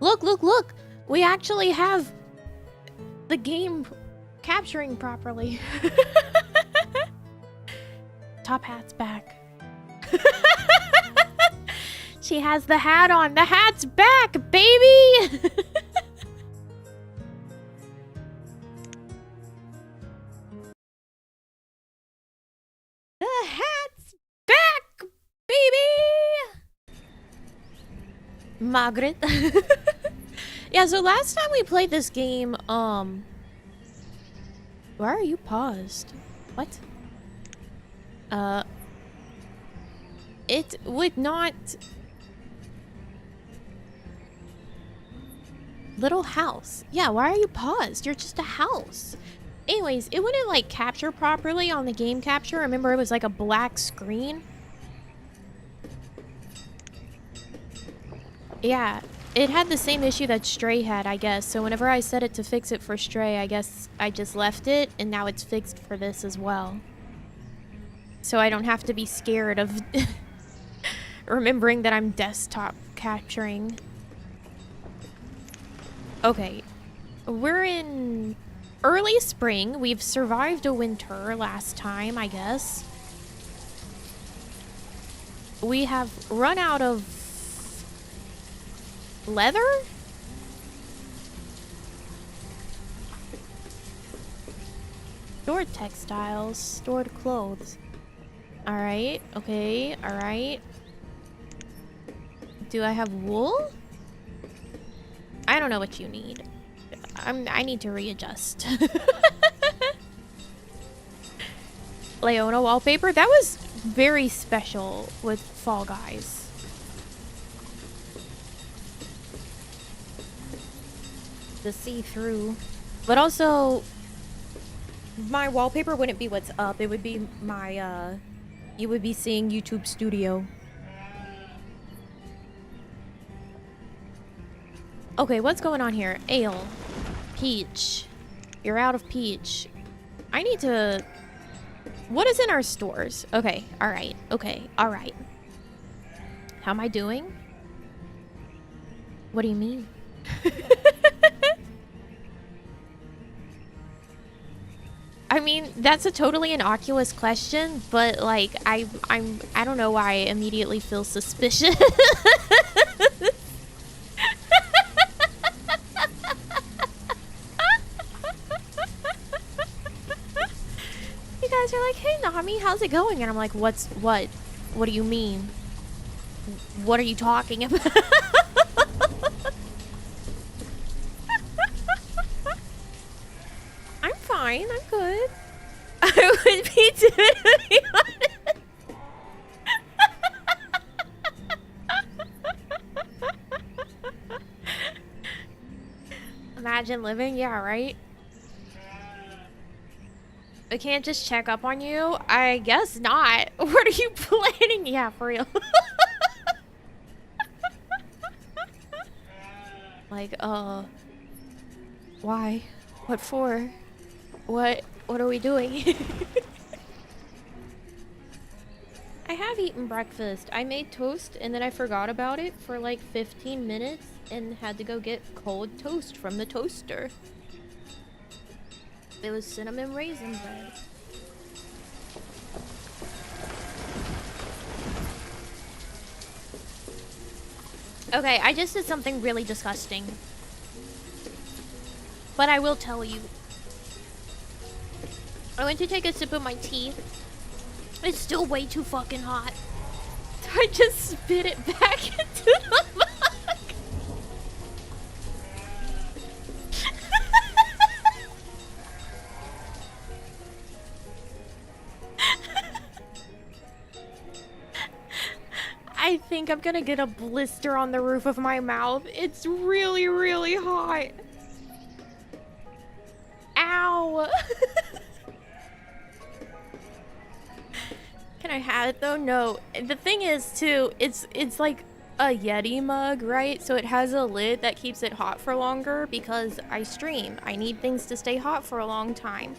Look, look, look! We actually have the game capturing properly. Top hat's back. She has the hat on. The hat's back, baby! The hat's back, baby! Margaret. Yeah, so last time we played this game, why are you paused? What? It would not... Little house. Yeah, why are you paused? You're just a house. Anyways, it wouldn't, like, capture properly on the game capture. Remember, it was, like, a black screen. Yeah, it had the same issue that Stray had, I guess. So whenever I set it to fix it for Stray, I guess I just left it, and now it's fixed for this as well. So I don't have to be scared of remembering that I'm desktop capturing. Okay, we're in early spring. We've survived a winter last time, I guess. We have run out of leather? Stored textiles, stored clothes. Alright, okay, alright. Do I have wool? I don't know what you need. I need to readjust. Leona wallpaper? That was very special with Fall Guys. The see-through. But also, my wallpaper wouldn't be what's up. It would be my, you would be seeing YouTube Studio. Okay, what's going on here? Ale. Peach. You're out of peach. I need to... What is in our stores? Okay, alright. Okay, alright. How am I doing? What do you mean? I mean, that's a totally innocuous question, but like, I don't know why I immediately feel suspicious. You guys are like, hey Nami, how's it going? And I'm like, what? What do you mean? What are you talking about? I'm fine, I'm good. I would be timid to be honest. Imagine living, yeah, right? I can't just check up on you? I guess not. What are you planning? Yeah, for real. Like, why? What for? What are we doing? I have eaten breakfast. I made toast and then I forgot about it for like 15 minutes and had to go get cold toast from the toaster. It was cinnamon raisin bread. Okay, I just did something really disgusting. But I will tell you. I went to take a sip of my tea. It's still way too fucking hot. I just spit it back into the mug. I think I'm gonna get a blister on the roof of my mouth. It's really, really hot. Ow. Can I have it though? No. The thing is too, it's like a Yeti mug, right? So it has a lid that keeps it hot for longer because I stream. I need things to stay hot for a long time.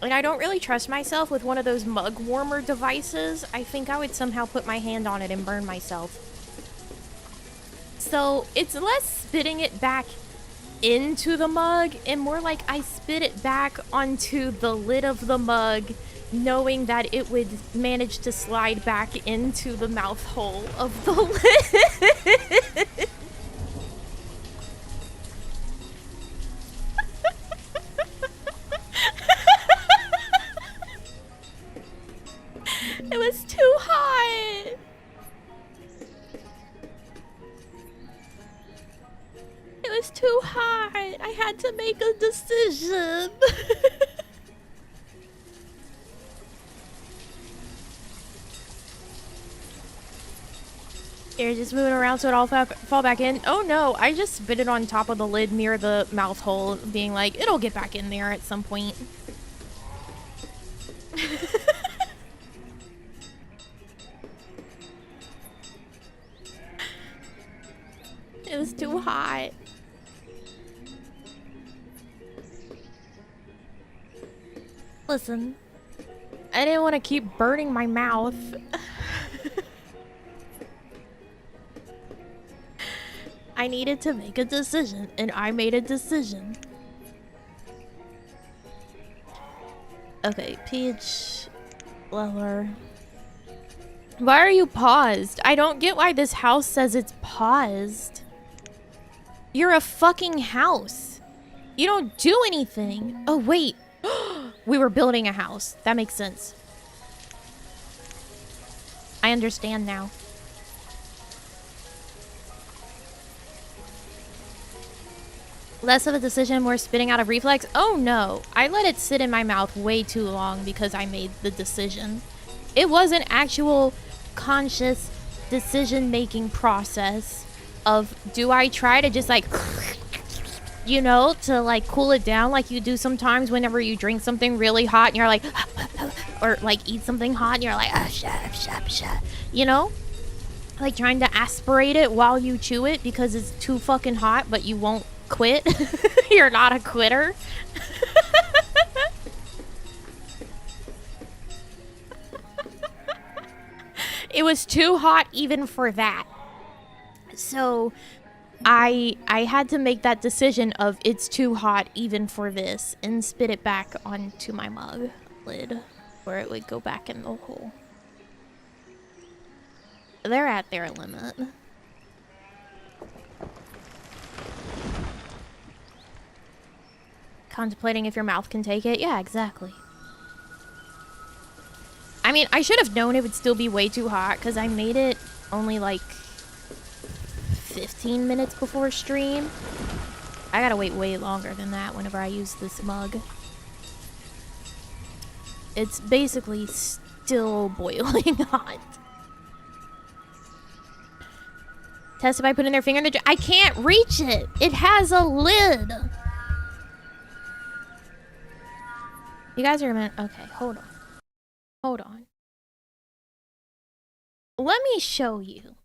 And I don't really trust myself with one of those mug warmer devices. I think I would somehow put my hand on it and burn myself. So it's less spitting it back into the mug and more like I spit it back onto the lid of the mug, knowing that it would manage to slide back into the mouth hole of the lid. It was too hot. It was too hot. I had to make a decision. You're just moving around so it all fall back in. Oh no, I just spit it on top of the lid near the mouth hole, being like, it'll get back in there at some point. It was too hot. Listen, I didn't want to keep burning my mouth. I needed to make a decision, and I made a decision. Okay, Peach, Leller. Why are you paused? I don't get why this house says it's paused. You're a fucking house. You don't do anything. Oh, wait. We were building a house. That makes sense. I understand now. Less of a decision, more spitting out of reflex. Oh no, I let it sit in my mouth way too long because I made the decision. It was an actual conscious decision-making process of, do I try to just like, you know, to like cool it down like you do sometimes whenever you drink something really hot and you're like, or like eat something hot and you're like, shut, you know? Like trying to aspirate it while you chew it because it's too fucking hot, but you won't quit. You're not a quitter. It was too hot even for that. So I had to make that decision of it's too hot even for this and spit it back onto my mug lid where it would go back in the hole. They're at their limit. Contemplating if your mouth can take it? Yeah, exactly. I mean, I should have known it would still be way too hot because I made it only like 15 minutes before stream. I gotta wait way longer than that whenever I use this mug. It's basically still boiling hot. Test it by putting their finger in the jar. I can't reach it. It has a lid. You guys are a minute. Okay, hold on. Hold on. Let me show you.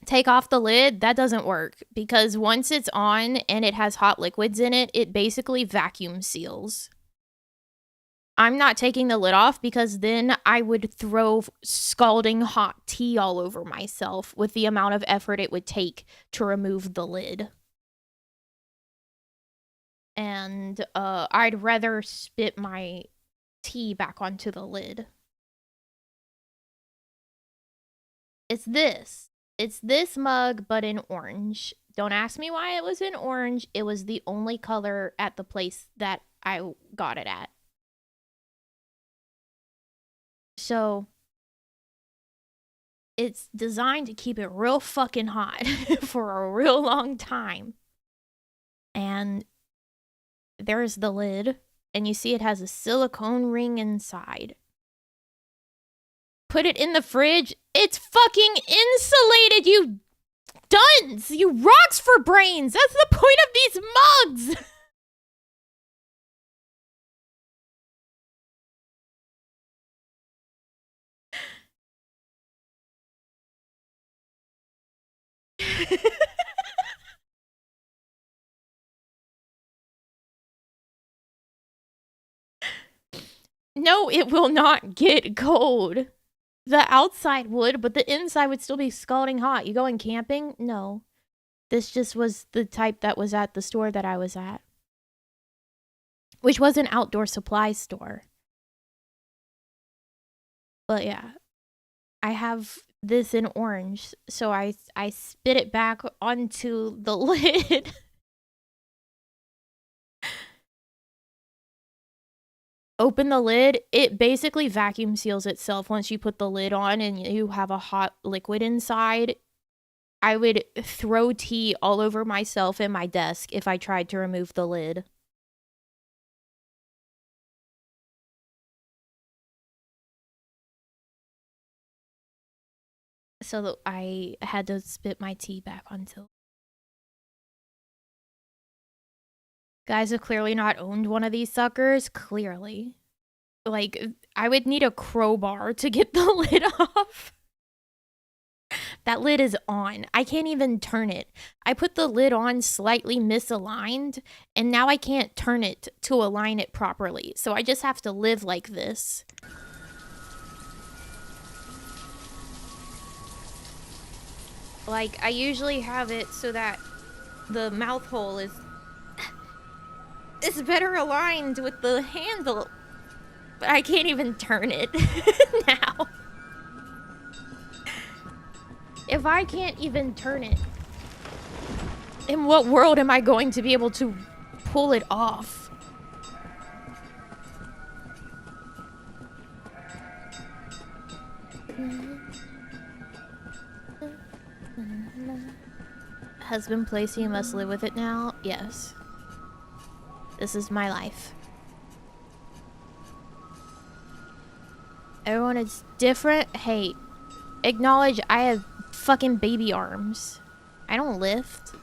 Take off the lid. That doesn't work because once it's on and it has hot liquids in it, it basically vacuum seals. I'm not taking the lid off because then I would throw scalding hot tea all over myself with the amount of effort it would take to remove the lid. And I'd rather spit my tea back onto the lid. It's this. It's this mug, but in orange. Don't ask me why it was in orange. It was the only color at the place that I got it at. So it's designed to keep it real fucking hot for a real long time. And there's the lid, and you see it has a silicone ring inside. Put it in the fridge. It's fucking insulated, you dunce! You rocks for brains! That's the point of these mugs! No, it will not get cold. The outside would, but the inside would still be scalding hot. You going camping? No. This just was the type that was at the store that I was at, which was an outdoor supply store. But yeah, I have this in orange, so I spit it back onto the lid. Open the lid, it basically vacuum seals itself once you put the lid on and you have a hot liquid inside. I would throw tea all over myself and my desk if I tried to remove the lid. So I had to spit my tea back onto. Guys have clearly not owned one of these suckers. Clearly. Like, I would need a crowbar to get the lid off. That lid is on. I can't even turn it. I put the lid on slightly misaligned, and now I can't turn it to align it properly. So I just have to live like this. Like, I usually have it so that the mouth hole is better aligned with the handle. But I can't even turn it now. If I can't even turn it, in what world am I going to be able to pull it off? Husband placed, you must live with it now? Yes. This is my life. Everyone is different. Hey, acknowledge I have fucking baby arms. I don't lift.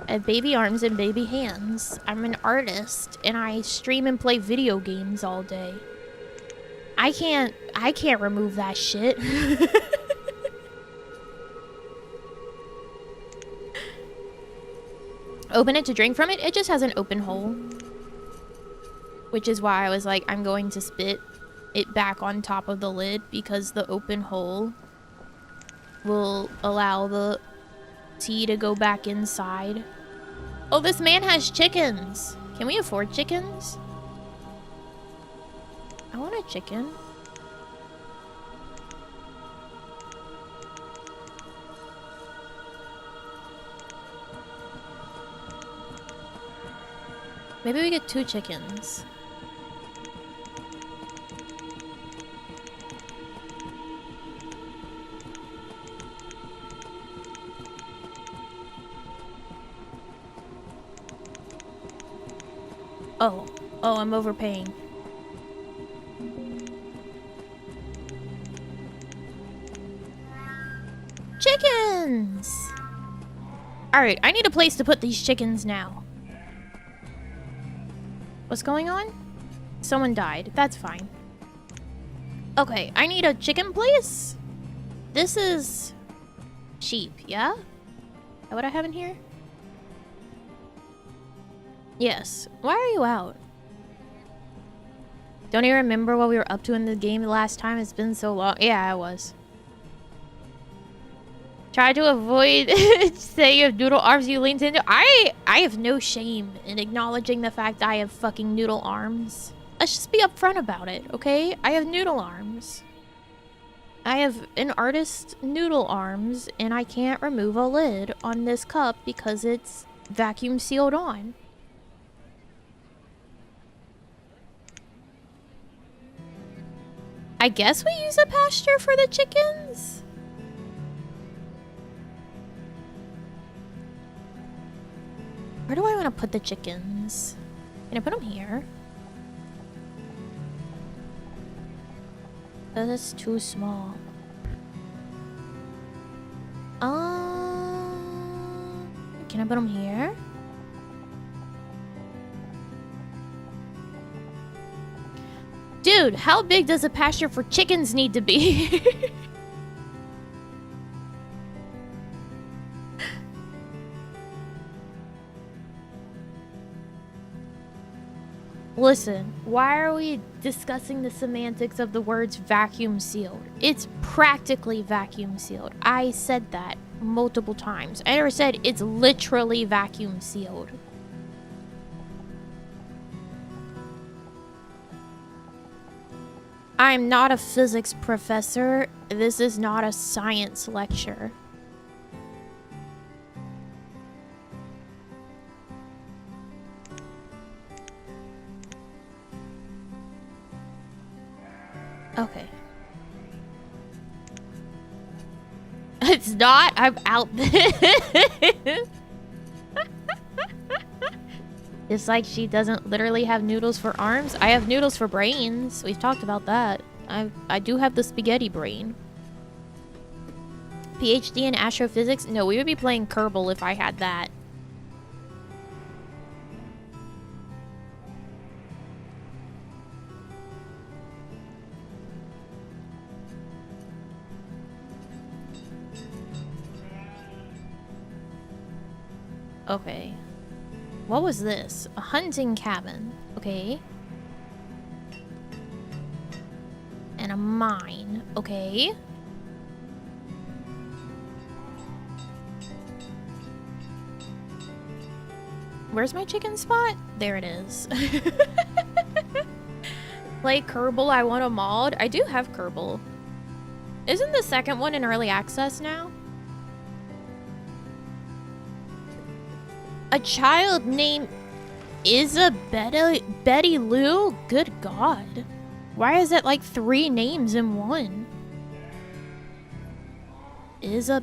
I have baby arms and baby hands. I'm an artist and I stream and play video games all day. I can't remove that shit. Open it to drink from it? It just has an open hole. Which is why I was like, I'm going to spit it back on top of the lid because the open hole will allow the tea to go back inside. Oh, this man has chickens. Can we afford chickens? I want a chicken. Maybe we get 2 chickens. Oh, I'm overpaying. Chickens! Alright, I need a place to put these chickens now. What's going on? Someone died. That's fine. Okay, I need a chicken place. This is sheep, yeah? Is that what I have in here? Yes. Why are you out? Don't you remember what we were up to in the game the last time? It's been so long. Yeah, I was. Try to avoid saying you have noodle arms you leaned into. I have no shame in acknowledging the fact I have fucking noodle arms. Let's just be upfront about it, okay? I have noodle arms. I have an artist noodle arms, and I can't remove a lid on this cup because it's vacuum sealed on. I guess we use a pasture for the chickens? Where do I want to put the chickens? Can I put them here? That's too small. Can I put them here? Dude, how big does a pasture for chickens need to be? Listen, why are we discussing the semantics of the words vacuum sealed? It's practically vacuum sealed. I said that multiple times. I never said it's literally vacuum sealed. I'm not a physics professor. This is not a science lecture. Okay. It's not. I'm out this. It's like she doesn't literally have noodles for arms. I have noodles for brains. We've talked about that. I do have the spaghetti brain. PhD in astrophysics? No, we would be playing Kerbal if I had that. Okay. What was this? A hunting cabin. Okay. And a mine. Okay. Where's my chicken spot? There it is. Play Kerbal, I want a mod. I do have Kerbal. Isn't the second one in early access now? A child named Betty Lou? Good God. Why is it like 3 names in one?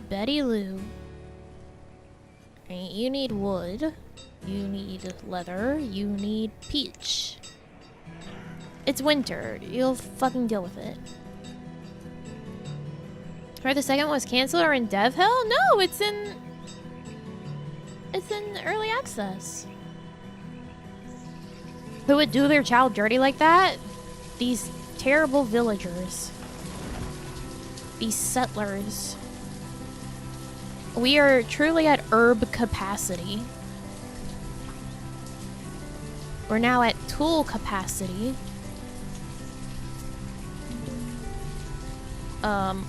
Betty Lou. You need wood. You need leather. You need peach. It's winter. You'll fucking deal with it. Or the second one was canceled or in dev hell? No, it's in early access. Who would do their child dirty like that? These terrible villagers. These settlers. We are truly at herb capacity. We're now at tool capacity.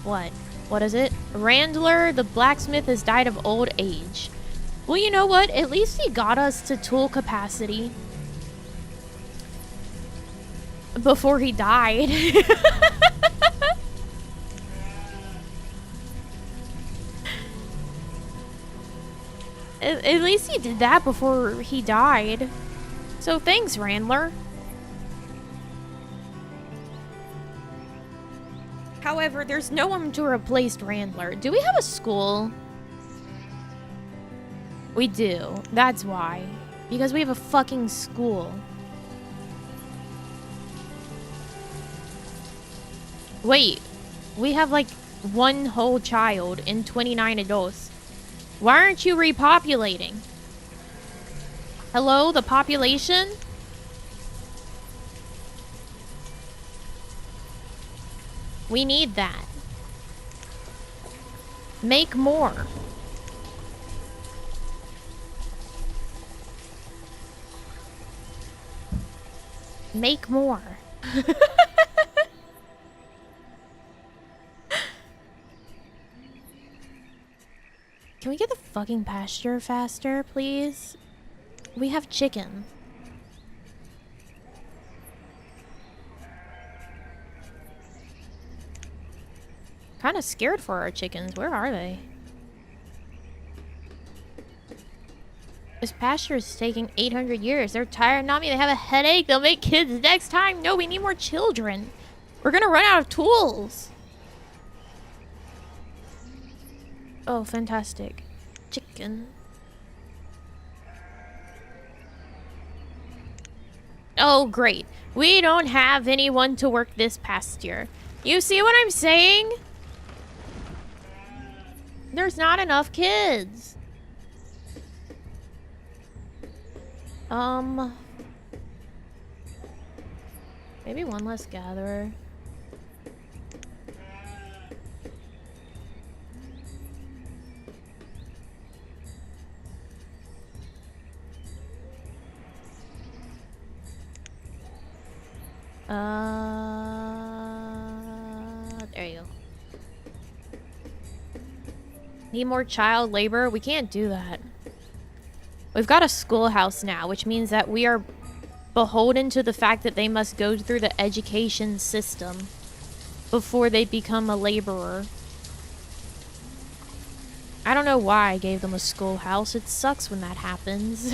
What? What is it? Randler, the blacksmith, has died of old age. Well, you know what? At least he got us to tool capacity. Before he died. At least he did that before he died. So thanks, Randler. However, there's no one to replace Randler. Do we have a school? We do. That's why. Because we have a fucking school. Wait. We have like 1 whole child and 29 adults. Why aren't you repopulating? Hello, the population? We need that. Make more. Make more. Can we get the fucking pasture faster, please? We have chicken. Kind of scared for our chickens. Where are they? This pasture is taking 800 years. They're tired, Nami. They have a headache. They'll make kids next time. No, we need more children. We're gonna run out of tools. Oh, fantastic. Chicken. Oh, great. We don't have anyone to work this pasture. You see what I'm saying? There's not enough kids. Maybe one less gatherer. There you go. Need more child labor? We can't do that. We've got a schoolhouse now, which means that we are beholden to the fact that they must go through the education system before they become a laborer. I don't know why I gave them a schoolhouse. It sucks when that happens.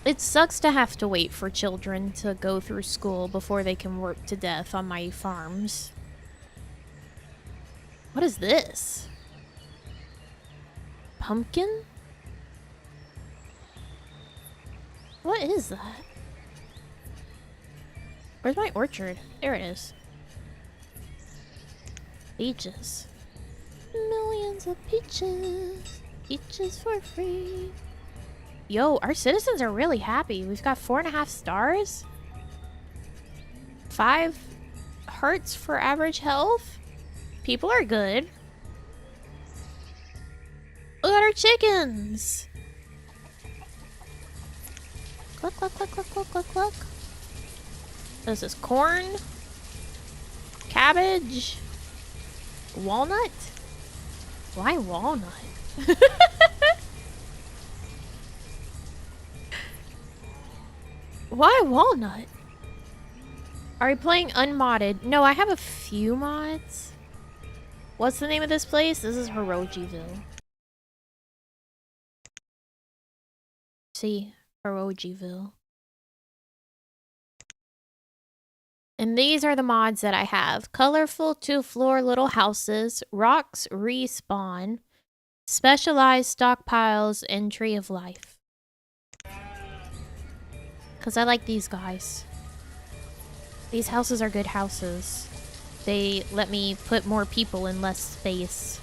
It sucks to have to wait for children to go through school before they can work to death on my farms. What is this? Pumpkin? What is that? Where's my orchard? There it is. Peaches. Millions of peaches. Peaches for free. Yo, our citizens are really happy. We've got 4.5 stars. 5 hearts for average health. People are good. Look at our chickens. Cluck, cluck, cluck, cluck, cluck, cluck, cluck. This is corn. Cabbage. Walnut? Why walnut? Why walnut? Are we playing unmodded? No, I have a few mods. What's the name of this place? This is Hirojiville. See, Hirojiville. And these are the mods that I have. Colorful 2-floor little houses, rocks respawn, specialized stockpiles, and tree of life. Because I like these guys. These houses are good houses. They let me put more people in less space.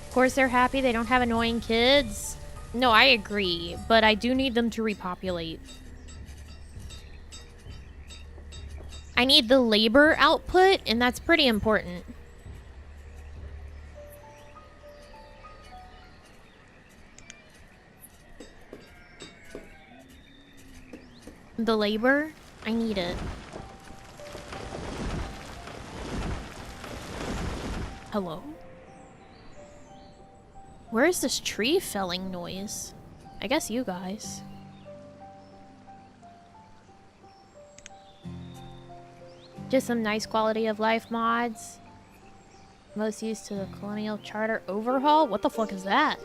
Of course they're happy they don't have annoying kids. No, I agree, but I do need them to repopulate. I need the labor output, and that's pretty important. The labor? I need it. Hello? Where is this tree felling noise? I guess you guys. Just some nice quality of life mods. Most used to the Colonial Charter overhaul? What the fuck is that?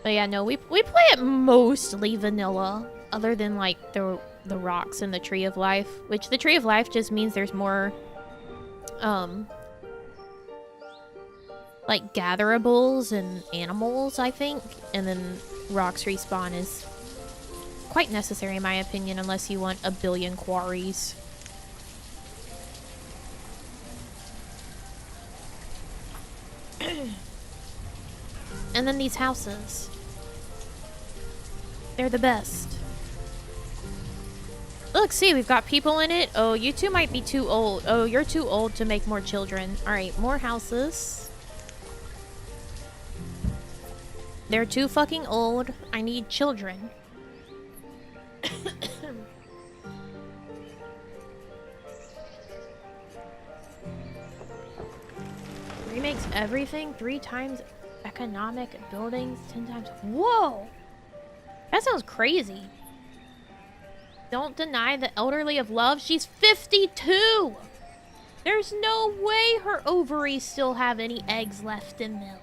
But yeah, no, we play it mostly vanilla. Other than like the rocks and the Tree of Life. Which the Tree of Life just means there's more like gatherables and animals, I think. And then rocks respawn is quite necessary in my opinion, unless you want a billion quarries. And then these houses. They're the best. Look, see, we've got people in it. Oh, you two might be too old. Oh, you're too old to make more children. Alright, more houses. They're too fucking old. I need children. Remakes everything 3 times economic buildings 10 times. Whoa! That sounds crazy. Don't deny the elderly of love. She's 52! There's no way her ovaries still have any eggs left in them.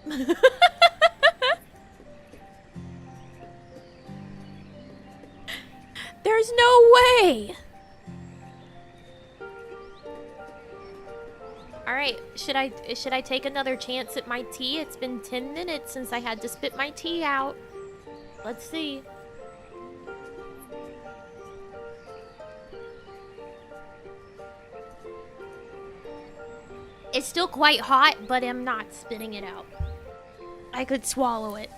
There's no way! Alright, should I take another chance at my tea? It's been 10 minutes since I had to spit my tea out. Let's see. It's still quite hot, but I'm not spitting it out. I could swallow it.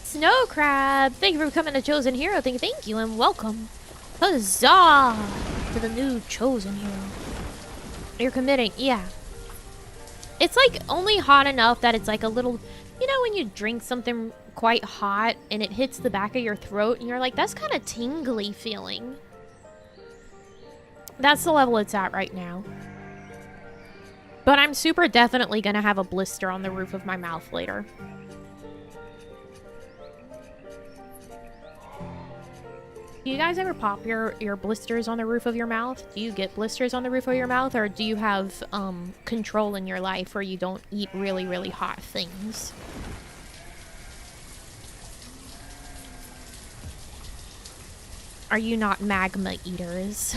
Snow Crab, thank you for becoming a chosen hero. Thank you, and welcome. Huzzah to the new chosen hero. You're committing, yeah. It's like only hot enough that it's like a little, you know, when you drink something quite hot and it hits the back of your throat and you're like, that's kind of tingly feeling. That's the level it's at right now. But I'm super definitely gonna have a blister on the roof of my mouth later. Do you guys ever pop your blisters on the roof of your mouth? Do you get blisters on the roof of your mouth, or do you have control in your life where you don't eat really, really hot things? Are you not magma eaters?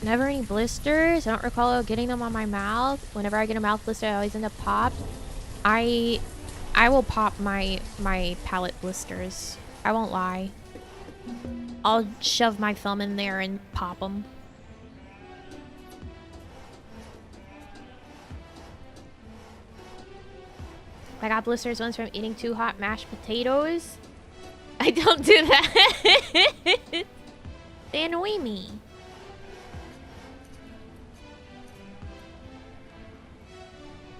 Never any blisters. I don't recall getting them on my mouth. Whenever I get a mouth blister, I always end up popped. I will pop my palate blisters. I won't lie. I'll shove my thumb in there and pop them. I got blisters once from eating too hot mashed potatoes. I don't do that. They annoy me.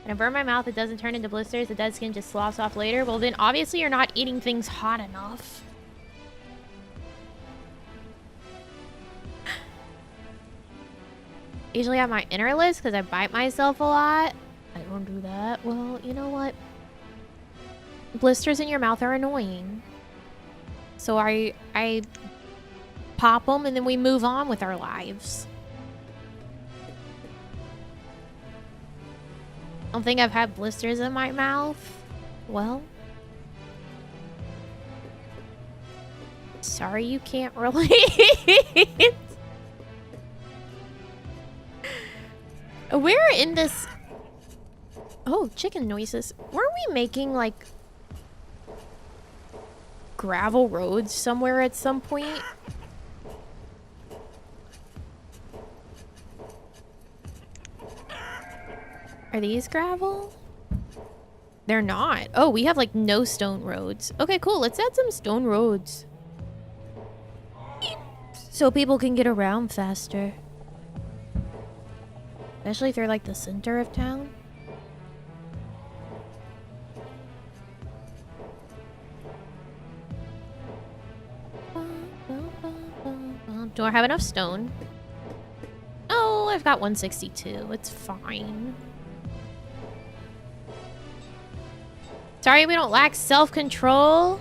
When I burn my mouth, it doesn't turn into blisters. The dead skin just sloughs off later. Well, then obviously you're not eating things hot enough. Usually I have my inner list because I bite myself a lot. I don't do that. Well, you know what? Blisters in your mouth are annoying. So I pop them and then we move on with our lives. I don't think I've had blisters in my mouth. Well, sorry you can't relate. We're in this... Oh, chicken noises. Weren't we making, like, gravel roads somewhere at some point? Are these gravel? They're not. Oh, we have, like, no stone roads. Okay, cool. Let's add some stone roads. So people can get around faster. Especially if they're, like, the center of town. Do I have enough stone? Oh, I've got 162. It's fine. Sorry we don't lack self-control.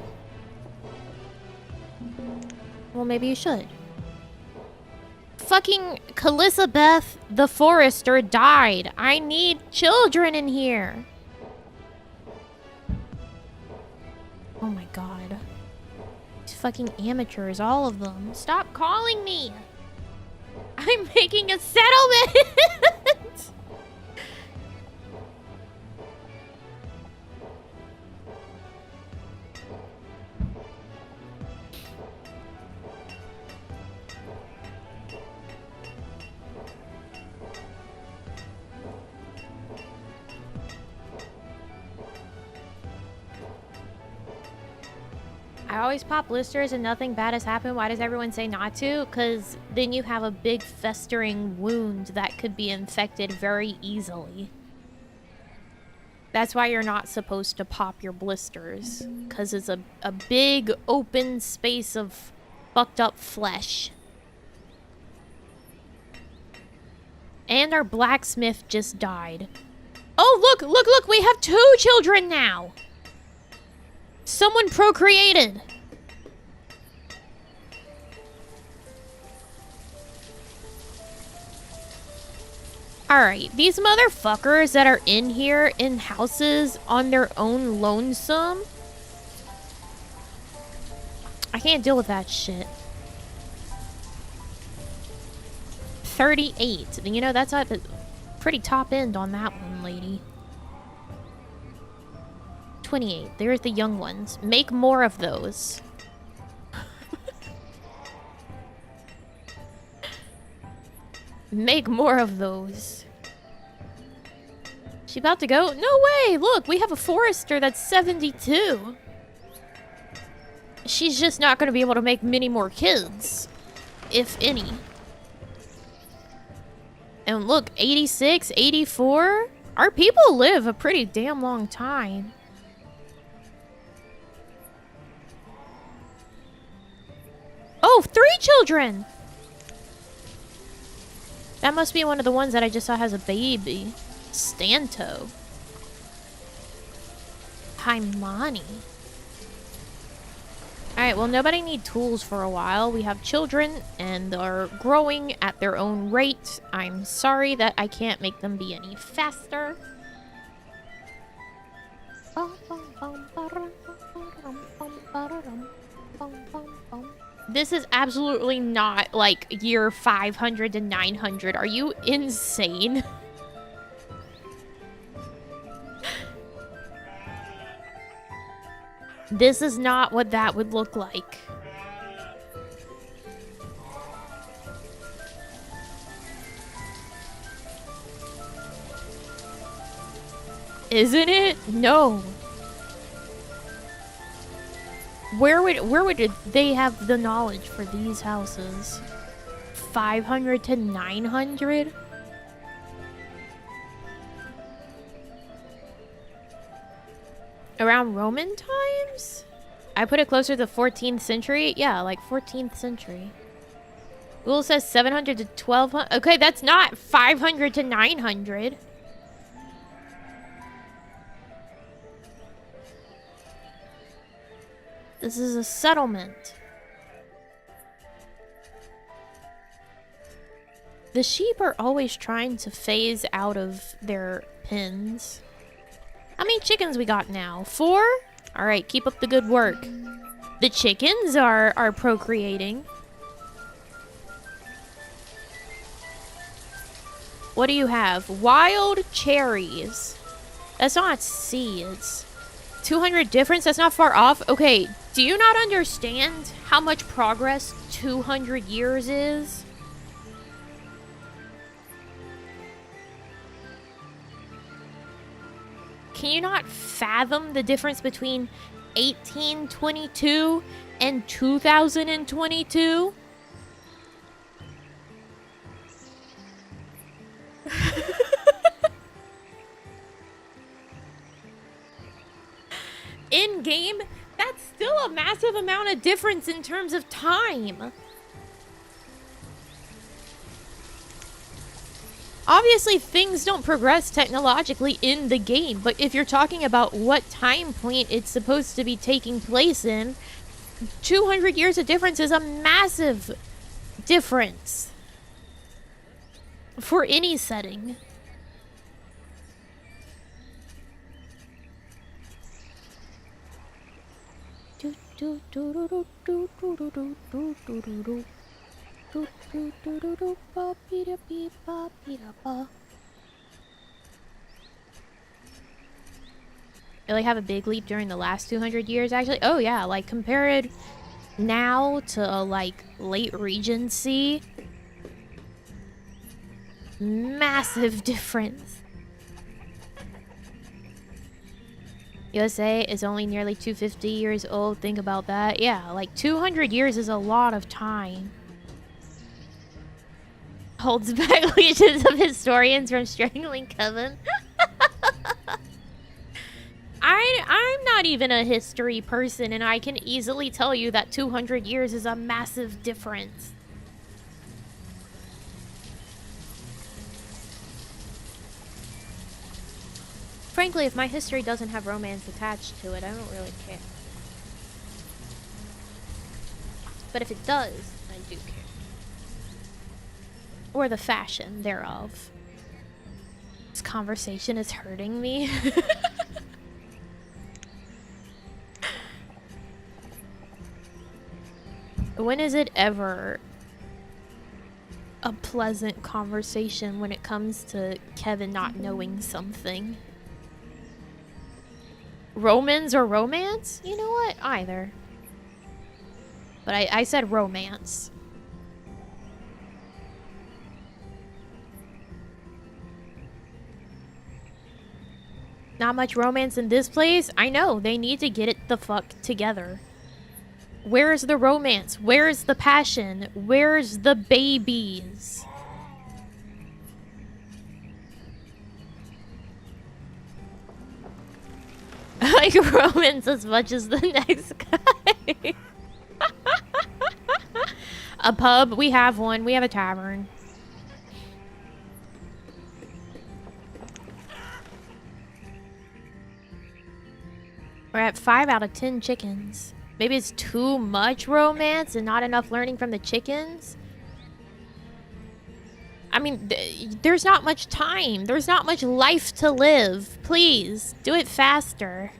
Well, maybe you should. Fucking Calissabeth the Forester died. I need children in here. Oh my god. These fucking amateurs, all of them. Stop calling me. I'm making a settlement. I always pop blisters and nothing bad has happened. Why does everyone say not to? Because then you have a big festering wound that could be infected very easily. That's why you're not supposed to pop your blisters. Because it's a big open space of fucked up flesh. And our blacksmith just died. Oh, look, look, look! We have 2 children now! Someone procreated. Alright, these motherfuckers that are in here in houses on their own lonesome. I can't deal with that shit. 38. You know, that's at the pretty top end on that one, lady. 28. There's the young ones. Make more of those. Make more of those. She about to go? No way! Look, we have a forester that's 72. She's just not gonna be able to make many more kids. If any. And look, 86, 84? Our people live a pretty damn long time. Oh, 3 children! That must be one of the ones that I just saw has a baby. Stanto. Haimani. Alright, well, nobody need tools for a while. We have children, and they're growing at their own rate. I'm sorry that I can't make them be any faster. This is absolutely not, like, year 500 to 900. Are you insane? This is not what that would look like. Isn't it? No. Where would they have the knowledge for these houses? 500 to 900? Around Roman times? I put it closer to the 14th century. Yeah, like 14th century. Google says 700 to 1200. Okay, that's not 500 to 900. This is a settlement. The sheep are always trying to phase out of their pens. How many chickens we got now? 4? Alright, keep up the good work. The chickens are procreating. What do you have? Wild cherries. That's not seeds. 200 difference? That's not far off. Okay, do you not understand how much progress 200 years is? Can you not fathom the difference between 1822 and 2022? In game, that's still a massive amount of difference in terms of time. Obviously, things don't progress technologically in the game, but if you're talking about what time point it's supposed to be taking place in, 200 years of difference is a massive difference for any setting. Really have a big leap during the last 200 years, actually? Oh, yeah, like, compared now to, like, late Regency. Massive difference. USA is only nearly 250 years old. Think about that. Yeah, like 200 years is a lot of time. Holds back legions of historians from strangling Kevin. I'm not even a history person, and I can easily tell you that 200 years is a massive difference. Frankly, if my history doesn't have romance attached to it, I don't really care. But if it does, I do care. Or the fashion thereof. This conversation is hurting me. When is it ever a pleasant conversation when it comes to Kevin not knowing something? Romans or romance? You know what? Either. But I said romance. Not much romance in this place. I know, they need to get it the fuck together. Where's the romance? Where's the passion? Where's the babies? I like romance as much as the next guy. A pub? We have one. We have a tavern. We're at 5 out of 10 chickens. Maybe it's too much romance and not enough learning from the chickens? I mean, there's not much time. There's not much life to live. Please, do it faster.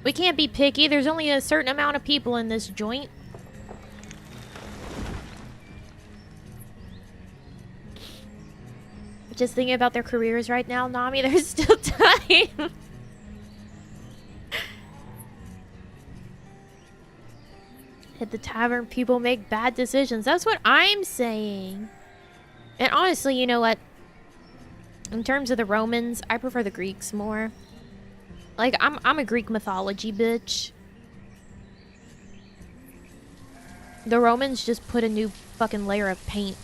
We can't be picky. There's only a certain amount of people in this joint. Just thinking about their careers right now, Nami. There's still time. At the tavern, people make bad decisions. That's what I'm saying. And honestly, you know what? In terms of the Romans, I prefer the Greeks more. Like, I'm a Greek mythology bitch. The Romans just put a new fucking layer of paint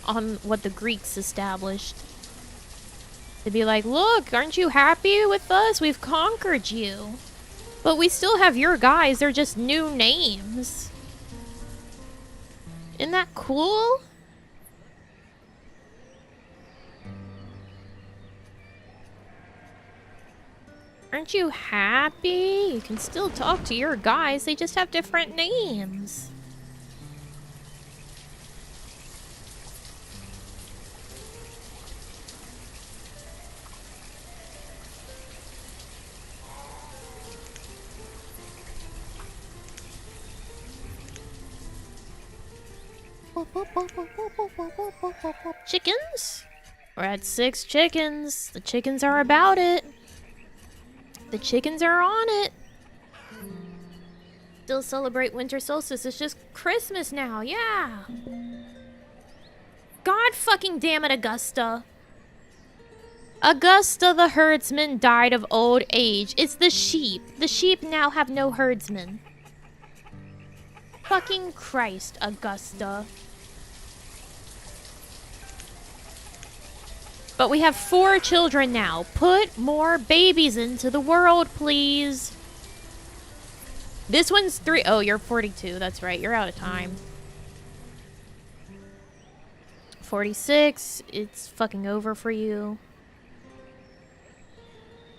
on what the Greeks established. To be like, look, aren't you happy with us? We've conquered you. But we still have your guys. They're just new names. Isn't that cool? Aren't you happy? You can still talk to your guys. They just have different names. Chickens? We're at 6 chickens. The chickens are about it. The chickens are on it. Still celebrate winter solstice. It's just Christmas now. Yeah. God fucking damn it, Augusta. Augusta the herdsman died of old age. It's the sheep. The sheep now have no herdsman. Fucking Christ, Augusta. But we have 4 children now. Put more babies into the world, please. This one's 3. Oh, you're 42. That's right. You're out of time. 46. It's fucking over for you.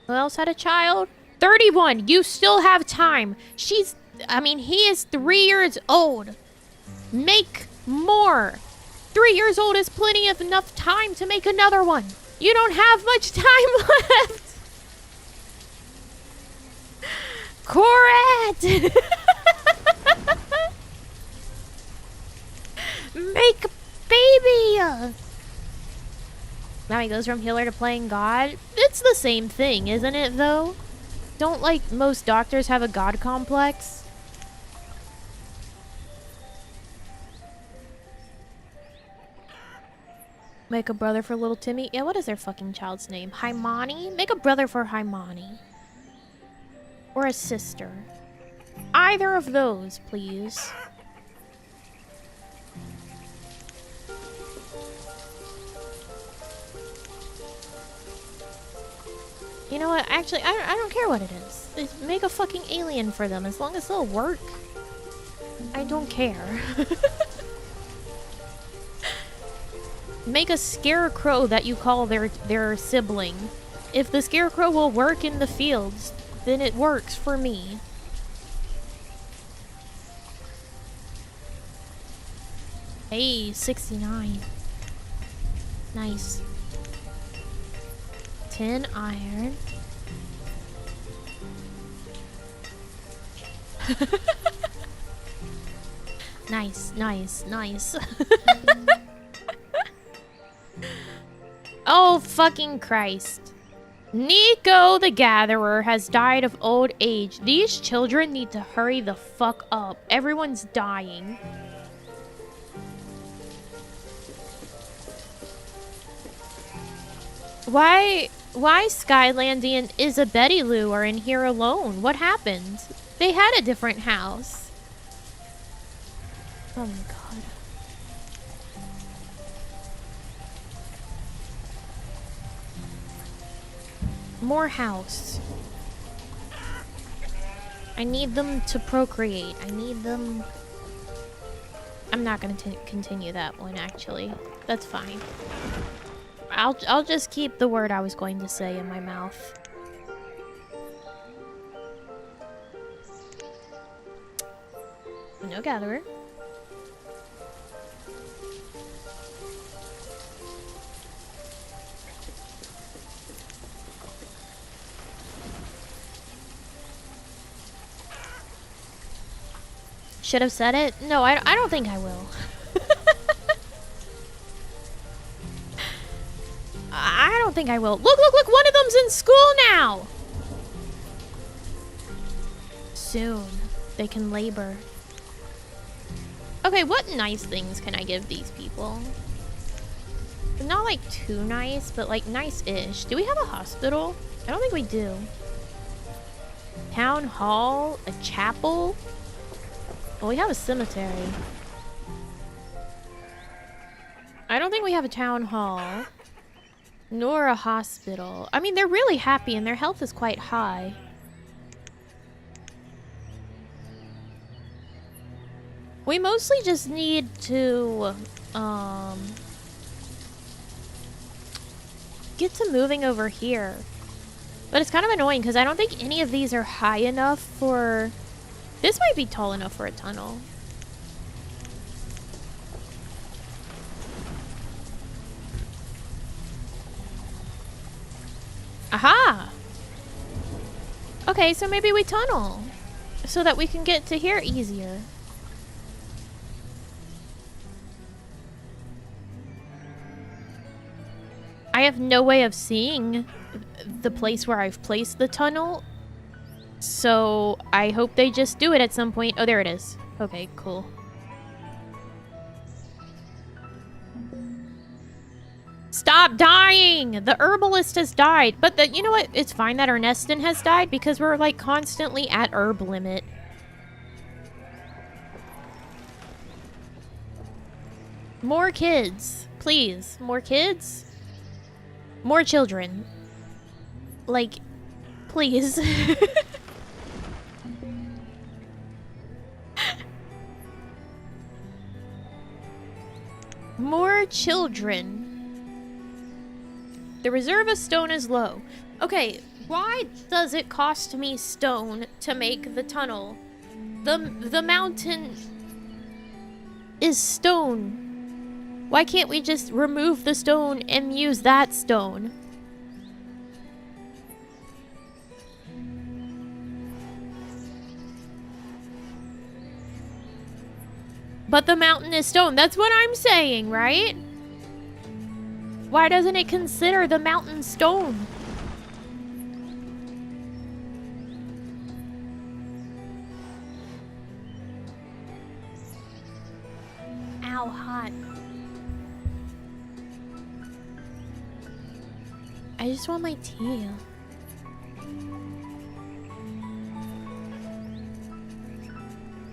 Who else had a child? 31. You still have time. He is 3 years old. Make more. 3 years old is plenty of enough time to make another one. You don't have much time left. Correct. Make a baby. Now he goes from healer to playing God. It's the same thing, isn't it, though? Don't, like, most doctors have a god complex? Make a brother for little Timmy. Yeah, what is their fucking child's name? Haimani? Make a brother for Haimani. Or a sister. Either of those, please. You know what? Actually, I don't care what it is. Just make a fucking alien for them as long as they'll work. I don't care. Make a scarecrow that you call their sibling. If the scarecrow will work in the fields, then it works for me. Hey, 69. Nice. 10 iron. Nice, nice, nice. Oh, fucking Christ. Nico the Gatherer has died of old age. These children need to hurry the fuck up. Everyone's dying. Why Skylandy and Isabetty Lou are in here alone? What happened? They had a different house. Oh my god. More house. I need them to procreate. I need them... I'm not gonna continue that one, actually. That's fine. I'll just keep the word I was going to say in my mouth. No gatherer. Should have said it? No, I don't think I will. I don't think I will. Look, look, look! One of them's in school now! Soon, they can labor. Okay, what nice things can I give these people? Not like too nice, but like nice-ish. Do we have a hospital? I don't think we do. Town hall? A chapel? Well, we have a cemetery. I don't think we have a town hall. Nor a hospital. I mean, they're really happy and their health is quite high. We mostly just need to, get to moving over here. But it's kind of annoying because I don't think any of these are high enough for... This might be tall enough for a tunnel. Aha! Okay, so maybe we tunnel. So that we can get to here easier. I have no way of seeing the place where I've placed the tunnel. So I hope they just do it at some point. Oh, there it is. Okay, cool. Stop dying! The herbalist has died. But you know what? It's fine that Ernestin has died because we're like constantly at herb limit. More kids. Please. More kids? More children. Like, please. More children. The reserve of stone is low. Okay, why does it cost me stone to make the tunnel? The mountain is stone. Why can't we just remove the stone and use that stone? But the mountain is stone. That's what I'm saying, right? Why doesn't it consider the mountain stone? Ow, hot. I just want my tea.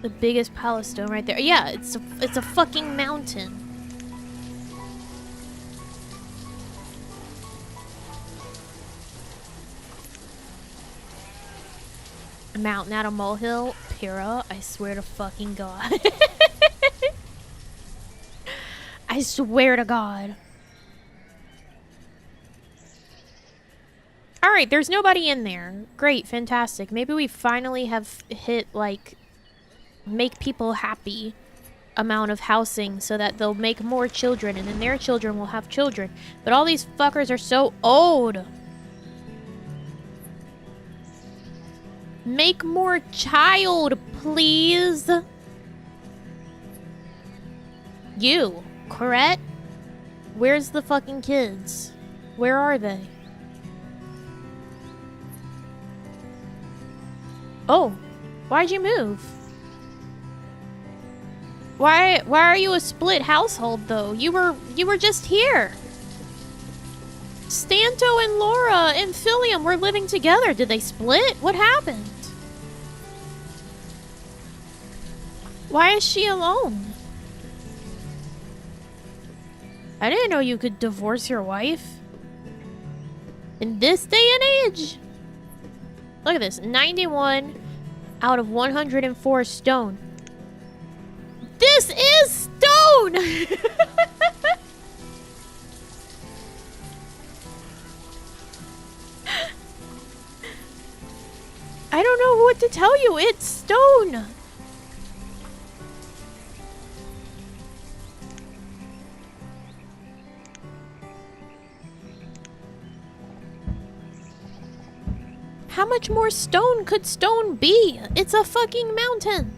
The biggest pile of stone right there. Yeah, it's a fucking mountain. A mountain at a molehill? Pyrrha, I swear to fucking God. I swear to God. Alright, there's nobody in there. Great, fantastic. Maybe we finally have hit, like, make people happy amount of housing so that they'll make more children and then their children will have children. But all these fuckers are so old. Make more child, please. You, correct? Where's the fucking kids? Where are they? Oh, why'd you move? Why are you a split household though? You were just here. Stanto and Laura and Philium were living together. Did they split? What happened? Why is she alone? I didn't know you could divorce your wife. In this day and age. Look at this. 91 out of 104 stone. This is stone! I don't know what to tell you. It's stone. How much more stone could stone be? It's a fucking mountain.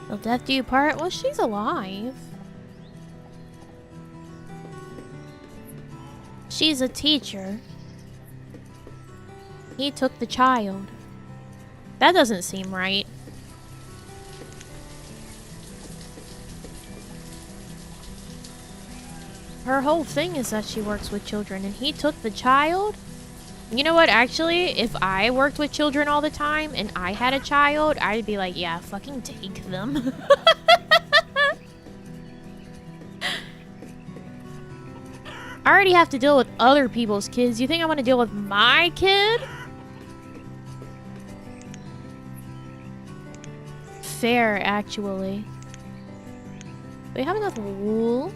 Till death do you part? Well, she's alive. She's a teacher. He took the child. That doesn't seem right. Her whole thing is that she works with children, and he took the child? You know what, actually, if I worked with children all the time, and I had a child, I'd be like, yeah, fucking take them. I already have to deal with other people's kids. You think I want to deal with my kid? Fair, actually. Do we have enough wool?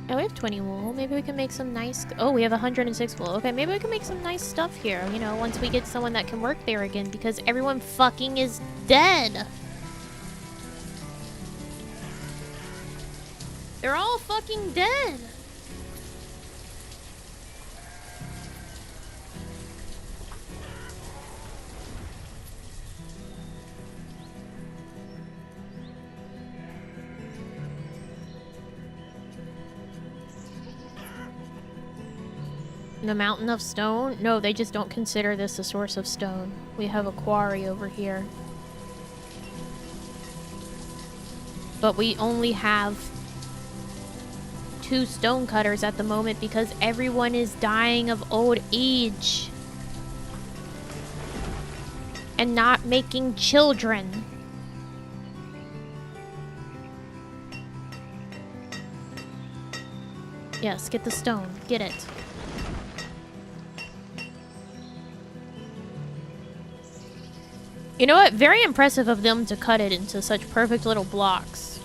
Yeah, we have 20 wool. Maybe we can make some nice... Oh, we have 106 wool. Okay, maybe we can make some nice stuff here, you know, once we get someone that can work there again, because everyone fucking is dead. They're all fucking dead. The mountain of stone? No, they just don't consider this a source of stone. We have a quarry over here. But we only have 2 stone cutters at the moment because everyone is dying of old age. And not making children. Yes, get the stone. Get it. You know what? Very impressive of them to cut it into such perfect little blocks.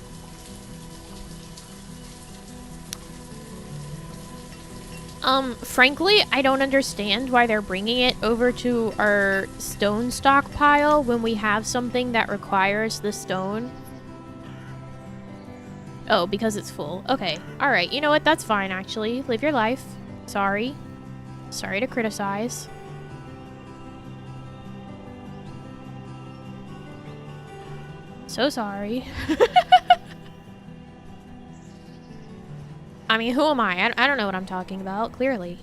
Frankly, I don't understand why they're bringing it over to our stone stockpile when we have something that requires the stone. Oh, because it's full. Okay. Alright, you know what? That's fine, actually. Live your life. Sorry. Sorry to criticize. So sorry. I mean, who am I? I don't know what I'm talking about, clearly.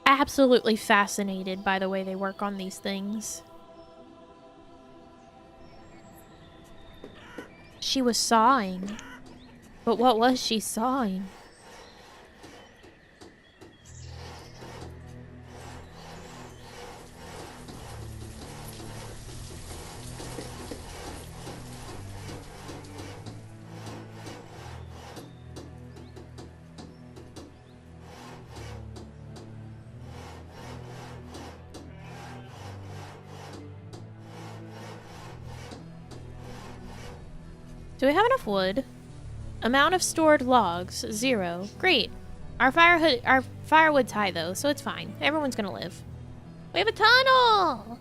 Absolutely fascinated by the way they work on these things. She was sawing. But what was she sawing? Do we have enough wood? Amount of stored logs, 0. Great. Our firewood's high though, so it's fine. Everyone's gonna live. We have a tunnel!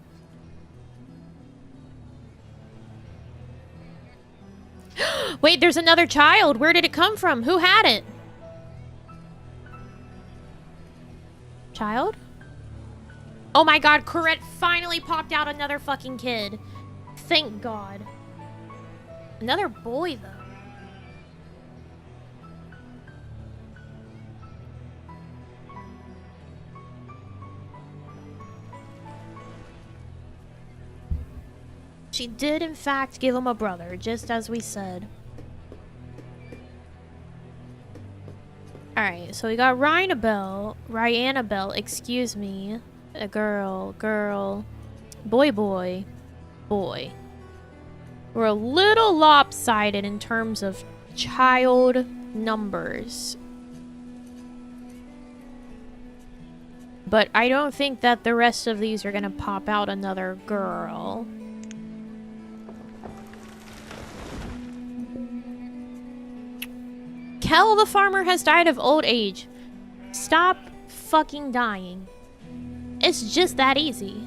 Wait, there's another child! Where did it come from? Who had it? Child? Oh my god, Corette finally popped out another fucking kid. Thank God. Another boy, though. She did, in fact, give him a brother, just as we said. Alright, so we got Ryanabelle, excuse me. A girl, boy. We're a little lopsided in terms of child numbers. But I don't think that the rest of these are gonna pop out another girl. Kel the farmer has died of old age. Stop fucking dying. It's just that easy.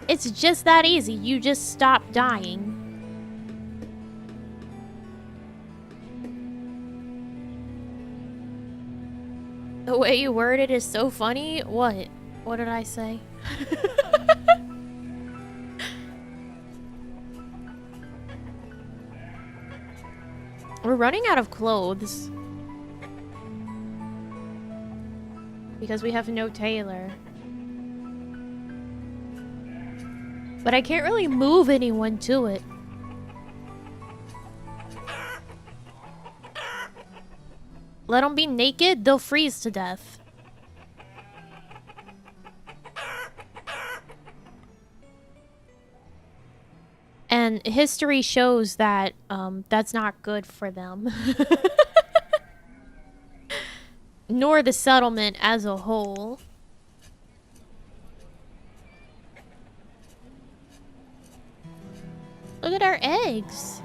It's just that easy. You just stop dying. The way you word it is so funny. What? What did I say? We're running out of clothes. Because we have no tailor. But I can't really move anyone to it. Let them be naked, they'll freeze to death. And history shows that that's not good for them. Nor the settlement as a whole. Look at our eggs.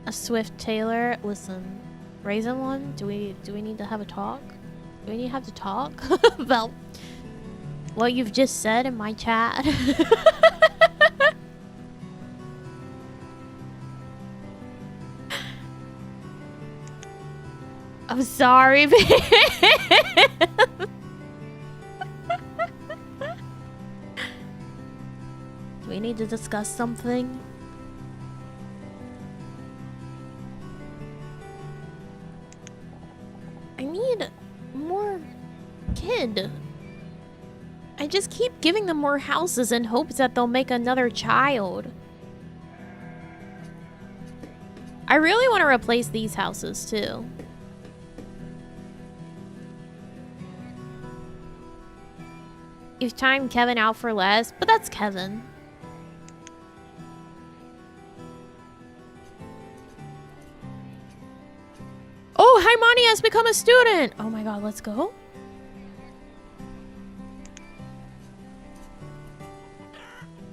A swift tailor. Listen, raisin one. Do we need to have a talk? Do we need to have to talk about what you've just said in my chat? I'm sorry, babe. Do we need to discuss something? I need more kid. I just keep giving them more houses in hopes that they'll make another child. I really want to replace these houses too. You've timed Kevin out for less, but that's Kevin. Oh, Haimani has become a student! Oh my god, let's go.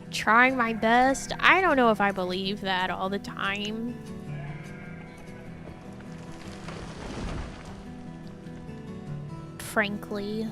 Trying my best. I don't know if I believe that all the time. Frankly.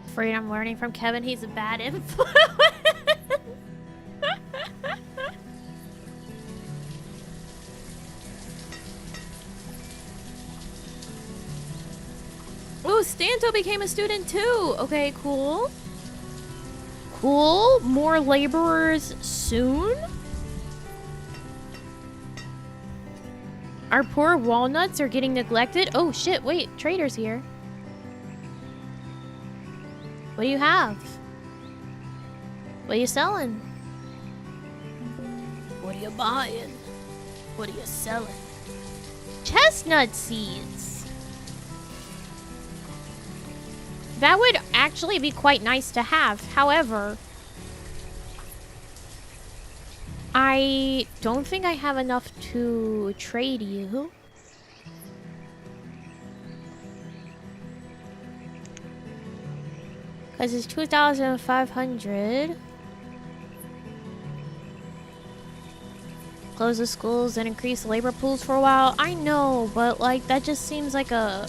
Afraid I'm learning from Kevin. He's a bad influence. Oh, Stanto became a student too. Okay, cool. Cool. More laborers soon. Our poor walnuts are getting neglected. Oh shit, wait. Trader's here. What do you have? What are you selling? What are you buying? What are you selling? Chestnut seeds. That would actually be quite nice to have. However, I don't think I have enough to trade you. Because it's 2,500. Close the schools and increase labor pools for a while. I know, but like that just seems like a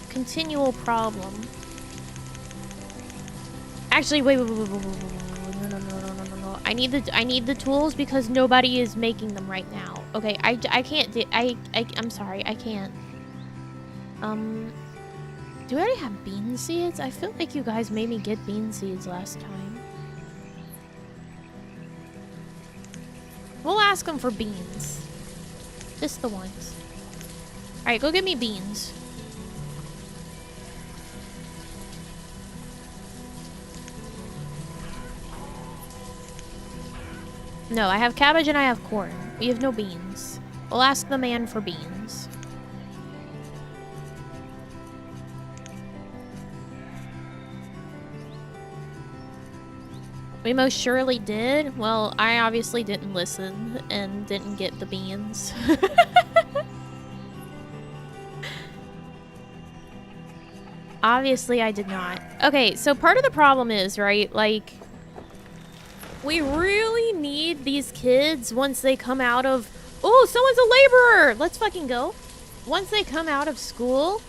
continual problem. Actually, wait. No. I need the tools because nobody is making them right now. Okay, I can't I'm sorry, I can't. Do I already have bean seeds? I feel like you guys made me get bean seeds last time. We'll ask them for beans. Just the ones. Alright, go get me beans. No, I have cabbage and I have corn. We have no beans. We'll ask the man for beans. We most surely did. Well, I obviously didn't listen and didn't get the beans. Obviously, I did not. Okay, so part of the problem is, right, like, we really need these kids once they come out of... Oh, someone's a laborer! Let's fucking go. Once they come out of school,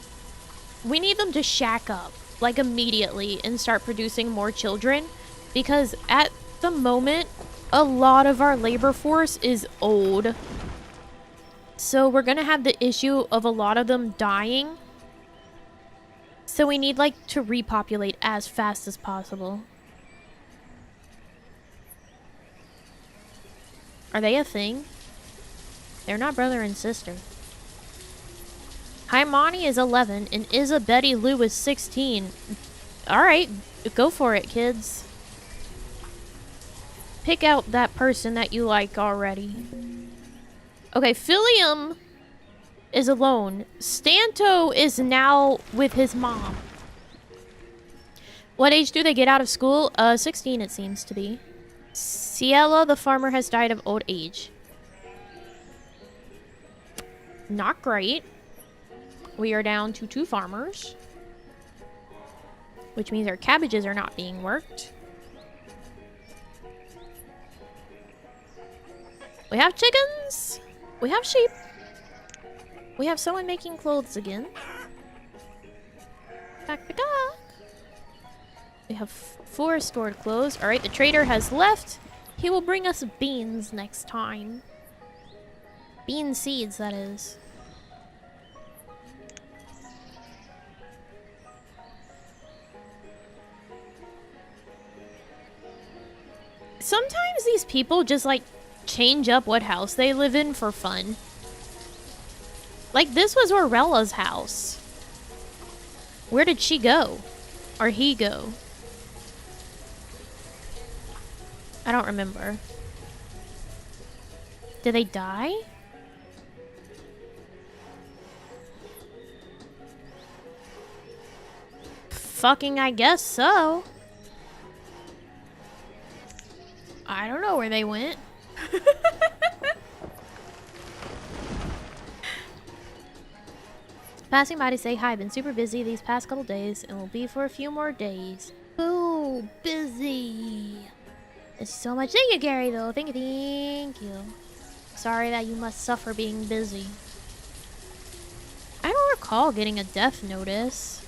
we need them to shack up, like, immediately and start producing more children. Because at the moment, a lot of our labor force is old. So we're gonna have the issue of a lot of them dying. So we need, like, to repopulate as fast as possible. Are they a thing? They're not brother and sister. Haimani is 11 and Betty Lou is 16. Alright, go for it, kids. Pick out that person that you like already. Okay, Philium is alone. Stanto is now with his mom. What age do they get out of school? 16 it seems to be. Cielo, the farmer, has died of old age. Not great. We are down to 2 farmers. Which means our cabbages are not being worked. We have chickens. We have sheep. We have someone making clothes again. Back. We have 4 stored clothes. Alright, the trader has left. He will bring us beans next time. Bean seeds, that is. Sometimes these people just, like, change up what house they live in for fun. Like, this was Aurella's house. Where did she go? Or he go? I don't remember. Did they die? Fucking I guess so. I don't know where they went. Passing by to say hi. Been super busy these past couple days and will be for a few more days. Ooh, busy. It's so much. Thank you, Gary, though. Thank you. Sorry that you must suffer being busy. I don't recall getting a death notice.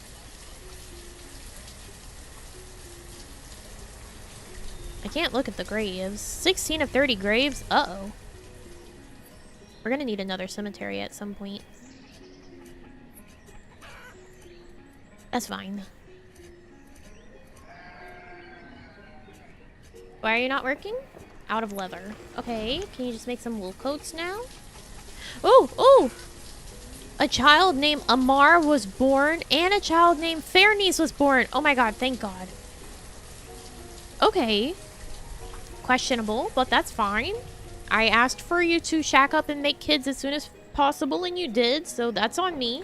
I can't look at the graves. 16 of 30 graves? Uh-oh. We're gonna need another cemetery at some point. That's fine. Why are you not working? Out of leather. Okay, can you just make some wool coats now? Oh! A child named Amar was born, and a child named Fairniece was born. Oh my god, thank god. Okay. Questionable, but that's fine. I asked for you to shack up and make kids as soon as possible, and you did, so that's on me.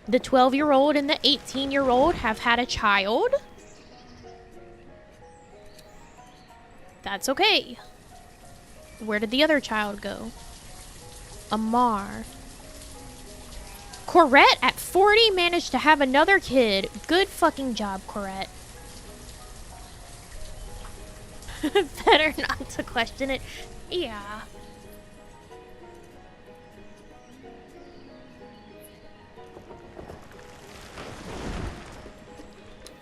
The 12-year-old and the 18-year-old have had a child. That's okay. Where did the other child go? Amar. Corette at 40 managed to have another kid. Good fucking job, Corette. Better not to question it. Yeah.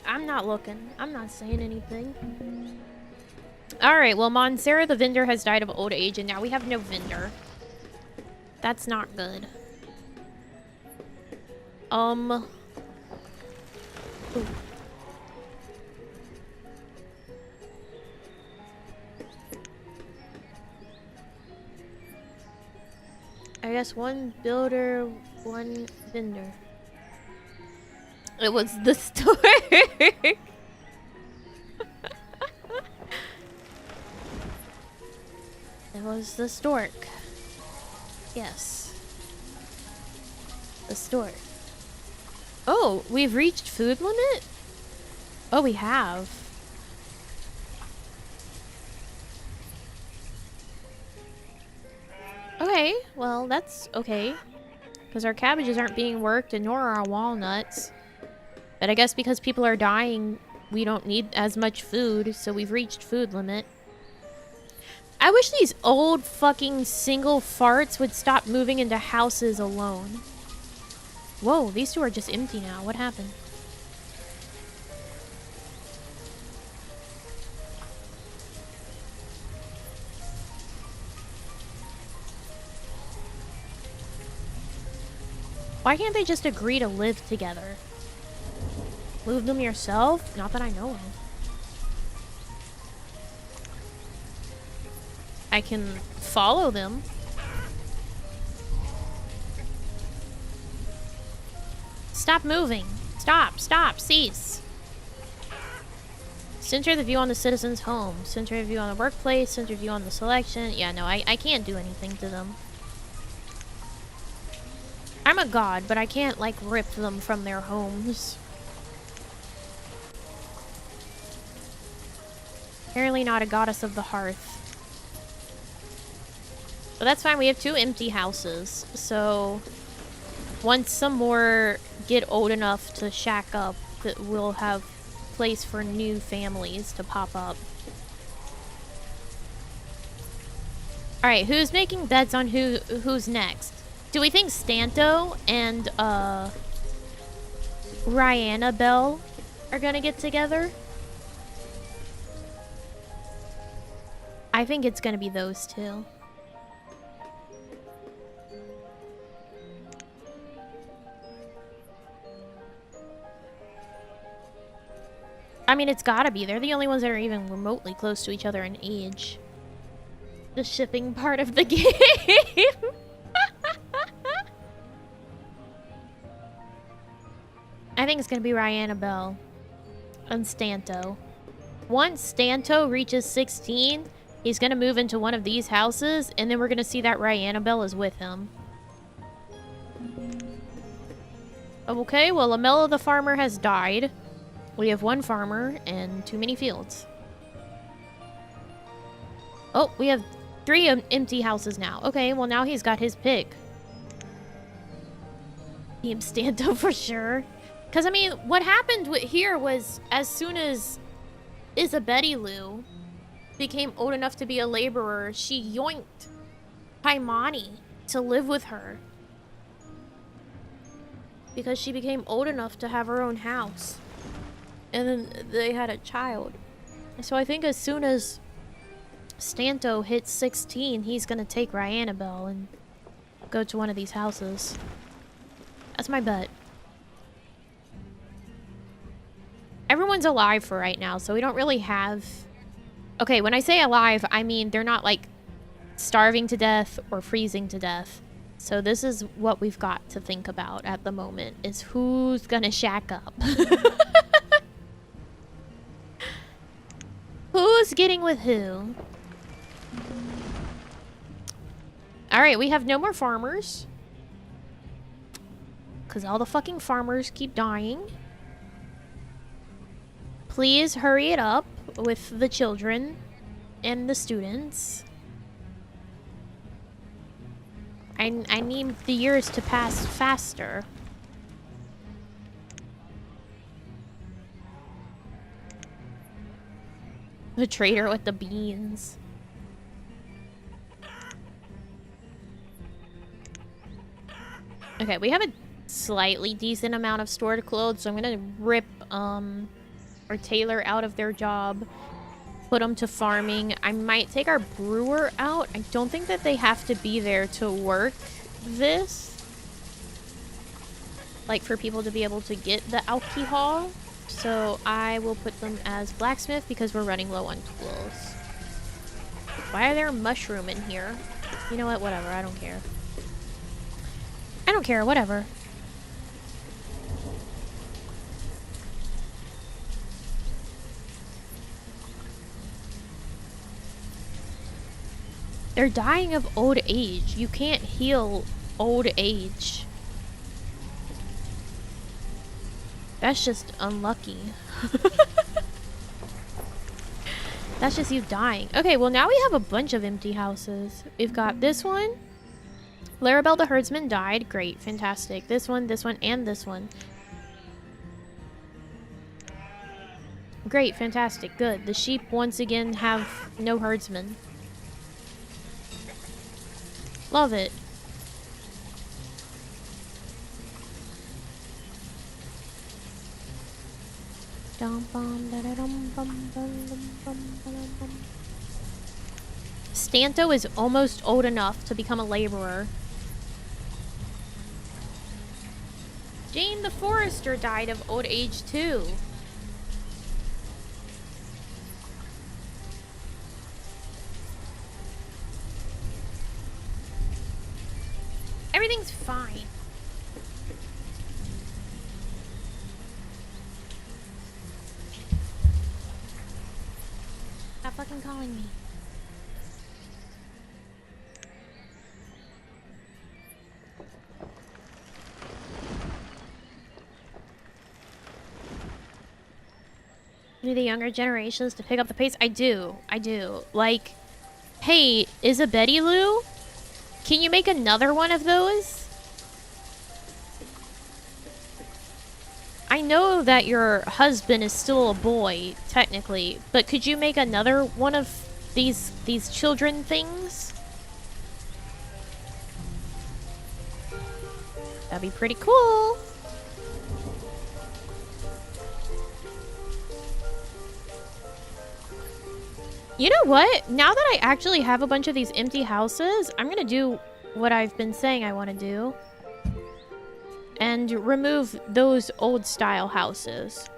I'm not looking. I'm not saying anything. Alright, well, Monsera the vendor has died of old age, and now we have no vendor. That's not good. Ooh. I guess one builder, one vendor. It was the stork. It was the stork. Yes. The stork. Oh, we've reached food limit? Oh, we have. Okay, well, that's okay. Because our cabbages aren't being worked, and nor are our walnuts. But I guess because people are dying, we don't need as much food, so we've reached food limit. I wish these old fucking single farts would stop moving into houses alone. Whoa, these two are just empty now. What happened? Why can't they just agree to live together? Move them yourself? Not that I know of. I can follow them. Stop moving. Stop, stop, cease. Center the view on the citizen's home. Center the view on the workplace. Center view on the selection. Yeah, no, I can't do anything to them. I'm a god, but I can't, like, rip them from their homes. Apparently not a goddess of the hearth. But that's fine, we have 2 empty houses. So, once some more get old enough to shack up, that we'll have place for new families to pop up. Alright, who's making bets on who's next? Do we think Stanto and, Rihanna Bell are gonna get together? I think it's gonna be those two. I mean, it's gotta be. They're the only ones that are even remotely close to each other in age. The shipping part of the game. I think it's gonna be Rihanna Bell and Stanto. Once Stanto reaches 16, he's gonna move into one of these houses, and then we're gonna see that Rihanna Bell is with him. Okay, well, Lamella the farmer has died. We have 1 farmer and too many fields. Oh, we have 3 empty houses now. Okay, well, now he's got his pick. Team Stanto for sure. Because, I mean, what happened here was as soon as Isabetty Lou became old enough to be a laborer, she yoinked Paimani to live with her. Because she became old enough to have her own house. And then they had a child. So I think as soon as Stanto hits 16, he's gonna take Rihanna Bell and go to one of these houses. That's my bet. Everyone's alive for right now, so we don't really have... Okay, when I say alive, I mean they're not, like, starving to death or freezing to death. So this is what we've got to think about at the moment, is who's gonna shack up. Who's getting with who? Alright, we have no more farmers. Because all the fucking farmers keep dying. Please hurry it up with the children and the students. I need the years to pass faster. The trader with the beans. Okay, we have a slightly decent amount of stored clothes, so I'm gonna rip our tailor out of their job, put them to farming. I might take our brewer out. I don't think that they have to be there to work this, like for people to be able to get the alcohol. So I will put them as blacksmith because we're running low on tools. Why are there mushroom in here? You know what? Whatever. I don't care. I don't care. Whatever. They're dying of old age. You can't heal old age. That's just unlucky. That's just you dying. Okay, well now we have a bunch of empty houses. We've got this one. Larabelle the herdsman died. Great, fantastic. This one, and this one. Great, fantastic, good. The sheep once again have no herdsman. Love it. Stanto is almost old enough to become a laborer. Jane the Forester died of old age too. Everything's fine. Stop fucking calling me. Do the younger generations to pick up the pace? I do. Like, hey, Isabetty Lou? Can you make another one of those? I know that your husband is still a boy, technically, but could you make another one of these children things? That'd be pretty cool. You know what? Now that I actually have a bunch of these empty houses, I'm gonna do what I've been saying I want to do. And remove those old style houses.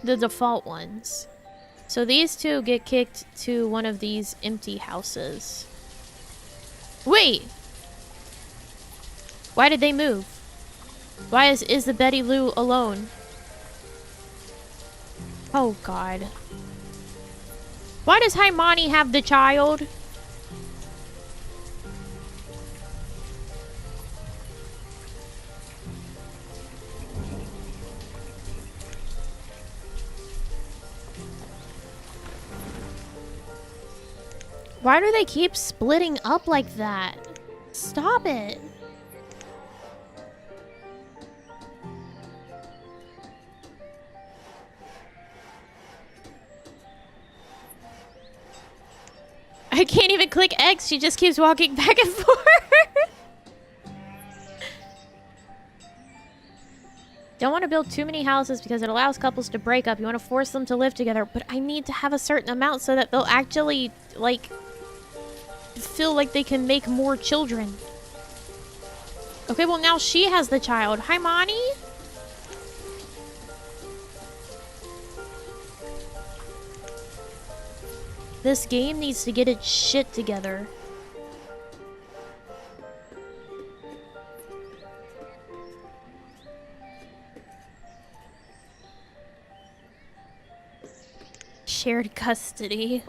The default ones. So these two get kicked to one of these empty houses. Wait! Why did they move? Why is Isabetty Lou alone? Oh god. Why does Haimani have the child? Why do they keep splitting up like that? Stop it. I can't even click X. She just keeps walking back and forth. Don't want to build too many houses because it allows couples to break up. You want to force them to live together, but I need to have a certain amount so that they'll actually, like, feel like they can make more children. Okay, well now she has the child. Hi, Moni. This game needs to get its shit together. Shared custody.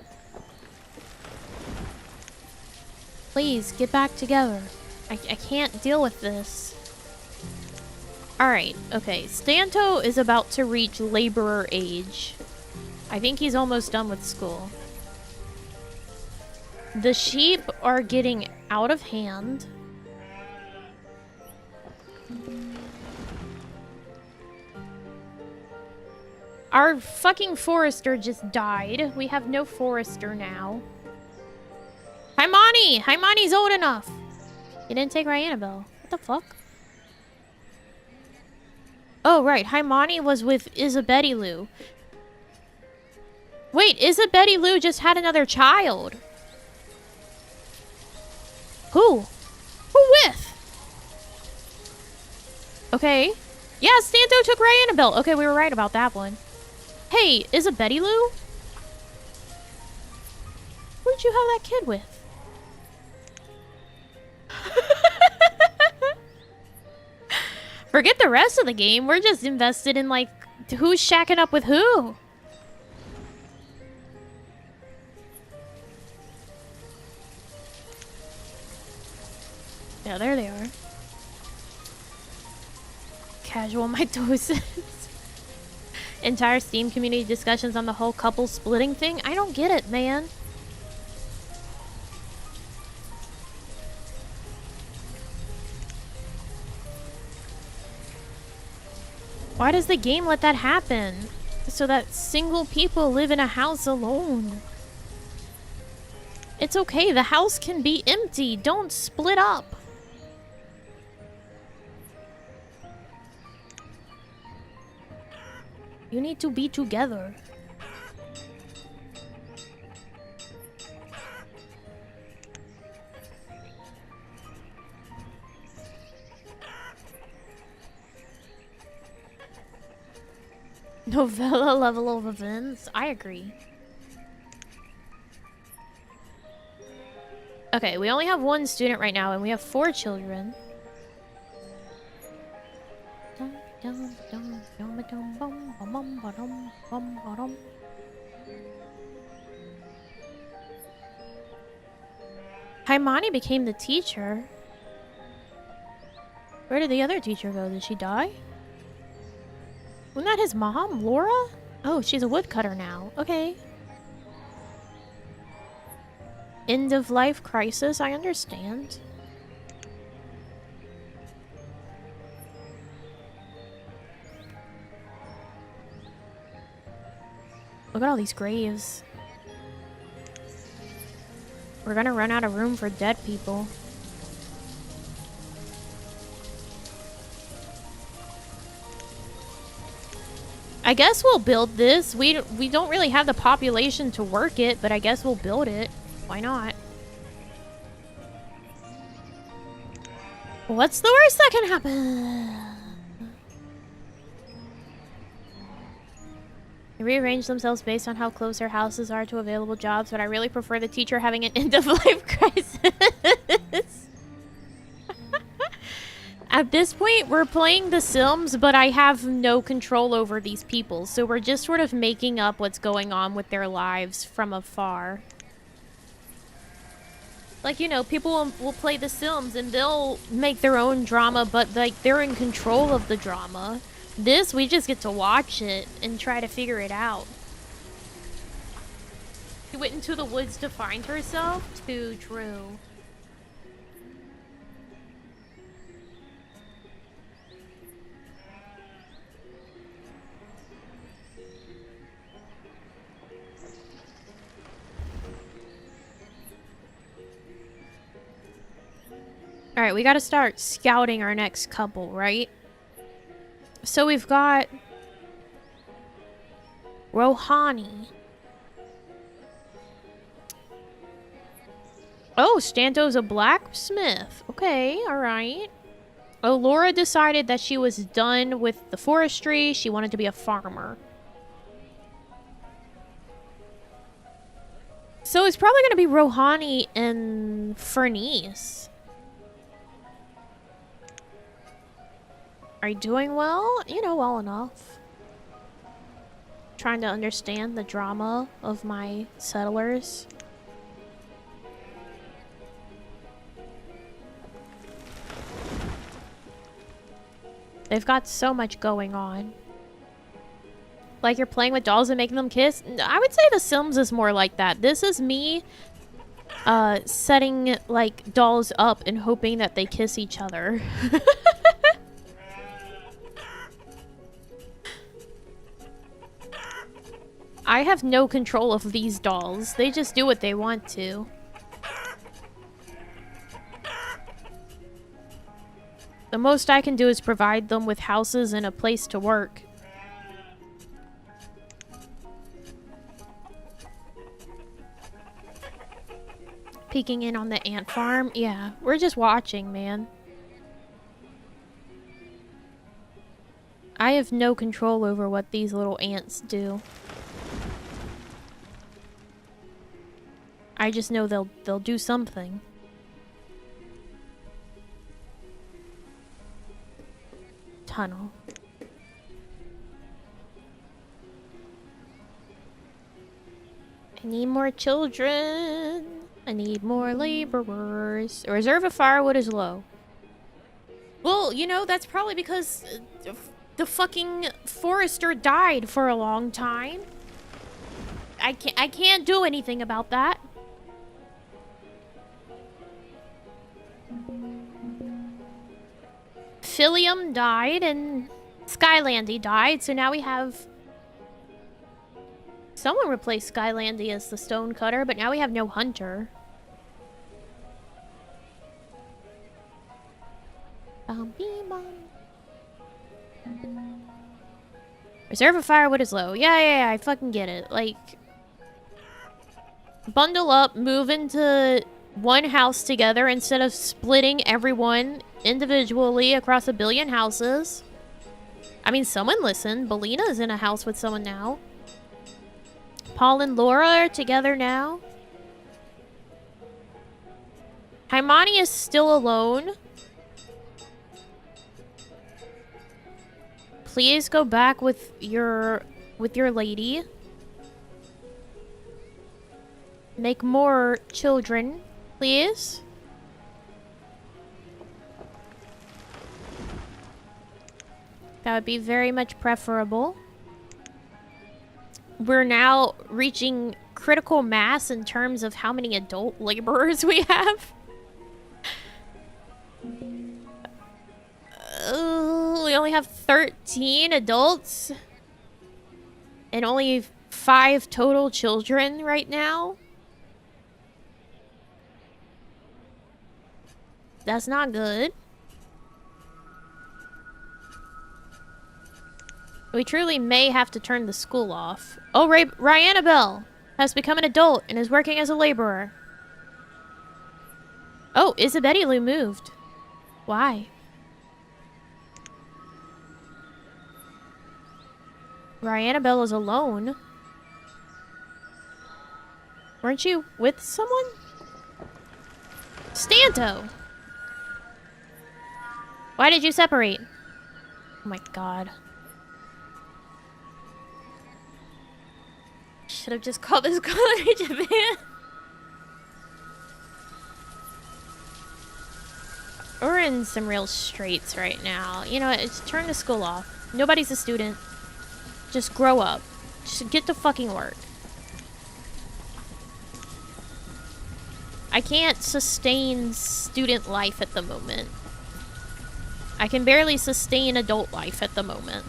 Please, get back together. I can't deal with this. Alright, okay. Stanto is about to reach laborer age. I think he's almost done with school. The sheep are getting out of hand. Our fucking forester just died. We have no forester now. Haimani! Haimani's old enough! You didn't take Annabelle. What the fuck? Oh, right. Haimani was with Isabetty Lou. Wait, Isabetty Lou just had another child. Who? Who with? Okay. Yeah, Stanto took Annabelle. Okay, we were right about that one. Hey, Isabetty Lou? Who did you have that kid with? Forget the rest of the game. We're just invested in, like, who's shacking up with who. Yeah, there they are. Casual mitosis. Entire Steam community discussions on the whole couple splitting thing. I don't get it, man. Why does the game let that happen? So that single people live in a house alone. It's okay, the house can be empty. Don't split up. You need to be together. Novella level of events. I agree. Okay, we only have one student right now, and we have 4 children. Haimani became the teacher. Where did the other teacher go? Did she die? Wasn't that his mom, Laura? Oh, she's a woodcutter now. Okay. End of life crisis, I understand. Look at all these graves. We're gonna run out of room for dead people. I guess we'll build this. We don't really have the population to work it, but I guess we'll build it. Why not? What's the worst that can happen? They rearrange themselves based on how close their houses are to available jobs, but I really prefer the teacher having an end-of-life crisis. At this point, we're playing The Sims, but I have no control over these people, so we're just sort of making up what's going on with their lives from afar. Like, you know, people will play The Sims and they'll make their own drama, but, like, they're in control of the drama. This, we just get to watch it and try to figure it out. She went into the woods to find herself? Too true. Alright, we gotta start scouting our next couple, right? So we've got Rohani. Oh, Stanto's a blacksmith. Okay, alright. Oh, Laura decided that she was done with the forestry. She wanted to be a farmer. So it's probably going to be Rohani and Fernice. Are you doing well? You know, well enough. Trying to understand the drama of my settlers. They've got so much going on. Like you're playing with dolls and making them kiss? I would say The Sims is more like that. This is me setting like dolls up and hoping that they kiss each other. I have no control of these dolls. They just do what they want to. The most I can do is provide them with houses and a place to work. Peeking in on the ant farm? Yeah, we're just watching, man. I have no control over what these little ants do. I just know they'll do something. Tunnel. I need more children. I need more laborers. The reserve of firewood is low. Well, you know, that's probably because the fucking forester died for a long time. I can't do anything about that. Philium died and Skylandy died, so now we have... Someone replaced Skylandy as the stonecutter, but now we have no hunter. Reserve of firewood is low. Yeah, I fucking get it. Like, bundle up, move into one house together instead of splitting everyone individually across a billion houses. I mean, someone listened. Belina's in a house with someone now. Paul and Laura are together now. Haimani is still alone. Please go back with your lady. Make more children, please. That would be very much preferable. We're now reaching critical mass in terms of how many adult laborers we have. We only have 13 adults and only 5 total children right now. That's not good. We truly may have to turn the school off. Oh, Ryanabelle has become an adult and is working as a laborer. Oh, Isabettilu moved. Why? Ryanabelle is alone. Weren't you with someone? Stanto! Why did you separate? Oh my god. Should have just called this colony Japan. We're in some real straits right now. You know what? It's turn the school off. Nobody's a student. Just grow up. Just get to fucking work. I can't sustain student life at the moment. I can barely sustain adult life at the moment.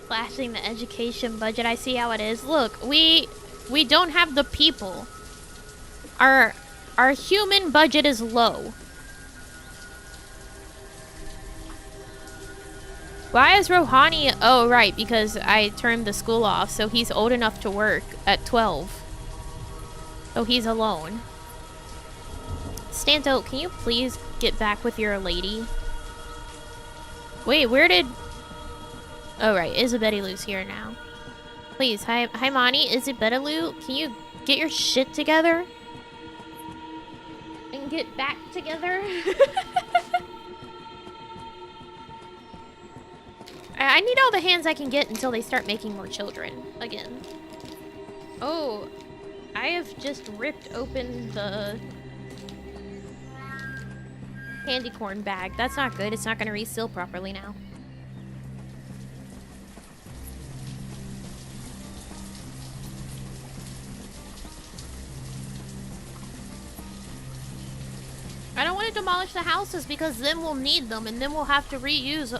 Slashing the education budget. I see how it is. Look, we don't have the people. Our human budget is low. Why is Rohani? Oh, right, because I turned the school off, so he's old enough to work at 12. So he's alone. Stanto, can you please get back with your lady? Wait, where did... Oh, right. Isabettilu's here now. Please, hi, Mani. Isabettilu, can you get your shit together? get back together. I need all the hands I can get until they start making more children again. Oh, I have just ripped open the candy corn bag. That's not good. It's not going to reseal properly now. I don't want to demolish the houses because then we'll need them and then we'll have to reuse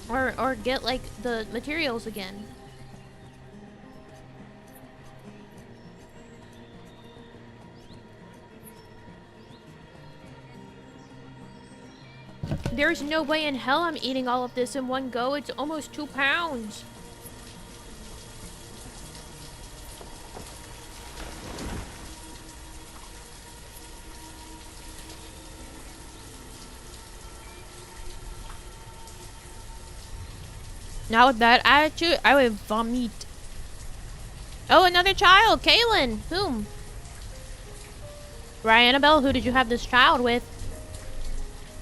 or get like the materials again. There's no way in hell I'm eating all of this in one go. It's almost 2 pounds. Now with that attitude, I would vomit. Oh, another child. Kaylin. Whom? Right, Annabelle, who did you have this child with?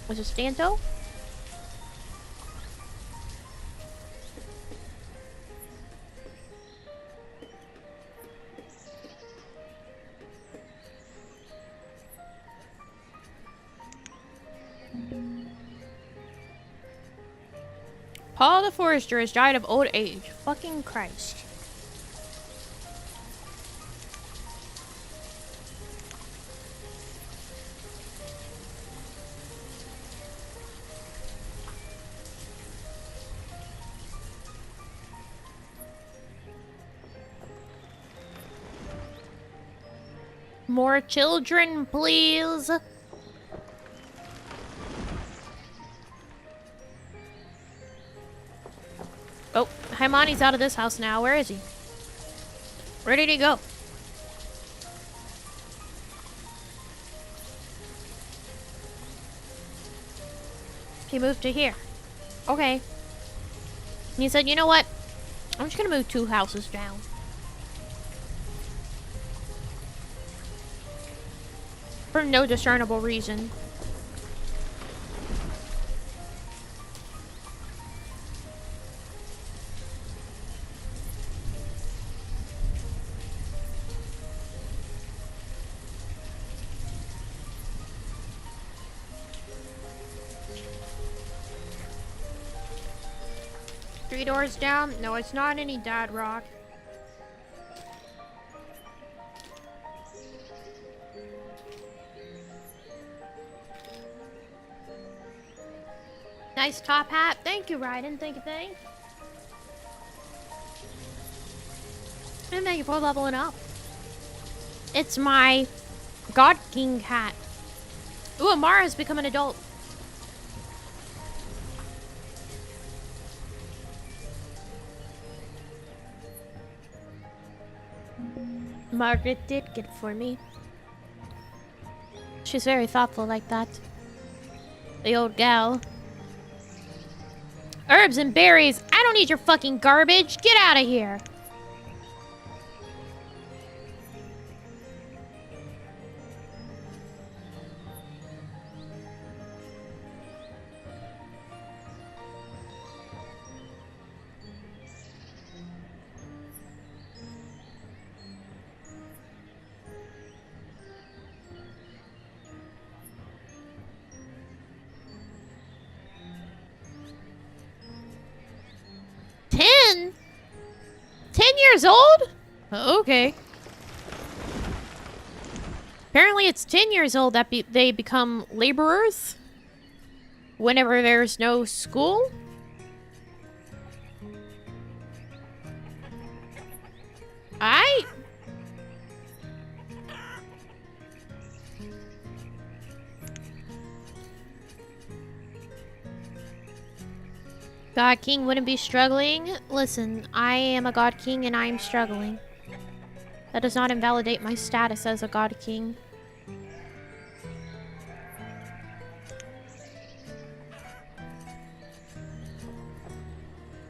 Was it Stanto? Paul the Forester has died of old age. Fucking Christ. More children, please. Oh, Haimani's out of this house now. Where is he? Where did he go? He moved to here. Okay. He said, you know what? I'm just gonna move 2 houses down. For no discernible reason. Three doors down? No, it's not any dad rock. Nice top hat. Thank you, Ryden. Thank you, thank. And thank you for leveling up. It's my God King hat. Ooh, Amara's become an adult. Margaret did get it for me. She's very thoughtful like that. The old gal. Herbs and berries. I don't need your fucking garbage. Get out of here. Years old? Okay. Apparently it's 10 years old that they become laborers whenever there's no school. God King wouldn't be struggling. Listen, I am a God King and I am struggling. That does not invalidate my status as a God King.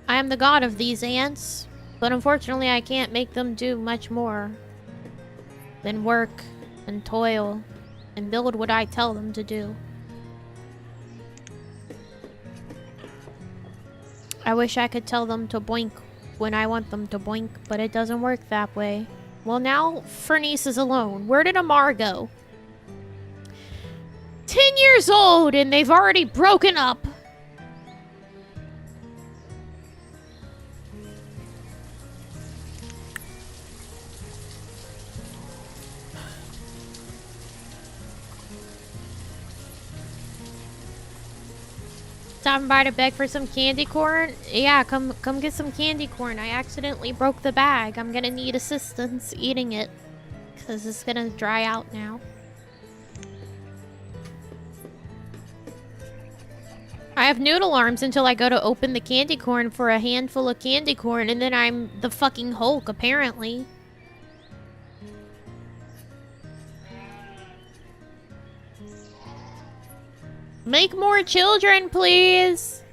I am the god of these ants, but unfortunately I can't make them do much more than work and toil and build what I tell them to do. I wish I could tell them to boink when I want them to boink, but it doesn't work that way. Well, now Fernice is alone. Where did Amar go? 10 years old and they've already broken up. Stopping by to beg for some candy corn? Yeah, come get some candy corn. I accidentally broke the bag. I'm gonna need assistance eating it, because it's gonna dry out now. I have noodle arms until I go to open the candy corn for a handful of candy corn, and then I'm the fucking Hulk, apparently. Make more children, please!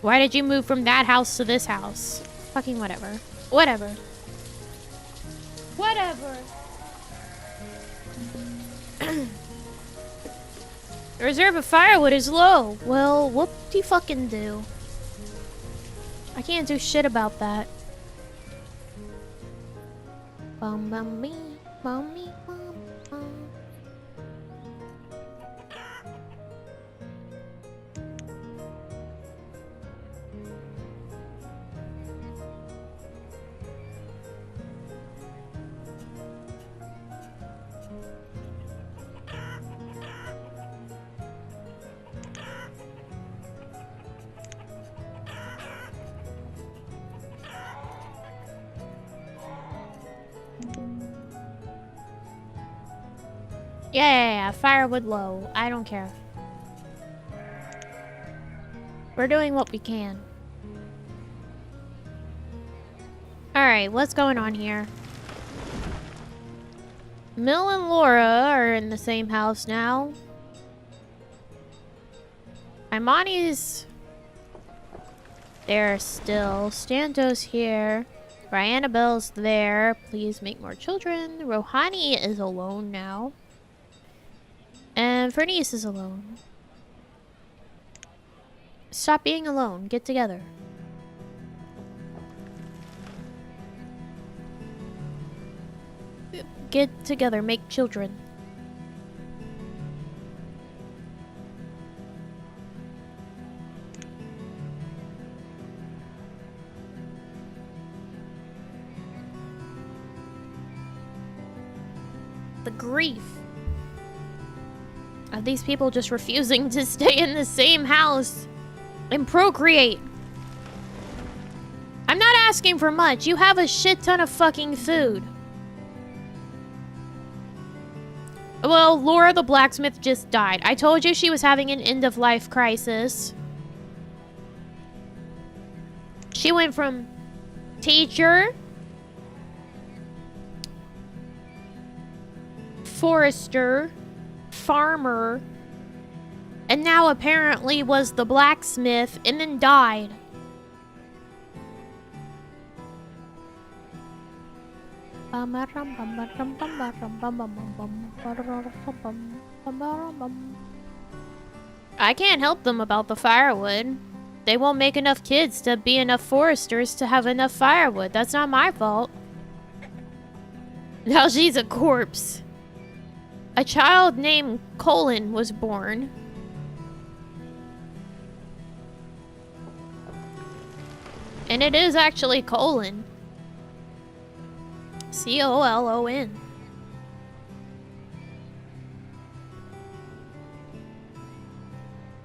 Why did you move from that house to this house? Fucking whatever. Whatever. Whatever. The reserve of firewood is low. Well, whoop-de-fucking do. I can't do shit about that. Bum bum me, bum me, bum bum. Yeah, firewood low. I don't care. We're doing what we can. Alright, what's going on here? Mill and Laura are in the same house now. Imani's there still. Stanto's here. Annabelle's there. Please make more children. Rohani is alone now. And Fernice is alone. Stop being alone. Get together. Get together. Make children. The grief of these people just refusing to stay in the same house and procreate. I'm not asking for much. You have a shit ton of fucking food. Well, Laura the blacksmith just died. I told you she was having an end-of-life crisis. She went from teacher, forester, farmer, and now apparently was the blacksmith, and then died. I can't help them about the firewood. They won't make enough kids to be enough foresters to have enough firewood. That's not my fault. Now she's a corpse. A child named Colin was born. And it is actually Colin. C-O-L-O-N.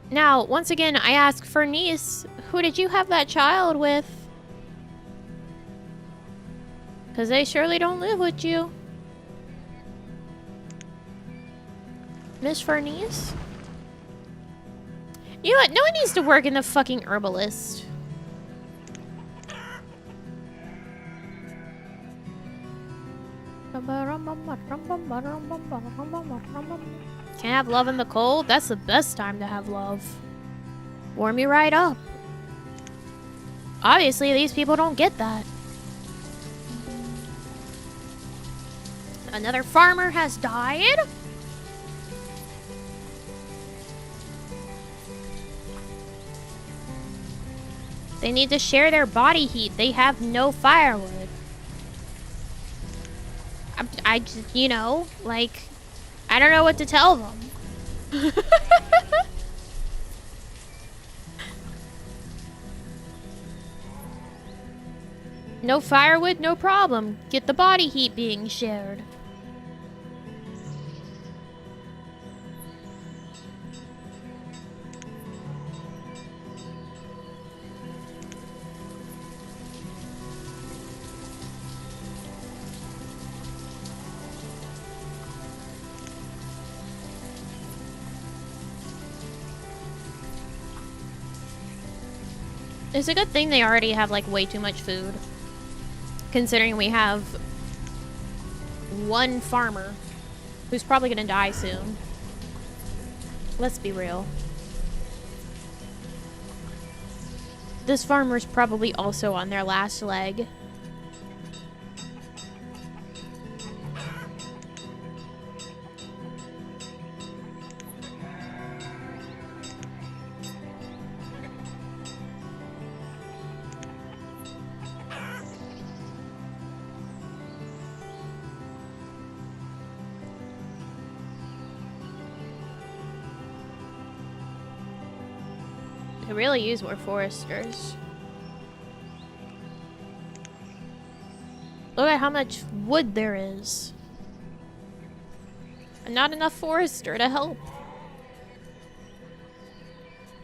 Now, once again, I ask Fernice, who did you have that child with? Because they surely don't live with you. Miss Fernice? You know what? No one needs to work in the fucking herbalist. Can't have love in the cold? That's the best time to have love. Warm you right up. Obviously, these people don't get that. Another farmer has died. They need to share their body heat. They have no firewood. I just, you know, like, I don't know what to tell them. No firewood, no problem. Get the body heat being shared. It's a good thing they already have, like, way too much food. Considering we have one farmer who's probably gonna die soon. Let's be real. This farmer's probably also on their last leg. Could really use more foresters. Look at how much wood there is. And not enough forester to help.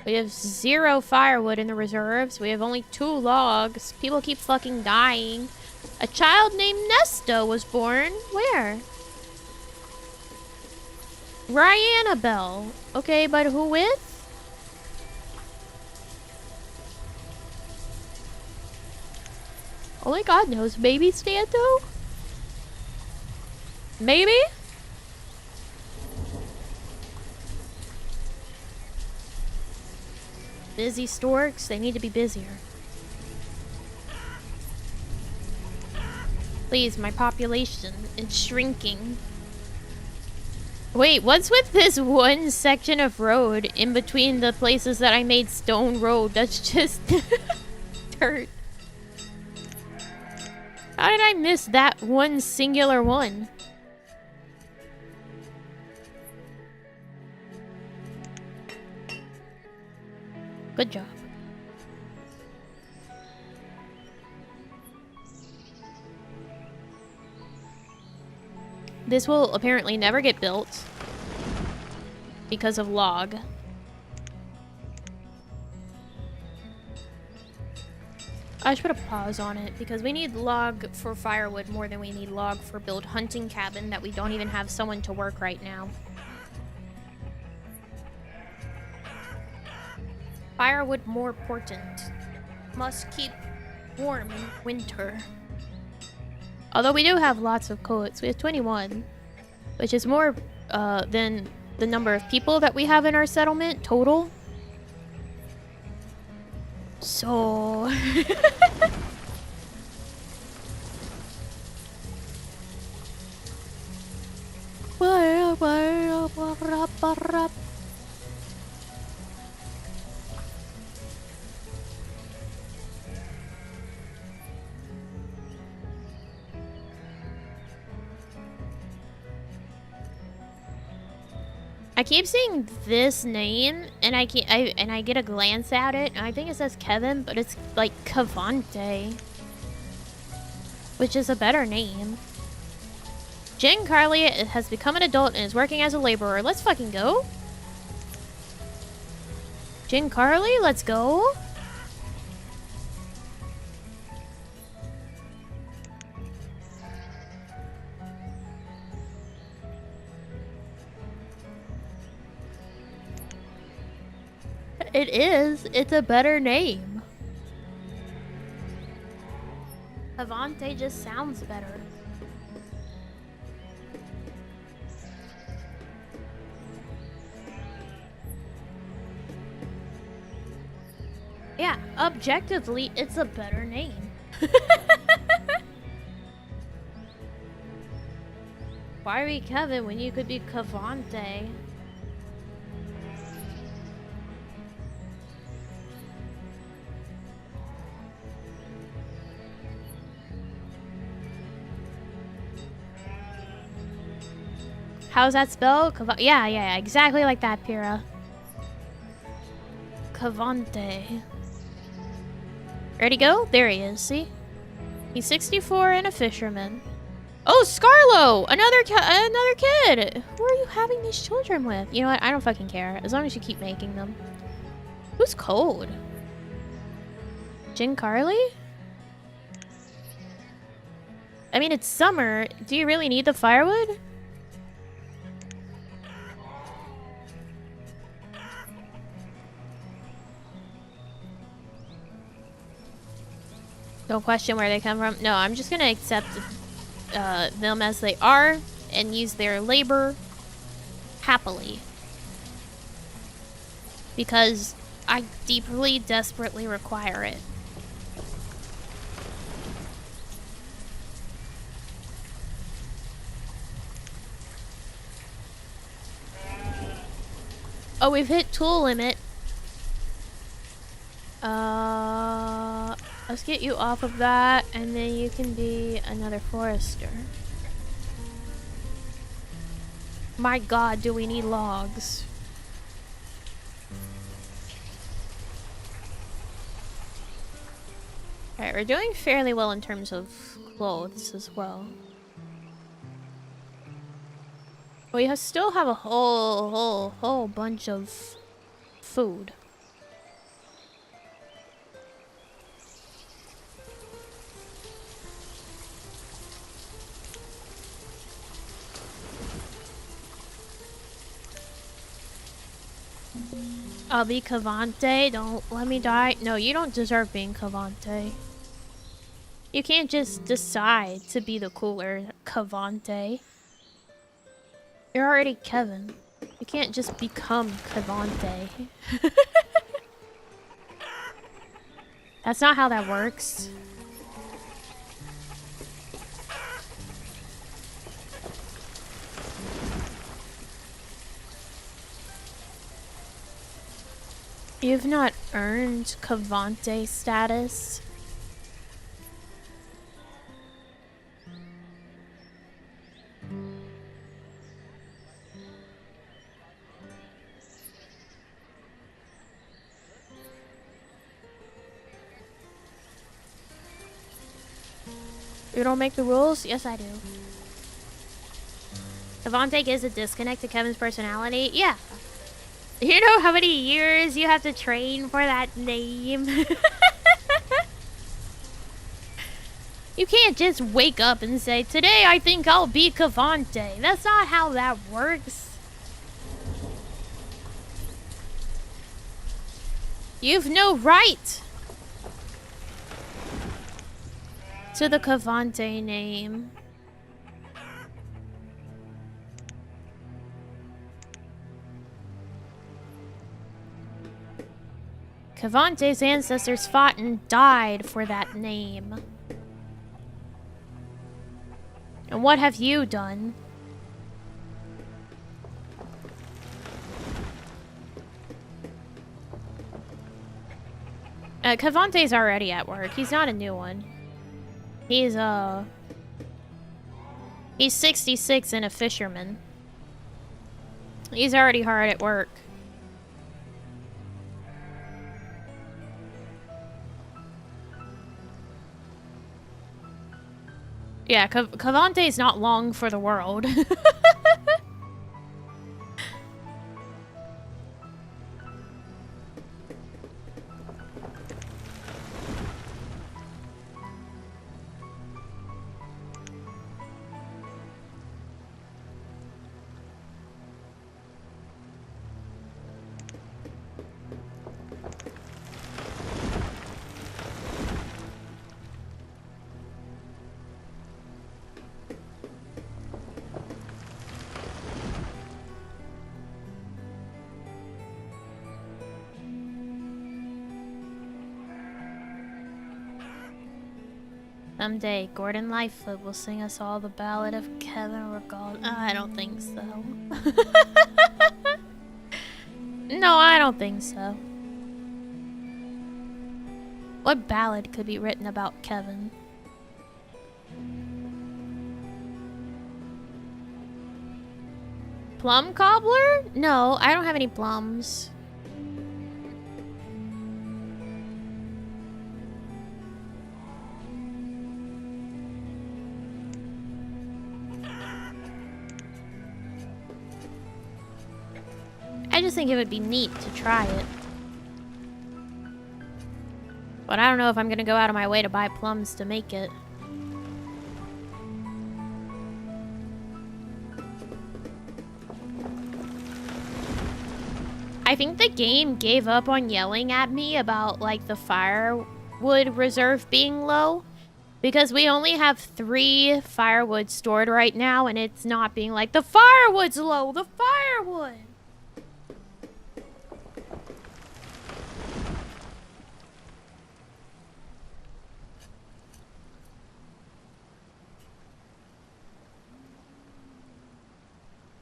We have 0 firewood in the reserves. We have only 2 logs. People keep fucking dying. A child named Nesta was born. Where? Ryannabelle. Okay, but who with? Only God knows. Maybe Stanto? Maybe? Busy storks? They need to be busier. Please, my population is shrinking. Wait, what's with this one section of road in between the places that I made stone road? That's just dirt. How did I miss that one singular one? Good job. This will apparently never get built because of log. I should put a pause on it because we need log for firewood more than we need log for build hunting cabin that we don't even have someone to work right now. Firewood more important. Must keep warm in winter. Although we do have lots of coats. We have 21, which is more than the number of people that we have in our settlement total. So... I keep seeing this name, and I get a glance at it, and I think it says Kevin, but it's like Cavante, which is a better name. Jen Carly has become an adult and is working as a laborer. Let's fucking go. Jen Carly, let's go. It is. It's a better name. Avante just sounds better. Yeah, objectively, it's a better name. Why are we Kevin when you could be Cavante? How's that spelled? Yeah, exactly like that, Pyrrha. Cavante. Ready to go? There he is, see? He's 64 and a fisherman. Oh, Scarlo! Another kid! Who are you having these children with? You know what? I don't fucking care. As long as you keep making them. Who's cold? Jin Carly? I mean, it's summer. Do you really need the firewood? Don't question where they come from. No, I'm just gonna accept them as they are and use their labor happily. Because I deeply, desperately require it. Oh, we've hit tool limit. Let's get you off of that, and then you can be another forester. My god, do we need logs? Alright, we're doing fairly well in terms of clothes as well. We still have a whole bunch of food. I'll be Cavante. Don't let me die. No, you don't deserve being Cavante. You can't just decide to be the cooler Cavante. You're already Kevin. You can't just become Cavante. That's not how that works. You've not earned Cavante status. You don't make the rules? Yes, I do. Cavante gives a disconnect to Kevin's personality? Yeah. You know how many years you have to train for that name? You can't just wake up and say, today I think I'll be Cavante. That's not how that works. You've no right to the Cavante name. Cavante's ancestors fought and died for that name. And what have you done? Cavante's already at work. He's not a new one. He's 66 and a fisherman. He's already hard at work. Yeah, Cavante's not long for the world. Someday, Gordon Lightfoot will sing us all the ballad of Kevin Regal. I don't think so. No, I don't think so. What ballad could be written about Kevin? Plum cobbler? No, I don't have any plums. I just think it would be neat to try it. But I don't know if I'm gonna go out of my way to buy plums to make it. I think the game gave up on yelling at me about, like, the firewood reserve being low. Because we only have 3 firewood stored right now, and it's not being like, the firewood's low, the firewood!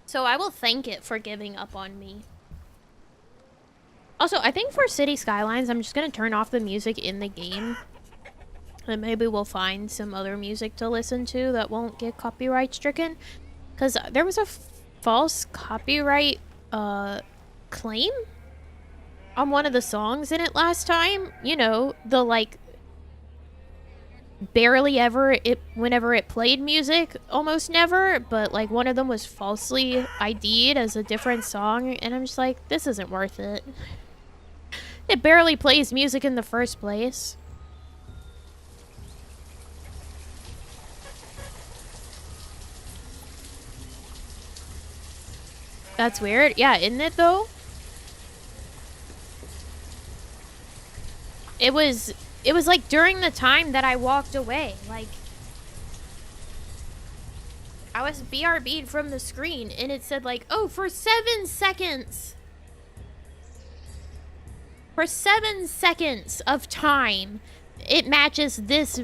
So I will thank it for giving up on me. Also, I think for City Skylines, I'm just gonna turn off the music in the game. And maybe we'll find some other music to listen to that won't get copyright stricken. Because there was a false copyright claim on one of the songs in it last time. You know, the like barely ever whenever it played music, almost never, but like one of them was falsely ID'd as a different song, and I'm just like, this isn't worth it. It barely plays music in the first place. That's weird. Yeah, isn't it though? It was like during the time that I walked away. Like, I was BRB'd from the screen and it said like, oh, for 7 seconds. For 7 seconds of time, it matches this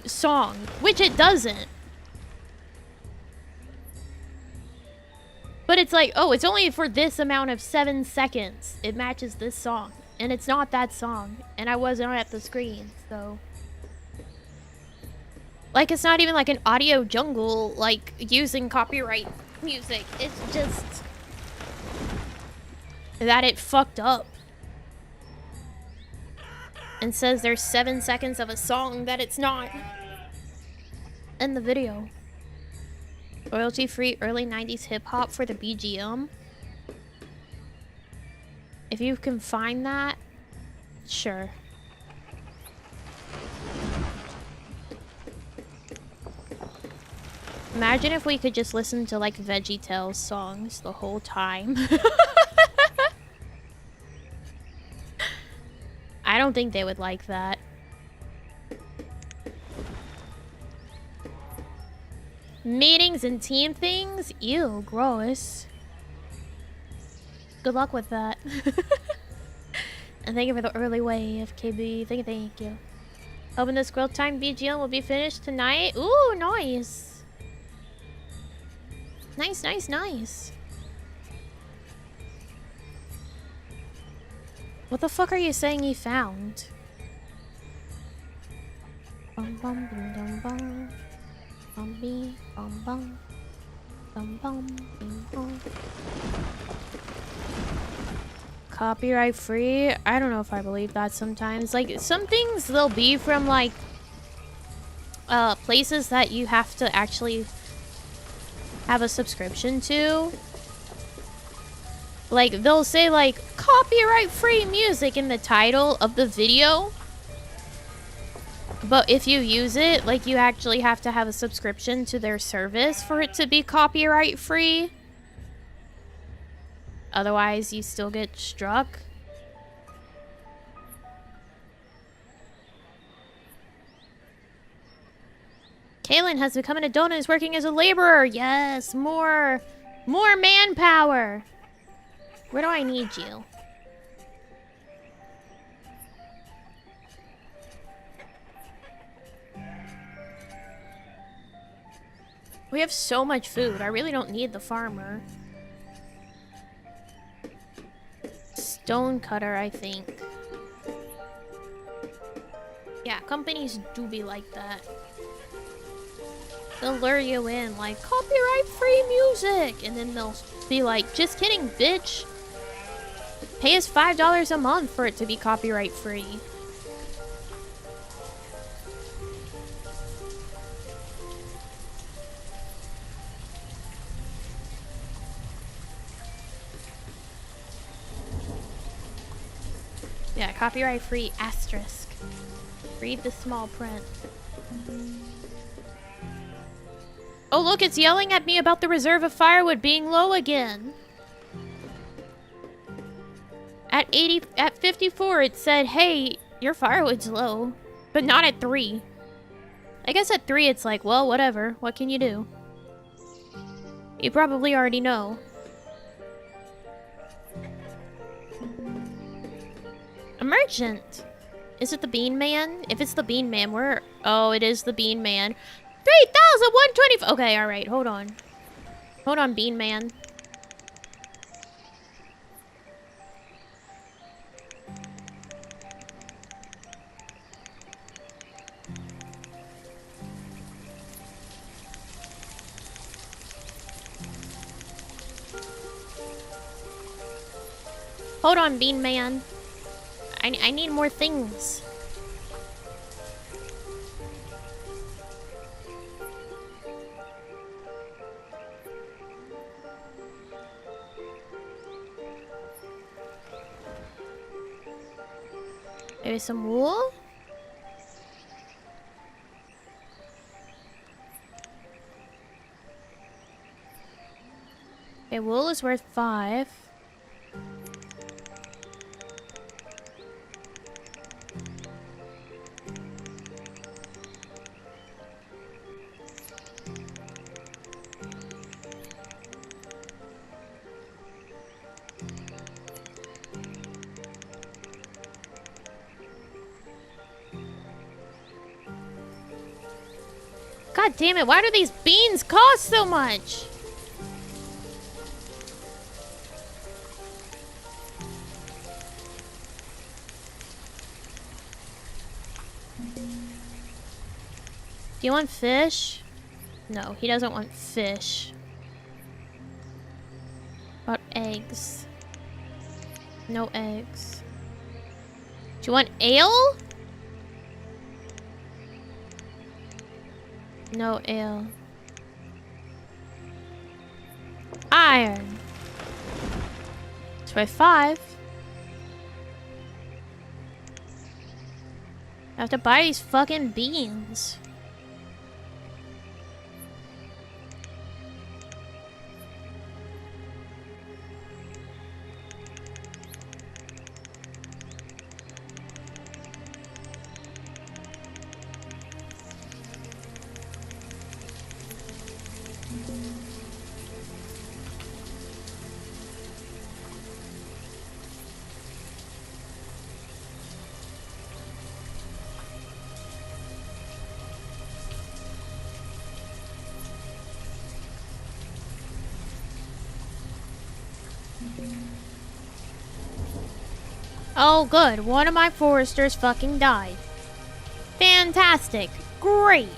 song, which it doesn't. But it's like, oh, it's only for this amount of 7 seconds. It matches this song. And it's not that song. And I wasn't at the screen, so... Like, it's not even like an audio jungle, like, using copyright music. It's just... that it fucked up. And says there's 7 seconds of a song that it's not. In the video. Royalty-free early 90s hip-hop for the BGM. If you can find that, sure. Imagine if we could just listen to, like, VeggieTales songs the whole time. I don't think they would like that. Meetings and team things? Ew, gross. Good luck with that. And thank you for the early wave, KB. Thank you. Hoping the Squirrel Time BGM will be finished tonight. Ooh, nice. Nice. What the fuck are you saying you found? Bum bum bum dum bum. Bum bee bum bum. Bum bum bing bum. Copyright free? I don't know if I believe that sometimes. Like, some things they'll be from, like, places that you have to actually have a subscription to. Like, they'll say, like, copyright free music in the title of the video. But if you use it, like, you actually have to have a subscription to their service for it to be copyright free. Otherwise, you still get struck. Kaylin has become an adult and is working as a laborer. Yes, more manpower. Where do I need you? We have so much food. I really don't need the farmer. Stone cutter, I think. Yeah, companies do be like that. They'll lure you in like, copyright-free music! And then they'll be like, just kidding, bitch! Pay us $5 a month for it to be copyright-free. Yeah, copyright-free asterisk. Read the small print. Oh look, it's yelling at me about the reserve of firewood being low again. At 54, it said, hey, your firewood's low. But not at 3. I guess at 3, it's like, well, whatever. What can you do? You probably already know. A merchant. Is it the Bean Man? If it's the Bean Man, where... Oh, it is the Bean Man. 3,120... Okay, alright, hold on. Hold on, Bean Man. Hold on, Bean Man. I need more things. Maybe some wool? Okay, wool is worth 5. God damn it, why do these beans cost so much? Do you want fish? No, he doesn't want fish. What about eggs? No eggs. Do you want ale? No ale. Iron. It's worth 5. I have to buy these fucking beans. Oh, good. One of my foresters fucking died. Fantastic. Great.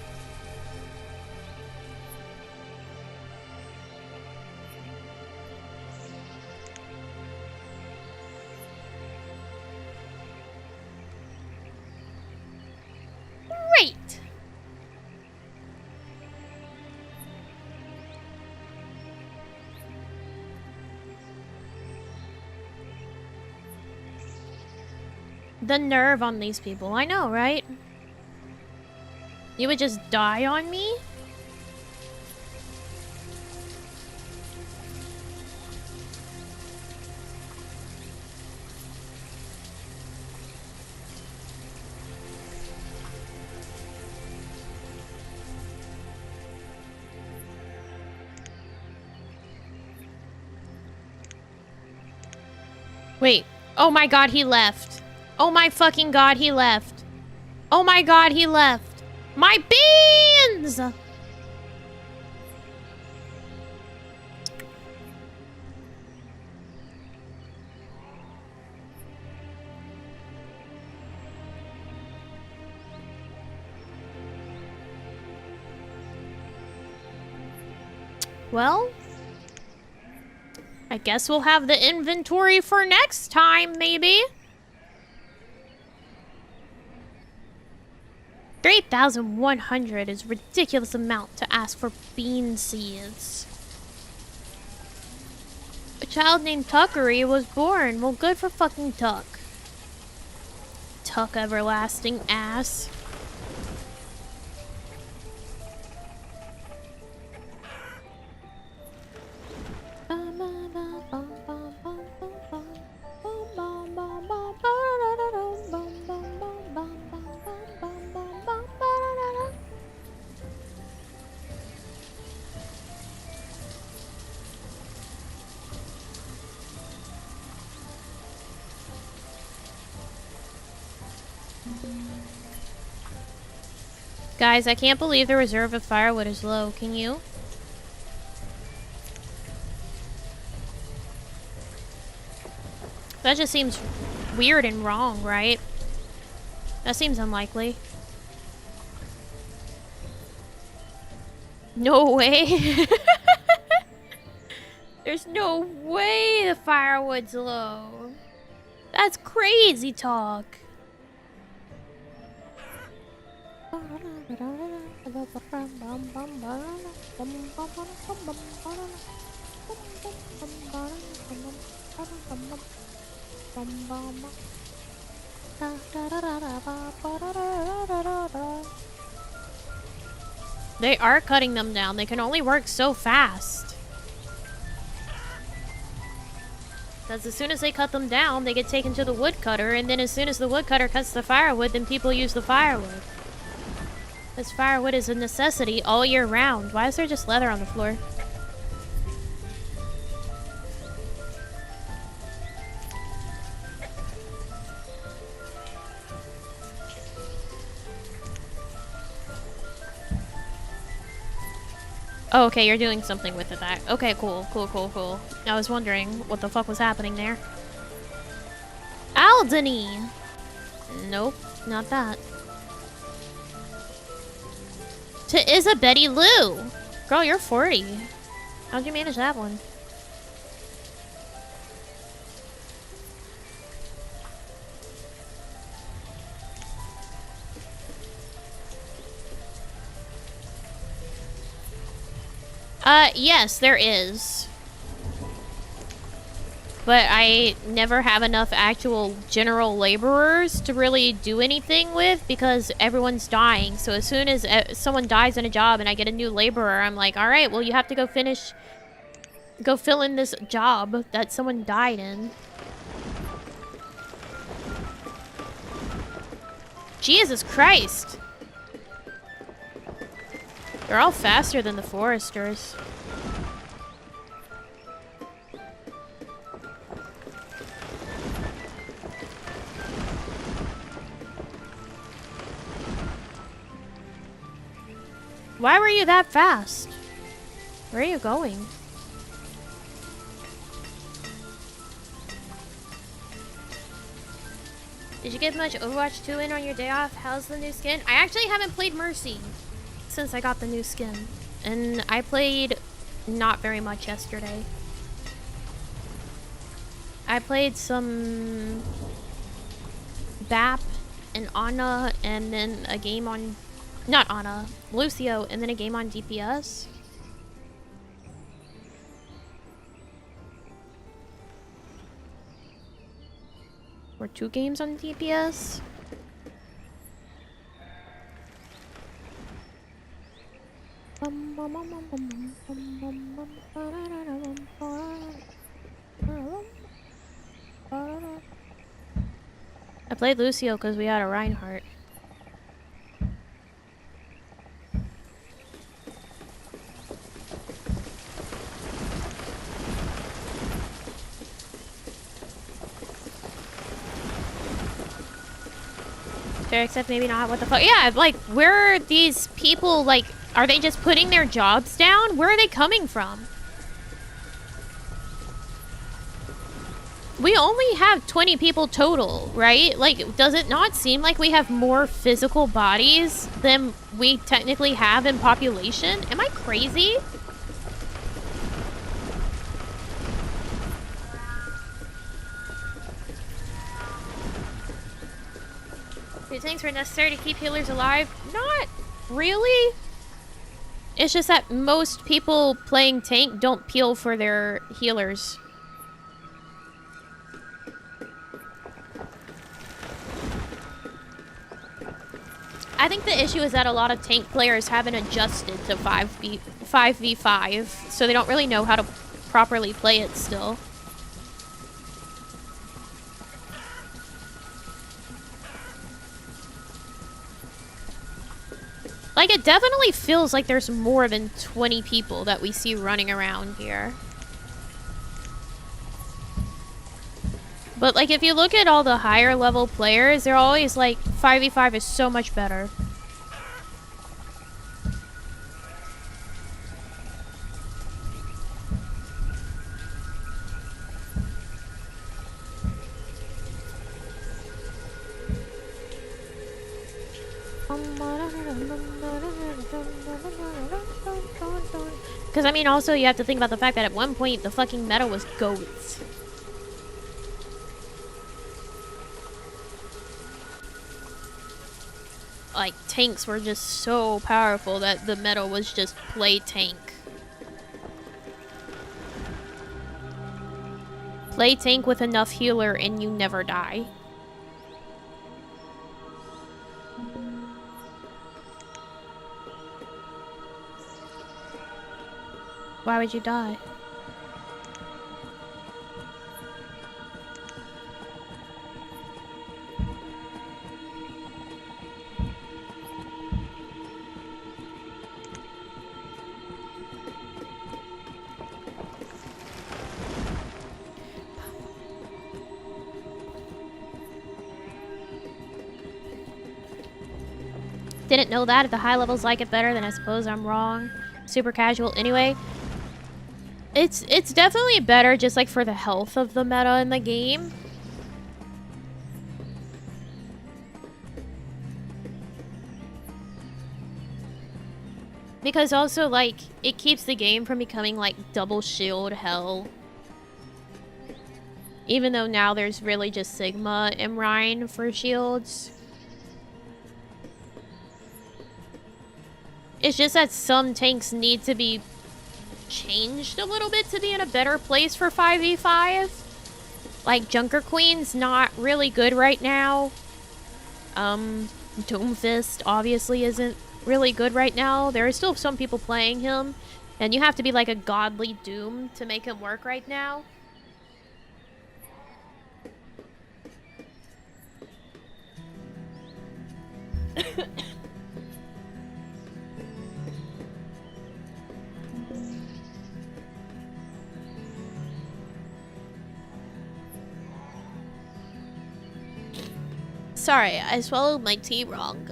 Great. The nerve on these people. I know, right? You would just die on me? Wait. Oh my god, he left. Oh my fucking god, he left. Oh my god, he left. My beans! Well, I guess we'll have the inventory for next time, maybe. 3,100 is a ridiculous amount to ask for bean seeds. A child named Tuckery was born. Well, good for fucking Tuck. Tuck everlasting ass. Guys, I can't believe the reserve of firewood is low. Can you? That just seems weird and wrong, right? That seems unlikely. No way. There's no way the firewood's low. That's crazy talk. They are cutting them down. They can only work so fast. Because as soon as they cut them down, they get taken to the woodcutter, and then as soon as the woodcutter cuts the firewood, then people use the firewood. This firewood is a necessity all year round. Why is there just leather on the floor? Oh, okay, you're doing something with it. Okay, cool. I was wondering what the fuck was happening there. Aldeny! Nope, not that. To Isabetty Lou! Girl, you're 40. How'd you manage that one? Yes, there is. But I never have enough actual general laborers to really do anything with because everyone's dying. So as soon as someone dies in a job and I get a new laborer, I'm like, all right, well, you have to go fill in this job that someone died in. Jesus Christ. They're all faster than the foresters. Why were you that fast? Where are you going? Did you get much Overwatch 2 in on your day off? How's the new skin? I actually haven't played Mercy since I got the new skin. And I played not very much yesterday. I played some BAP and Ana and then a game on... Not Ana, Lucio, and then a game on DPS. Or 2 games on DPS. I played Lucio because we had a Reinhardt. Except maybe not. What the fuck? Yeah, like, where are these people, like, are they just putting their jobs down? Where are they coming from? We only have 20 people total, right? Like, does it not seem like we have more physical bodies than we technically have in population? Am I crazy? Do tanks were necessary to keep healers alive? Not really. It's just that most people playing tank don't peel for their healers. I think the issue is that a lot of tank players haven't adjusted to 5v5, so they don't really know how to properly play it still. Like, it definitely feels like there's more than 20 people that we see running around here. But, like, if you look at all the higher level players, they're always like, 5v5 is so much better. Because, I mean, also you have to think about the fact that at one point the fucking meta was goats. Like, tanks were just so powerful that the meta was just play tank. Play tank with enough healer and you never die. Why would you die? Didn't know that. If the high levels like it better, then I suppose I'm wrong. Super casual anyway. It's definitely better just like for the health of the meta in the game. Because also, like, it keeps the game from becoming like double shield hell. Even though now there's really just Sigma and Rhine for shields. It's just that some tanks need to be changed a little bit to be in a better place for 5v5. Like, Junker Queen's not really good right now. Doomfist obviously isn't really good right now. There are still some people playing him, and you have to be like a godly Doom to make him work right now. Sorry, I swallowed my tea wrong.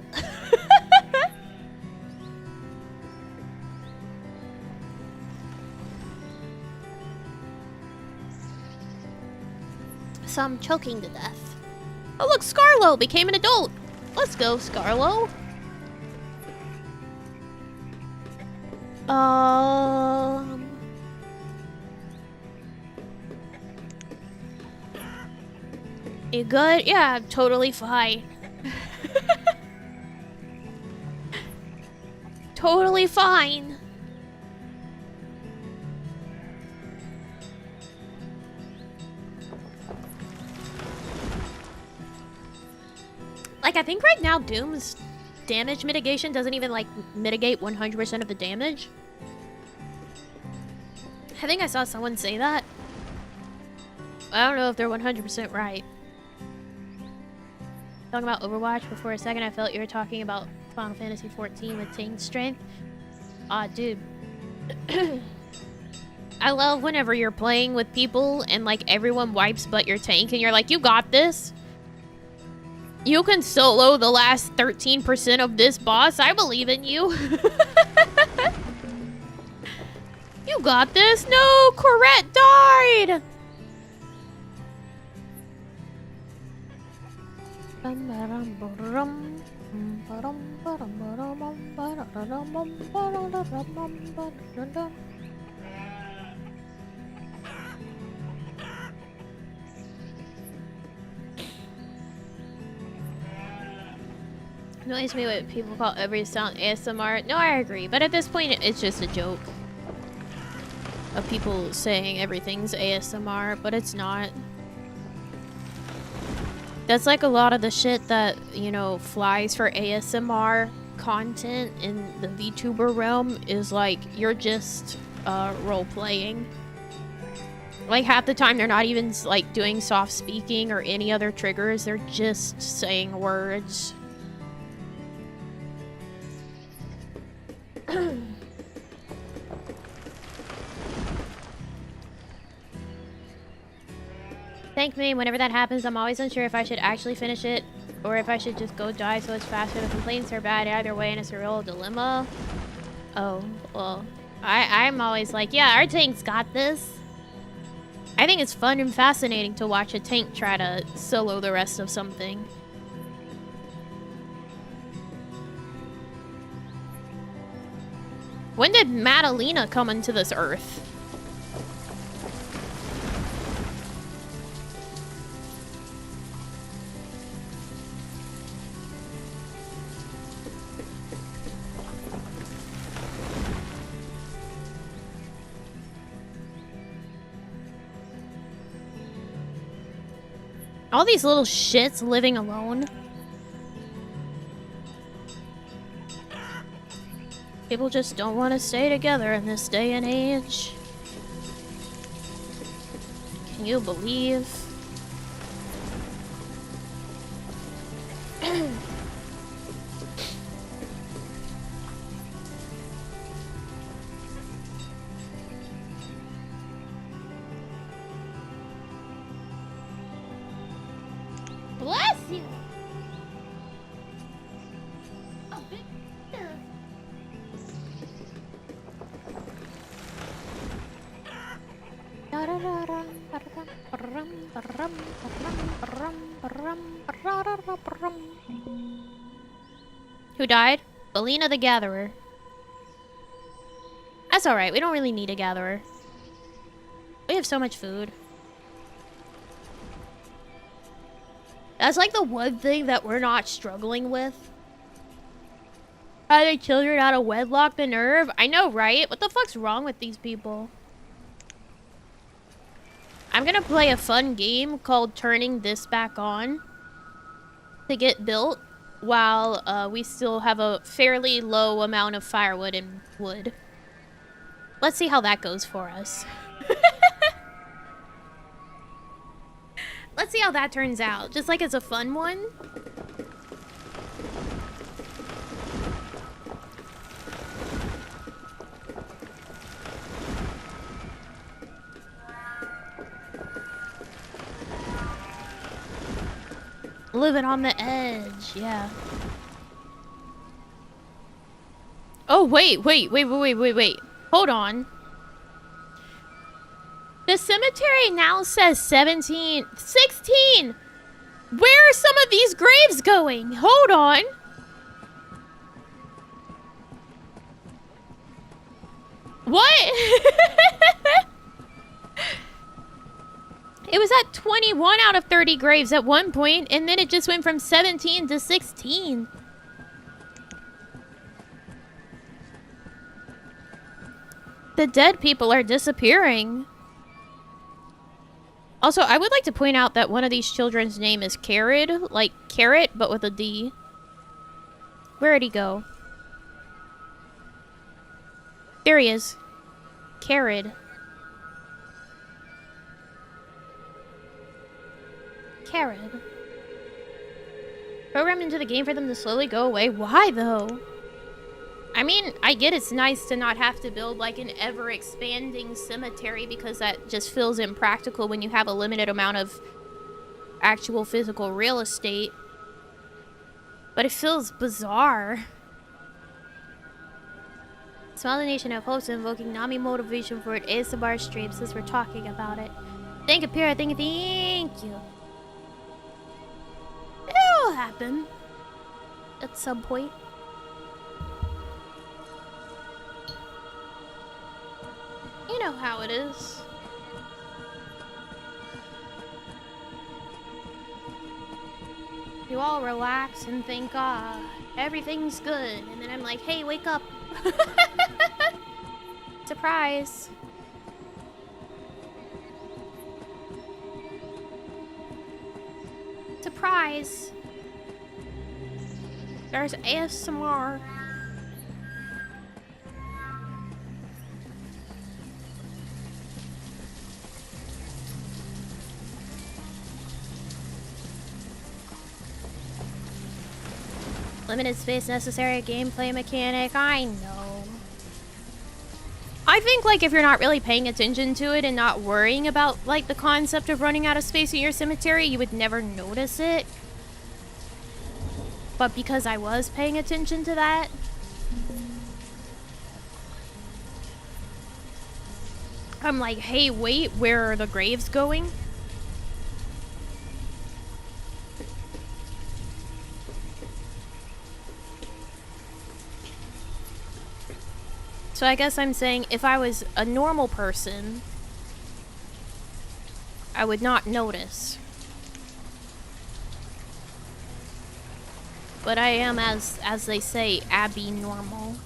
So I'm choking to death. Oh look, Scarlo became an adult. Let's go, Scarlo. You good? Yeah, I'm totally fine. Totally fine. Like, I think right now Doom's damage mitigation doesn't even, like, mitigate 100% of the damage. I think I saw someone say that. I don't know if they're 100% right. Talking about Overwatch before a second, I felt you were talking about Final Fantasy 14 with tank strength. Aw, dude. I love whenever you're playing with people and, like, everyone wipes but your tank and you're like, you got this. You can solo the last 13% of this boss. I believe in you. You got this. No, Corette died. Annoys me what people call every sound ASMR. No, I agree, but at this point, it's just a joke of people saying everything's ASMR, but it's not. That's like a lot of the shit that, you know, flies for ASMR content in the VTuber realm is like, you're just role-playing. Like, half the time they're not even, like, doing soft speaking or any other triggers. They're just saying words. Thank me, whenever that happens, I'm always unsure if I should actually finish it or if I should just go die so it's faster. The complaints are bad either way and it's a real dilemma. Oh, well, I'm always like, yeah, our tank's got this. I think it's fun and fascinating to watch a tank try to solo the rest of something. When did Madalena come into this earth? All these little shits living alone. People just don't want to stay together in this day and age. Can you believe? Bless you! Who died? Belina the Gatherer. That's alright, we don't really need a Gatherer. We have so much food. That's like the one thing that we're not struggling with. Having children out of wedlock, the nerve. I know, right? What the fuck's wrong with these people? I'm gonna play a fun game called Turning This Back On to get built while we still have a fairly low amount of firewood and wood. Let's see how that goes for us. Let's see how that turns out. Just like it's a fun one. Living on the edge, yeah. Oh, wait. Hold on. The cemetery now says 16. Where are some of these graves going? Hold on. What? It was at 21 out of 30 graves at one point, and then it just went from 17 to 16. The dead people are disappearing. Also, I would like to point out that one of these children's name is Carrot, like carrot, but with a D. Where'd he go? There he is. Carrot. Carrot. Programmed into the game for them to slowly go away. Why, though? I mean, I get it's nice to not have to build like an ever-expanding cemetery because that just feels impractical when you have a limited amount of actual physical real estate. But it feels bizarre. Smile the Nation of Hopes invoking Nami motivation for an ASMR stream since we're talking about it. Thank you, Pira. Thank you. It'll happen. At some point. You know how it is. You all relax and think, everything's good. And then I'm like, hey, wake up. Surprise. Surprise. There's ASMR. Limited space necessary, gameplay mechanic, I know. I think, like, if you're not really paying attention to it and not worrying about, like, the concept of running out of space in your cemetery, you would never notice it. But because I was paying attention to that... I'm like, hey, wait, where are the graves going? So I guess I'm saying if I was a normal person, I would not notice. But I am, as they say, abby-normal.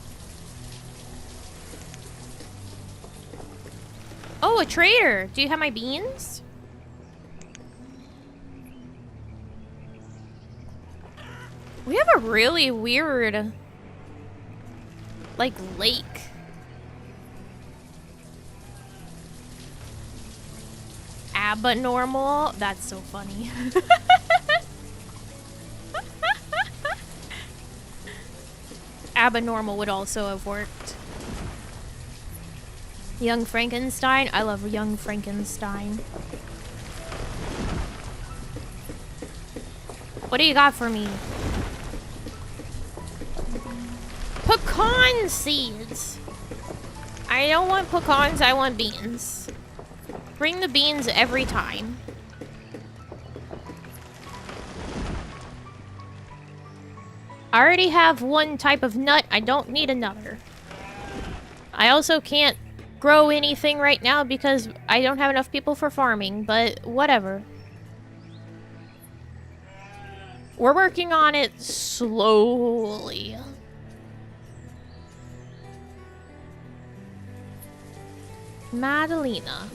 Oh, a trader! Do you have my beans? We have a really weird, like, lake. Abnormal? That's so funny. Abnormal would also have worked. Young Frankenstein? I love Young Frankenstein. What do you got for me? Pecan seeds! I don't want pecans, I want beans. Bring the beans every time. I already have one type of nut. I don't need another. I also can't grow anything right now because I don't have enough people for farming, but whatever. We're working on it slowly. Madalena.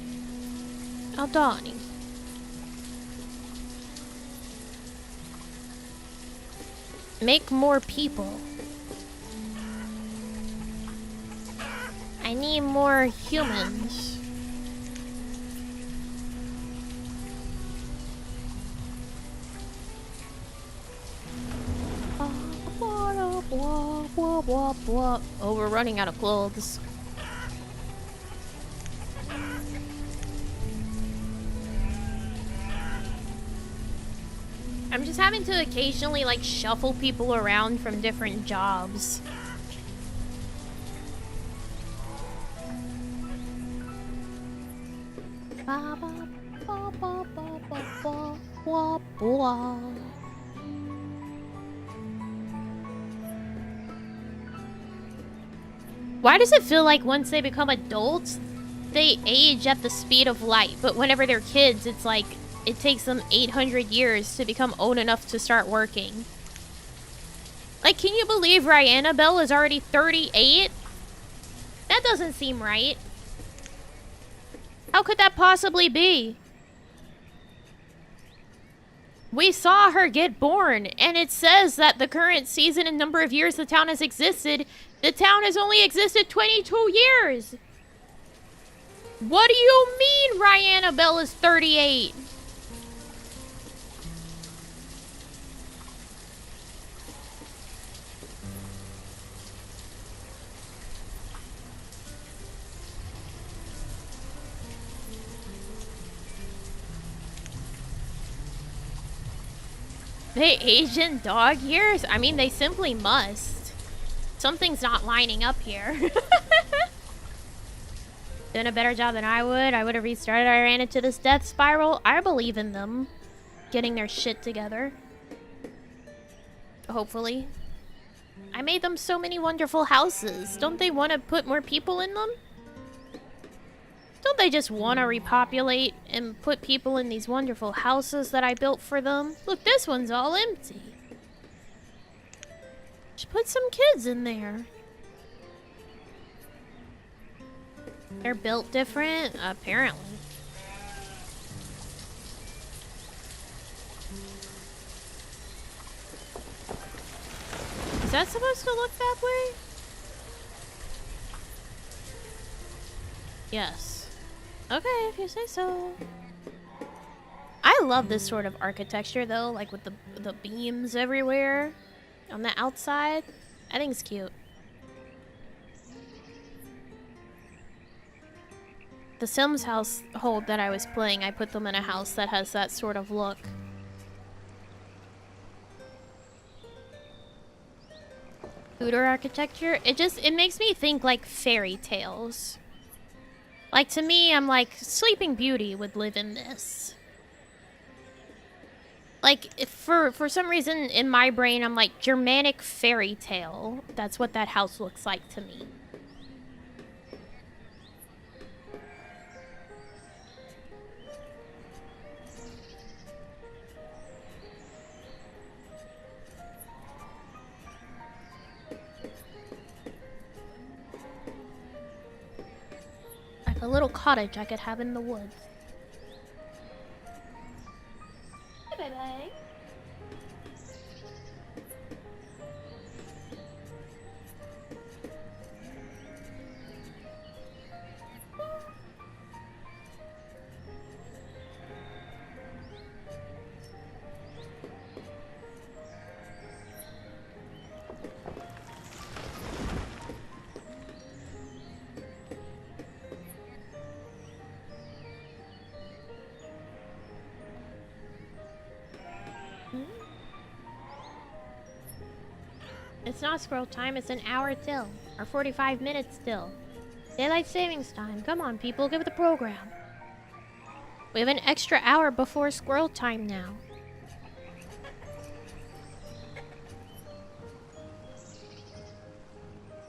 Aldani. Make more people. I need more humans. Oh, we're running out of clothes. I'm just having to occasionally, like, shuffle people around from different jobs. Why does it feel like once they become adults, they age at the speed of light, but whenever they're kids, it's like it takes them 800 years to become old enough to start working? Like, can you believe Bell is already 38? That doesn't seem right. How could that possibly be? We saw her get born, and it says that the current season and number of years the town has existed, the town has only existed 22 years! What do you mean Bell is 38? They age in dog years? I mean, they simply must. Something's not lining up here. Doing a better job than I would have restarted. I ran into this death spiral. I believe in them getting their shit together. Hopefully. I made them so many wonderful houses. Don't they want to put more people in them? don't they just want to repopulate and put people in these wonderful houses that I built for them? Look, this one's all empty. Just put some kids in there. They're built different, apparently. Is that supposed to look that way? Yes. Okay, if you say so. I love this sort of architecture though, like with the beams everywhere on the outside. I think it's cute. The Sims household that I was playing, I put them in a house that has that sort of look. Tudor architecture, it makes me think like fairy tales. Like to me, I'm like, Sleeping Beauty would live in this. Like, if for some reason in my brain, I'm like, Germanic fairy tale. That's what that house looks like to me. A little cottage I could have in the woods. Hey, bye-bye. It's not scroll time, it's an hour till. Or 45 minutes still. Daylight savings time. Come on, people, give it the program. We have an extra hour before squirrel time now.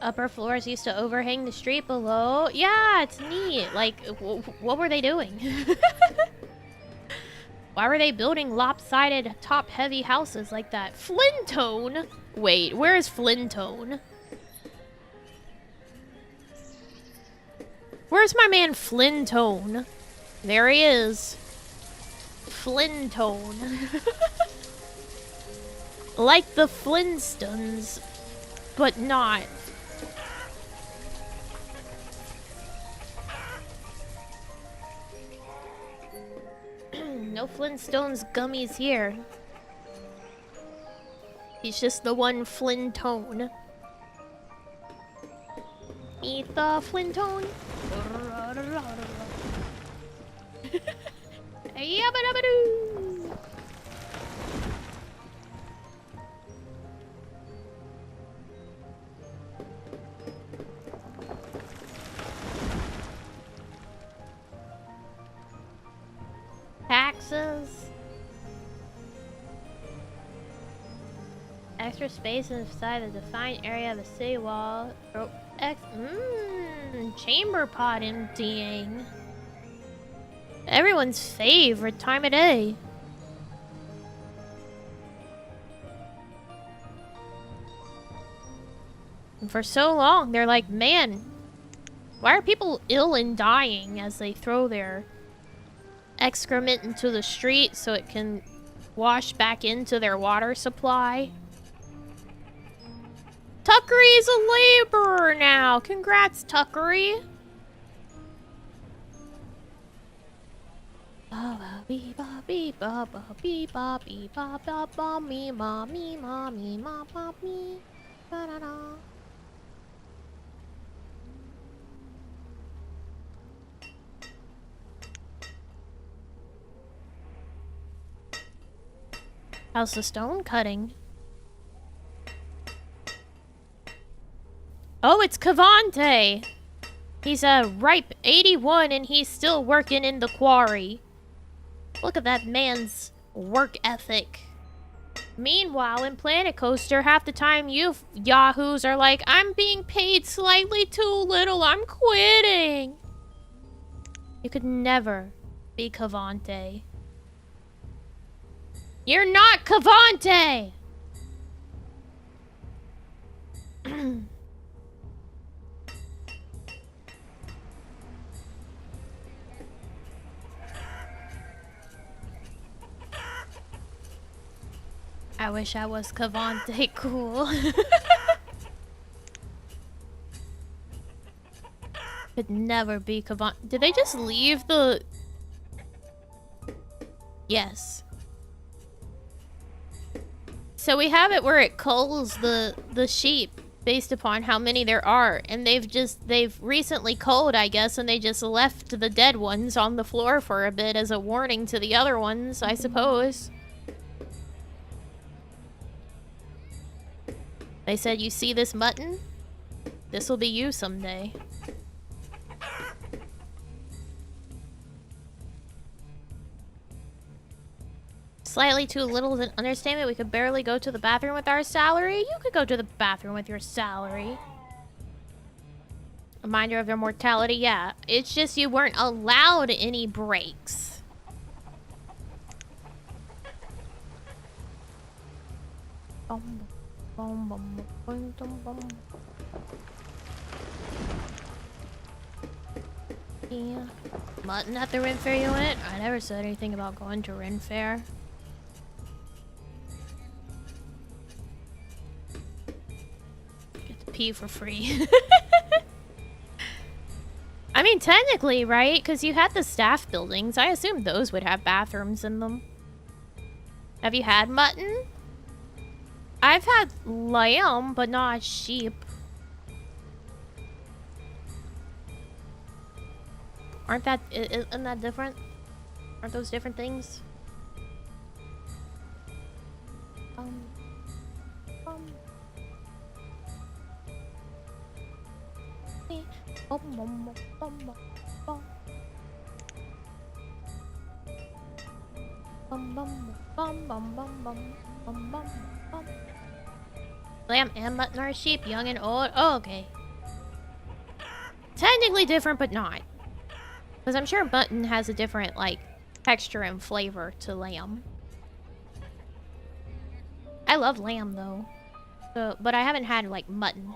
Upper floors used to overhang the street below. Yeah, it's neat. Like, what were they doing? Why were they building lopsided, top-heavy houses like that? Flintone? Wait, where is Flintone? Where's my man Flintone? There he is. Flintone. Like the Flintstones, but not. No Flintstones gummies here. He's just the one Flintone. Meet the Flintone. Yabba-dabba-doo. Taxes. Extra space inside the defined area of a city wall. Chamber pot emptying. Everyone's favorite time of day. And for so long, they're like, man, why are people ill and dying as they throw their excrement into the street so it can wash back into their water supply? Tuckery is a laborer now. Congrats, Tuckery. How's the stone cutting? Oh, it's Cavante. He's a ripe 81 and he's still working in the quarry. Look at that man's work ethic. Meanwhile, in Planet Coaster, half the time you yahoos are like, I'm being paid slightly too little, I'm quitting. You could never be Cavante. You're not Cavante! I wish I was Cavante cool. Could never be Cavante. Did they just leave the... Yes. So we have it where it culls the sheep based upon how many there are, and they've recently culled, I guess, and they just left the dead ones on the floor for a bit as a warning to the other ones, I suppose. They said, you see this mutton? This'll be you someday. Slightly too little an understatement. We could barely go to the bathroom with our salary. You could go to the bathroom with your salary. Reminder of your mortality, yeah. It's just you weren't allowed any breaks. Yeah. Mutton at the Ren Fair you went? I never said anything about going to Ren Fair. Get to pee for free. I mean, technically, right? Because you had the staff buildings. I assume those would have bathrooms in them. Have you had mutton? I've had lamb, but not sheep. Isn't that different? Aren't those different things? Lamb and mutton are sheep, young and old. Oh, okay. Technically different, but not. Because I'm sure mutton has a different, like, texture and flavor to lamb. I love lamb, though. So, but I haven't had, like, mutton.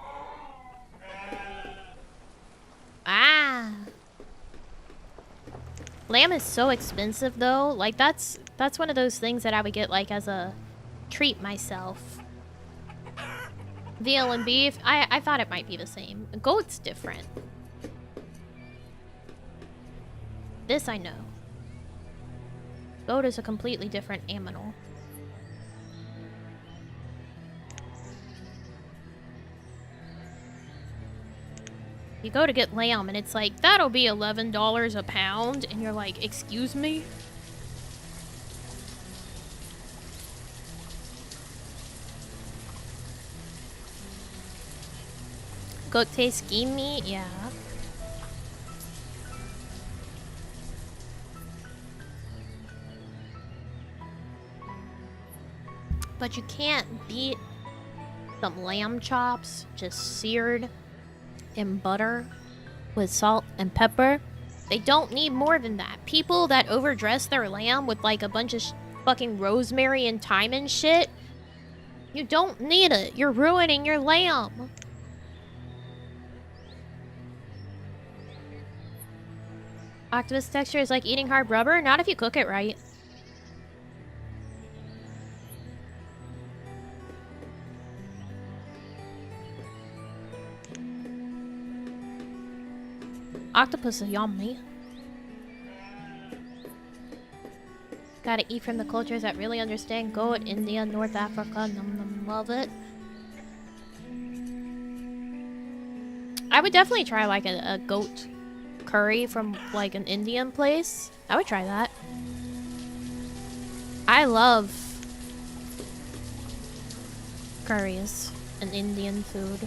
Ah! Lamb is so expensive, though. Like, that's one of those things that I would get, like, as a treat myself. Veal and beef, I thought it might be the same. Goat's different. This I know. Goat is a completely different animal. You go to get lamb and it's like, that'll be $11 a pound. And you're like, excuse me? Goat tastes gamey? Yeah. But you can't beat some lamb chops just seared in butter with salt and pepper. They don't need more than that. People that overdress their lamb with like a bunch of fucking rosemary and thyme and shit, you don't need it. You're ruining your lamb. Octopus texture is like eating hard rubber? Not if you cook it right. Octopus is yummy. Gotta eat from the cultures that really understand goat. India, North Africa, love it. I would definitely try like a goat curry from like an Indian place. I would try that. I love curries and Indian food.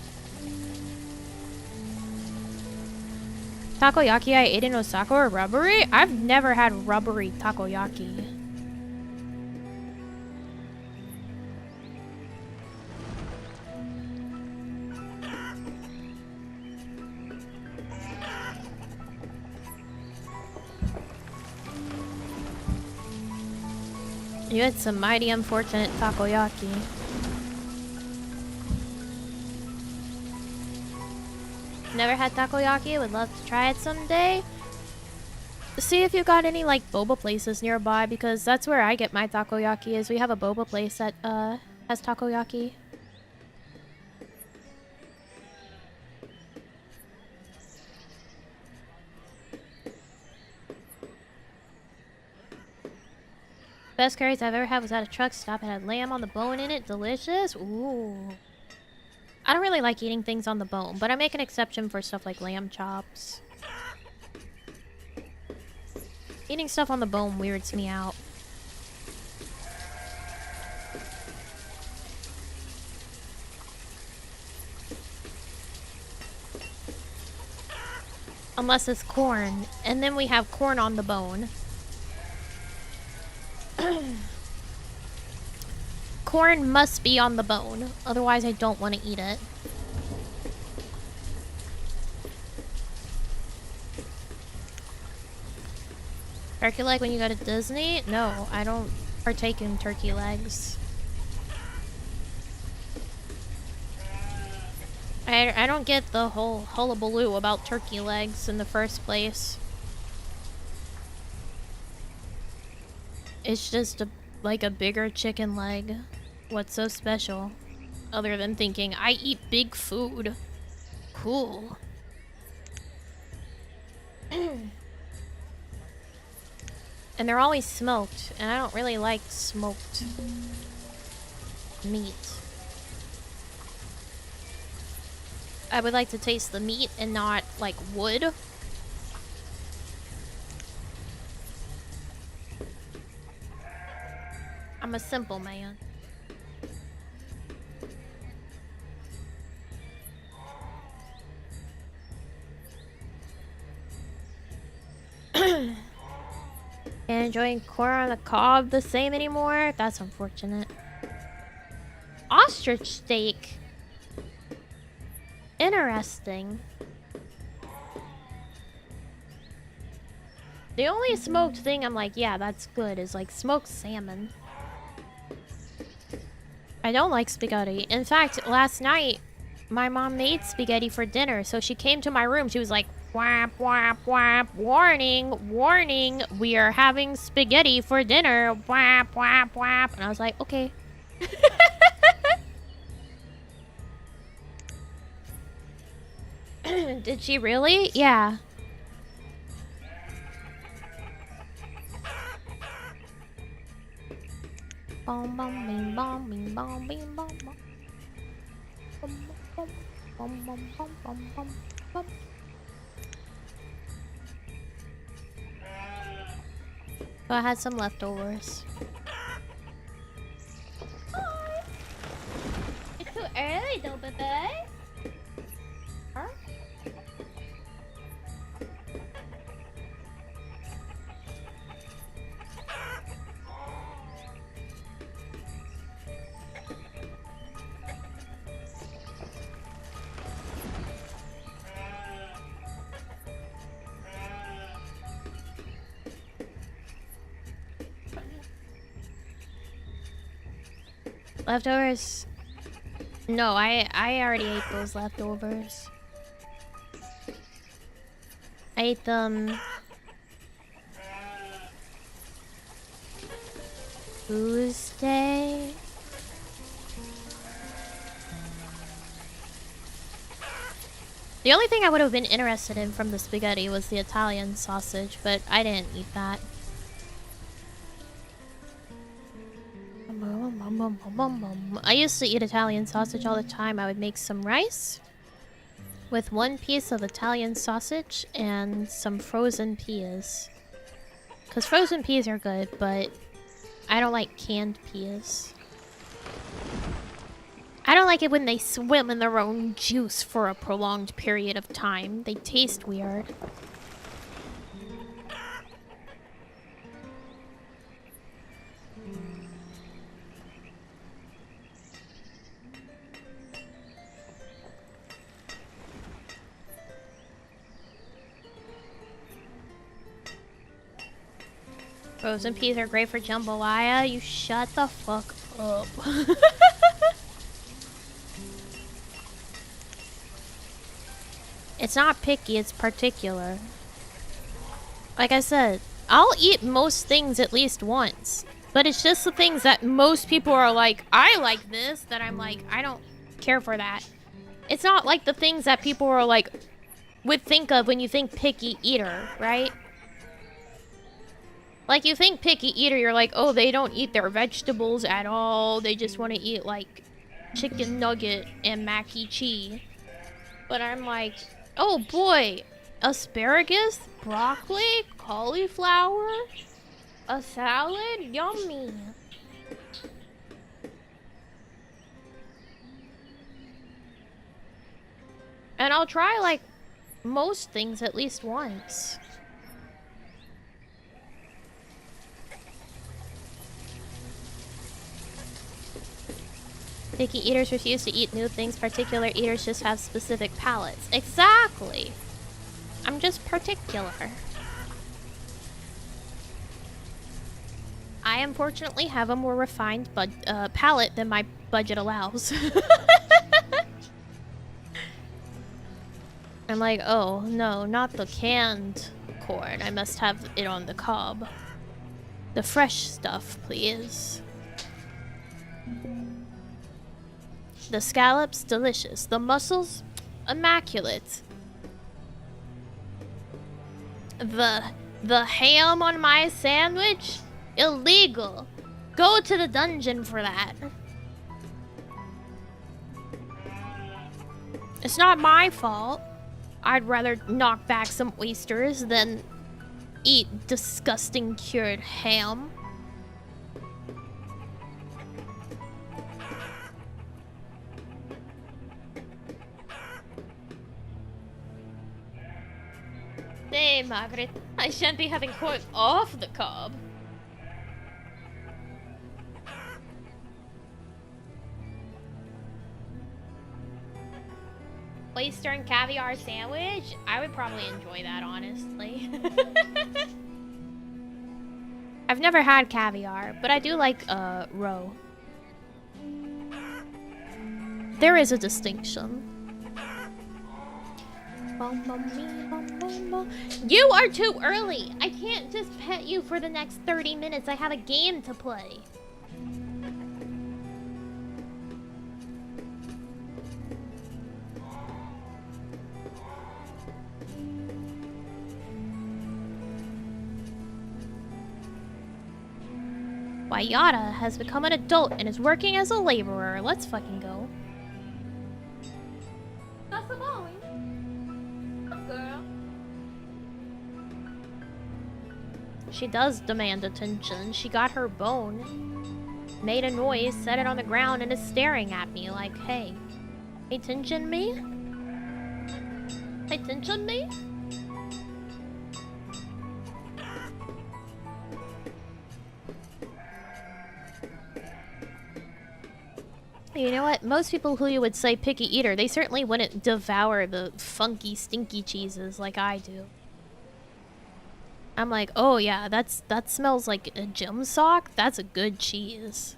Takoyaki I ate in Osaka or rubbery? I've never had rubbery takoyaki. You had some mighty unfortunate takoyaki. Never had takoyaki, would love to try it someday. See if you got any like boba places nearby, because that's where I get my takoyaki is. We have a boba place that has takoyaki. Best curries I've ever had was at a truck stop. It had lamb on the bone in it. Delicious. Ooh. I don't really like eating things on the bone, but I make an exception for stuff like lamb chops. Eating stuff on the bone weirds me out. Unless it's corn. And then we have corn on the bone. Corn must be on the bone. Otherwise, I don't want to eat it. Turkey leg when you go to Disney? No, I don't partake in turkey legs. I don't get the whole hullabaloo about turkey legs in the first place. It's just like a bigger chicken leg. What's so special? Other than thinking, I eat big food. Cool. And they're always smoked, and I don't really like smoked meat. I would like to taste the meat and not, like, wood. I'm a simple man. Can't enjoy corn on the cob the same anymore? That's unfortunate. Ostrich steak. Interesting. The only smoked thing I'm like, yeah, that's good, is like smoked salmon. I don't like spaghetti. In fact, last night, my mom made spaghetti for dinner, so she came to my room. She was like, whap, whap, whap, warning, warning, we are having spaghetti for dinner, whap, whap, whap. And I was like, okay. Did she really? Yeah. Bom bom bing bom bing bom bing bom bom. Bom bom bom bom bom bom bom bom. So I had some leftovers. Hi. It's too early though, baby. Huh? Leftovers? No, I already ate those leftovers. I ate them Tuesday. The only thing I would have been interested in from the spaghetti was the Italian sausage, but I didn't eat that. I used to eat Italian sausage all the time. I would make some rice with one piece of Italian sausage and some frozen peas. Because frozen peas are good, but I don't like canned peas. I don't like it when they swim in their own juice for a prolonged period of time. They taste weird. Frozen peas are great for jambalaya. You shut the fuck up. It's not picky, it's particular. Like I said, I'll eat most things at least once. But it's just the things that most people are like, I like this, that I'm like, I don't care for that. It's not like the things that people are like, would think of when you think picky eater, right? Like, you think picky eater, you're like, oh, they don't eat their vegetables at all. They just want to eat, like, chicken nugget and mac and cheese. But I'm like, oh boy, asparagus, broccoli, cauliflower, a salad, yummy. And I'll try, like, most things at least once. Picky eaters refuse to eat new things. Particular eaters just have specific palates. Exactly. I'm just particular. I unfortunately have a more refined palate than my budget allows. I'm like, oh no, not the canned corn. I must have it on the cob. The fresh stuff, please. The scallops, delicious. The mussels, immaculate. The ham on my sandwich, illegal. Go to the dungeon for that. It's not my fault. I'd rather knock back some oysters than eat disgusting cured ham. Hey, Margaret. I shan't be having corn off the cob. Oyster and caviar sandwich? I would probably enjoy that, honestly. I've never had caviar, but I do like roe. There is a distinction. You are too early! I can't just pet you for the next 30 minutes. I have a game to play. Wayata has become an adult and is working as a laborer. Let's fucking go. That's the boy. Girl. She does demand attention. She got her bone, made a noise, set it on the ground, and is staring at me like, hey, pay attention me? Pay attention me? You know what? Most people who you would say picky eater, they certainly wouldn't devour the funky, stinky cheeses like I do. I'm like, oh yeah, that smells like a gym sock. That's a good cheese.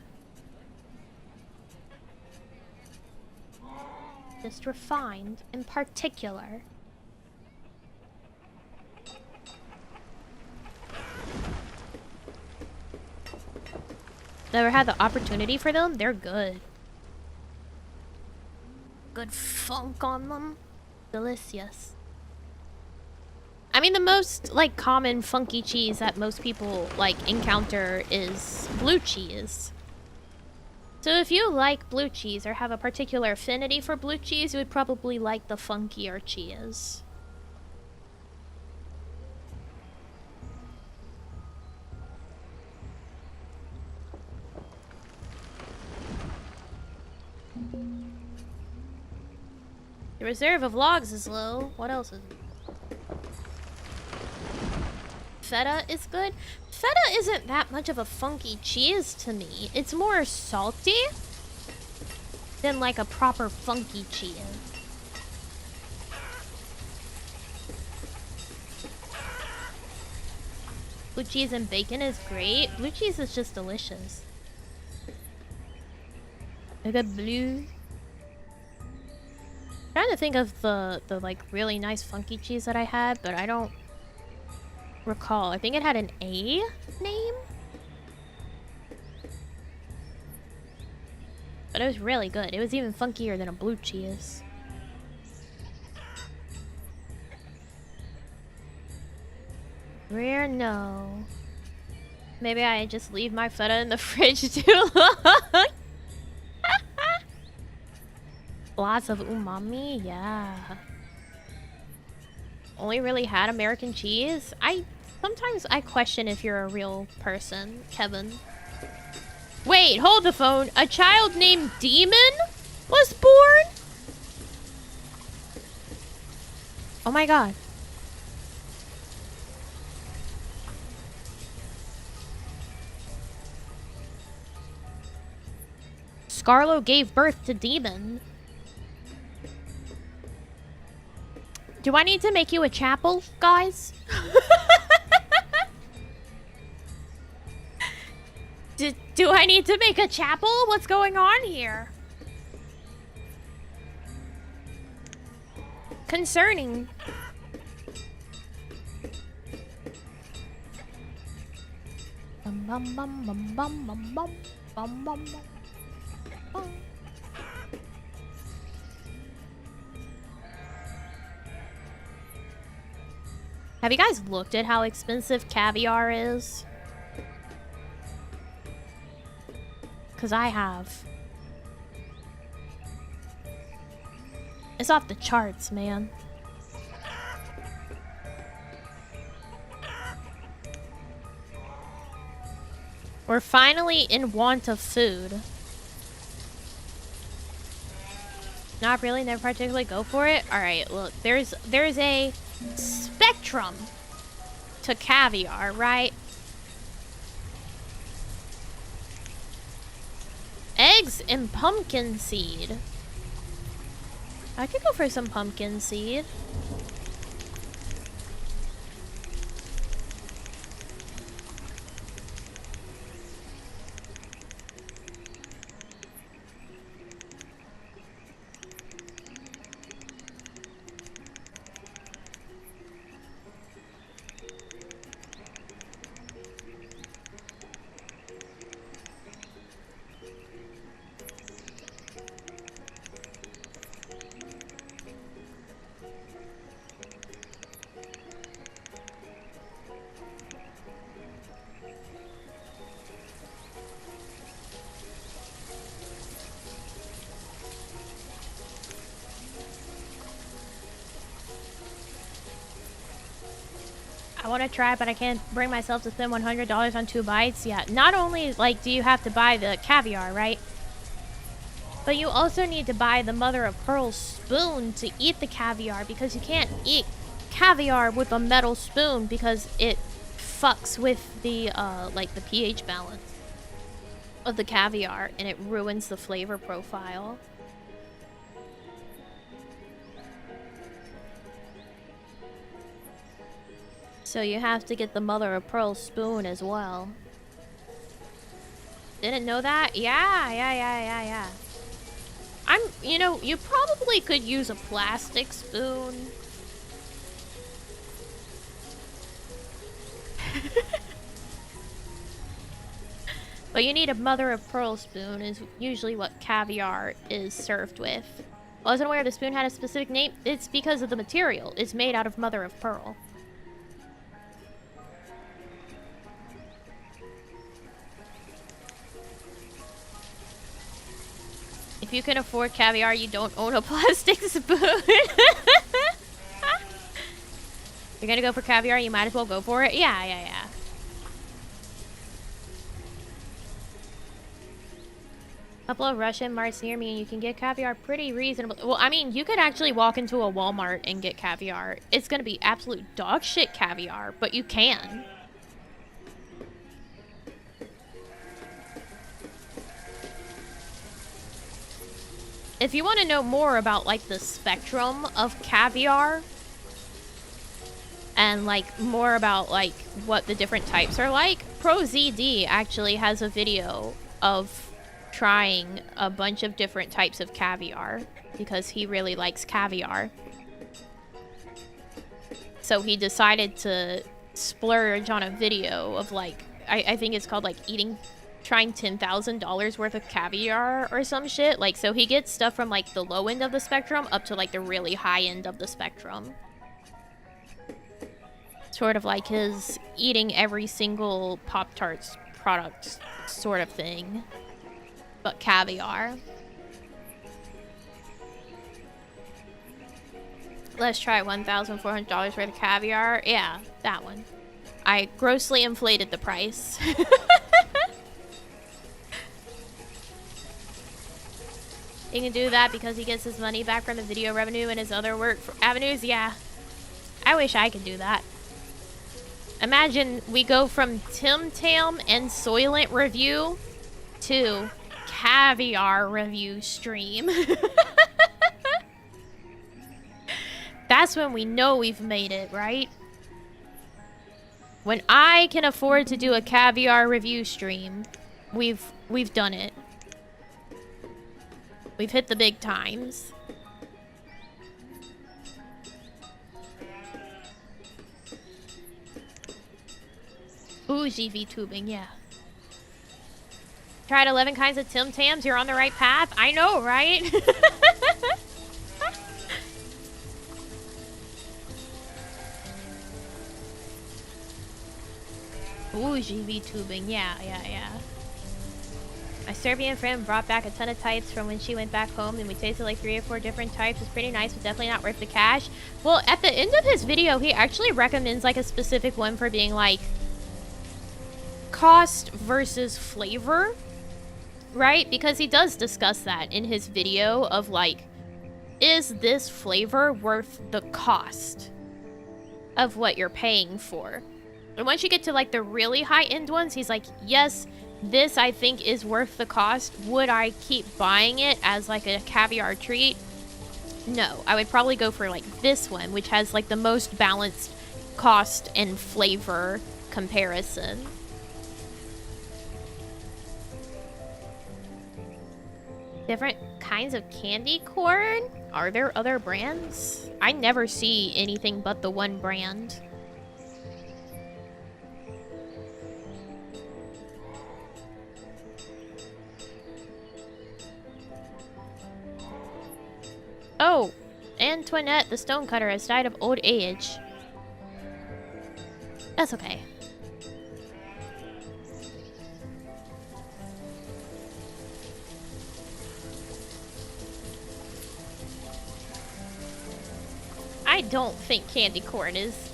Just refined in particular. Never had the opportunity for them? They're good. Good funk on them. Delicious. I mean, the most, like, common funky cheese that most people, like, encounter is blue cheese. So if you like blue cheese or have a particular affinity for blue cheese, you would probably like the funkier cheese. The reserve of logs is low. What else is it? Feta is good. Feta isn't that much of a funky cheese to me. It's more salty than like a proper funky cheese. Blue cheese and bacon is great. Blue cheese is just delicious. I got blue. Trying to think of the like really nice funky cheese that I had, but I don't recall. I think it had an A name, but it was really good. It was even funkier than a blue cheese. Rare, no. Maybe I just leave my feta in the fridge too long. Lots of umami, yeah. Only really had American cheese. Sometimes I question if you're a real person, Kevin. Wait, hold the phone. A child named Demon was born? Oh my god. Scarlo gave birth to Demon. Do I need to make you a chapel, guys? Do I need to make a chapel? What's going on here? Concerning. Bum bum bum bum bum bum bum bum bum bum. Have you guys looked at how expensive caviar is? Because I have. It's off the charts, man. We're finally in want of food. Not really, never particularly go for it. Alright, look, there's a spectrum to caviar, right? Eggs and pumpkin seed. I could go for some pumpkin seed. I want to try, but I can't bring myself to spend $100 on 2 bites. Yeah, not only, like, do you have to buy the caviar, right? But you also need to buy the mother of pearl spoon to eat the caviar, because you can't eat caviar with a metal spoon because it fucks with the, like, the pH balance of the caviar, and it ruins the flavor profile. So you have to get the mother of pearl spoon as well. Didn't know that? Yeah. You know, you probably could use a plastic spoon. But you need a mother of pearl spoon is usually what caviar is served with. I wasn't aware the spoon had a specific name. It's because of the material. It's made out of mother of pearl. If you can afford caviar, you don't own a plastic spoon. You're gonna go for caviar, you might as well go for it. Yeah. Couple of Russian marts near me and you can get caviar pretty reasonable. Well, I mean, you could actually walk into a Walmart and get caviar. It's gonna be absolute dog shit caviar, but you can. If you want to know more about, like, the spectrum of caviar, and like more about like what the different types are like. ProZD actually has a video of trying a bunch of different types of caviar because he really likes caviar. So he decided to splurge on a video of like, I think it's called like trying $10,000 worth of caviar or some shit. Like, so he gets stuff from like the low end of the spectrum up to like the really high end of the spectrum. Sort of like his eating every single Pop-Tarts product sort of thing. But caviar. Let's try $1,400 worth of caviar. Yeah, that one. I grossly inflated the price. He can do that because he gets his money back from the video revenue and his other work avenues. Yeah. I wish I could do that. Imagine we go from Tim Tam and Soylent review to caviar review stream. That's when we know we've made it, right? When I can afford to do a caviar review stream, we've done it. We've hit the big times. Bougie VTubing, yeah. Tried 11 kinds of Tim Tams. You're on the right path. I know, right? Bougie VTubing, yeah. My Serbian friend brought back a ton of types from when she went back home, and we tasted like 3 or 4 different types. It's pretty nice, but definitely not worth the cash. Well, at the end of his video, he actually recommends like a specific one for being like cost versus flavor, right? Because he does discuss that in his video of like, is this flavor worth the cost of what you're paying for? And once you get to like the really high-end ones, he's like, yes, this I think is worth the cost. Would I keep buying it as like a caviar treat? No, I would probably go for like this one, which has like the most balanced cost and flavor comparison. Different kinds of candy corn? Are there other brands? I never see anything but the one brand. Oh, Antoinette the stonecutter has died of old age. That's okay. I don't think candy corn is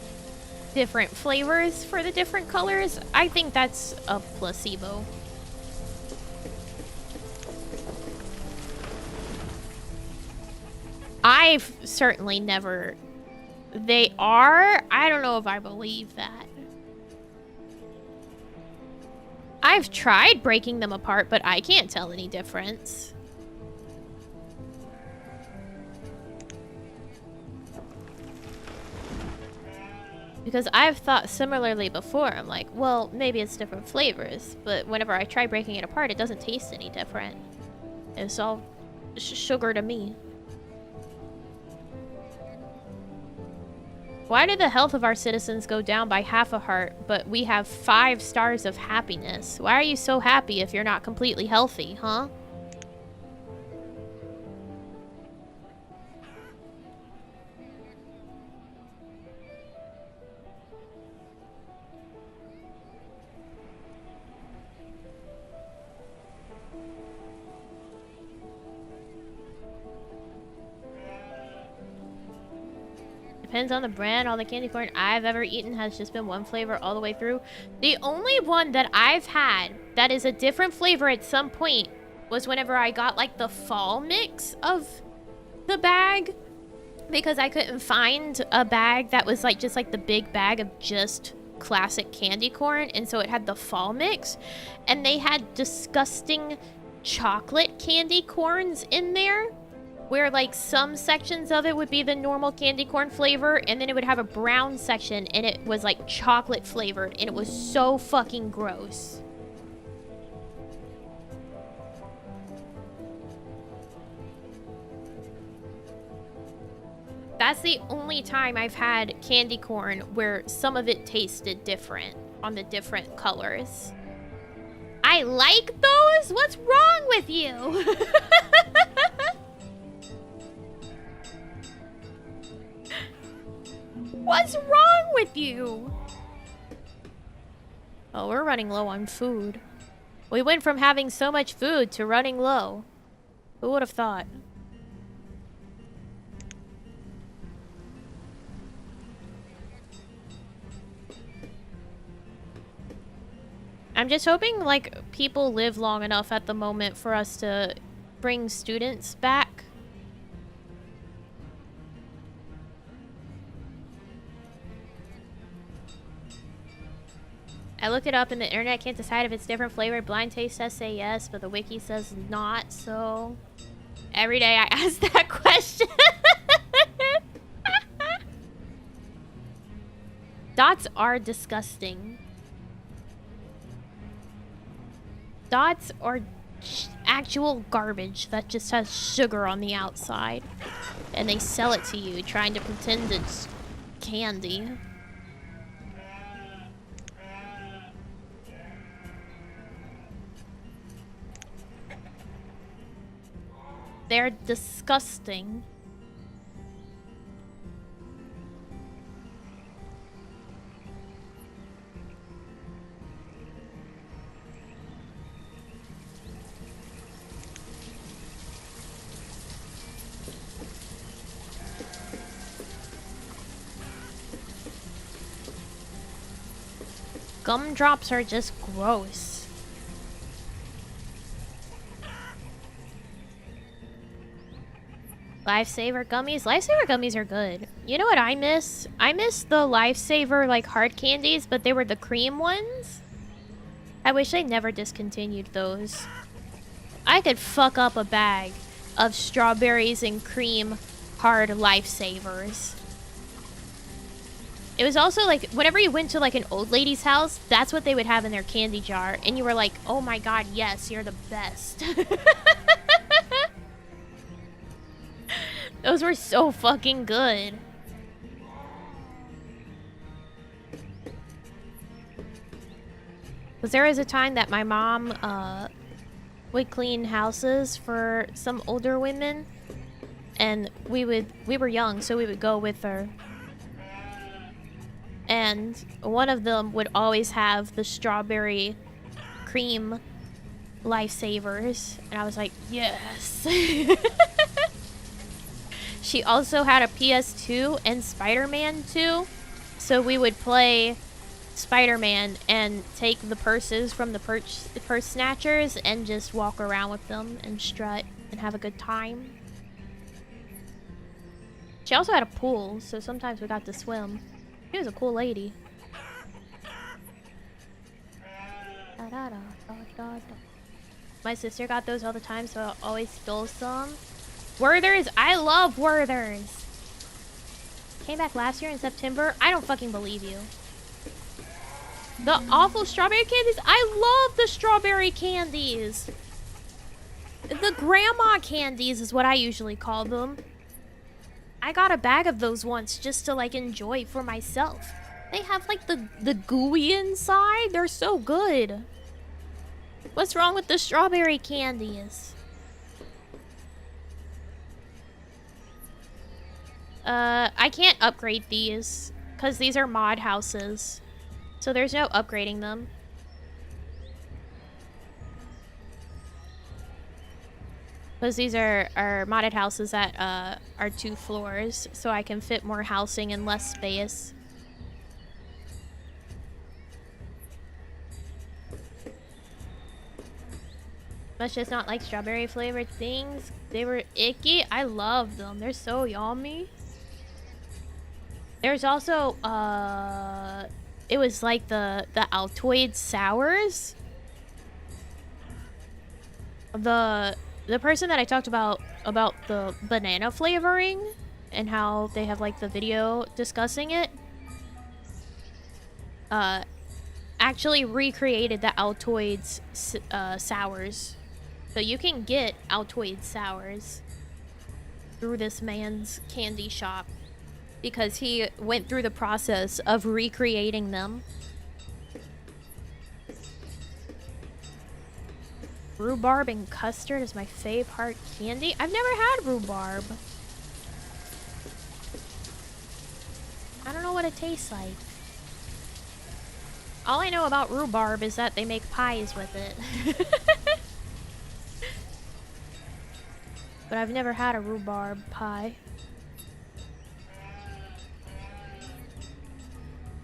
different flavors for the different colors. I think that's a placebo. I've certainly never... They are? I don't know if I believe that. I've tried breaking them apart, but I can't tell any difference. Because I've thought similarly before. I'm like, well, maybe it's different flavors. But whenever I try breaking it apart, it doesn't taste any different. It's all sugar to me. Why did the health of our citizens go down by half a heart, but we have 5 stars of happiness? Why are you so happy if you're not completely healthy, huh? Depends on the brand. All the candy corn I've ever eaten has just been one flavor all the way through. The only one that I've had that is a different flavor at some point was whenever I got like the fall mix of the bag, because I couldn't find a bag that was like just like the big bag of just classic candy corn, and so it had the fall mix, and they had disgusting chocolate candy corns in there. where like some sections of it would be the normal candy corn flavor, and then it would have a brown section and it was like chocolate flavored, and it was so fucking gross. That's the only time I've had candy corn where some of it tasted different on the different colors. I like those? What's wrong with you? What's wrong with you? Oh, we're running low on food. We went from having so much food to running low. Who would have thought? I'm just hoping, like, people live long enough at the moment for us to bring students back. I looked it up and the internet can't decide if it's different flavored. Blind taste tests say yes, but the wiki says not, so... Every day I ask that question. Dots are disgusting. Dots are actual garbage that just has sugar on the outside. And they sell it to you, trying to pretend it's candy. They're disgusting. Gumdrops are just gross. Lifesaver gummies? Lifesaver gummies are good. You know what I miss? I miss the Lifesaver, like, hard candies, but they were the cream ones. I wish they never discontinued those. I could fuck up a bag of strawberries and cream hard Lifesavers. It was also, like, whenever you went to, like, an old lady's house, that's what they would have in their candy jar. And you were like, oh my god, yes, you're the best. Those were so fucking good. Because there was a time that my mom would clean houses for some older women. And we were young, so we would go with her. And one of them would always have the strawberry cream Lifesavers. And I was like, yes. She also had a PS2 and Spider-Man 2. So we would play Spider-Man and take the purses from the purse snatchers and just walk around with them and strut and have a good time. She also had a pool, so sometimes we got to swim. She was a cool lady. My sister got those all the time, so I always stole some. Werther's! I love Werther's! Came back last year in September. I don't fucking believe you. The awful strawberry candies? I love the strawberry candies! The grandma candies is what I usually call them. I got a bag of those once just to, like, enjoy for myself. They have, like, the gooey inside. They're so good. What's wrong with the strawberry candies? I can't upgrade these because these are mod houses. So there's no upgrading them. Because these are modded houses that are 2 floors, so I can fit more housing and less space. Must just not like strawberry flavored things. They were icky. I love them. They're so yummy. There's also it was like the Altoid sours. The the person that I talked about the banana flavoring and how they have like the video discussing it, actually recreated the Altoids sours. So you can get Altoid sours through this man's candy shop because he went through the process of recreating them. Rhubarb and custard is my favorite candy. I've never had rhubarb. I don't know what it tastes like. All I know about rhubarb is that they make pies with it. But I've never had a rhubarb pie.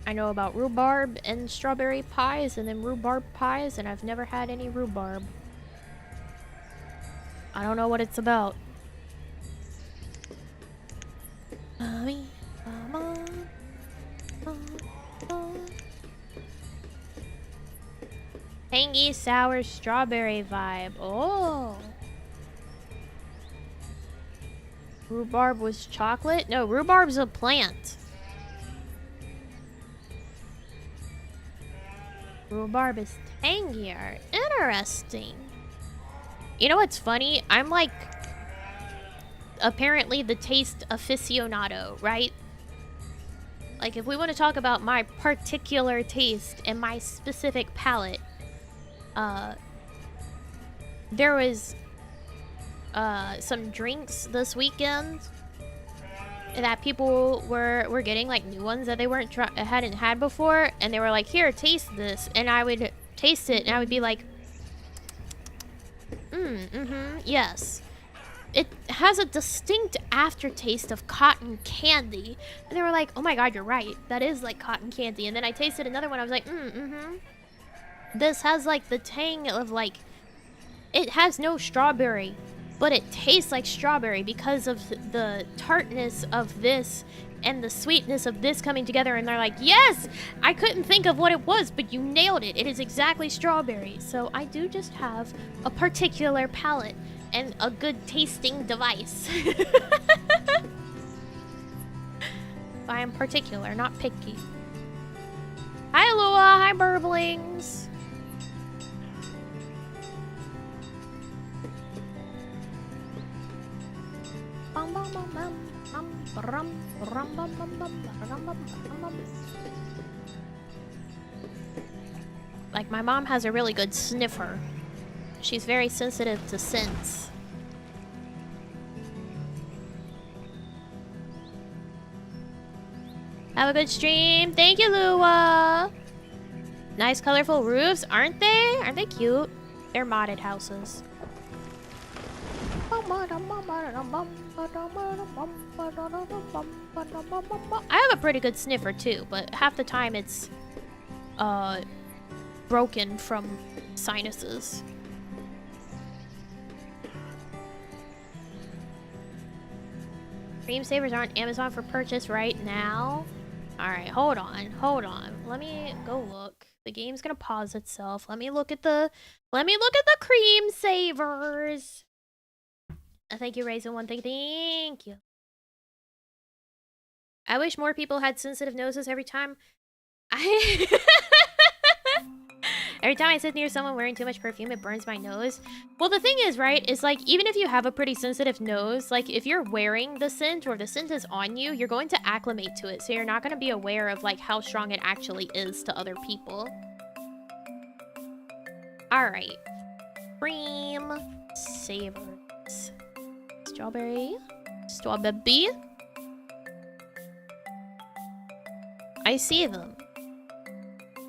I know about rhubarb and strawberry pies and then rhubarb pies, and I've never had any rhubarb. I don't know what it's about. Tangy, sour, strawberry vibe. Oh. Rhubarb was chocolate? No, rhubarb's a plant. Rhubarb is tangier. Interesting. You know what's funny? I'm like apparently the taste aficionado, right? Like if we want to talk about my particular taste and my specific palate, there was some drinks this weekend that people were getting, like new ones that they hadn't had before, and they were like, here, taste this, and I would taste it and I would be like, yes, it has a distinct aftertaste of cotton candy. And they were like, oh my god, you're right, that is like cotton candy. And then I tasted another one, I was like, this has like the tang of like, it has no strawberry, but it tastes like strawberry because of the tartness of this and the sweetness of this coming together. And they're like, yes, I couldn't think of what it was, but you nailed it. It is exactly strawberry. So I do just have a particular palate and a good tasting device. I am particular, not picky. Hi, Lua. Hi, Burblings. Like, my mom has a really good sniffer. She's very sensitive to scents. Have a good stream. Thank you, Lua. Nice colorful roofs, aren't they? Aren't they cute? They're modded houses. I have a pretty good sniffer too, but half the time it's broken from sinuses. Cream savers aren't Amazon for purchase right now. Alright, hold on. Let me go look. The game's gonna pause itself. Let me look at the cream savers. Thank you, Raisin One. Thank you. I wish more people had sensitive noses every time. Every time I sit near someone wearing too much perfume, it burns my nose. Well, the thing is, right, is like, even if you have a pretty sensitive nose, like, if you're wearing the scent or the scent is on you, you're going to acclimate to it. So you're not going to be aware of, like, how strong it actually is to other people. Alright. Cream savers. Strawberry. I see them.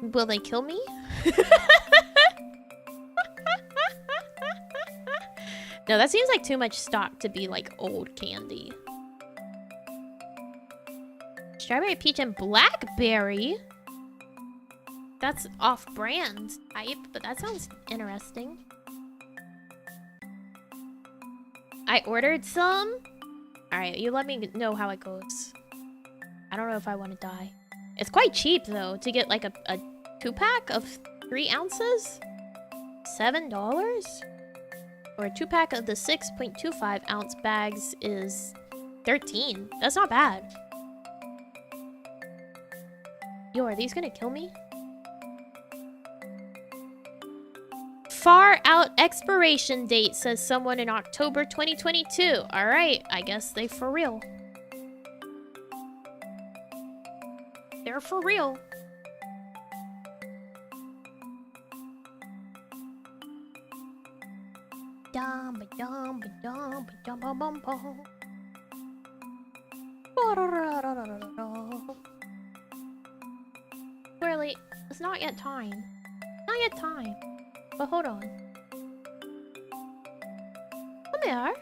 Will they kill me? No, that seems like too much stock to be like old candy. Strawberry, peach, and blackberry. That's off-brand type, but that sounds interesting. I ordered some. Alright, you let me know how it goes. I don't know if I want to die. It's quite cheap, though, to get like a 2-pack of 3 ounces. $7? Or a 2-pack of the 6.25 ounce bags is 13. That's not bad. Yo, are these gonna kill me? Far out expiration date, says someone in October 2022. Alright, I guess they for real. They're for real. Clearly, it's not yet time. Not yet time. But hold on. Come here.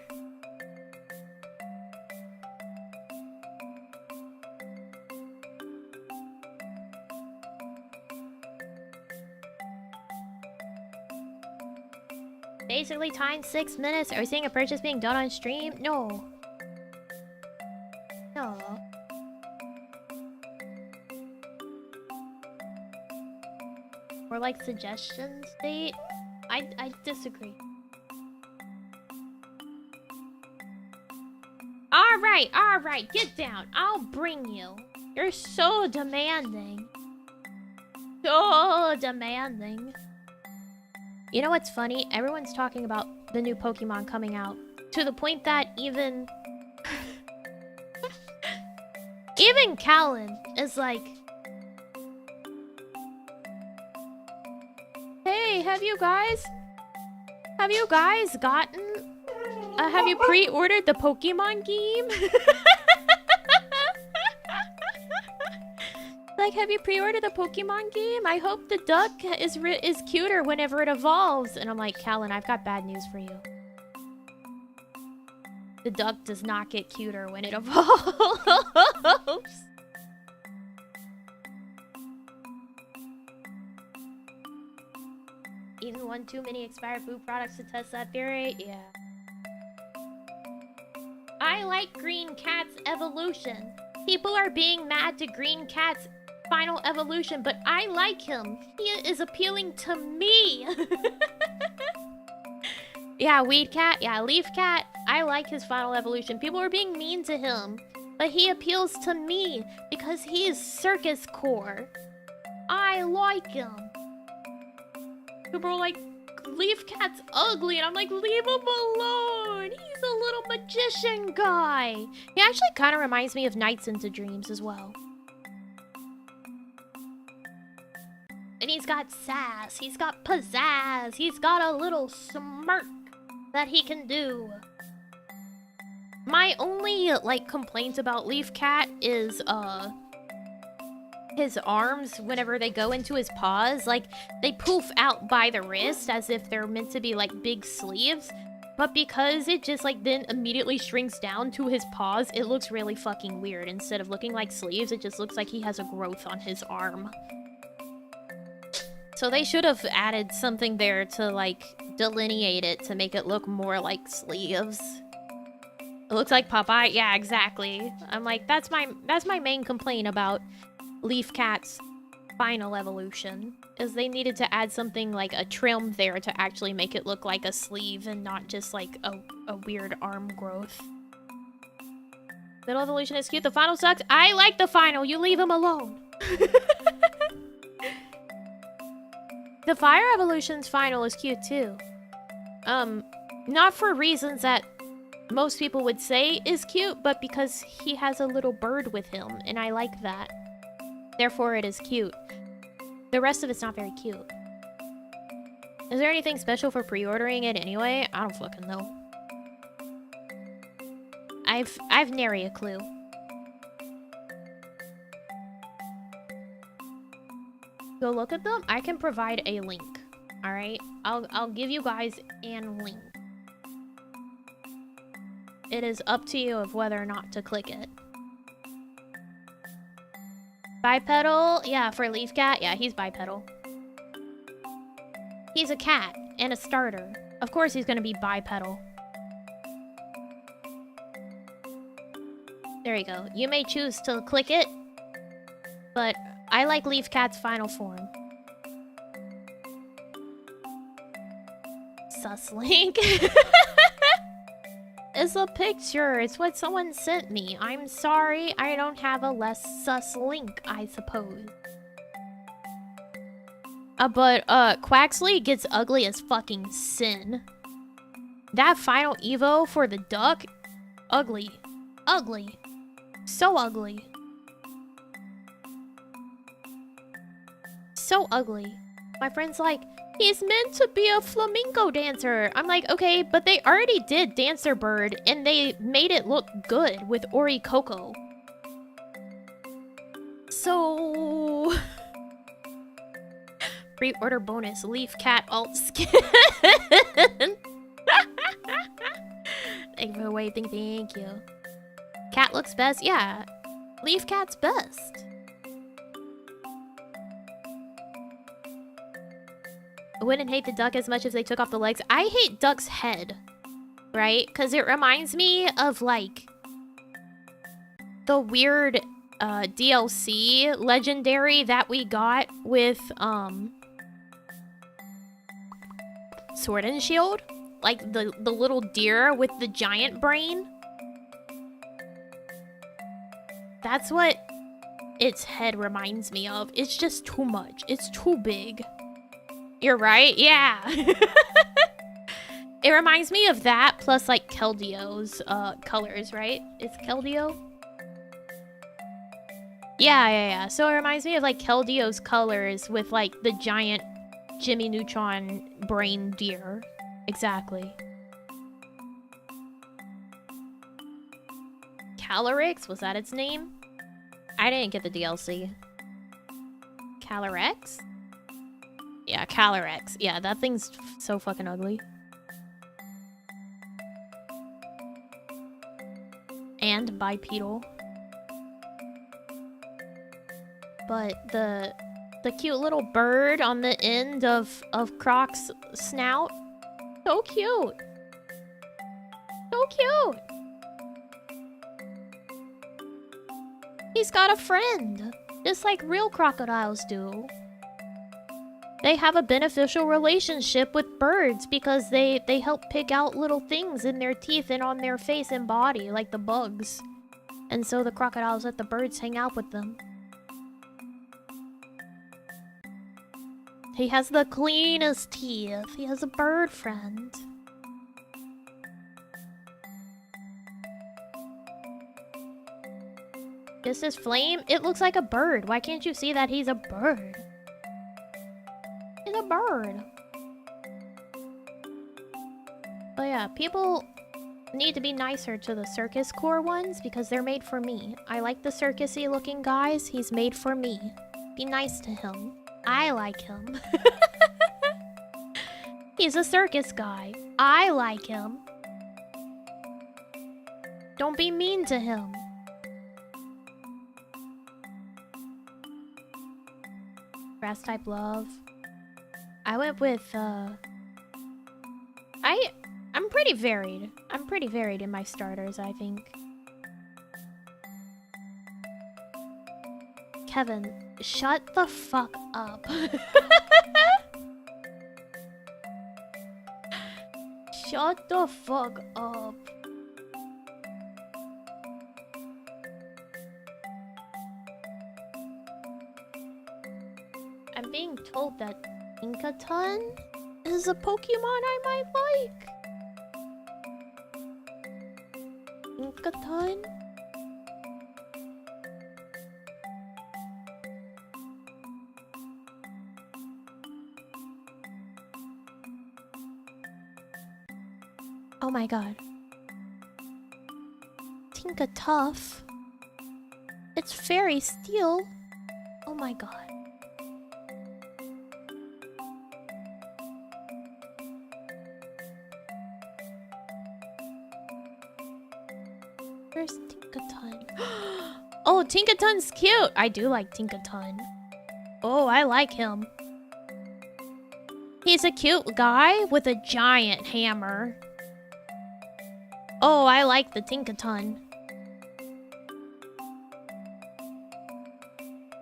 Basically timed 6 minutes. Are we seeing a purchase being done on stream? No. No. Or like suggestions date? I disagree. Alright, get down. I'll bring you. You're so demanding. So demanding. You know what's funny? Everyone's talking about the new Pokemon coming out. To the point that even... even Callan is like... Hey, have you guys gotten... have you pre-ordered the Pokemon game? Like, have you pre-ordered the Pokemon game? I hope the duck is cuter whenever it evolves. And I'm like, Callan, I've got bad news for you. The duck does not get cuter when it evolves. Eaten one too many expired food products to test that theory? Yeah. I like Green Cat's evolution. People are being mad to Green Cat's final evolution, but I like him. He is appealing to me. Yeah, Weed Cat. Yeah, Leaf Cat. I like his final evolution. People are being mean to him, but he appeals to me because he is circus core. I like him. People are like, Leaf Cat's ugly, and I'm like, leave him alone. He's a little magician guy. He actually kind of reminds me of Nights into Dreams as well. And he's got sass, he's got pizzazz, he's got a little smirk that he can do. My only, like, complaint about Leaf Cat is, his arms, whenever they go into his paws, like, they poof out by the wrist as if they're meant to be, like, big sleeves. But because it just, like, then immediately shrinks down to his paws, it looks really fucking weird. Instead of looking like sleeves, it just looks like he has a growth on his arm. So they should have added something there to, like, delineate it to make it look more like sleeves. It looks like Popeye. Yeah, exactly. I'm like, that's my main complaint about Leaf Cat's final evolution, is they needed to add something like a trim there to actually make it look like a sleeve and not just like a weird arm growth. Middle evolution is cute. The final sucks. I like the final. You leave him alone. The fire evolution's final is cute too. Not for reasons that most people would say is cute, but because he has a little bird with him, and I like that. Therefore, it is cute. The rest of it's not very cute. Is there anything special for pre-ordering it anyway? I don't fucking know. I've nary a clue. Go look at them. I can provide a link. All right, I'll give you guys an link. It is up to you of whether or not to click it. Bipedal? Yeah, for Leaf Cat. Yeah, he's bipedal. He's a cat and a starter. Of course he's gonna be bipedal. There you go. You may choose to click it, but I like Leaf Cat's final form. sus link. It's a picture. It's what someone sent me. I'm sorry, I don't have a less sus link, I suppose. But Quaxley gets ugly as fucking sin. That final Evo for the duck, ugly. Ugly. So ugly. So ugly. My friend's like, he's meant to be a flamenco dancer. I'm like, okay, but they already did Dancer Bird, and they made it look good with Ori Coco. So... Pre-order bonus, Leaf Cat alt skin. Thank you for waiting, thank you. Cat looks best? Yeah. Leaf Cat's best. I wouldn't hate the duck as much if they took off the legs. I hate Duck's head, right? Because it reminds me of, like, the weird DLC legendary that we got with, Sword and Shield. Like, the little deer with the giant brain. That's what its head reminds me of. It's just too much. It's too big. You're right, yeah. It reminds me of that, plus like Keldio's colors, right? It's Keldeo? Yeah. So it reminds me of like Keldio's colors with like the giant Jimmy Neutron brain deer. Exactly. Calyrex? Was that its name? I didn't get the DLC. Calyrex? Yeah, Calyrex. Yeah, that thing's so fucking ugly. And bipedal. But the cute little bird on the end of Croc's snout. So cute. So cute. He's got a friend. Just like real crocodiles do. They have a beneficial relationship with birds because they help pick out little things in their teeth and on their face and body, like the bugs. And so the crocodiles let the birds hang out with them. He has the cleanest teeth. He has a bird friend. This is Flame? It looks like a bird. Why can't you see that he's a bird? He's a bird. But yeah, people need to be nicer to the circus core ones because they're made for me. I like the circusy looking guys. He's made for me. Be nice to him. I like him. He's a circus guy. I like him. Don't be mean to him. Grass type love. I went with I'm pretty varied. I'm pretty varied in my starters, I think. Kevin, shut the fuck up. Shut the fuck up. I'm being told that Tinkaton is a Pokemon I might like. Tinkaton? Oh my god. Tinkatuff? It's Fairy Steel? Oh my god. Where's Tinkaton? Oh, Tinkaton's cute! I do like Tinkaton. Oh, I like him. He's a cute guy with a giant hammer. Oh, I like the Tinkaton.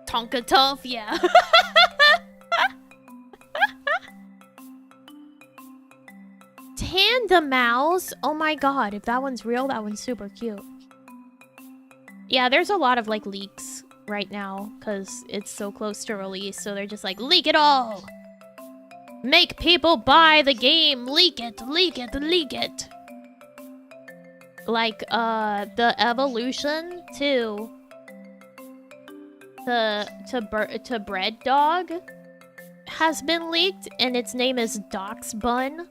Tonkatuff, yeah. Panda mouse. Oh my god, if that one's real, that one's super cute. Yeah, there's a lot of like leaks right now because it's so close to release, so they're just like, leak it all. Make people buy the game. Leak it, leak it, leak it. Like, the evolution to bread dog has been leaked, and its name is Dox Bun.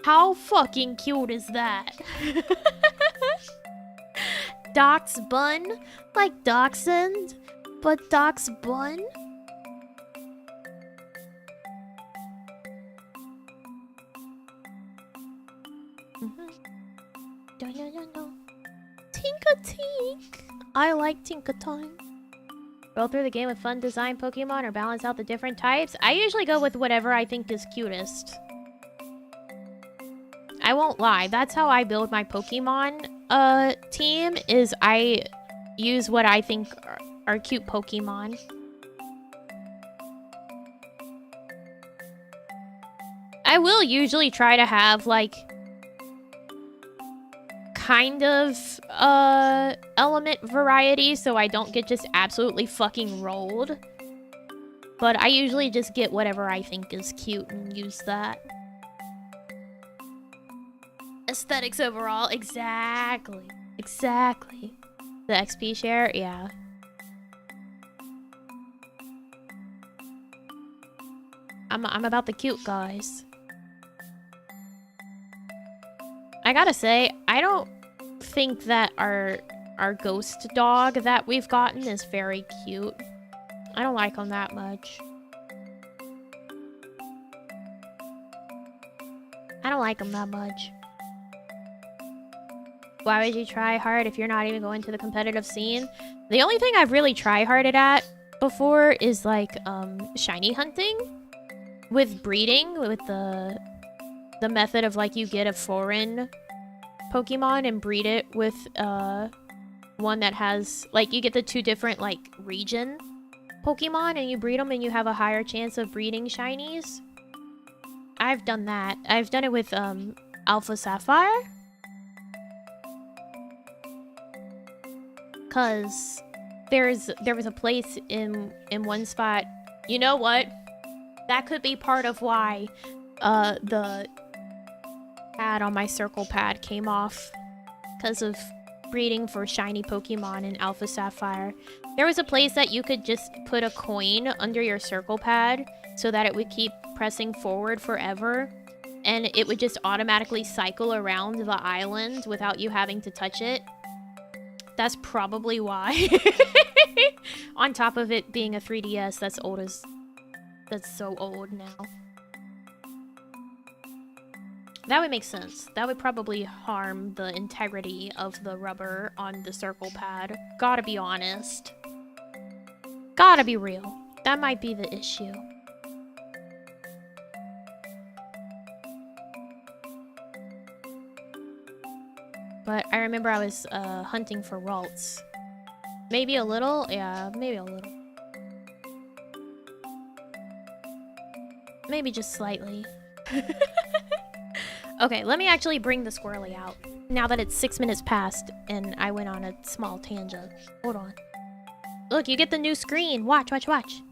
How fucking cute is that? Dox Bun? Like Dachshund, but Dox Bun? Tinka-tink. I like Tinka-tink. Roll through the game with fun design Pokemon or balance out the different types. I usually go with whatever I think is cutest. I won't lie. That's how I build my Pokemon team, is I use what I think are cute Pokemon. I will usually try to have, like, kind of element variety so I don't get just absolutely fucking rolled. But I usually just get whatever I think is cute and use that. Aesthetics overall, exactly. Exactly. The XP share, yeah. I'm about the cute guys. I gotta say, I don't think that our ghost dog that we've gotten is very cute. I don't like him that much. I don't like him that much. Why would you try hard if you're not even going to the competitive scene? The only thing I've really try-harded at before is, like, shiny hunting. With breeding, with the method of, like, you get a foreign Pokemon and breed it with, one that has... Like, you get the two different, like, region Pokemon, and you breed them and you have a higher chance of breeding shinies. I've done that. I've done it with, Alpha Sapphire. Cause there was a place in one spot. You know what? That could be part of why the pad on my circle pad came off. Because of breeding for shiny Pokemon in Alpha Sapphire. There was a place that you could just put a coin under your circle pad so that it would keep pressing forward forever. And it would just automatically cycle around the island without you having to touch it. That's probably why. On top of it being a 3DS that's so old now. That would make sense. That would probably harm the integrity of the rubber on the circle pad. Gotta be honest. Gotta be real. That might be the issue. But I remember I was hunting for Ralts. Maybe a little? Yeah, maybe a little. Maybe just slightly. Okay, let me actually bring the squirrely out. Now that it's 6 minutes past and I went on a small tangent. Hold on. Look, you get the new screen. Watch, watch, watch.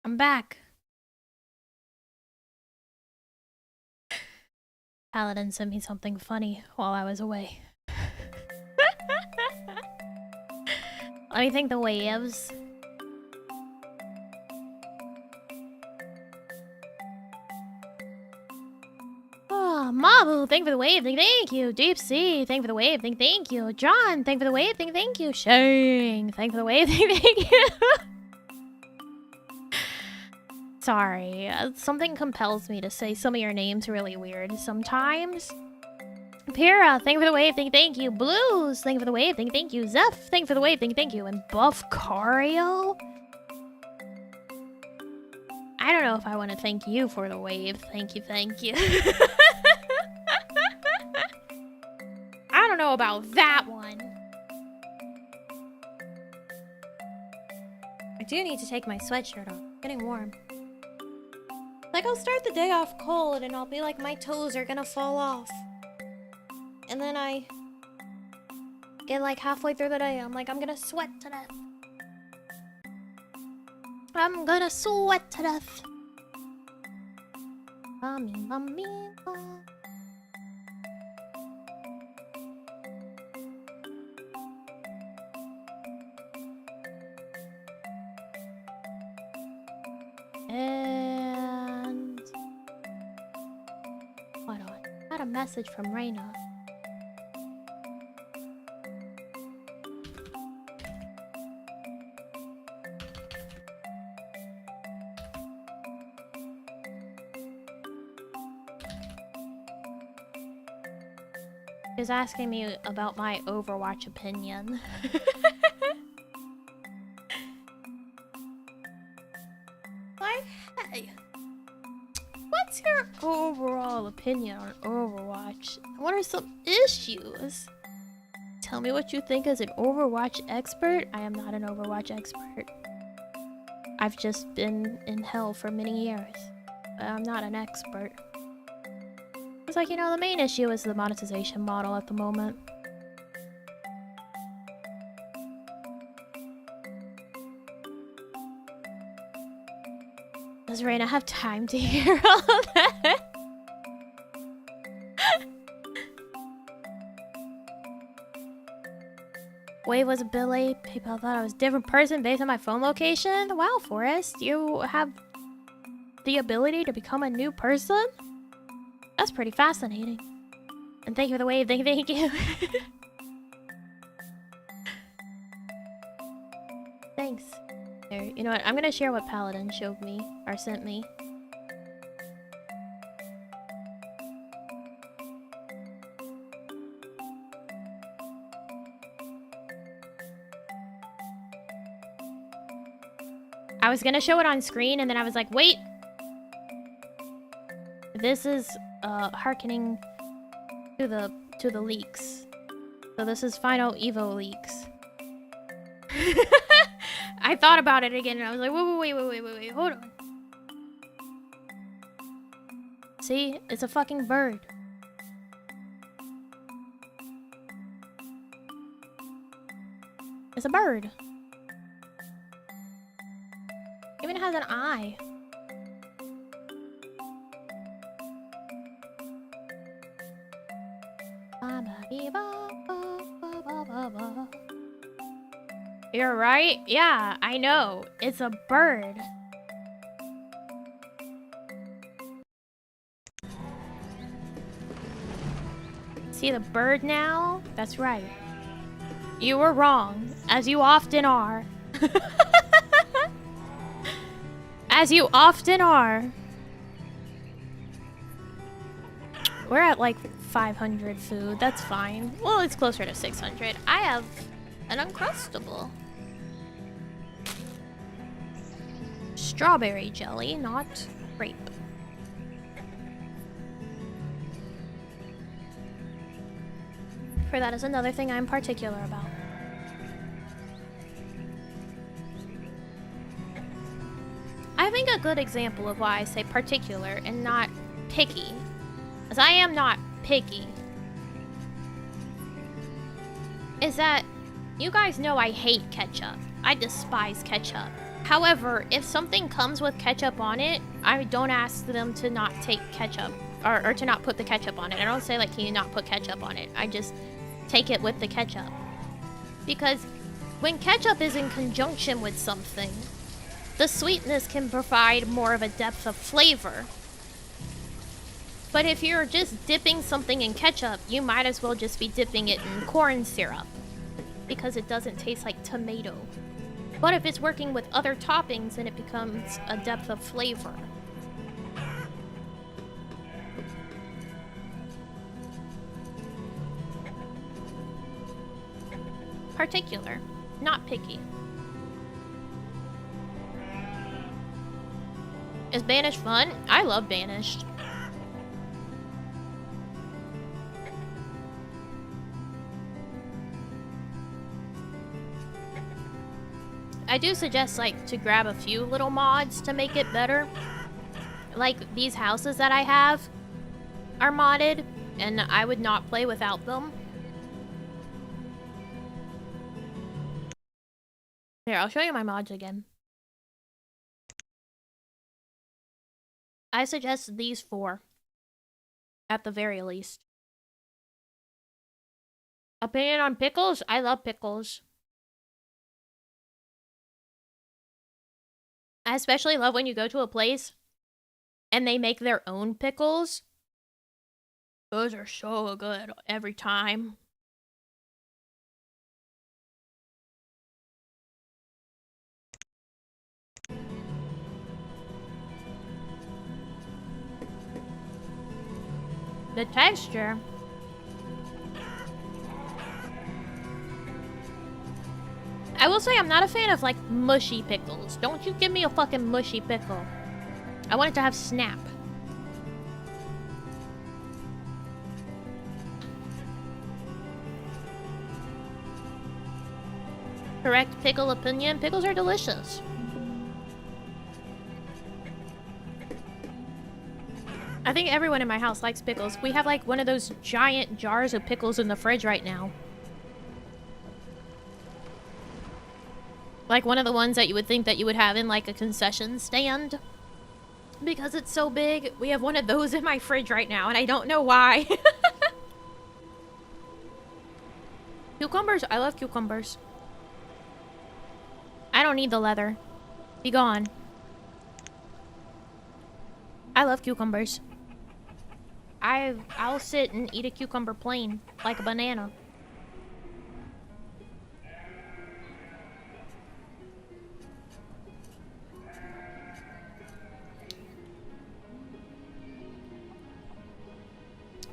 I'm back. Paladin sent me something funny while I was away. Let me think the waves. Oh, Mabu, thank for the wave, thank you. Deep Sea, thank for the wave, thank you. John, thank for the wave, thank you. Shane, thank for the wave, thank you. Sorry, something compels me to say some of your names really weird sometimes. Pira, thank you for the wave, thank you. Blues, thank you for the wave, thank you. Zeph, thank you for the wave, thank you. And Buffcario? I don't know if I want to thank you for the wave. Thank you, thank you. I don't know about that one. I do need to take my sweatshirt off. It's getting warm. Like, I'll start the day off cold and I'll be like, my toes are gonna fall off. And then I get like halfway through the day, I'm like, I'm gonna sweat to death. I'm gonna sweat to death. Mommy, mommy, mom. And hold on, I got a message from Raina. She's asking me about my Overwatch opinion. Like, hey, what's your overall opinion on Overwatch? What are some issues? Tell me what you think as an Overwatch expert. I am not an Overwatch expert. I've just been in hell for many years, but I'm not an expert. It's like, you know, the main issue is the monetization model at the moment. Does Raina have time to hear all of that? Wave was Billy. People thought I was a different person based on my phone location. Wow, Forrest, you have the ability to become a new person? That's pretty fascinating. And thank you for the wave, thank you. Thanks. Here, you know what, I'm gonna share what Paladin showed me, or sent me. I was gonna show it on screen and then I was like, wait! This is hearkening to the leaks. So this is Final Evo leaks. I thought about it again and I was like, wait, hold on. See? It's a fucking bird. It's a bird. Even has an eye. You're right. Yeah, I know. It's a bird. See the bird now? That's right. You were wrong, as you often are. As you often are. We're at like 500 food. That's fine. Well, it's closer to 600. I have an Uncrustable. Strawberry jelly, not grape. For that is another thing I'm particular about. I think a good example of why I say particular and not picky, as I am not picky, is that you guys know I hate ketchup. I despise ketchup. However, if something comes with ketchup on it, I don't ask them to not take ketchup or to not put the ketchup on it. I don't say like, can you not put ketchup on it? I just take it with the ketchup. Because when ketchup is in conjunction with something, the sweetness can provide more of a depth of flavor. But if you're just dipping something in ketchup, you might as well just be dipping it in corn syrup because it doesn't taste like tomato. But if it's working with other toppings, then it becomes a depth of flavor. Particular, not picky. Is Banished fun? I love Banished. I do suggest, like, to grab a few little mods to make it better. Like, these houses that I have are modded, and I would not play without them. Here, I'll show you my mods again. I suggest these 4. At the very least. Opinion on pickles? I love pickles. I especially love when you go to a place and they make their own pickles. Those are so good every time. The texture. I will say I'm not a fan of, like, mushy pickles. Don't you give me a fucking mushy pickle. I want it to have snap. Correct pickle opinion. Pickles are delicious. I think everyone in my house likes pickles. We have, like, one of those giant jars of pickles in the fridge right now. Like one of the ones that you would think that you would have in like a concession stand. Because it's so big, we have one of those in my fridge right now, and I don't know why. Cucumbers? I love cucumbers. I don't need the leather. Be gone. I love cucumbers. I'll sit and eat a cucumber plain, like a banana.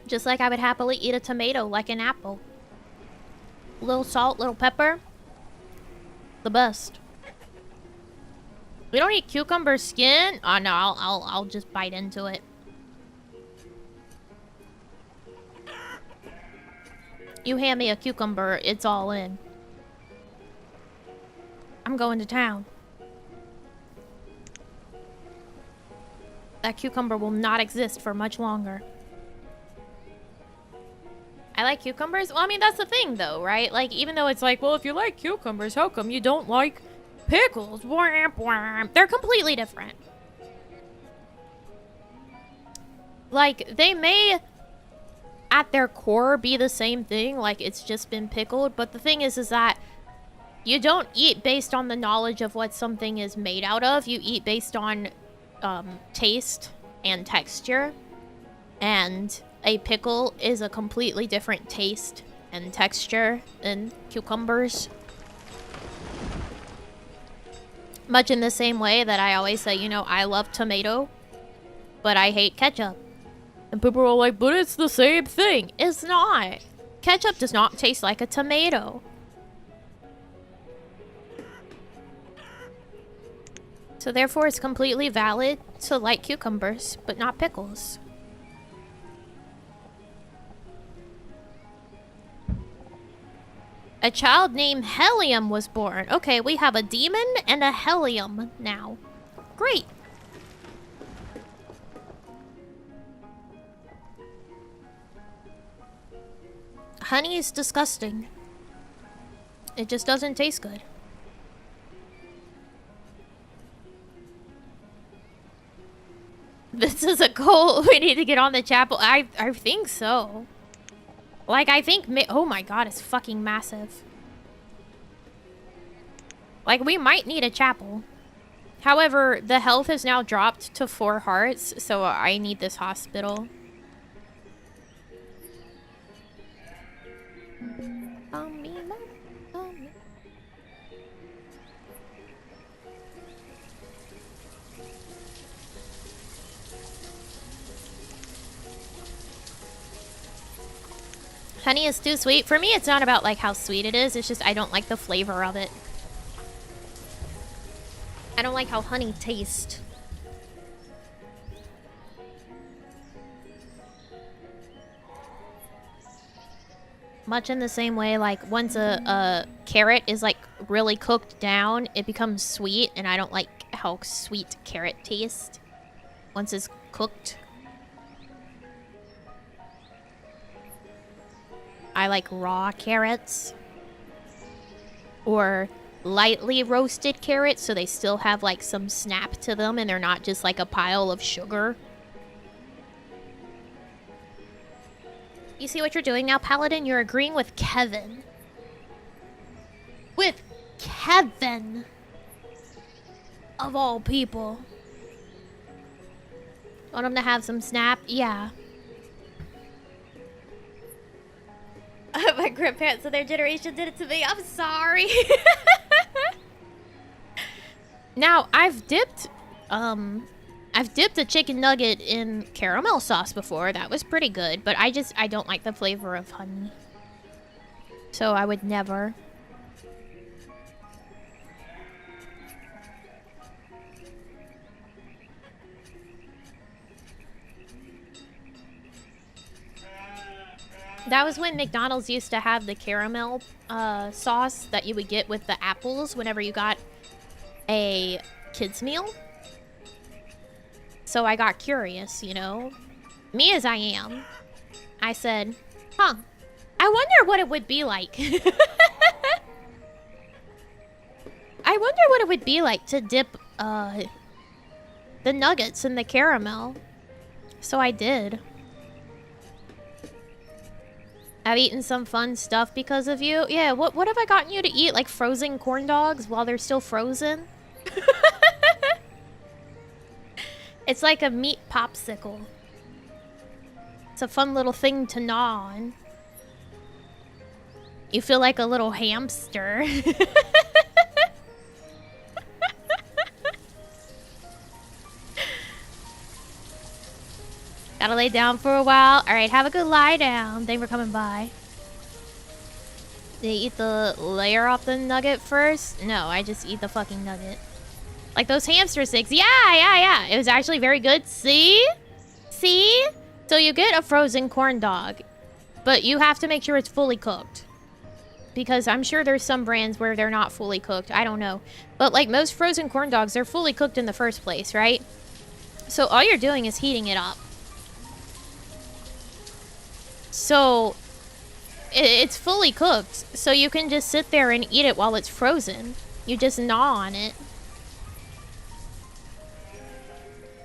Just like I would happily eat a tomato like an apple. Little salt, little pepper. The best. We don't eat cucumber skin. Oh no, I'll just bite into it. You hand me a cucumber, it's all in. I'm going to town. That cucumber will not exist for much longer. I like cucumbers. Well, I mean, that's the thing, though, right? Like, even though it's like, well, if you like cucumbers, how come you don't like pickles? Whamp, whamp. They're completely different. Like, they may, at their core, be the same thing. Like, it's just been pickled. But the thing is that you don't eat based on the knowledge of what something is made out of. You eat based on taste and texture. And a pickle is a completely different taste and texture than cucumbers. Much in the same way that I always say, you know, I love tomato, but I hate ketchup. And people are like, but it's the same thing. It's not. Ketchup does not taste like a tomato. So therefore, it's completely valid to like cucumbers, but not pickles. A child named Helium was born. Okay, we have a demon and a Helium now. Great. Honey is disgusting. It just doesn't taste good. This is a goal. We need to get on the chapel. I think so. Like, I think... Oh my god, it's fucking massive. Like, we might need a chapel. However, the health has now dropped to 4 hearts, so I need this hospital. Honey is too sweet. For me, it's not about like how sweet it is. It's just I don't like the flavor of it. I don't like how honey tastes. Much in the same way, like once a carrot is like really cooked down, it becomes sweet, and I don't like how sweet carrot tastes once it's cooked. I like raw carrots or lightly roasted carrots, so they still have like some snap to them and they're not just like a pile of sugar. You see what you're doing now, Paladin? You're agreeing with Kevin. With Kevin. Of all people. Want him to have some snap? Yeah. My grandparents of their generation did it to me. I'm sorry. Now, I've dipped a chicken nugget in caramel sauce before. That was pretty good, but I don't like the flavor of honey. So I would never. That was when McDonald's used to have the caramel sauce that you would get with the apples whenever you got a kids meal. So I got curious, you know. Me as I am. I said, huh, I wonder what it would be like. I wonder what it would be like to dip the nuggets in the caramel. So I did. I've eaten some fun stuff because of you. Yeah, what have I gotten you to eat? Like frozen corn dogs while they're still frozen? It's like a meat popsicle. It's a fun little thing to gnaw on. You feel like a little hamster. Gotta lay down for a while. Alright, have a good lie down. Thanks for coming by. Did you eat the layer off the nugget first? No, I just eat the fucking nugget. Like those hamster sticks. Yeah. It was actually very good. See? See? So you get a frozen corn dog, but you have to make sure it's fully cooked. Because I'm sure there's some brands where they're not fully cooked. I don't know. But like most frozen corn dogs, they're fully cooked in the first place, right? So all you're doing is heating it up. So it's fully cooked. So you can just sit there and eat it while it's frozen. You just gnaw on it.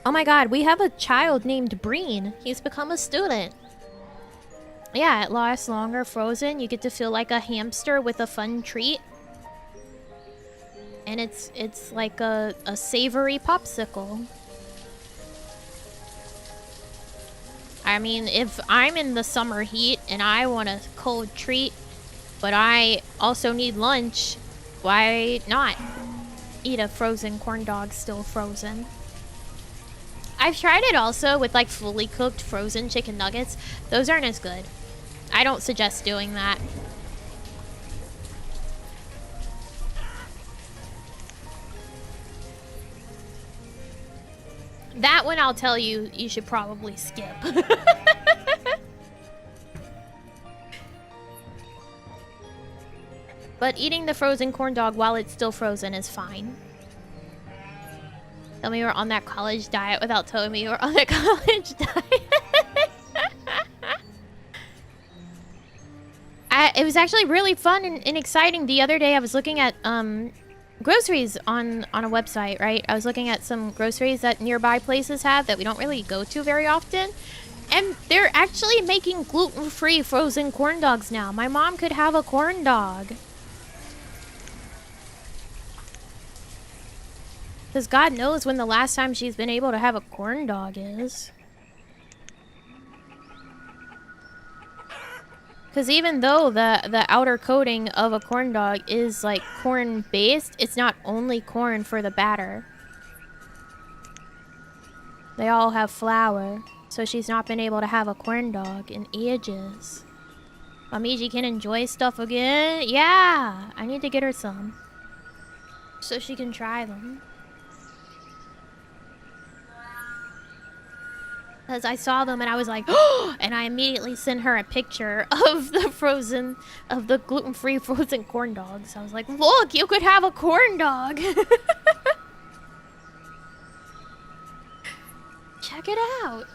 Oh my god, we have a child named Breen. He's become a student. Yeah, it lasts longer frozen. You get to feel like a hamster with a fun treat. And it's like a savory popsicle. I mean, if I'm in the summer heat and I want a cold treat, but I also need lunch, why not eat a frozen corn dog still frozen? I've tried it also with like fully cooked frozen chicken nuggets. Those aren't as good. I don't suggest doing that. That one I'll tell you, you should probably skip. But eating the frozen corn dog while it's still frozen is fine. Tell me you were on that college diet without telling me you were on that college diet. It was actually really fun and exciting. The other day I was looking at groceries on a website, right? I was looking at some groceries that nearby places have that we don't really go to very often. And they're actually making gluten-free frozen corn dogs now. My mom could have a corn dog. Because God knows when the last time she's been able to have a corn dog is. Because even though the outer coating of a corn dog is like corn based, it's not only corn for the batter. They all have flour, so she's not been able to have a corn dog in ages. Mamiji can enjoy stuff again? Yeah, I need to get her some. So she can try them. Because I saw them and I was like, oh! And I immediately sent her a picture of the gluten-free frozen corn dogs. I was like, look, you could have a corn dog. Check it out.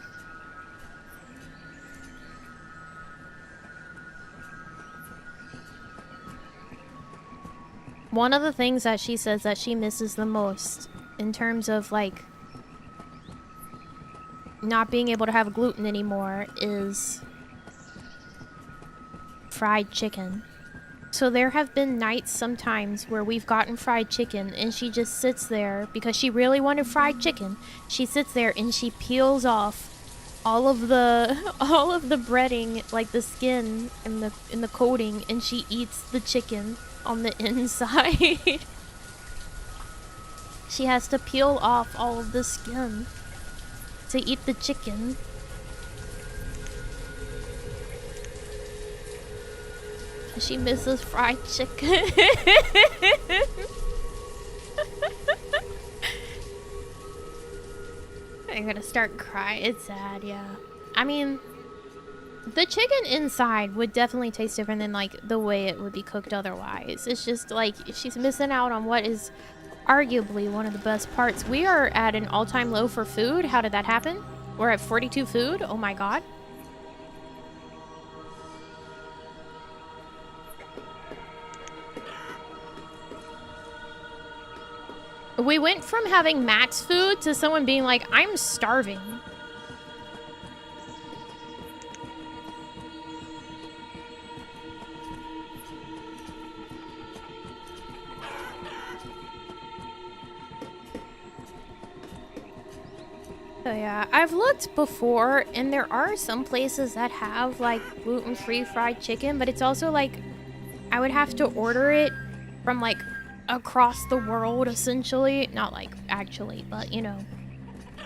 One of the things that she says that she misses the most in terms of like not being able to have gluten anymore is fried chicken. So there have been nights sometimes where we've gotten fried chicken and she just sits there because she really wanted fried chicken. She sits there and she peels off all of the breading, like the skin and the coating, and she eats the chicken on the inside. She has to peel off all of the skin to eat the chicken. She misses fried chicken. I'm gonna start crying. It's sad, yeah. I mean, the chicken inside would definitely taste different than like the way it would be cooked otherwise. It's just like she's missing out on what is arguably one of the best parts. We are at an all-time low for food. How did that happen? We're at 42 food. Oh my god. We went from having max food to someone being like, I'm starving. So yeah, I've looked before and there are some places that have like gluten-free fried chicken, but it's also like I would have to order it from like across the world essentially. Not like actually, but you know.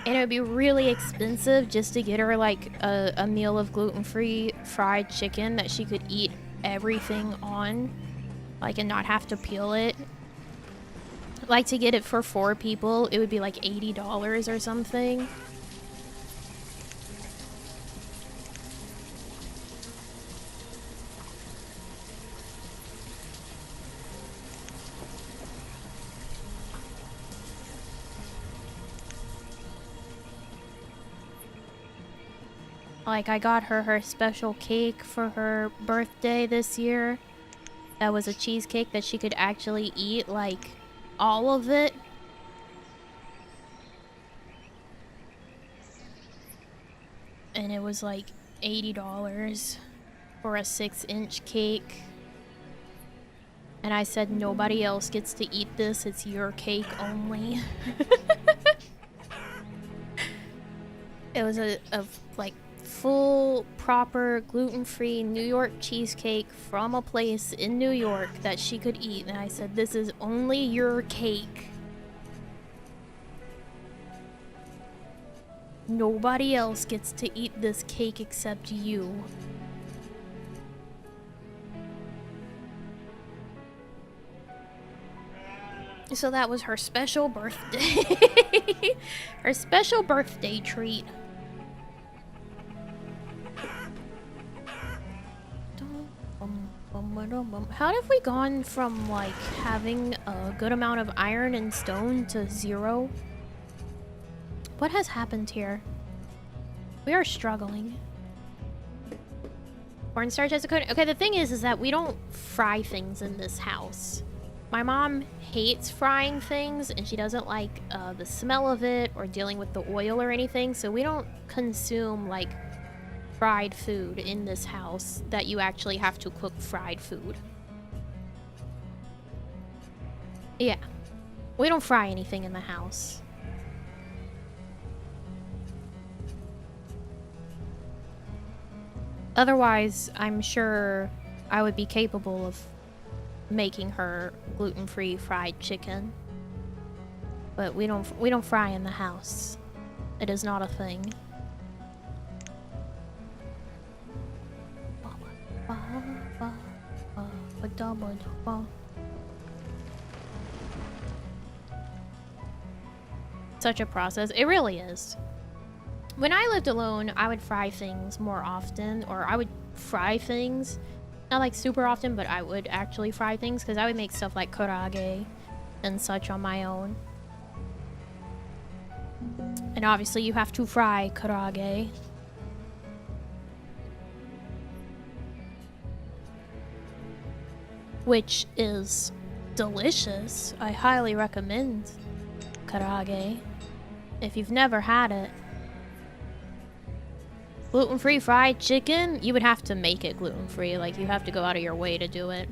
And it would be really expensive just to get her like a meal of gluten-free fried chicken that she could eat everything on, like, and not have to peel it. Like to get it for 4 people, it would be like $80 or something. Like, I got her special cake for her birthday this year. That was a cheesecake that she could actually eat, like, all of it. And it was like $80 for a 6-inch cake. And I said, nobody else gets to eat this, it's your cake only. It was a like, full, proper, gluten-free New York cheesecake from a place in New York that she could eat. And I said, this is only your cake. Nobody else gets to eat this cake except you. So that was her special birthday. Her special birthday treat. How have we gone from like having a good amount of iron and stone to 0? What has happened here? We are struggling. Cornstarch as a coating. Okay, the thing is that we don't fry things in this house. My mom hates frying things, and she doesn't like the smell of it or dealing with the oil or anything, so we don't consume, like, fried food in this house that you actually have to cook fried food. Yeah. We don't fry anything in the house. Otherwise, I'm sure I would be capable of making her gluten-free fried chicken. But we don't fry in the house. It is not a thing. Such a process. It really is. When I lived alone, I would fry things more often, or I would fry things. Not like super often, but I would actually fry things because I would make stuff like karaage and such on my own. And obviously you have to fry karaage. Which is delicious. I highly recommend karaage if you've never had it. Gluten-free fried chicken? You would have to make it gluten-free. Like, you have to go out of your way to do it.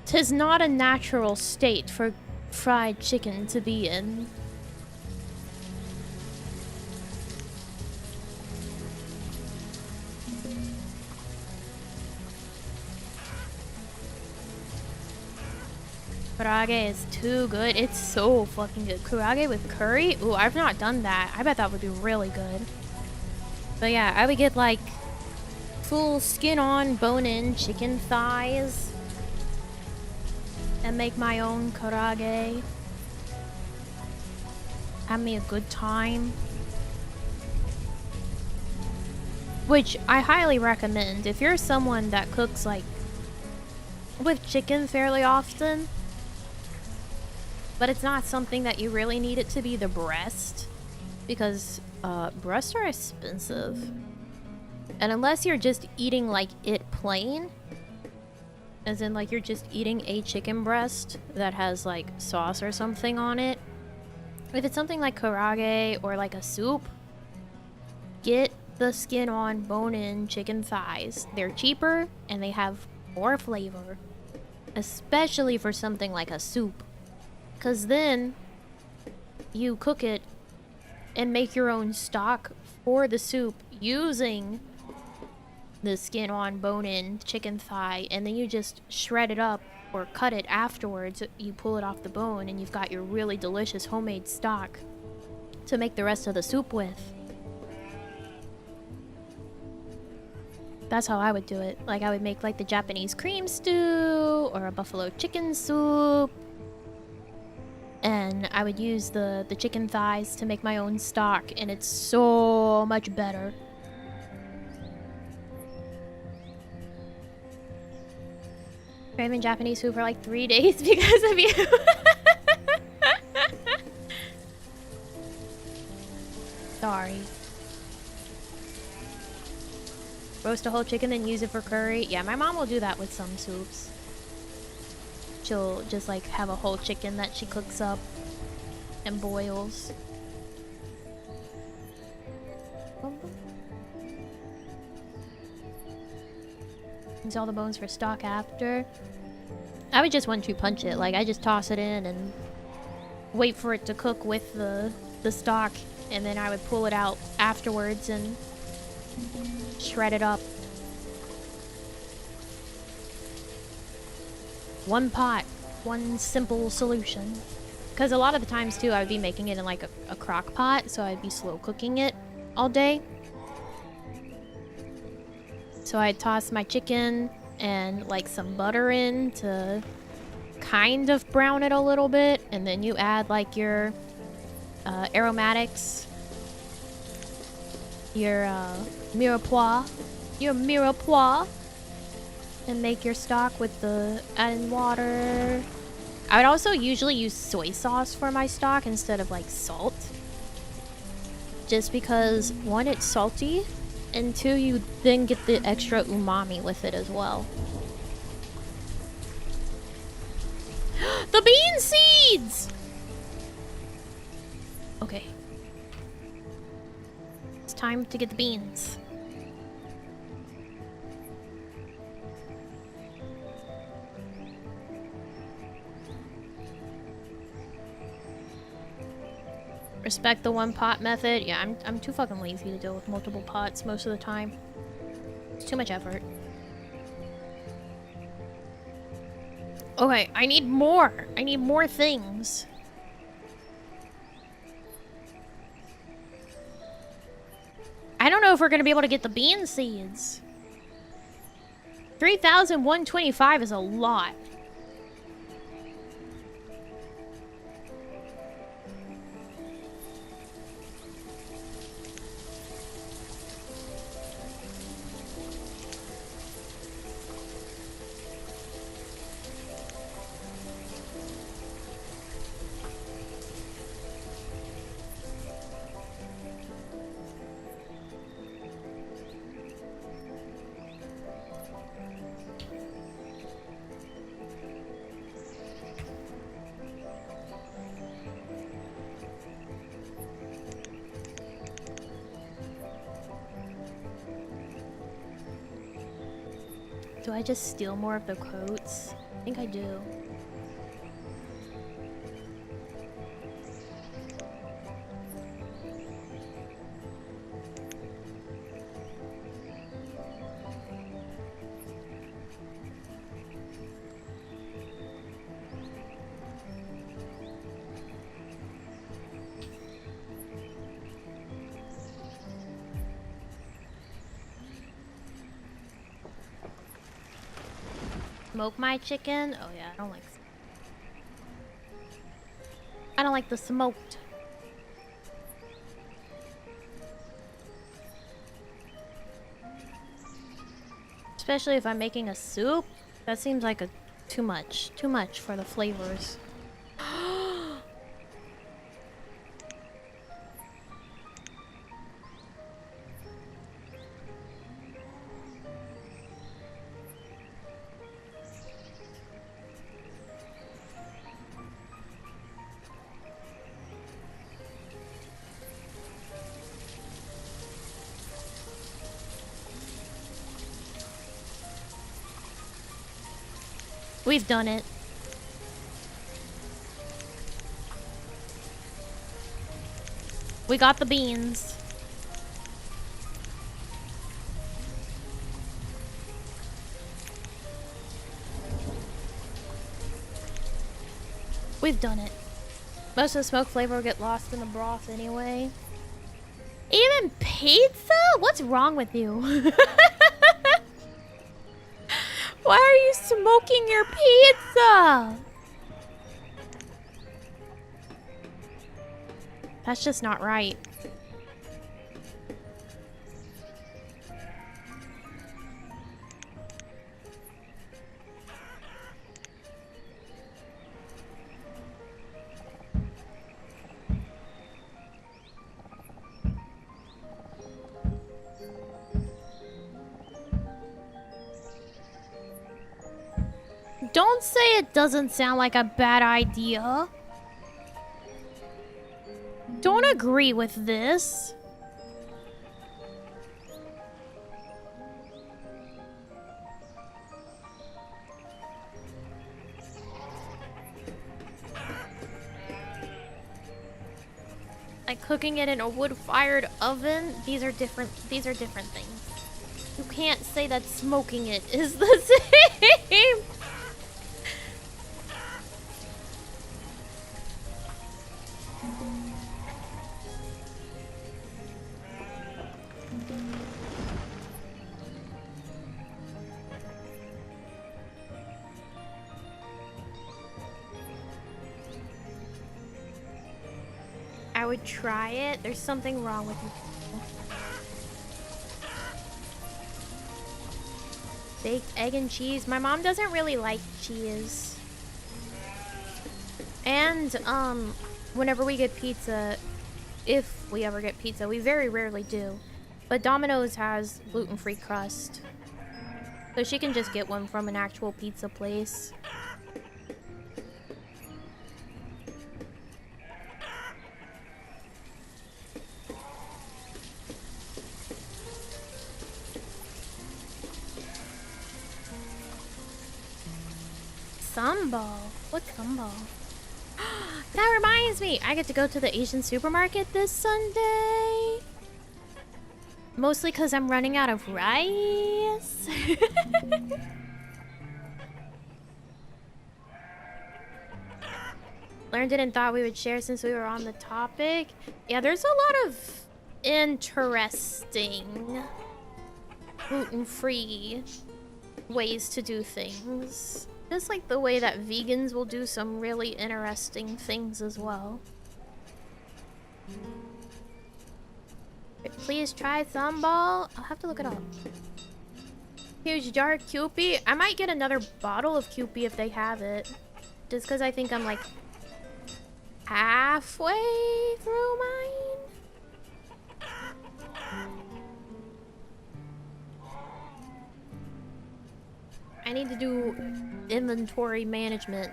'Tis not a natural state for fried chicken to be in. Karaage is too good. It's so fucking good. Karaage with curry? Ooh, I've not done that. I bet that would be really good. But yeah, I would get like full skin on, bone in chicken thighs and make my own karaage. Have me a good time. Which I highly recommend if you're someone that cooks like with chicken fairly often. But it's not something that you really need it to be the breast, because breasts are expensive. And unless you're just eating like it plain, as in like you're just eating a chicken breast that has like sauce or something on it, if it's something like karaage or like a soup, get the skin on, bone in chicken thighs. They're cheaper and they have more flavor, especially for something like a soup. Because then you cook it and make your own stock for the soup using the skin on, bone in chicken thigh, and then you just shred it up or cut it afterwards. You pull it off the bone and you've got your really delicious homemade stock to make the rest of the soup with. That's how I would do it. Like, I would make like the Japanese cream stew or a buffalo chicken soup. And I would use the chicken thighs to make my own stock, and it's so much better. Craving Japanese food for like 3 days because of you. Sorry. Roast a whole chicken and use it for curry. Yeah, my mom will do that with some soups. She'll just like have a whole chicken that she cooks up and boils. Use all the bones for stock after. I would just 1-2 punch it. Like, I just toss it in and wait for it to cook with the stock, and then I would pull it out afterwards and shred it up. One pot, one simple solution. Because a lot of the times too, I would be making it in like a crock pot, so I'd be slow cooking it all day. So I'd toss my chicken and like some butter in to kind of brown it a little bit, and then you add like your aromatics, your mirepoix, and make your stock with the added water. I would also usually use soy sauce for my stock instead of like salt. Just because, one, it's salty, and two, you then get the extra umami with it as well. bean seeds! Okay. It's time to get the beans. Respect the one pot method. Yeah, I'm too fucking lazy to deal with multiple pots most of the time. It's too much effort. Okay, I need more. I need more things. I don't know if we're gonna be able to get the bean seeds. 3,125 is a lot. Do I just steal more of the coats? I think I do. Smoke my chicken? Oh yeah, I don't like the smoked. Especially if I'm making a soup. That seems like too much for the flavors. We've done it. We got the beans. We've done it. Most of the smoke flavor will get lost in the broth anyway. Even pizza? What's wrong with you? Why are you smoking your pizza? That's just not right. Don't say it doesn't sound like a bad idea. Don't agree with this. Like cooking it in a wood-fired oven, these are different things. You can't say that smoking it is the same. I would try it. There's something wrong with you. Baked egg and cheese. My mom doesn't really like cheese. And, whenever we get pizza, if we ever get pizza, we very rarely do. But Domino's has gluten-free crust. So she can just get one from an actual pizza place. Sambal. What's sambal? That reminds me, I get to go to the Asian supermarket this Sunday. Mostly because I'm running out of rice. Learned it and thought we would share since we were on the topic. Yeah, there's a lot of interesting gluten-free ways to do things. Just like the way that vegans will do some really interesting things as well. Please try sambal. I'll have to look it up. Huge jar of Kewpie. I might get another bottle of Kewpie if they have it. Just because I think I'm like halfway through mine. I need to do inventory management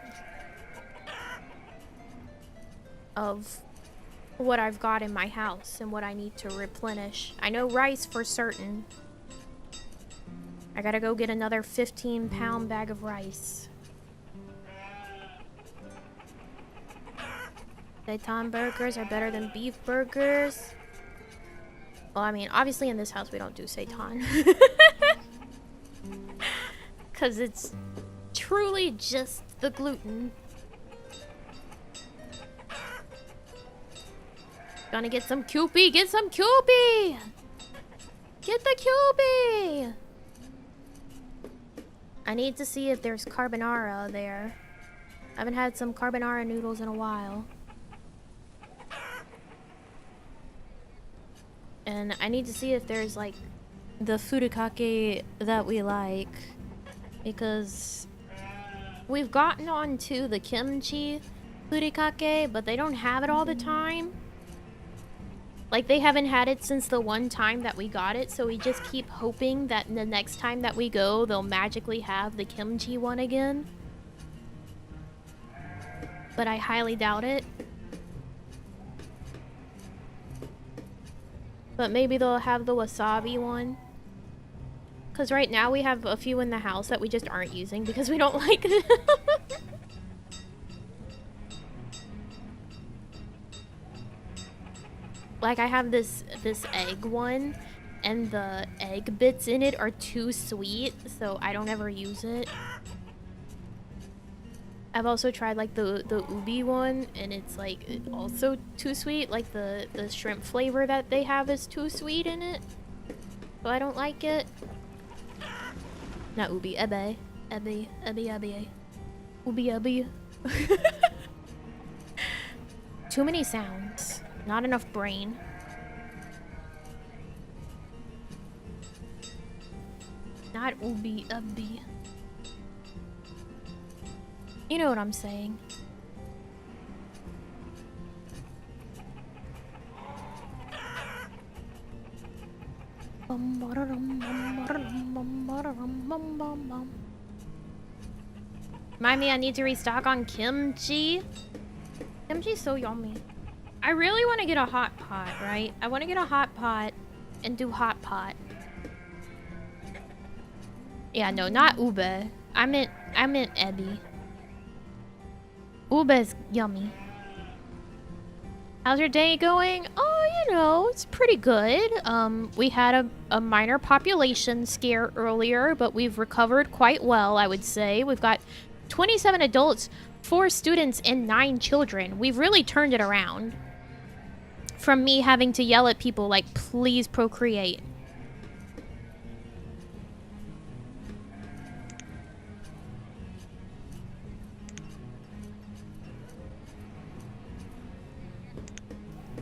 of what I've got in my house and what I need to replenish. I know rice for certain. I gotta go get another 15-pound bag of rice. Seitan burgers are better than beef burgers. Well, I mean, obviously in this house we don't do seitan. Because it's truly just the gluten. Gonna get some Kewpie! Get some Kewpie! Get the Kewpie! I need to see if there's carbonara there. I haven't had some carbonara noodles in a while. And I need to see if there's like the furikake that we like. Because we've gotten onto the kimchi furikake, but they don't have it all the time. Like, they haven't had it since the one time that we got it, so we just keep hoping that the next time that we go, they'll magically have the kimchi one again. But I highly doubt it. But maybe they'll have the wasabi one. Because right now we have a few in the house that we just aren't using because we don't like them. Like, I have this egg one, and the egg bits in it are too sweet, so I don't ever use it. I've also tried like the ubi one, and it's like also too sweet. Like the shrimp flavor that they have is too sweet in it, so I don't like it. Not ubi, ebe. Ubi. Too many sounds. Not enough brain. Not ubi. You know what I'm saying. Remind me, I need to restock on kimchi. Kimchi's so yummy. I really want to get a hot pot, right? I want to get a hot pot and do hot pot. Yeah, no, not ube. I meant ebi. Ube is yummy. How's your day going? Oh, you know, it's pretty good. We had a minor population scare earlier, but we've recovered quite well, I would say. We've got 27 adults, 4 students, and 9 children. We've really turned it around. From me having to yell at people like, please procreate.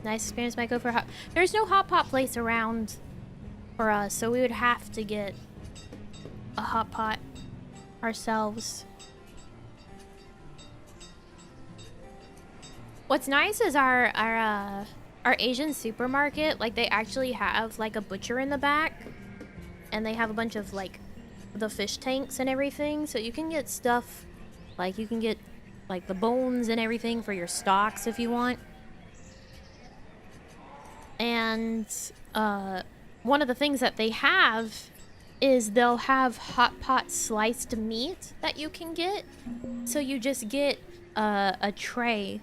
Nice experience might go for hot. There's no hot pot place around for us, so we would have to get a hot pot ourselves. What's nice is our Asian supermarket, like they actually have like a butcher in the back, and they have a bunch of like the fish tanks and everything, so you can get stuff like you can get like the bones and everything for your stocks if you want. And one of the things that they have is they'll have hot pot sliced meat that you can get. So you just get a tray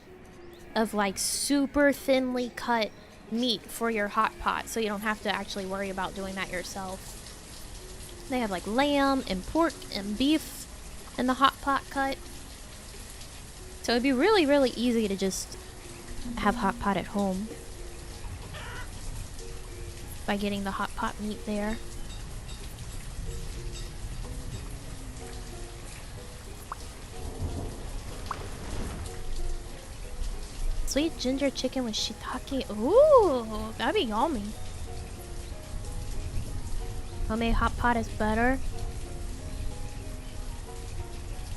of like super thinly cut meat for your hot pot, so you don't have to actually worry about doing that yourself. They have like lamb and pork and beef in the hot pot cut. So it'd be really, really easy to just have hot pot at home by getting the hot pot meat there. Sweet ginger chicken with shiitake. Ooh, that'd be yummy. Homemade hot pot is better.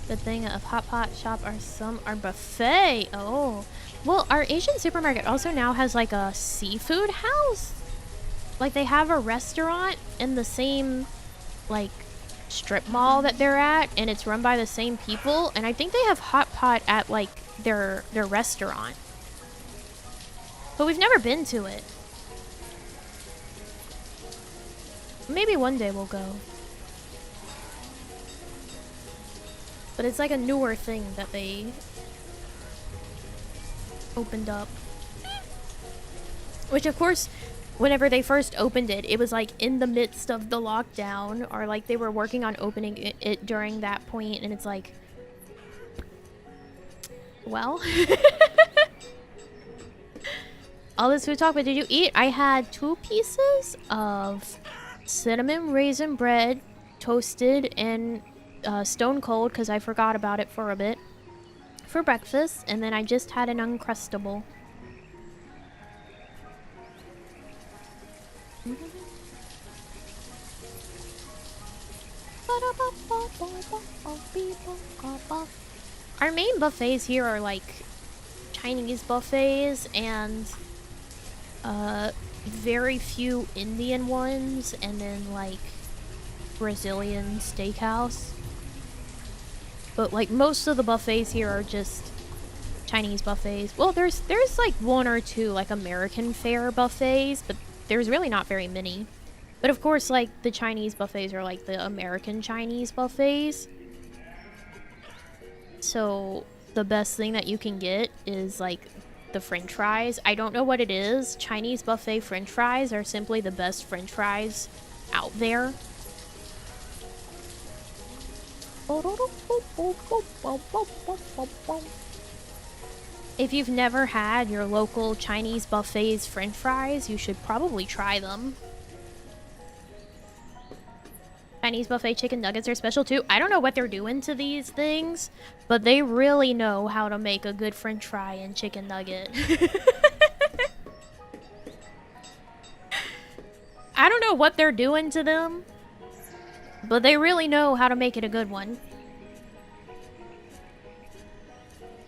The thing of hot pot shop are buffet. Oh, well, our Asian supermarket also now has like a seafood house. Like they have a restaurant in the same like strip mall that they're at, and it's run by the same people. And I think they have hot pot at like their restaurant. But we've never been to it. Maybe one day we'll go. But it's like a newer thing that they opened up. Which of course, whenever they first opened it, it was like in the midst of the lockdown, or like they were working on opening it during that point, and it's like, well, all this food talk, but did you eat? I had 2 pieces of cinnamon raisin bread, toasted and stone cold, because I forgot about it for a bit, for breakfast, and then I just had an Uncrustable. Our main buffets here are like Chinese buffets and very few Indian ones, and then like Brazilian steakhouse. But like most of the buffets here are just Chinese buffets. Well, there's like 1 or 2 like American fare buffets, but there's really not very many. But of course, like the Chinese buffets are like the American Chinese buffets. So the best thing that you can get is like the French fries. I don't know what it is. Chinese buffet French fries are simply the best French fries out there. If you've never had your local Chinese buffet's French fries, you should probably try them. Chinese buffet chicken nuggets are special too. I don't know what they're doing to these things, but they really know how to make a good French fry and chicken nugget. I don't know what they're doing to them, but they really know how to make it a good one.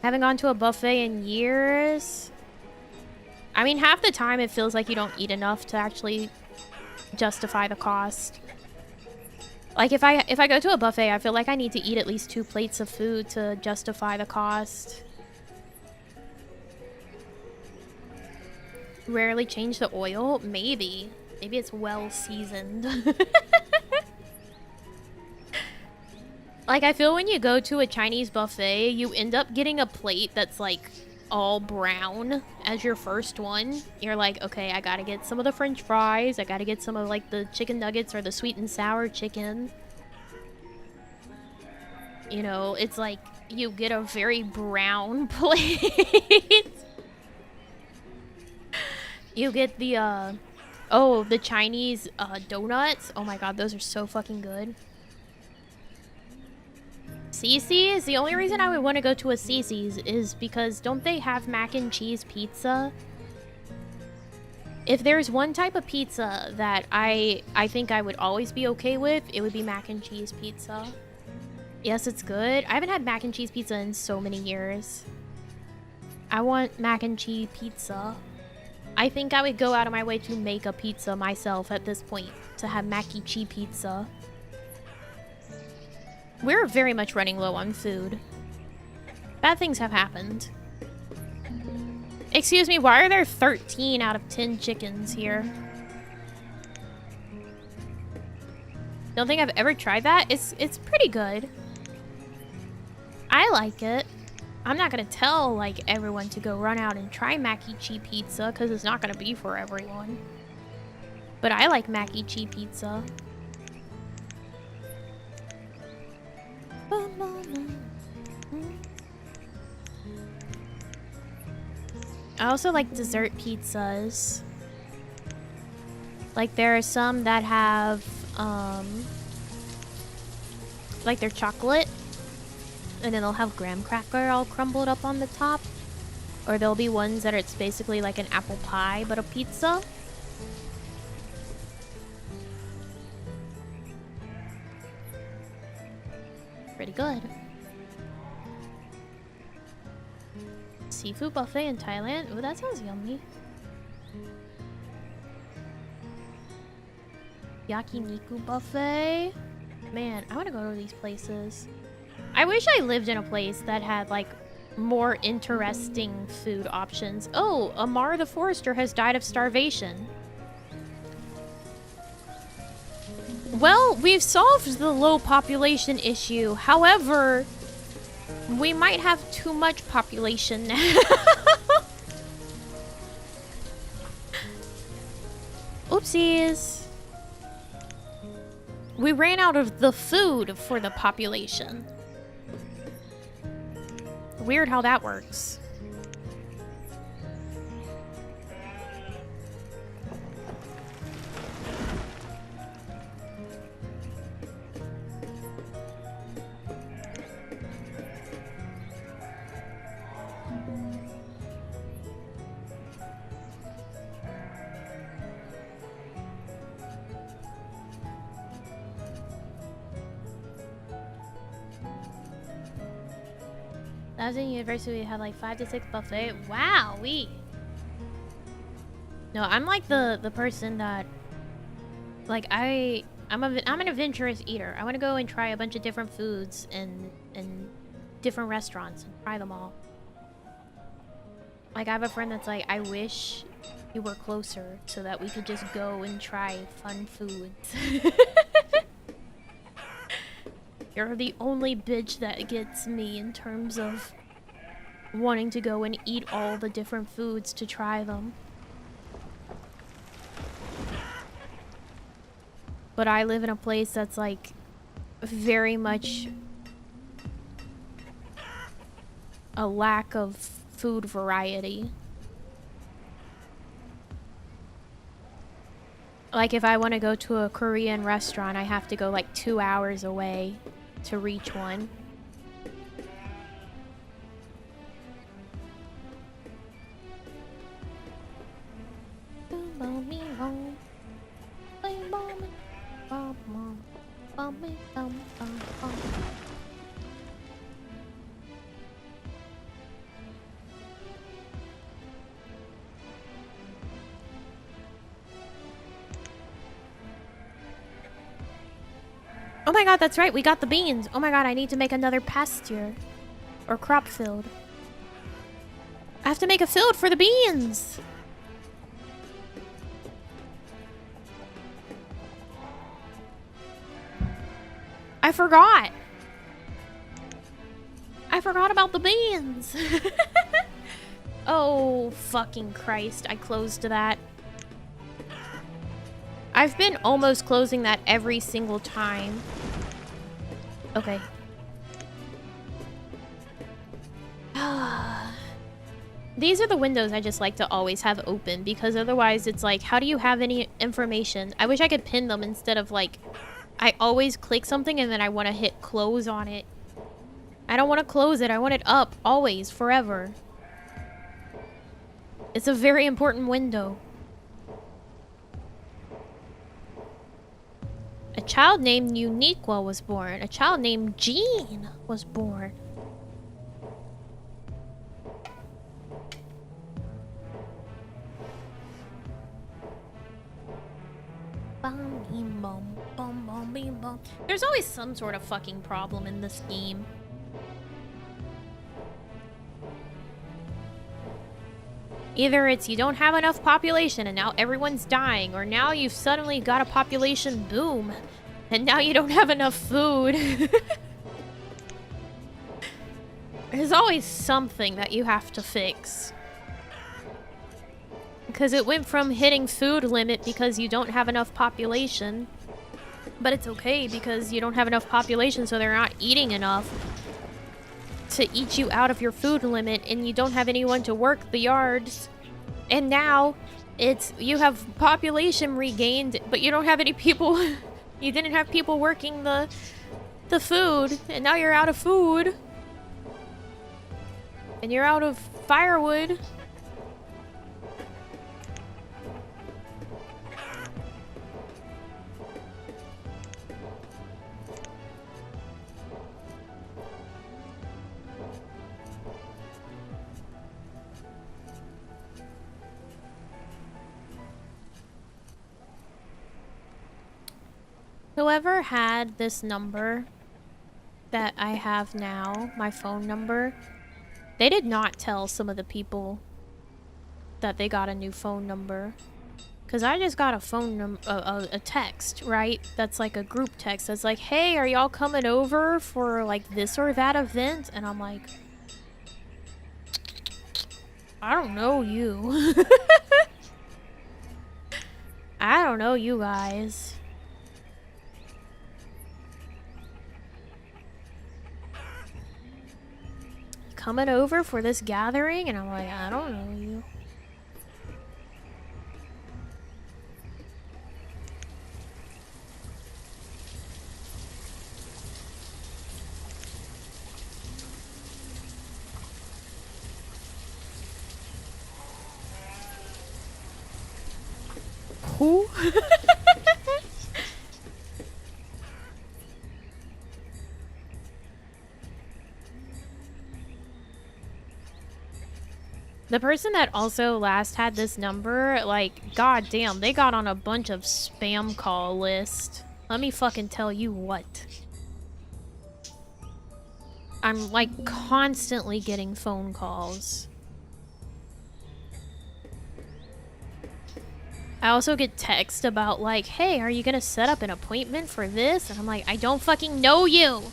Haven't gone to a buffet in years. I mean, half the time it feels like you don't eat enough to actually justify the cost. Like if I go to a buffet, I feel like I need to eat at least 2 plates of food to justify the cost. Rarely change the oil? Maybe. Maybe it's well seasoned. Like, I feel when you go to a Chinese buffet, you end up getting a plate that's like all brown as your first one. You're like, okay, I gotta get some of the French fries. I gotta get some of like the chicken nuggets or the sweet and sour chicken. You know, it's like you get a very brown plate. You get the, oh, the Chinese donuts. Oh my god, those are so fucking good. Cece's? The only reason I would want to go to a Cece's is because don't they have mac and cheese pizza? If there's one type of pizza that I think I would always be okay with, it would be mac and cheese pizza. Yes, it's good. I haven't had mac and cheese pizza in so many years. I want mac and cheese pizza. I think I would go out of my way to make a pizza myself at this point, to have mac and cheese pizza. We're very much running low on food. Bad things have happened. Excuse me, why are there 13 out of 10 chickens here? Don't think I've ever tried that. It's pretty good. I like it. I'm not gonna tell, like, everyone to go run out and try mac and cheese pizza, because it's not gonna be for everyone. But I like mac and cheese pizza. I also like dessert pizzas. Like, there are some that have, like, they're chocolate. And then they'll have graham cracker all crumbled up on the top. Or there'll be ones that it's basically like an apple pie, but a pizza. Pretty good. Seafood buffet in Thailand? Ooh, that sounds yummy. Yakiniku buffet. Man, I want to go to these places. I wish I lived in a place that had, like, more interesting food options. Oh, Amar the Forester has died of starvation. Well, we've solved the low population issue. However, we might have too much population now. Oopsies. We ran out of the food for the population. Weird how that works. I was in university, we had like 5 to 6 buffet. Wow, No, I'm like the person that, like, I'm an adventurous eater. I want to go and try a bunch of different foods and different restaurants and try them all. Like, I have a friend that's like, I wish you were closer so that we could just go and try fun foods. You're the only bitch that gets me in terms of wanting to go and eat all the different foods to try them. But I live in a place that's, like, very much a lack of food variety. Like, if I want to go to a Korean restaurant, I have to go like 2 hours away to reach one. Oh my god, that's right, we got the beans. Oh my god, I need to make another pasture. Or crop field. I have to make a field for the beans! I forgot! I forgot about the beans! Oh, fucking Christ, I closed that. I've been almost closing that every single time. Okay. These are the windows I just like to always have open, because otherwise it's like, how do you have any information? I wish I could pin them instead of, like, I always click something and then I want to hit close on it. I don't want to close it. I want it up, always, forever. It's a very important window. A child named Uniqua was born. A child named Jean was born. There's always some sort of fucking problem in this game. Either it's you don't have enough population and now everyone's dying, or now you've suddenly got a population boom And now you don't have enough food. There's always something that you have to fix. Because it went from hitting food limit because you don't have enough population. But it's okay because you don't have enough population, so they're not eating enough to eat you out of your food limit, and you don't have anyone to work the yards. And now it's you have population regained, but you don't have any people. You didn't have people working the food, and now you're out of food. And you're out of firewood. Whoever had this number that I have now, my phone number, they did not tell some of the people that they got a new phone number. Because I just got a phone number, a text, right? That's like a group text that's like, hey, are y'all coming over for like this or that event? And I'm like, I don't know you. I don't know you guys. Coming over for this gathering? And I'm like, I don't know you. Who? The person that also last had this number, like, goddamn, they got on a bunch of spam call list. Let me fucking tell you what. I'm, like, constantly getting phone calls. I also get text about, like, hey, are you gonna set up an appointment for this? And I'm like, I don't fucking know you!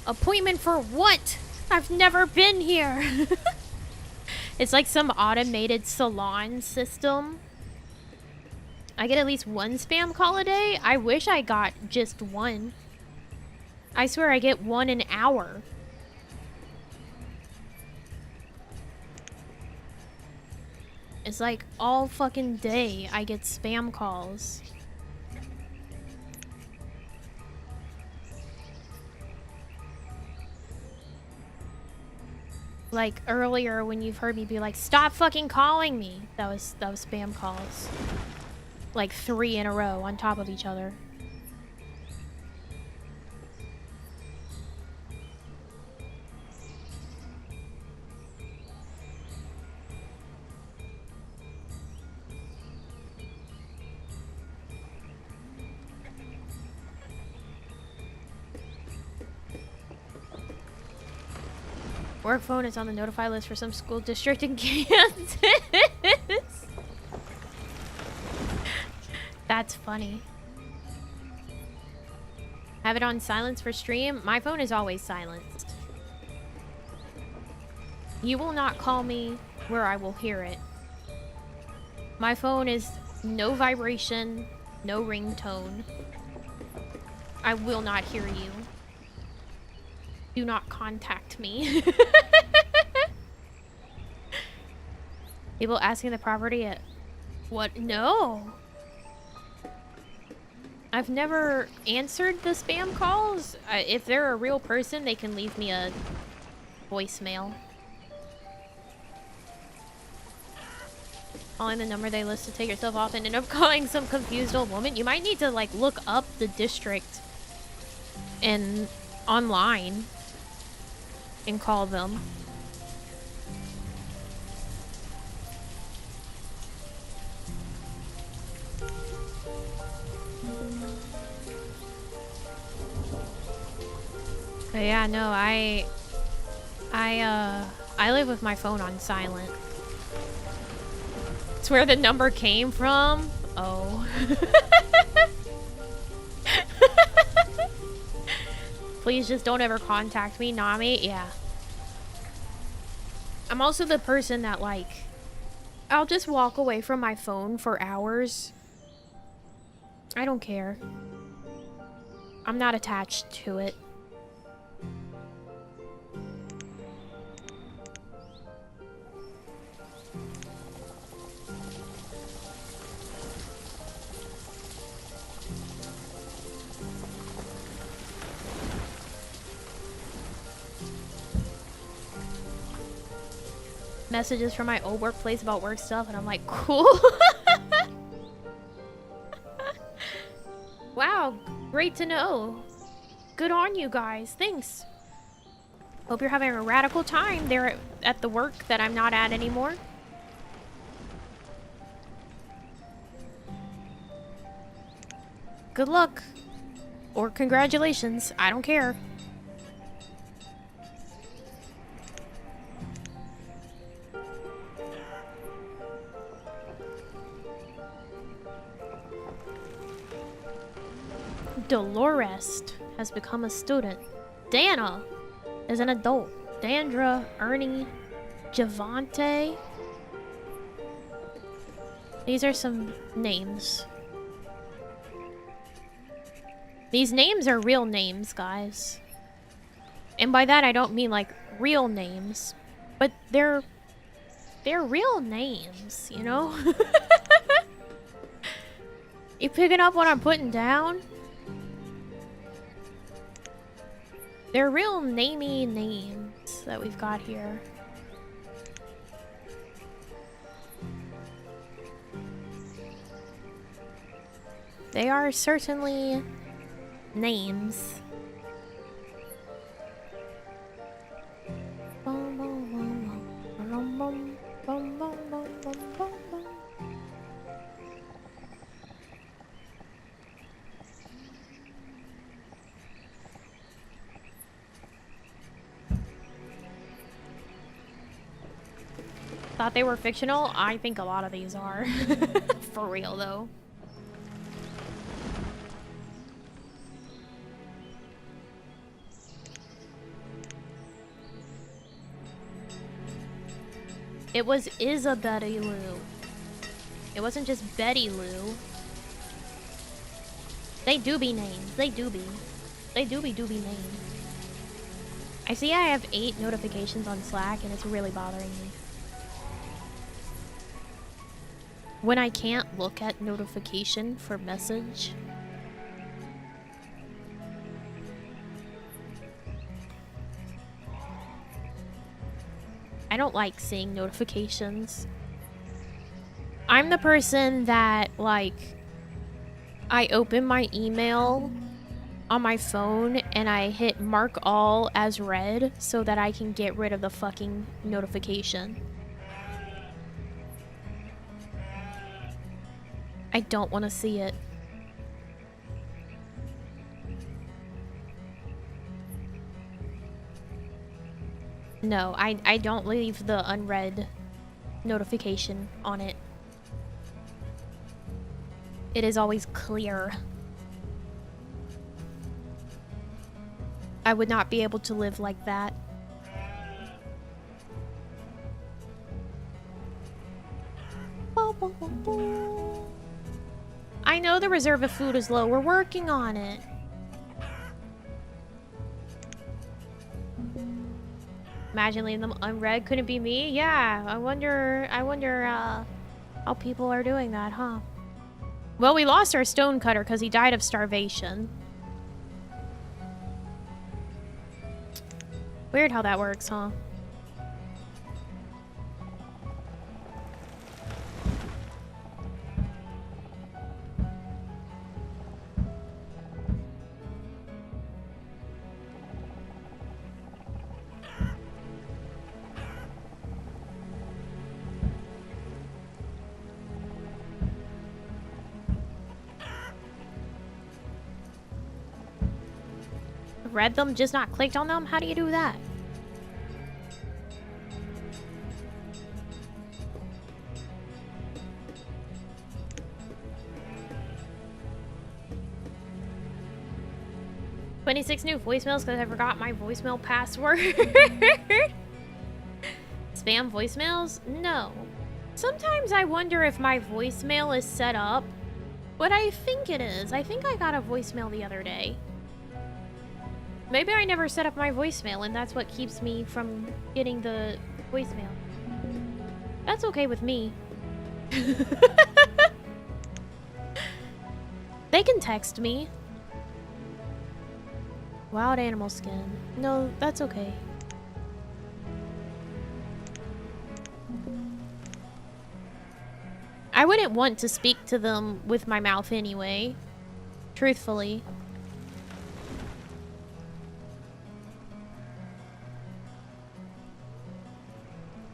Appointment for what? I've never been here. It's like some automated salon system. I get at least one spam call a day. I wish I got just one. I swear I get one an hour. It's like all fucking day I get spam calls. Like earlier when you've heard me be like, stop fucking calling me. That was spam calls. Like 3 in a row on top of each other. Work phone is on the notify list for some school district in Kansas. That's funny. Have it on silence for stream? My phone is always silenced. You will not call me where I will hear it. My phone is no vibration, no ringtone. I will not hear you. Do not contact me. People asking the property at what? No. I've never answered the spam calls. If they're a real person, they can leave me a voicemail. Calling the number they list to take yourself off and end up calling some confused old woman. You might need to like look up the district and online and call them. But yeah, no, I live with my phone on silent. It's where the number came from. Oh. Please just don't ever contact me, Nami. Yeah. I'm also the person that, like, I'll just walk away from my phone for hours. I don't care. I'm not attached to it. Messages from my old workplace about work stuff, and I'm like, cool. Wow, great to know. Good on you guys. Thanks. Hope you're having a radical time there at the work that I'm not at anymore. Good luck. Or congratulations. I don't care. Dolores has become a student. Dana is an adult. Dandra, Ernie, Javante. These are some names. These names are real names, guys. And by that I don't mean like real names, but they're real names, you know? You picking up what I'm putting down? They're real namey names that we've got here. They are certainly names. Thought they were fictional? I think a lot of these are. For real, though. It was Isabetty Lou. It wasn't just Betty Lou. They do be names. They do be. They do be names. I see I have 8 notifications on Slack and it's really bothering me. When I can't look at notification for message. I don't like seeing notifications. I'm the person that, like, I open my email on my phone and I hit mark all as read so that I can get rid of the fucking notification. I don't want to see it. No, I don't leave the unread notification on it. It is always clear. I would not be able to live like that. I know the reserve of food is low. We're working on it. Imagine leaving them unread. Couldn't be me? Yeah, I wonder how people are doing that, huh? Well, we lost our stonecutter because he died of starvation. Weird how that works, huh? Read them, just not clicked on them? How do you do that? 26 new voicemails because I forgot my voicemail password. Spam voicemails? No. Sometimes I wonder if my voicemail is set up, but I think it is. I think I got a voicemail the other day. Maybe I never set up my voicemail and that's what keeps me from getting the voicemail. That's okay with me. They can text me. Wild animal skin. No, that's okay. I wouldn't want to speak to them with my mouth anyway. Truthfully.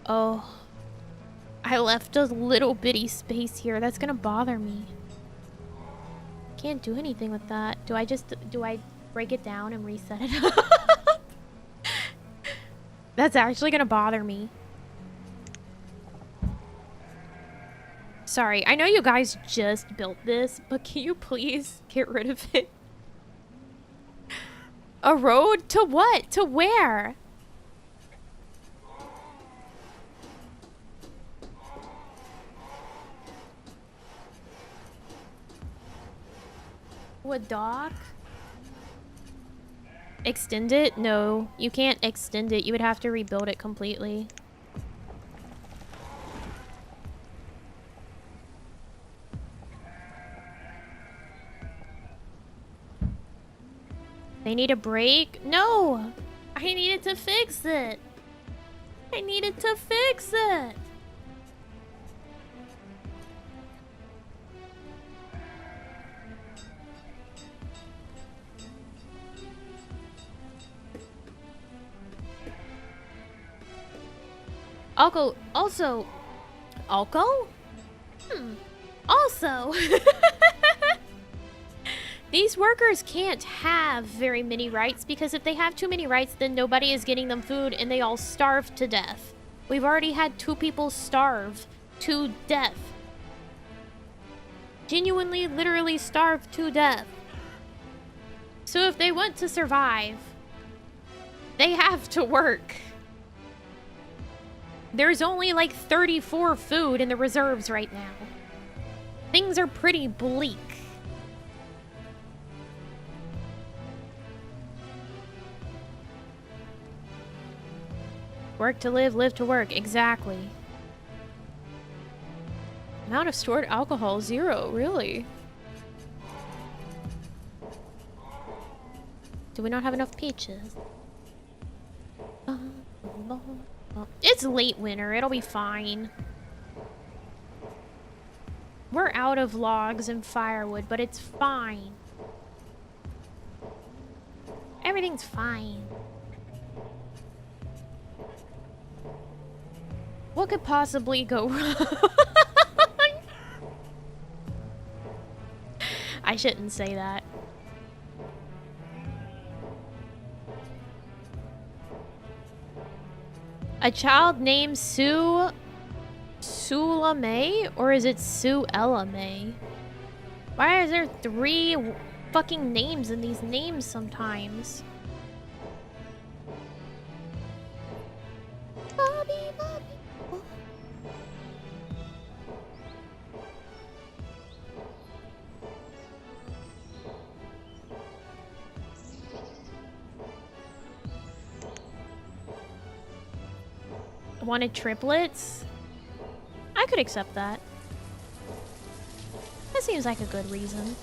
Oh. I left a little bitty space here. That's gonna bother me. Can't do anything with that. Do I break it down and reset it up? That's actually gonna bother me. Sorry, I know you guys just built this, but can you please get rid of it? A road? To what? To where? What, dock? Extend it? No, you can't extend it. You would have to rebuild it completely. They need a break? No! I needed to fix it! I needed to fix it! Also, these workers can't have very many rights because if they have too many rights, then nobody is getting them food and they all starve to death. We've already had 2 people starve to death. Genuinely, literally starve to death. So if they want to survive, they have to work. There's only like 34 food in the reserves right now. Things are pretty bleak. Work to live, live to work. Exactly. Amount of stored alcohol, 0. Really? Do we not have enough peaches? It's late winter. It'll be fine. We're out of logs and firewood, but it's fine. Everything's fine. What could possibly go wrong? I shouldn't say that. A child named Sue May? Or is it Sue Ella May? Why is there 3 fucking names in these names sometimes? Bobby, Bobby. Oh. Wanted triplets? I could accept that. That seems like a good reason.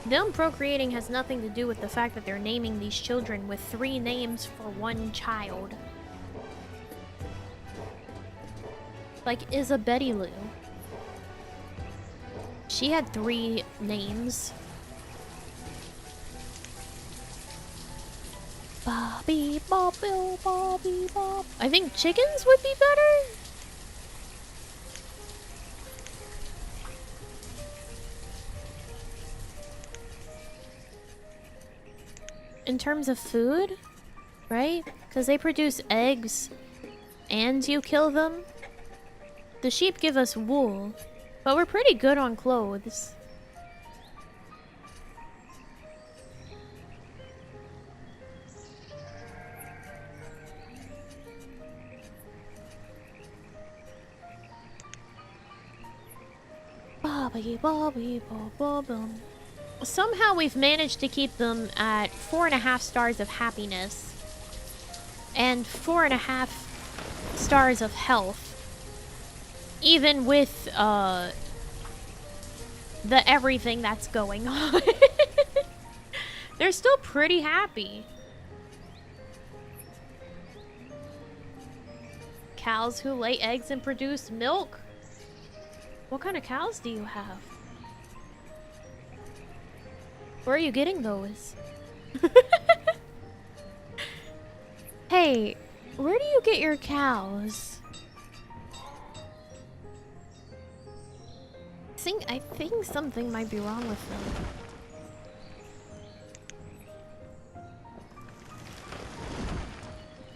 Them procreating has nothing to do with the fact that they're naming these children with 3 names for 1 child. Like Isabetty Lou. She had 3 names. Bobby, Bobby, Bobby, Bob. I think chickens would be better. In terms of food? right? Because they produce eggs and you kill them. The sheep give us wool, but we're pretty good on clothes. Somehow we've managed to keep them at 4.5 stars of happiness and 4.5 stars of health, even with the everything that's going on. They're still pretty happy. Cows who lay eggs and produce milk? What kind of cows do you have? Where are you getting those? Hey, where do you get your cows? I think something might be wrong with them.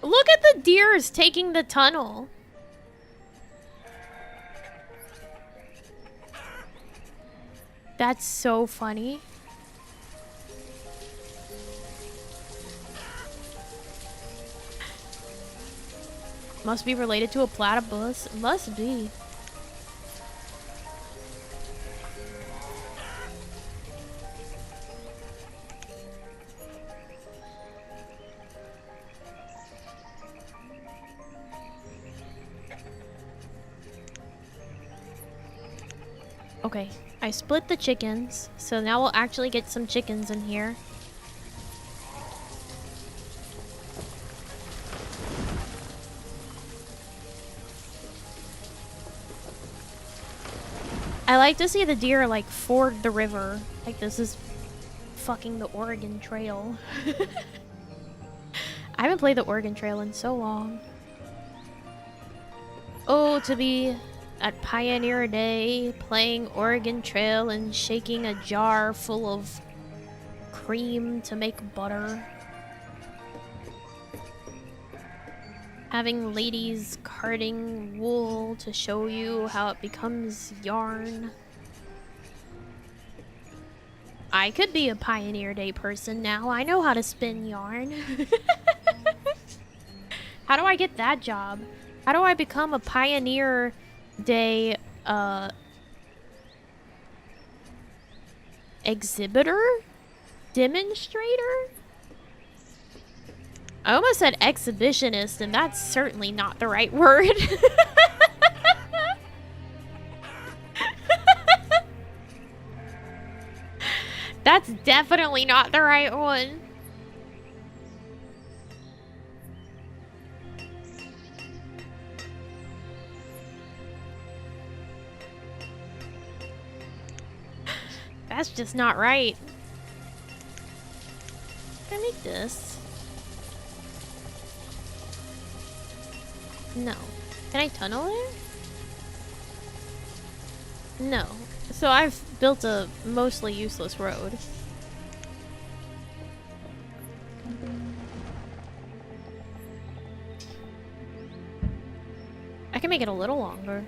Look at the deers taking the tunnel. That's so funny. Must be related to a platypus. Must be. Okay, I split the chickens, so now we'll actually get some chickens in here. I like to see the deer, like, ford the river. Like, this is fucking the Oregon Trail. I haven't played the Oregon Trail in so long. Oh, to be at Pioneer Day, playing Oregon Trail and shaking a jar full of cream to make butter. Having ladies carding wool to show you how it becomes yarn. I could be a Pioneer Day person now. I know how to spin yarn. How do I get that job? How do I become a Pioneer Day exhibitor? Demonstrator? I almost said exhibitionist, and that's certainly not the right word. That's definitely not the right one. That's just not right. Can I make this? No. Can I tunnel there? No. So I've built a mostly useless road. I can make it a little longer.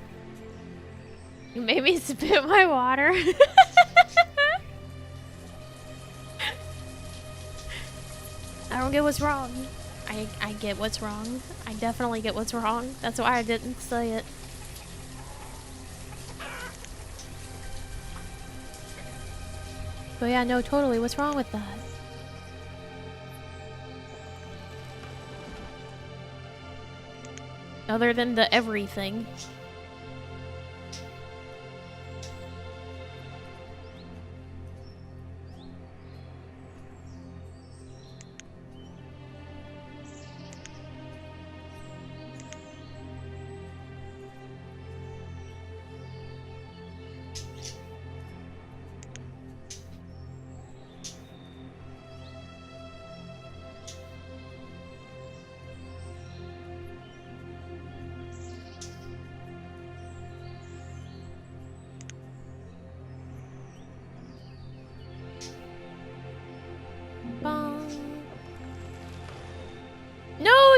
You made me spit my water. I don't get what's wrong. I get what's wrong. I definitely get what's wrong. That's why I didn't say it. But yeah, no, totally. What's wrong with that? Other than the everything.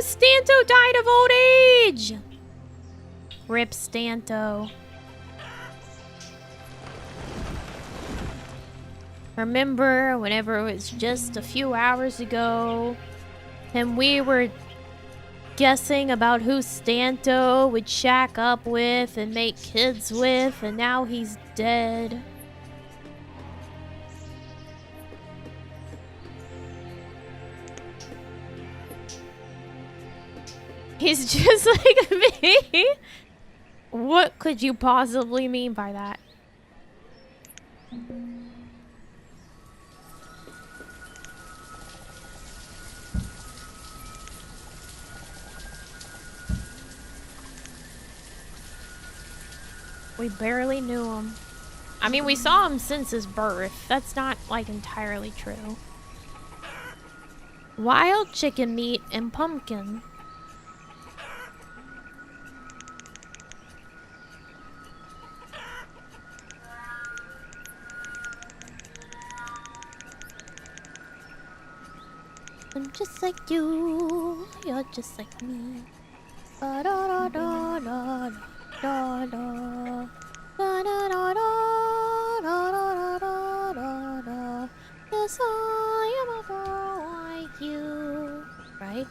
Stanto died of old age! Rip Stanto. Remember whenever it was just a few hours ago and we were guessing about who Stanto would shack up with and make kids with, and now he's dead. He's just like me. What could you possibly mean by that? We barely knew him. I mean, we saw him since his birth. That's not, like, entirely true. Wild chicken meat and pumpkin. I'm just like you, you're just like me. Da da da da da da da da da da da da da da da. Yes, I am a girl like you. Right?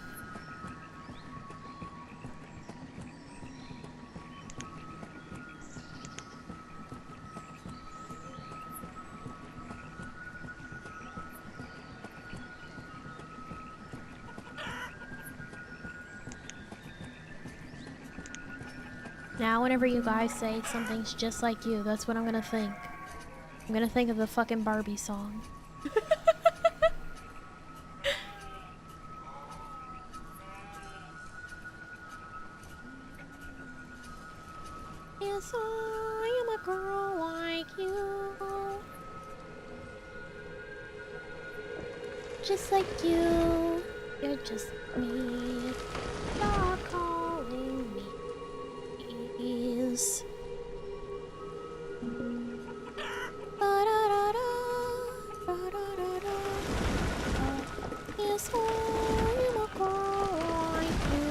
Now whenever you guys say something's just like you, that's what I'm gonna think. I'm gonna think of the fucking Barbie song. Yes, I am a girl like you. Just like you, you're just me. You're calling me. Yes, I'm a girl like you.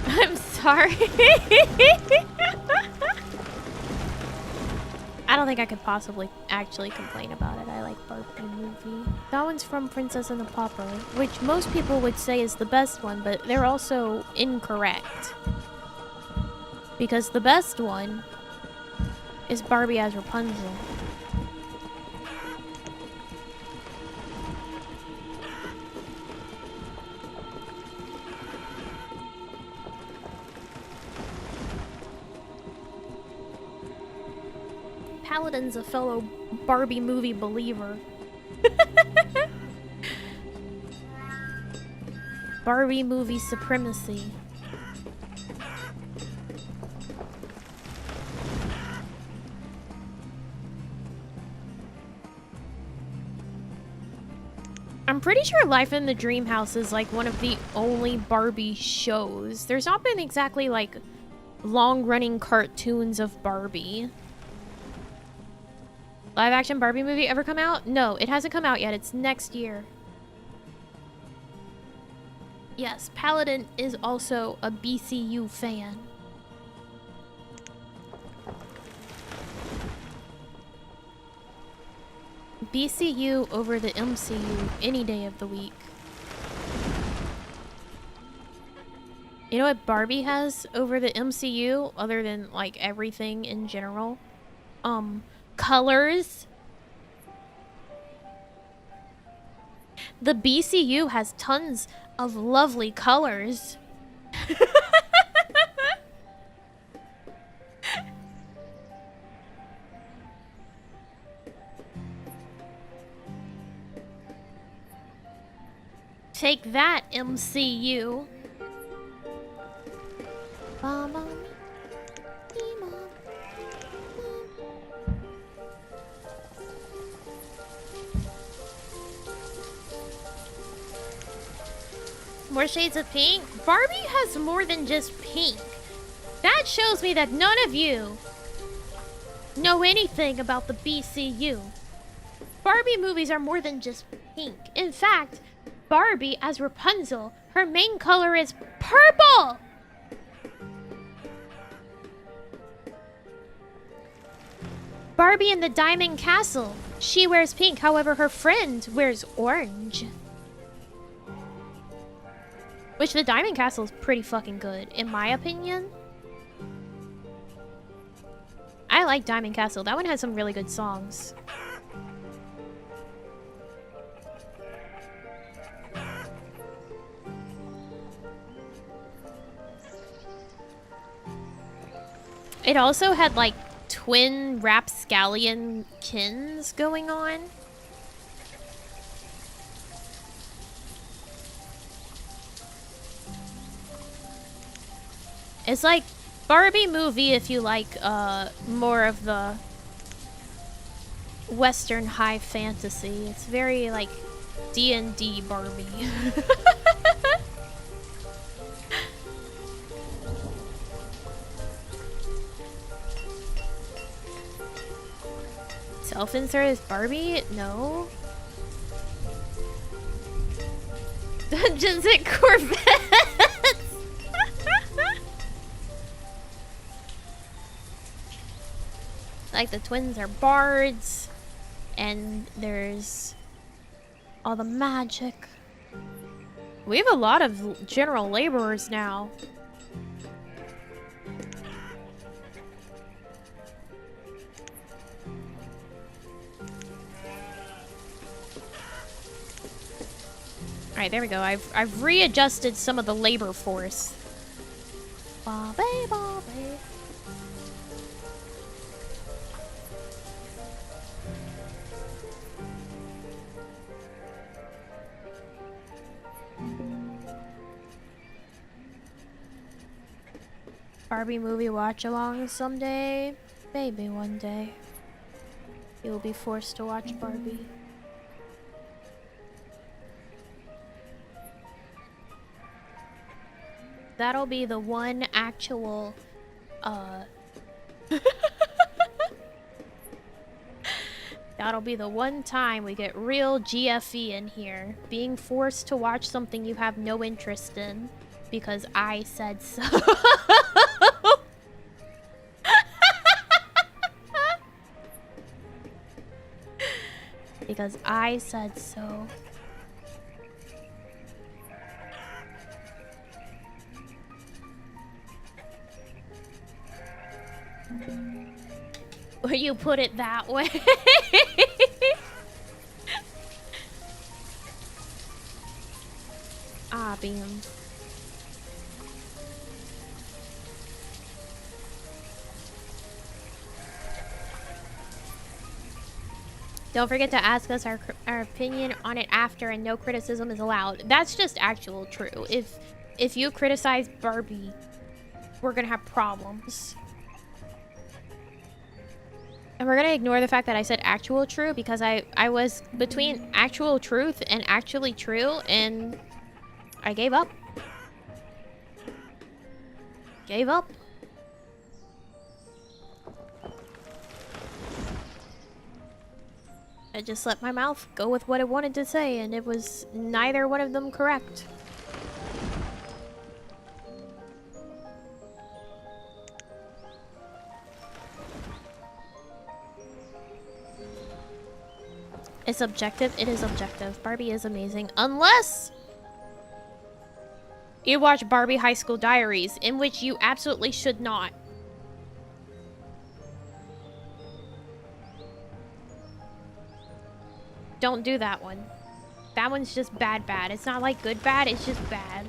I'm sorry. I don't think I could possibly actually complain about it. I like Barbie movie. That one's from Princess and the Pauper, which most people would say is the best one, but they're also incorrect. Because the best one is Barbie as Rapunzel. Paladin's a fellow Barbie movie believer. Barbie movie supremacy. I'm pretty sure Life in the Dream House is like one of the only Barbie shows. There's not been exactly like long-running cartoons of Barbie. Live action Barbie movie ever come out? No, it hasn't come out yet. It's next year. Yes, Paladin is also a BCU fan. BCU over the MCU any day of the week. You know what Barbie has over the MCU other than like everything in general? Colors. The BCU has tons of lovely colors. Take that, MCU. More shades of pink? Barbie has more than just pink. That shows me that none of you know anything about the BCU. Barbie movies are more than just pink. In fact, Barbie as Rapunzel. Her main color is purple! Barbie in the Diamond Castle. She wears pink, however her friend wears orange. Which the Diamond Castle is pretty fucking good, in my opinion. I like Diamond Castle. That one has some really good songs. It also had like twin rapscallion kins going on. It's like Barbie movie if you like more of the Western high fantasy. It's very like D&D Barbie. Self-insert is Barbie? No. Dungeons and Corvettes! Like the twins are bards, and there's all the magic. We have a lot of general laborers now. Alright, there we go. I've readjusted some of the labor force. Bobby, Bobby. Barbie movie watch along someday. Maybe one day. You'll be forced to watch Barbie. That'll be the one actual, that'll be the one time we get real GFE in here. Being forced to watch something you have no interest in because I said so. Because I said so. Or you put it that way. Ah, beans. Don't forget to ask us our opinion on it after, and no criticism is allowed. That's just actual true. If you criticize Barbie, we're gonna have problems. And we're gonna ignore the fact that I said actual true because I was between actual truth and actually true, and I gave up. Gave up. I just let my mouth go with what it wanted to say, and it was neither one of them correct. It's objective. It is objective. Barbie is amazing. Unless you watch Barbie High School Diaries, in which you absolutely should not. Don't do that one. That one's just bad. It's not like good bad, it's just bad.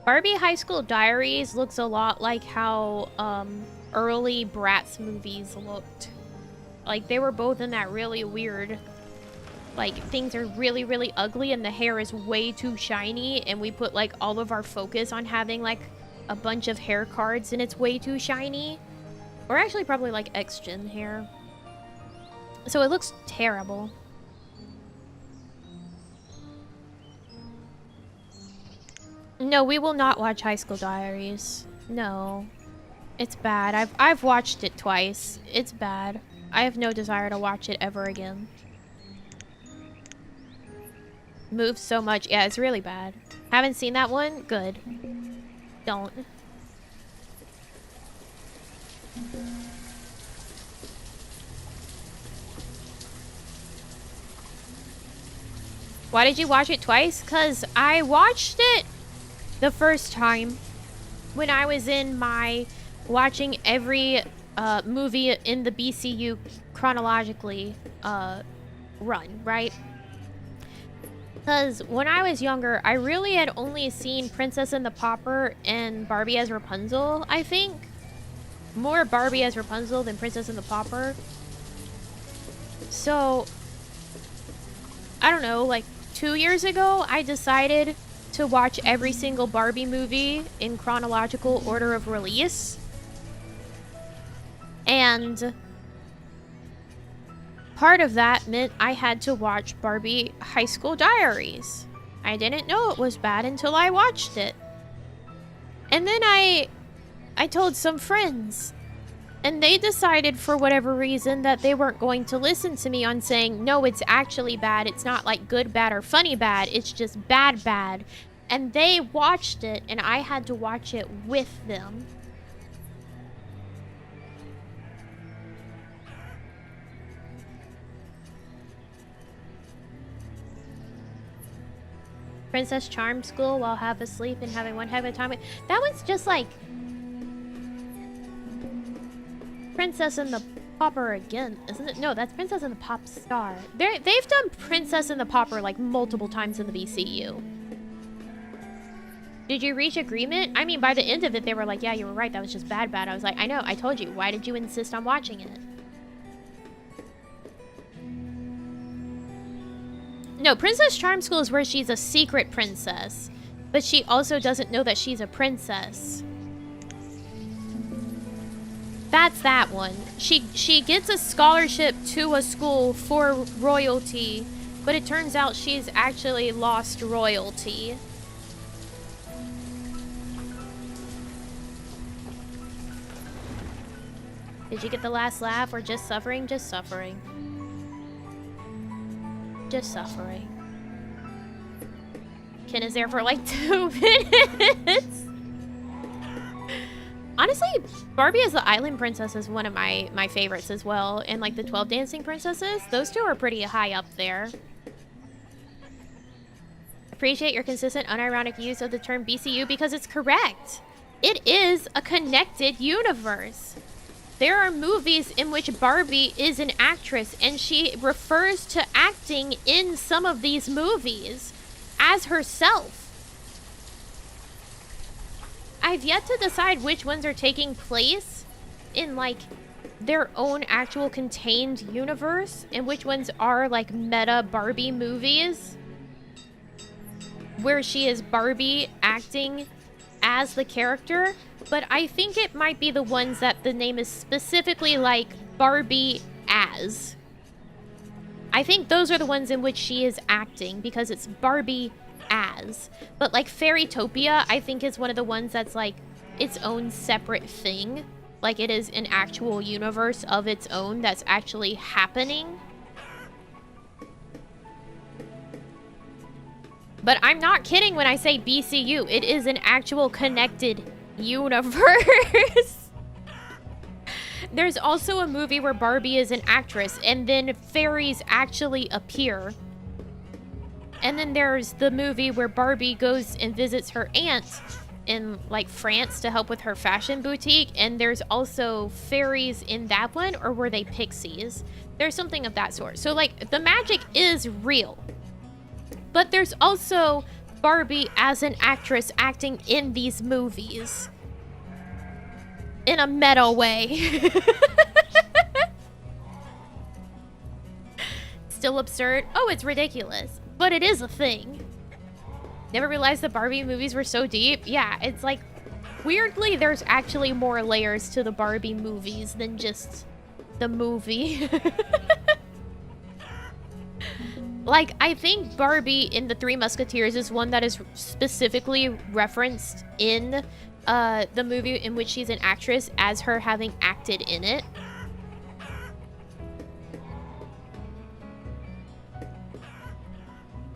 Barbie High School Diaries looks a lot like how early Bratz movies looked. Like, they were both in that really weird, like, things are really, really ugly and the hair is way too shiny, and we put, like, all of our focus on having, like, a bunch of hair cards and it's way too shiny. Or actually probably, like, X-Gen hair. So it looks terrible. No, we will not watch High School Diaries. No. It's bad. I've watched it twice. It's bad. I have no desire to watch it ever again. Moves so much. Yeah, it's really bad. Haven't seen that one? Good. Don't. Why did you watch it twice? 'Cause I watched it the first time when I was in my watching every movie in the BCU chronologically run, right? Because when I was younger, I really had only seen Princess and the Pauper and Barbie as Rapunzel, I think. More Barbie as Rapunzel than Princess and the Pauper. So, I don't know, like 2 years ago, I decided to watch every single Barbie movie in chronological order of release. And part of that meant I had to watch Barbie High School Diaries. I didn't know it was bad until I watched it. And then I told some friends, and they decided for whatever reason that they weren't going to listen to me on saying, no, it's actually bad. It's not like good bad or funny bad. It's just bad bad. And they watched it, and I had to watch it with them. Princess Charm School while half asleep and having one heck of a time. That one's just like Princess and the Pauper again, isn't it? No, that's Princess and the Pop Star. They've done Princess and the Pauper like multiple times in the BCU. Did you reach agreement? I mean, by the end of it, they were like, yeah, you were right. That was just bad. I was like, I know, I told you. Why did you insist on watching it? No, Princess Charm School is where she's a secret princess, but she also doesn't know that she's a princess. That's that one. She gets a scholarship to a school for royalty, but it turns out she's actually lost royalty. Did you get the last laugh or just suffering? Just suffering. Just suffering. Ken is there for like 2 minutes. Honestly, Barbie as the Island Princess is one of my favorites as well. And like the 12 Dancing Princesses, those two are pretty high up there. Appreciate your consistent, unironic use of the term BCU because it's correct. It is a connected universe. There are movies in which Barbie is an actress and she refers to acting in some of these movies as herself. I've yet to decide which ones are taking place in like their own actual contained universe and which ones are like meta Barbie movies where she is Barbie acting as the character, but I think it might be the ones that the name is specifically like Barbie as. I think those are the ones in which she is acting because it's Barbie as. But like Fairytopia, I think is one of the ones that's like its own separate thing. Like it is an actual universe of its own that's actually happening. But I'm not kidding when I say BCU. It is an actual connected universe. There's also a movie where Barbie is an actress and then fairies actually appear. And then there's the movie where Barbie goes and visits her aunt in like France to help with her fashion boutique. And there's also fairies in that one, or were they pixies? There's something of that sort. So like the magic is real. But there's also Barbie as an actress acting in these movies. In a meta way. Still absurd? Oh, it's ridiculous. But it is a thing. Never realized the Barbie movies were so deep. Yeah, it's like, weirdly, there's actually more layers to the Barbie movies than just the movie. Like, I think Barbie in The Three Musketeers is one that is specifically referenced in the movie in which she's an actress as her having acted in it.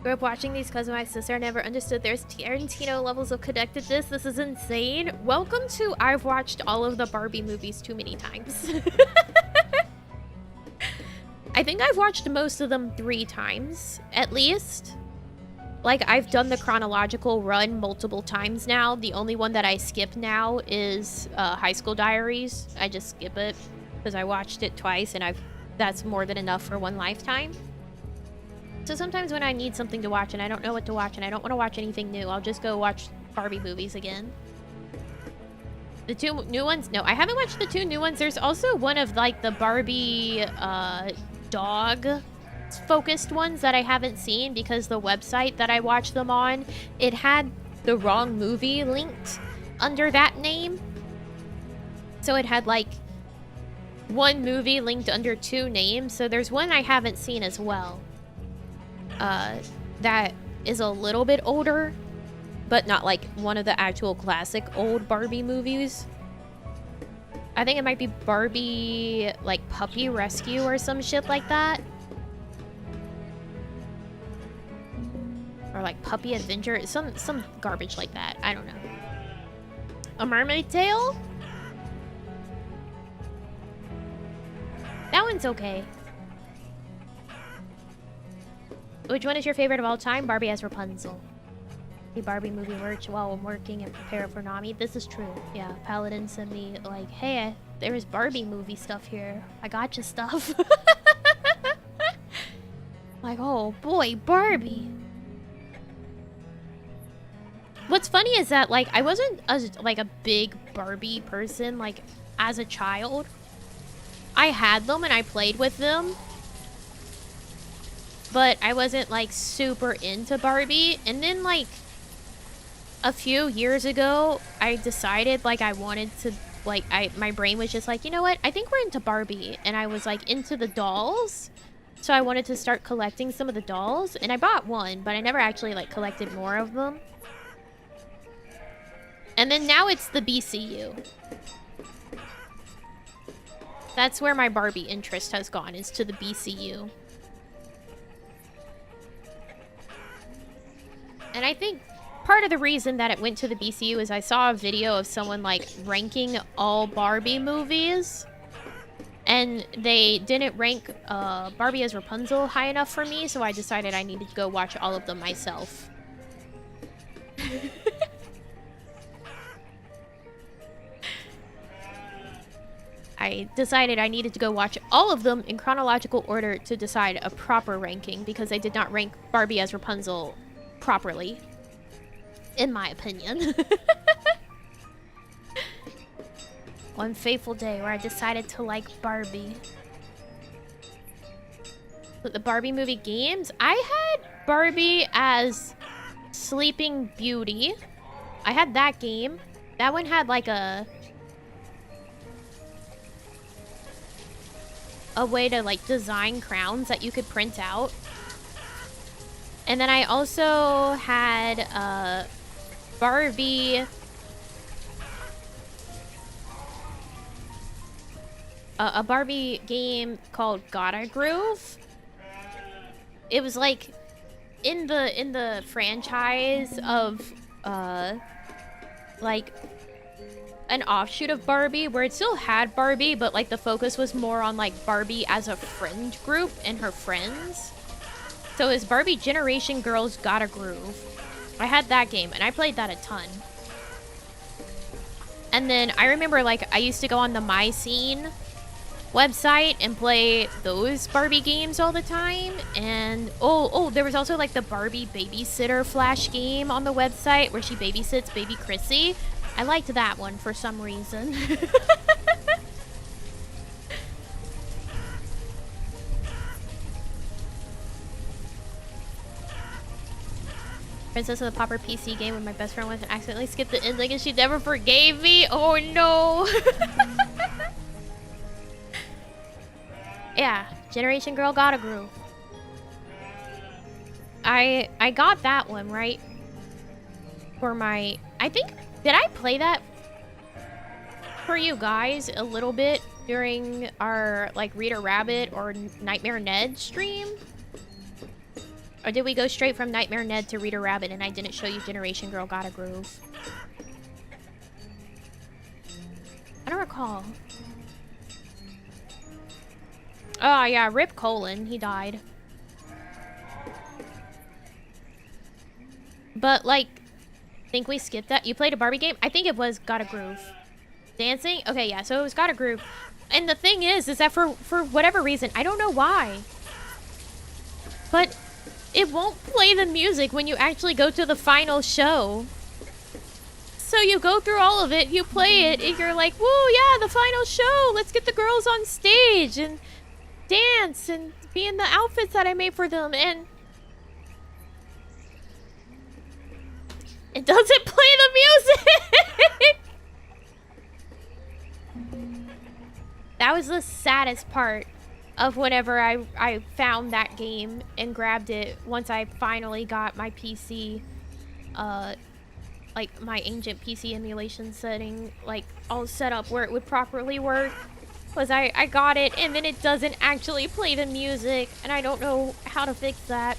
Grew up watching these because of my sister. I never understood there's Tarantino levels of connectedness. This is insane. Welcome to I've watched all of the Barbie movies too many times. I think I've watched most of them 3 times, at least. Like, I've done the chronological run multiple times now. The only one that I skip now is High School Diaries. I just skip it because I watched it twice and that's more than enough for one lifetime. So sometimes when I need something to watch and I don't know what to watch and I don't want to watch anything new, I'll just go watch Barbie movies again. The 2 new ones? No, I haven't watched the 2 new ones. There's also one of, like, the Barbie dog-focused ones that I haven't seen because the website that I watched them on, it had the wrong movie linked under that name. So it had, like, 1 movie linked under 2 names. So there's one I haven't seen as well. That is a little bit older, but not like one of the actual classic old Barbie movies. I think it might be Barbie, like, Puppy Rescue or some shit like that. Or like Puppy Adventure, some garbage like that. I don't know. A Mermaid Tale? That one's okay. Which one is your favorite of all time? Barbie as Rapunzel. The Barbie movie merch while I'm working and prepare for Nami. This is true. Yeah, Paladin sent me like, hey, there's Barbie movie stuff here. I got you stuff. Like, oh boy, Barbie. What's funny is that, like, I wasn't like a big Barbie person, like, as a child. I had them and I played with them. But I wasn't, like, super into Barbie. And then, like, a few years ago, I decided, like, I wanted to, like, my brain was just like, you know what? I think we're into Barbie. And I was, like, into the dolls. So I wanted to start collecting some of the dolls. And I bought one, but I never actually, like, collected more of them. And then now it's the BCU. That's where my Barbie interest has gone, is to the BCU. And I think part of the reason that it went to the BCU is I saw a video of someone, like, ranking all Barbie movies. And they didn't rank Barbie as Rapunzel high enough for me, so I decided I needed to go watch all of them myself. I decided I needed to go watch all of them in chronological order to decide a proper ranking, because they did not rank Barbie as Rapunzel properly, in my opinion. One fateful day where I decided to like Barbie. But the Barbie movie games, I had Barbie as Sleeping Beauty. I had that game. That one had like a way to like design crowns that you could print out. And then I also had Barbie, a Barbie game called Gotta Groove. It was like in the franchise of like an offshoot of Barbie, where it still had Barbie, but like the focus was more on like Barbie as a friend group and her friends. So it's Barbie Generation Girls Gotta Groove. I had that game, and I played that a ton. And then I remember, like, I used to go on the My Scene website and play those Barbie games all the time. And, oh, there was also, like, the Barbie Babysitter Flash game on the website where she babysits baby Chrissy. I liked that one for some reason. Princess of the Popper PC game with my best friend went and accidentally skipped the ending and she never forgave me. Oh no. Yeah, Generation Girl Gotta Groove. I got that one, right? For my, I think, did I play that for you guys a little bit during our, like, Rita Rabbit or Nightmare Ned stream? Or did we go straight from Nightmare Ned to Rita Rabbit and I didn't show you Generation Girl Gotta Groove? I don't recall. Oh, yeah, Rip Colon. He died. But, like, I think we skipped that. You played a Barbie game? I think it was Gotta Groove. Dancing? Okay, yeah, so it was Gotta Groove. And the thing is that for whatever reason, I don't know why, but it won't play the music when you actually go to the final show. So you go through all of it, you play it, and you're like, woo, yeah, the final show. Let's get the girls on stage and dance and be in the outfits that I made for them. And it doesn't play the music. That was the saddest part of whenever I found that game and grabbed it once I finally got my PC, like my ancient PC emulation setting, like all set up where it would properly work. Was I got it and then it doesn't actually play the music and I don't know how to fix that.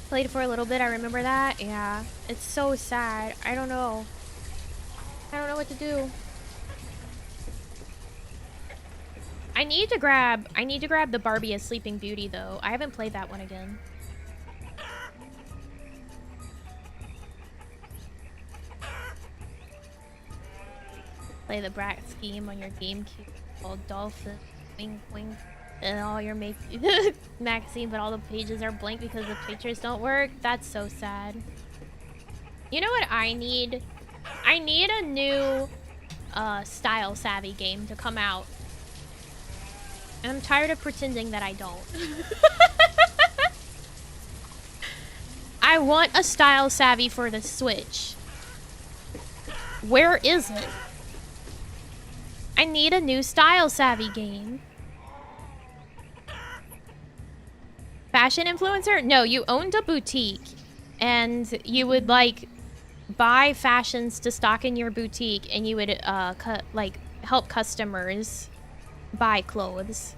Played it for a little bit, I remember that. Yeah, it's so sad. I don't know what to do. I need to grab the Barbie as Sleeping Beauty though. I haven't played that one again. Play the Brat Scheme on your GameCube called Dolphin. Wink wink. And all your magazine, but all the pages are blank because the pictures don't work. That's so sad. You know what I need? I need a new style savvy game to come out. And I'm tired of pretending that I don't. I want a style savvy for the Switch. Where is it? I need a new style savvy game. Fashion influencer? No, you owned a boutique and you would like buy fashions to stock in your boutique and you would like help customers buy clothes.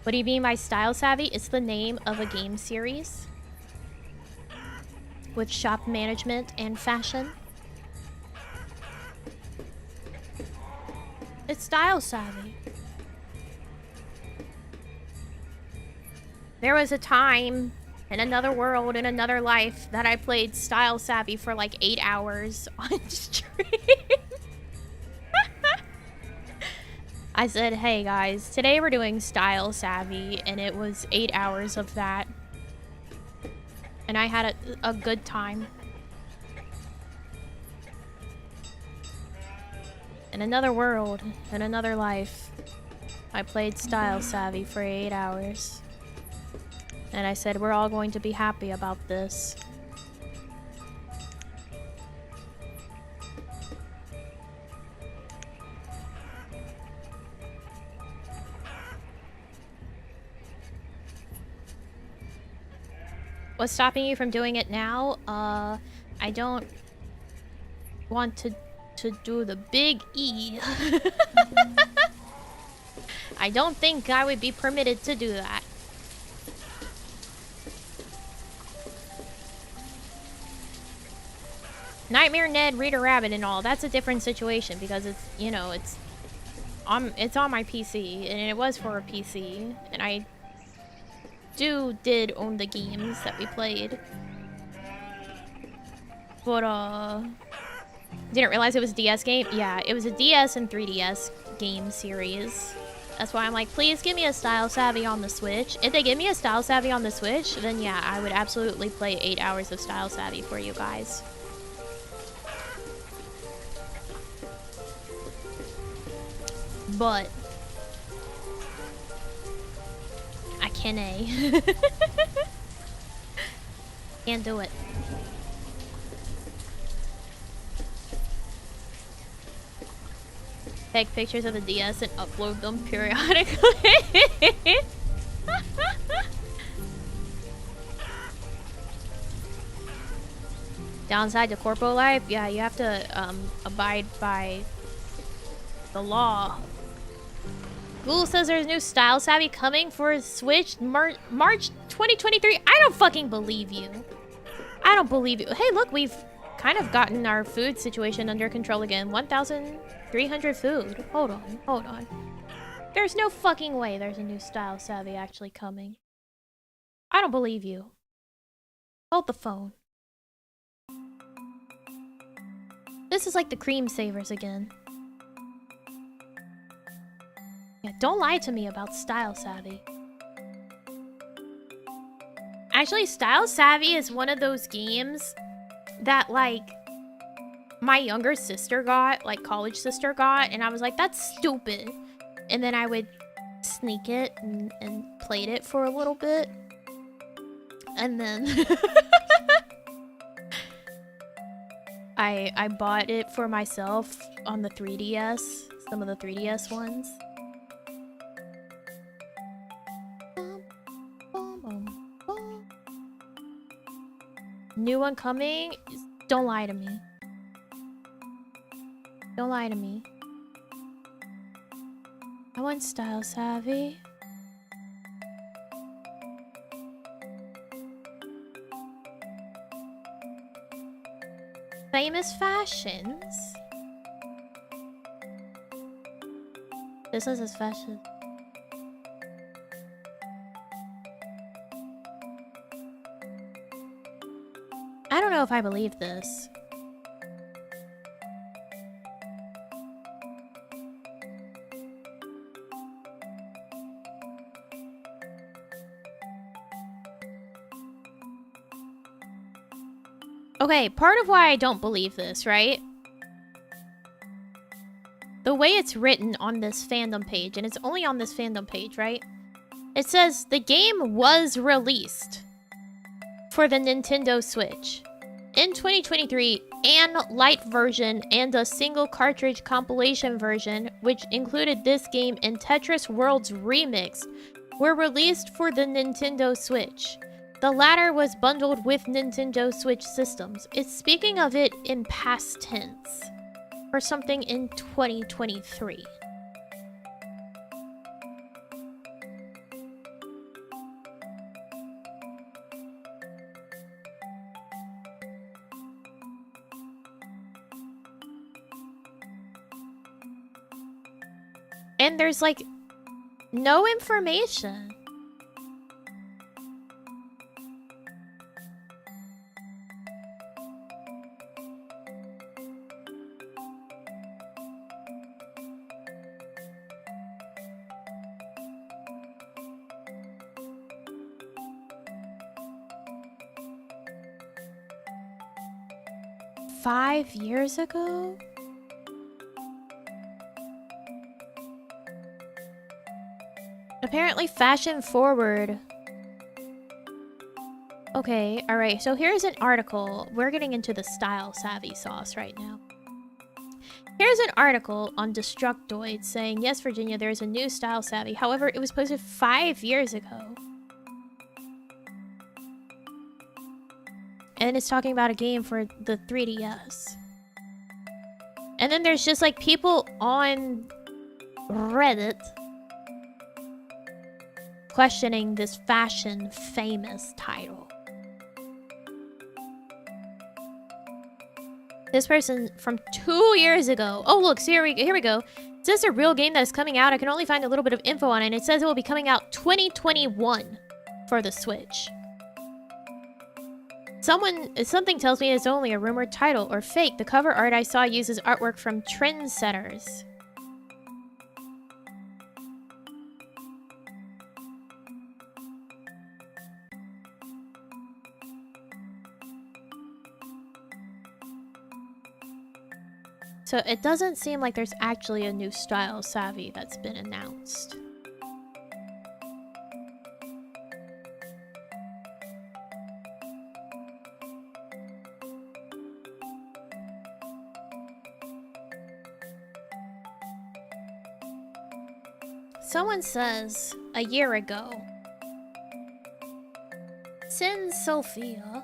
What do you mean by style savvy? It's the name of a game series with shop management and fashion. It's style savvy. There was a time in another world, in another life, that I played style savvy for like 8 hours on stream. I said, hey guys, today we're doing style savvy, and it was 8 hours of that. And I had a good time. In another world, in another life, I played style savvy for 8 hours. And I said, we're all going to be happy about this. What's stopping you from doing it now? I don't want to do the big E. I don't think I would be permitted to do that. Nightmare Ned, Rita Rabbit and all, that's a different situation because it's, you know, it's on my PC and it was for a PC and I did own the games that we played. But didn't realize it was a DS game. Yeah, it was a DS and 3DS game series. That's why I'm like, please give me a style savvy on the Switch. If they give me a style savvy on the Switch, then yeah, I would absolutely play 8 hours of style savvy for you guys. But I can't. Can't do it. Take pictures of the DS and upload them periodically. Downside to corpo life? Yeah, you have to abide by the law. Google says there's new Style Savvy coming for Switch March 2023. I don't fucking believe you. I don't believe you. Hey, look, we've kind of gotten our food situation under control again. 1,300 food. Hold on, hold on. There's no fucking way there's a new Style Savvy actually coming. I don't believe you. Hold the phone. This is like the cream savers again. Yeah, don't lie to me about Style Savvy. Actually, Style Savvy is one of those games that, like, my younger sister got, like, college sister got, and I was like, that's stupid. And then I would sneak it and played it for a little bit. And then I bought it for myself on the 3DS, some of the 3DS ones. New one coming? Don't lie to me. Don't lie to me. I want Style Savvy. Famous fashions? This is his fashion. I don't know if I believe this. Okay, part of why I don't believe this, right? The way it's written on this fandom page, and it's only on this fandom page, right? It says, the game was released for the Nintendo Switch in 2023, an light version and a single cartridge compilation version, which included this game and Tetris Worlds Remixed, were released for the Nintendo Switch. The latter was bundled with Nintendo Switch systems. It's speaking of it in past tense, or something in 2023. And there's like no information. $5 years ago? Apparently fashion forward. Okay, alright, so here's an article. We're getting into the Style Savvy sauce right now. Here's an article on Destructoid saying, yes, Virginia, there is a new Style Savvy. However, it was posted 5 years ago. And it's talking about a game for the 3DS. And then there's just like people on Reddit questioning this fashion famous title. This person from 2 years ago. Oh, look, so here we go. Is this a real game that is coming out? I can only find a little bit of info on it. And it says it will be coming out 2021 for the Switch. Something tells me it's only a rumored title or fake. The cover art I saw uses artwork from Trendsetters. So it doesn't seem like there's actually a new Style Savvy that's been announced. Someone says, a year ago, Sin Sophia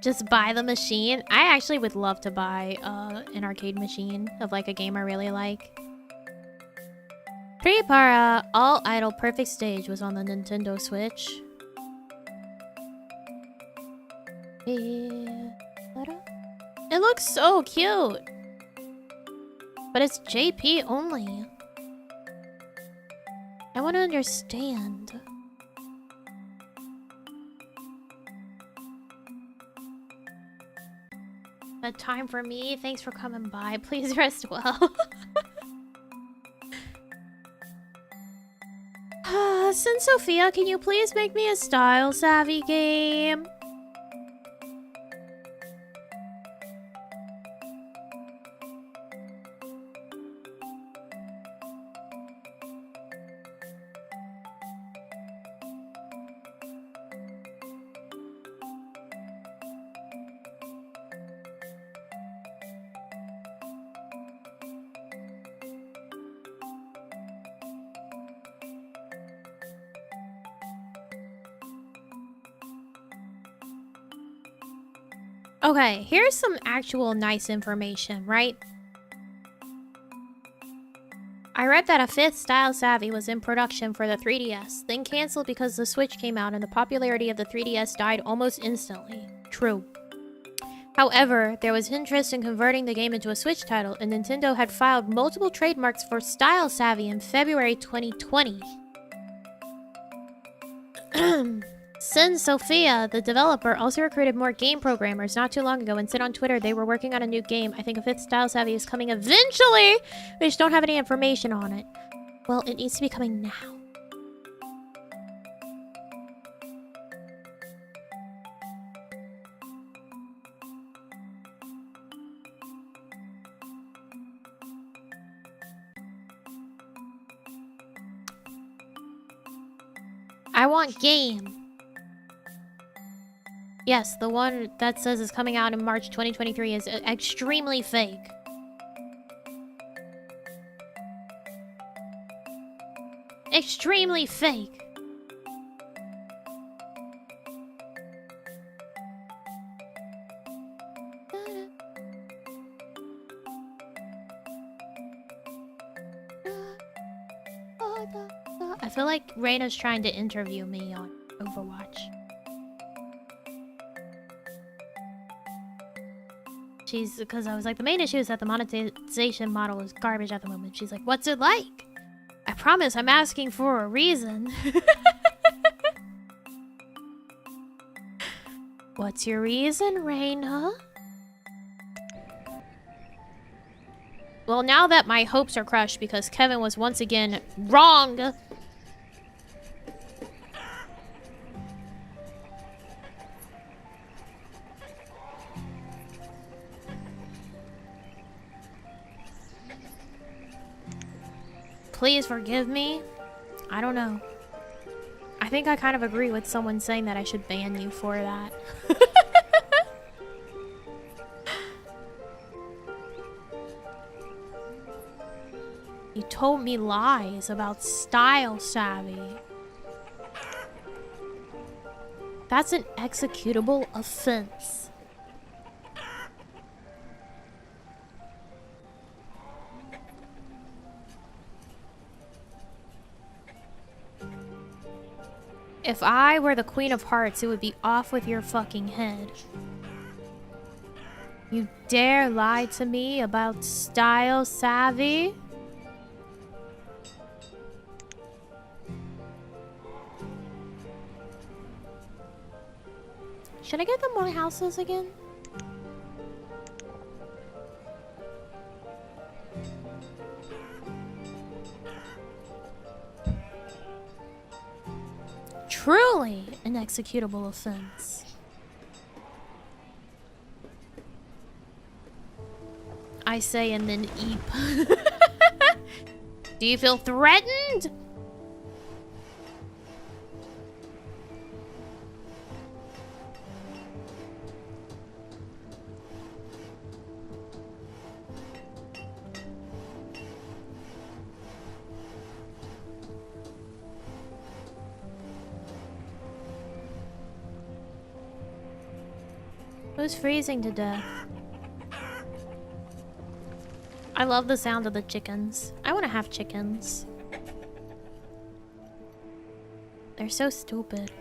Just buy the machine. I actually would love to buy an arcade machine of like a game I really like. Pre-para All Idol Perfect Stage was on the Nintendo Switch. It looks so cute. But it's JP only. I want to understand. A time for me. Thanks for coming by. Please rest well. Sin Sophia, can you please make me a style savvy game? Okay, here's some actual nice information, right? I read that a fifth Style Savvy was in production for the 3DS, then cancelled because the Switch came out and the popularity of the 3DS died almost instantly. True. However, there was interest in converting the game into a Switch title, and Nintendo had filed multiple trademarks for Style Savvy in February 2020. Sin Sophia, the developer, also recruited more game programmers not too long ago and said on Twitter they were working on a new game. I think a fifth Style Savvy is coming eventually. We just don't have any information on it. Well, it needs to be coming now. I want game. Yes, the one that says it's coming out in March 2023 is extremely fake. Extremely fake. I feel like Reina's trying to interview me on Overwatch. Because I was like, the main issue is that the monetization model is garbage at the moment. She's like, what's it like? I promise I'm asking for a reason. What's your reason, Reina? Well, now that my hopes are crushed because Kevin was once again wrong. Please forgive me. I don't know. I think I kind of agree with someone saying that I should ban you for that. You told me lies about Style Savvy. That's an executable offense. If I were the Queen of Hearts, it would be off with your fucking head. You dare lie to me about Style Savvy? Should I get them more houses again? Truly an executable offense. I say and then eep. Do you feel threatened? Who's freezing to death? I love the sound of the chickens. I want to have chickens. They're so stupid.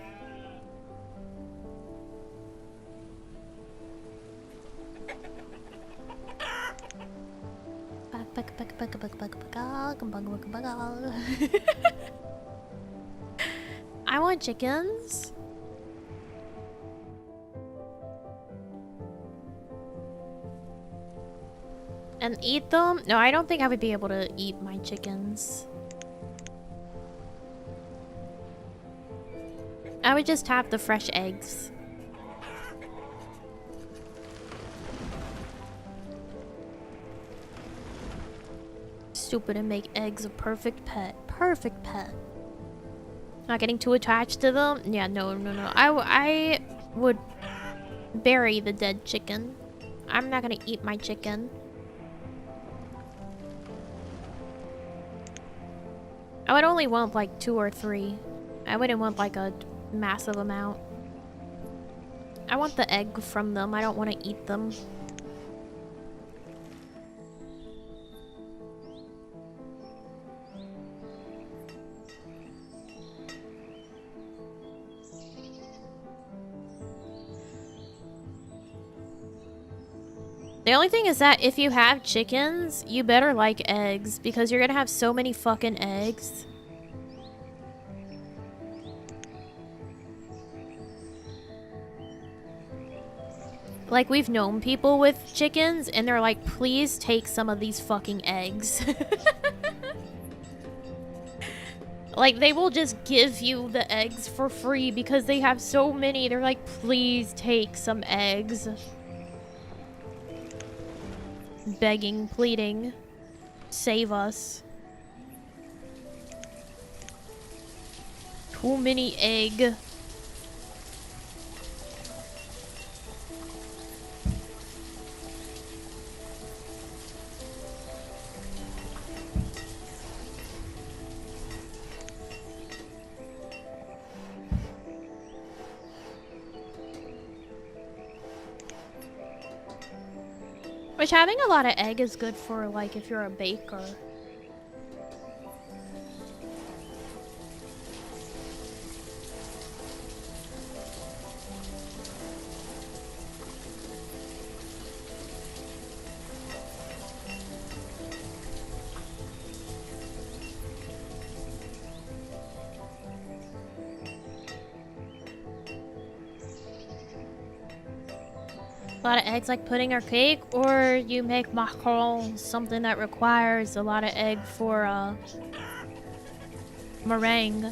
I want chickens. And eat them? No, I don't think I would be able to eat my chickens. I would just have the fresh eggs. Stupid and make eggs a perfect pet. Perfect pet. Not getting too attached to them? Yeah, no. I would bury the dead chicken. I'm not gonna eat my chicken. I would only want like 2 or 3. I wouldn't want like a massive amount. I want the egg from them. I don't want to eat them. The only thing is that if you have chickens, you better like eggs because you're gonna have so many fucking eggs. Like, we've known people with chickens and they're like, please take some of these fucking eggs. Like, they will just give you the eggs for free because they have so many. They're like, please take some eggs. Begging, pleading, save us. Too many egg. Which having a lot of egg is good for, like, if you're a baker. A lot of eggs like pudding or cake, or you make macaron, something that requires a lot of egg for meringue.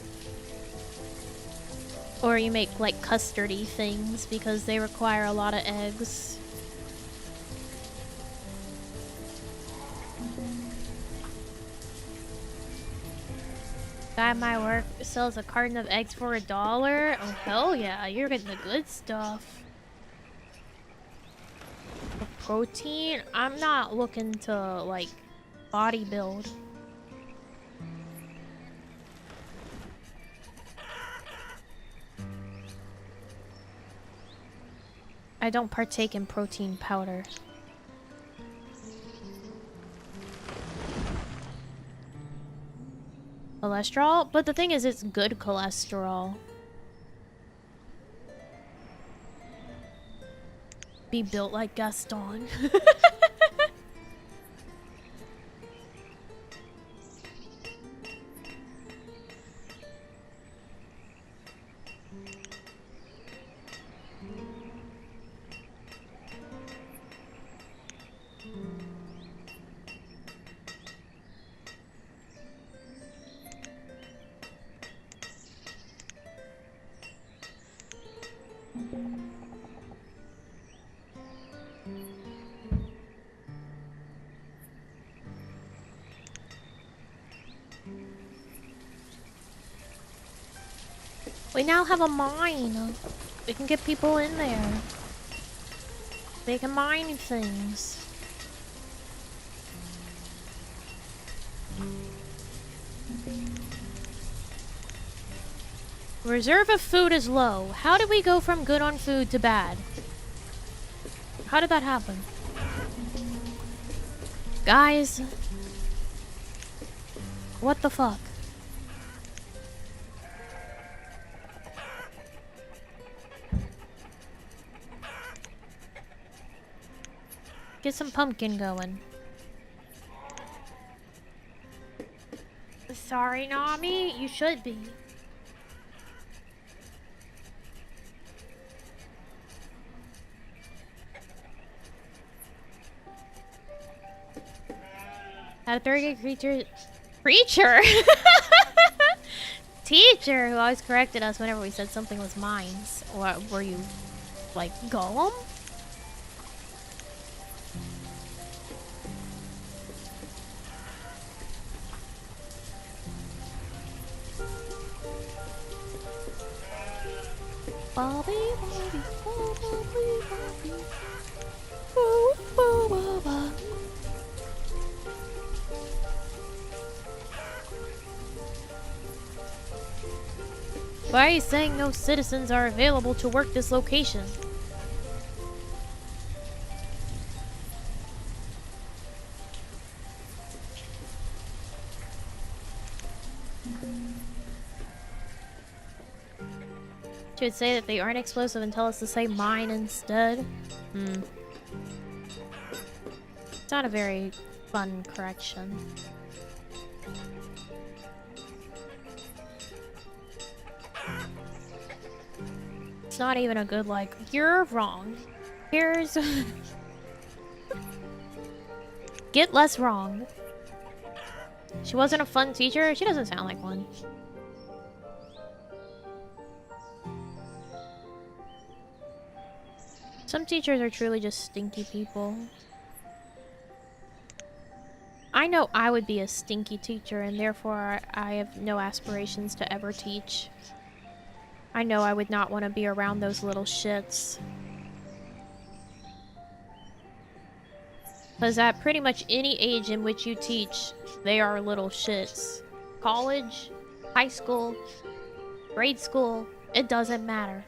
Or you make like custardy things because they require a lot of eggs. Guy at my work sells a carton of eggs for $1. Oh hell yeah, you're getting the good stuff. Protein? I'm not looking to, like, bodybuild. I don't partake in protein powder. Cholesterol? But the thing is, it's good cholesterol. Be built like Gaston. We now have a mine. We can get people in there. They can mine things. Reserve of food is low. How did we go from good on food to bad? How did that happen? Guys. What the fuck? Get some pumpkin going. Sorry, Nami. You should be. Had a third grade creature teacher who always corrected us whenever we said something was mines. Or were you like Gollum? Bobby, Bobby, Bobby, Bobby. Boo, boo, boo, boo. Why are you saying no citizens are available to work this location? She would say that they aren't explosive and tell us to say mine instead. It's not a very fun correction. It's not even a good, like, you're wrong. Here's... Get less wrong. She wasn't a fun teacher? She doesn't sound like one. Some teachers are truly just stinky people. I know I would be a stinky teacher, and therefore I have no aspirations to ever teach. I know I would not want to be around those little shits. Because at pretty much any age in which you teach, they are little shits. College, high school, grade school, it doesn't matter.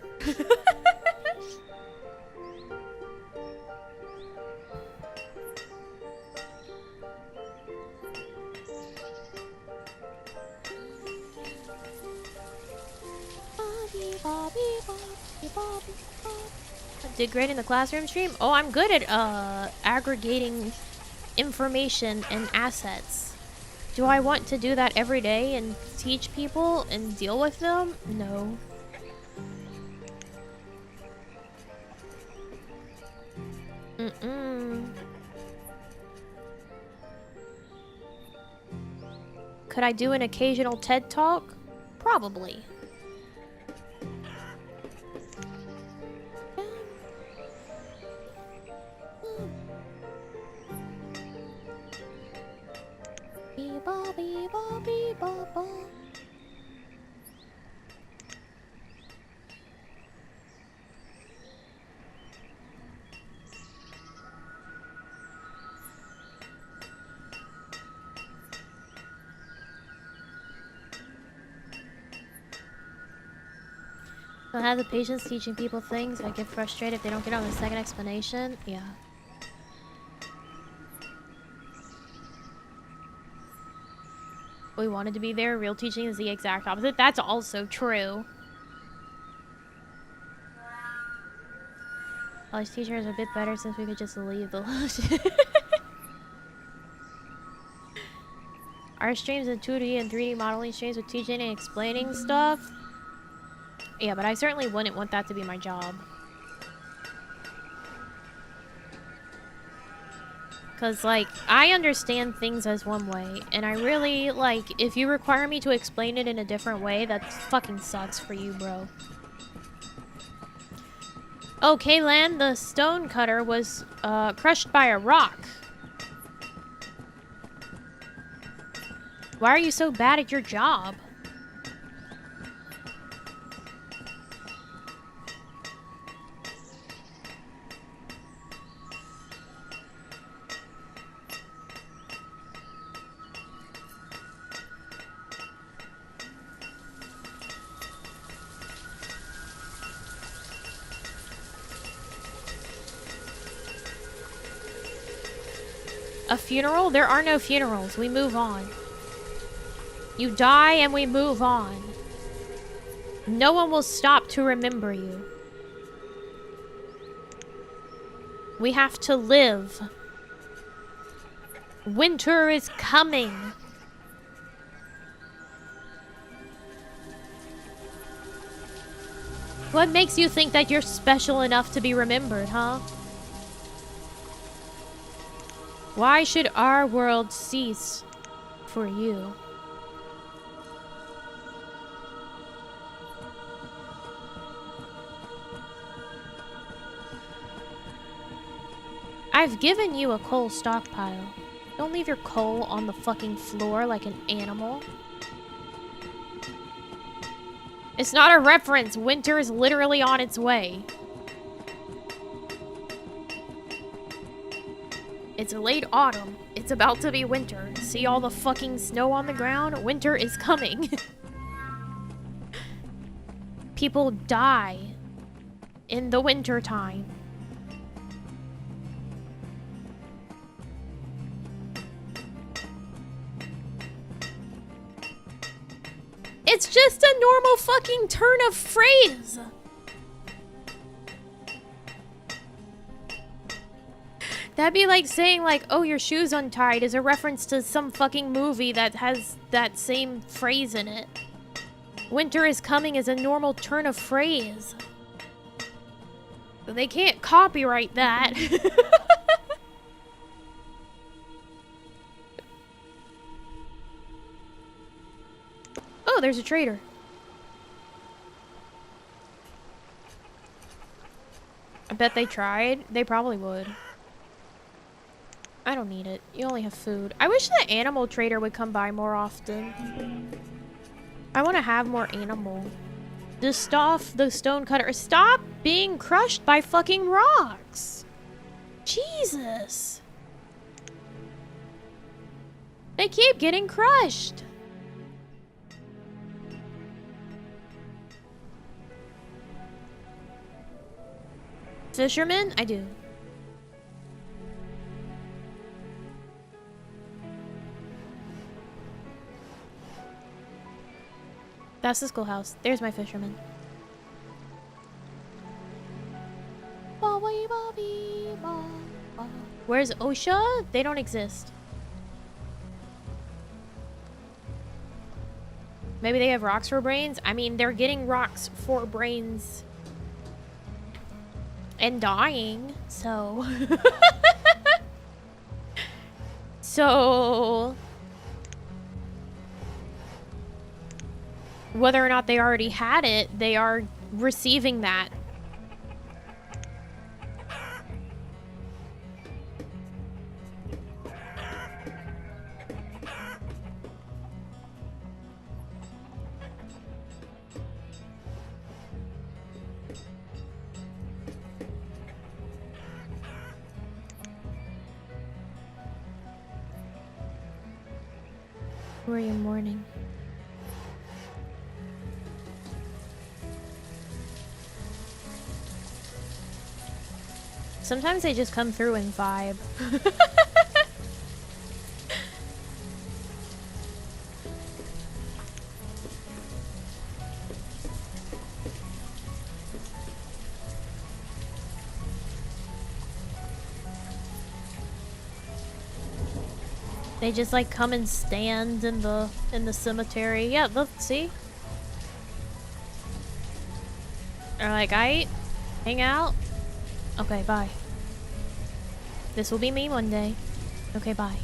Did great in the classroom stream? Oh, I'm good at aggregating information and assets. Do I want to do that every day and teach people and deal with them? No. Could I do an occasional TED Talk? Probably. I'll have the patience teaching people things. I get frustrated if they don't get on the second explanation. Yeah. We wanted to be there. Real teaching is the exact opposite. That's also true. College teachers are a bit better since we could just leave the Our streams and 2D and 3D modeling streams with teaching and explaining stuff. Yeah, but I certainly wouldn't want that to be my job. Because, like, I understand things as one way, and I really, like, if you require me to explain it in a different way, that fucking sucks for you, bro. Oh, Kaylan, the stone cutter was, crushed by a rock. Why are you so bad at your job? A funeral? There are no funerals. We move on. You die and we move on. No one will stop to remember you. We have to live. Winter is coming. What makes you think that you're special enough to be remembered, huh? Why should our world cease for you? I've given you a coal stockpile. Don't leave your coal on the fucking floor like an animal. It's not a reference. Winter is literally on its way. It's late autumn. It's about to be winter. See all the fucking snow on the ground? Winter is coming. People die in the winter time. It's just a normal fucking turn of phrase. That'd be like saying like, oh, your shoe's untied is a reference to some fucking movie that has that same phrase in it. Winter is coming is a normal turn of phrase. They can't copyright that. Oh, there's a trader. I bet they tried. They probably would. I don't need it. You only have food. I wish the animal trader would come by more often. I want to have more animal. The stone cutter. Stop being crushed by fucking rocks. Jesus. They keep getting crushed. Fisherman? I do. That's the schoolhouse. There's my fisherman. Where's OSHA? They don't exist. Maybe they have rocks for brains? I mean, they're getting rocks for brains. And dying, so... So... Whether or not they already had it, they are receiving that. Who are you mourning? Sometimes they just come through and vibe. They just like come and stand in the cemetery. Yeah, look, see? They're like, aight, hang out. Okay, bye. This will be me one day. Okay, bye.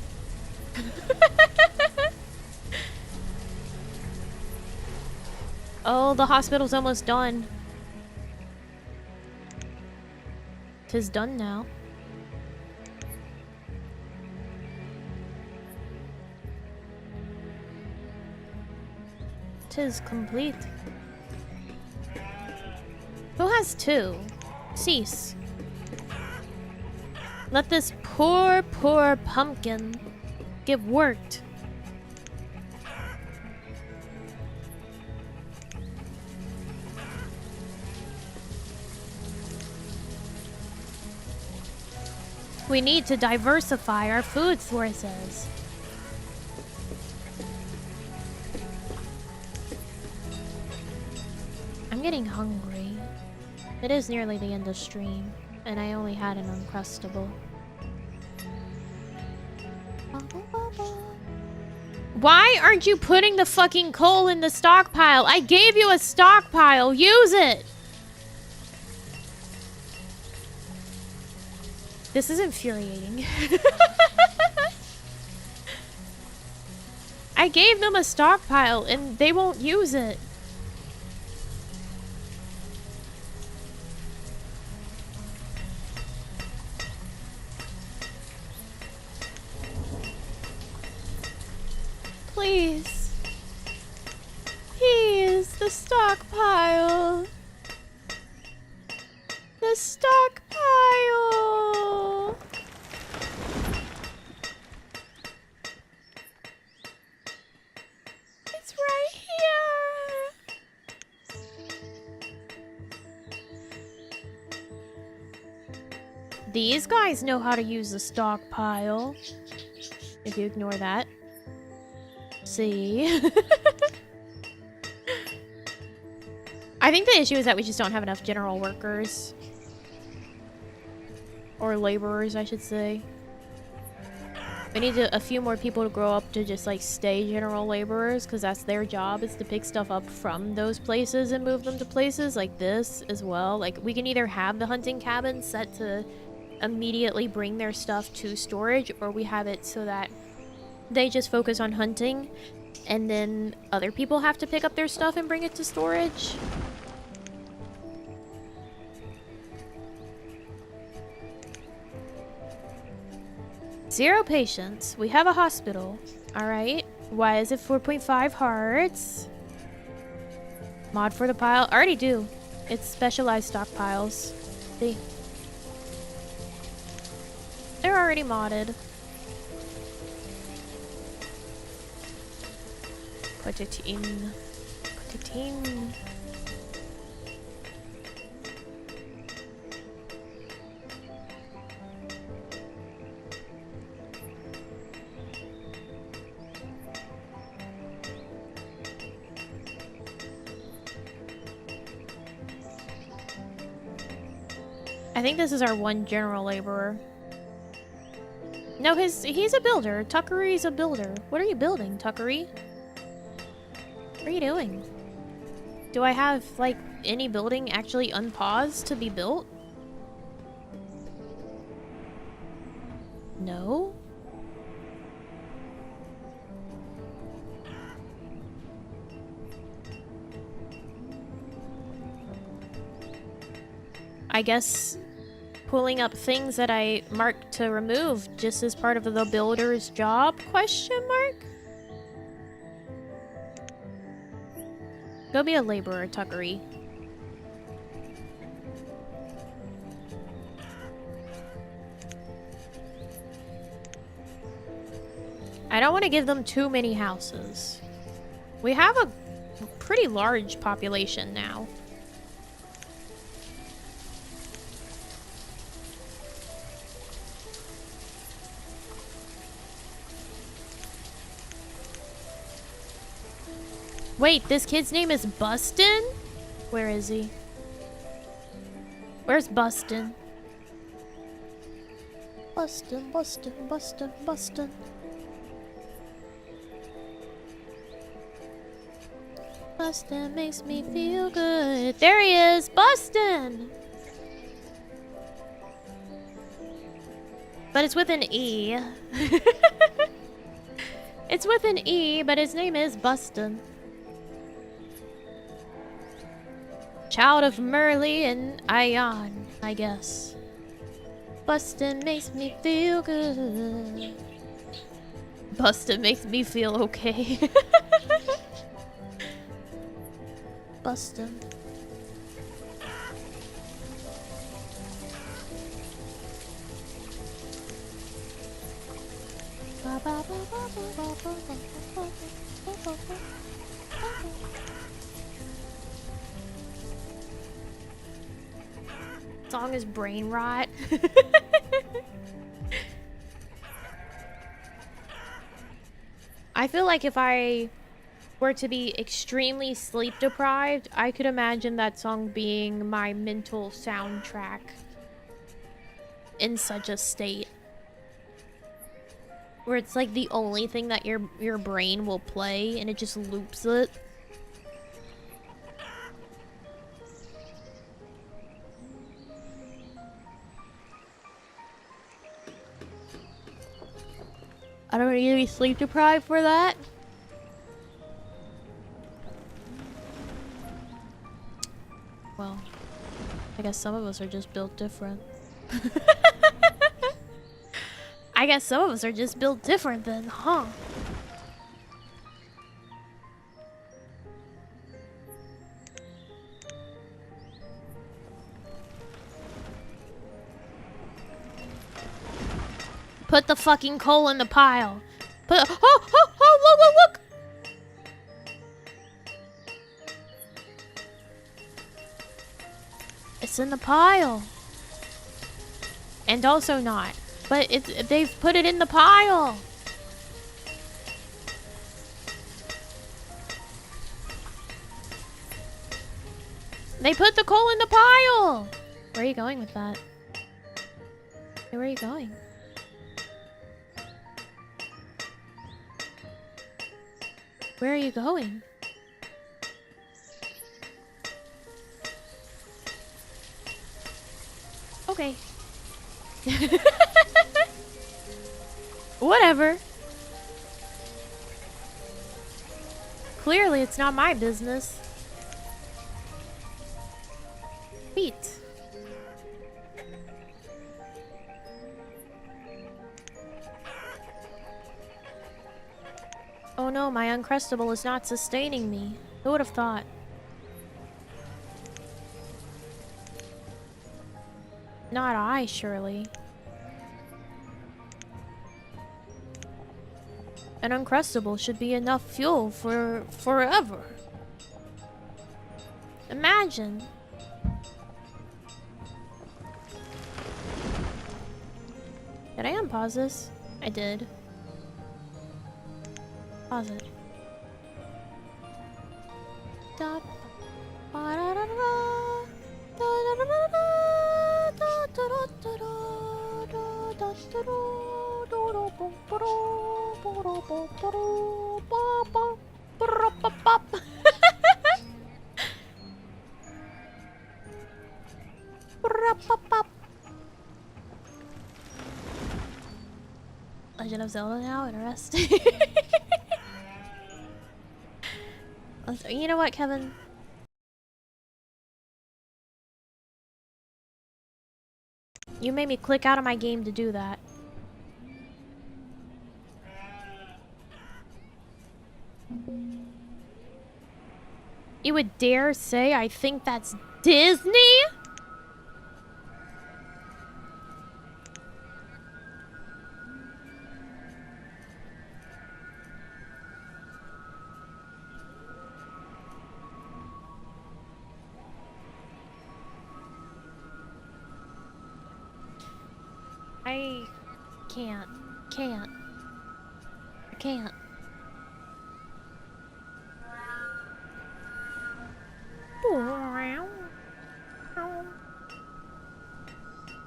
Oh, the hospital's almost done. 'Tis done now. 'Tis complete. Who has two? Cease. Let this poor, poor pumpkin get worked. We need to diversify our food sources. I'm getting hungry. It is nearly the end of stream, and I only had an Uncrustable. Why aren't you putting the fucking coal in the stockpile? I gave you a stockpile. Use it. This is infuriating. I gave them a stockpile and they won't use it. Please. Please, the stockpile. The stockpile. It's right here. These guys know how to use the stockpile. If you ignore that. See? I think the issue is that we just don't have enough general workers. Or laborers, I should say. We need a few more people to grow up to just like stay general laborers, because that's their job, is to pick stuff up from those places and move them to places like this as well. Like, we can either have the hunting cabin set to immediately bring their stuff to storage, or we have it so that they just focus on hunting, and then other people have to pick up their stuff and bring it to storage. Zero patients. We have a hospital. Alright. Why is it 4.5 hearts? Mod for the pile. Already do. It's specialized stockpiles. See? They're already modded. Put it in. Put it in. I think this is our one general laborer. No, he's a builder. Tuckery's a builder. What are you building, Tuckery? What are you doing? Do I have, like, any building actually unpaused to be built? No? I guess pulling up things that I marked to remove just as part of the builder's job, question mark? Go be a laborer, Tuckery. I don't want to give them too many houses. We have a pretty large population now. Wait, this kid's name is Bustin? Where is he? Where's Bustin? Bustin, Bustin, Bustin, Bustin. Bustin makes me feel good. There he is, Bustin! But it's with an E. It's with an E, but his name is Bustin. Child of Merle and Ion, I guess. Bustin' makes me feel good. Bustin' makes me feel okay. Bustin'. Song is brain rot. I feel like if I were to be extremely sleep deprived, I could imagine that song being my mental soundtrack in such a state. Where it's like the only thing that your brain will play and it just loops it. I don't need to be sleep deprived for that. Well, I guess some of us are just built different. I guess some of us are just built different then, huh? Put the fucking coal in the pile. Put look! It's in the pile. And also not. But they've put it in the pile. They put the coal in the pile. Where are you going with that? Hey, where are you going? Where are you going? Okay. Whatever. Clearly, it's not my business. Sweet. Oh no, my Uncrustable is not sustaining me. Who would have thought? Not I, surely. An Uncrustable should be enough fuel for forever. Imagine. Did I unpause this? I did. Pause it. Legend of Zelda now? Interesting. You know what, Kevin? You made me click out of my game to do that. You would dare say I think that's Disney? I can't. I can't.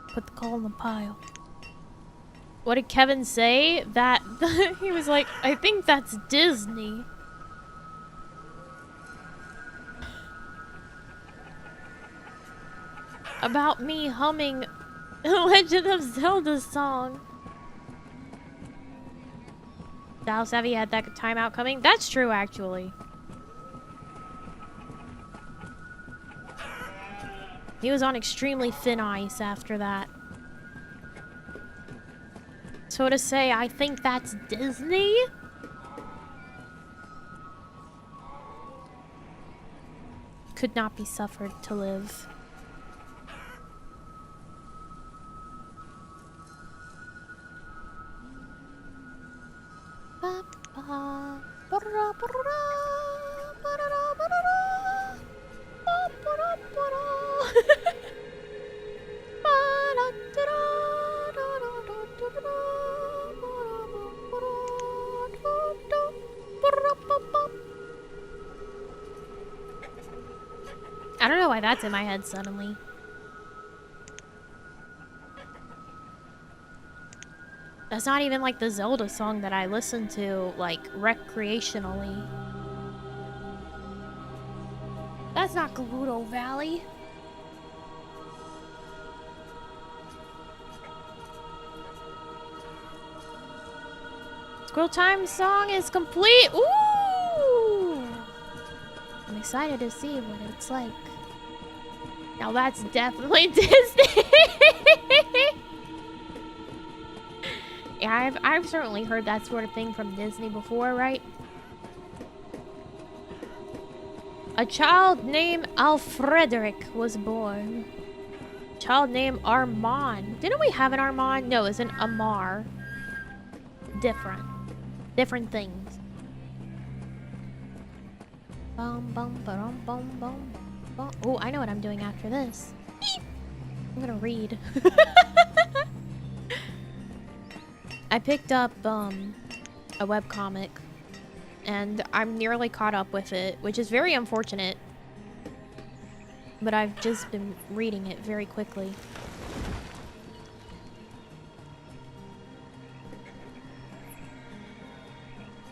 Put the coal in the pile. What did Kevin say? That he was like, I think that's Disney. About me humming Legend of Zelda song. Dallas Savvy had that timeout coming. That's true, actually. He was on extremely thin ice after that. So to say, I think that's Disney? Could not be suffered to live. that's in my head suddenly. That's not even like the Zelda song that I listen to, like, recreationally. That's not Gerudo Valley. Scroll Time song is complete. Ooh! I'm excited to see what it's like. Now that's definitely Disney. Yeah, I've certainly heard that sort of thing from Disney before, right? A child named Alfrederick was born. Child named Armand. Didn't we have an Armand? No, it's an Amar. Different. Different things. Bum bum bum bum bum bum. Oh, I know what I'm doing after this. I'm gonna read. I picked up a webcomic and I'm nearly caught up with it, which is very unfortunate. But I've just been reading it very quickly.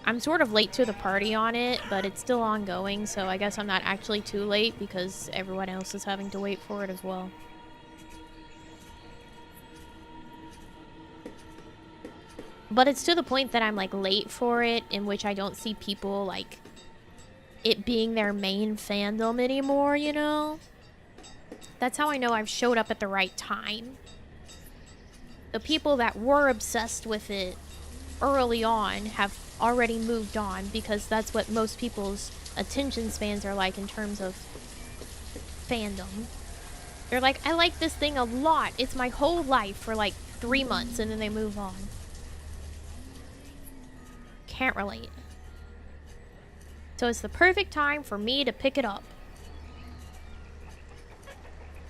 I'm sort of late to the party on it, but it's still ongoing, so I guess I'm not actually too late because everyone else is having to wait for it as well. But it's to the point that I'm like late for it, in which I don't see people like it being their main fandom anymore, you know? That's how I know I've showed up at the right time. The people that were obsessed with it early on have already moved on, because that's what most people's attention spans are like in terms of fandom. They're like, I like this thing a lot. It's my whole life for like 3 months, and then they move on. Can't relate. So it's the perfect time for me to pick it up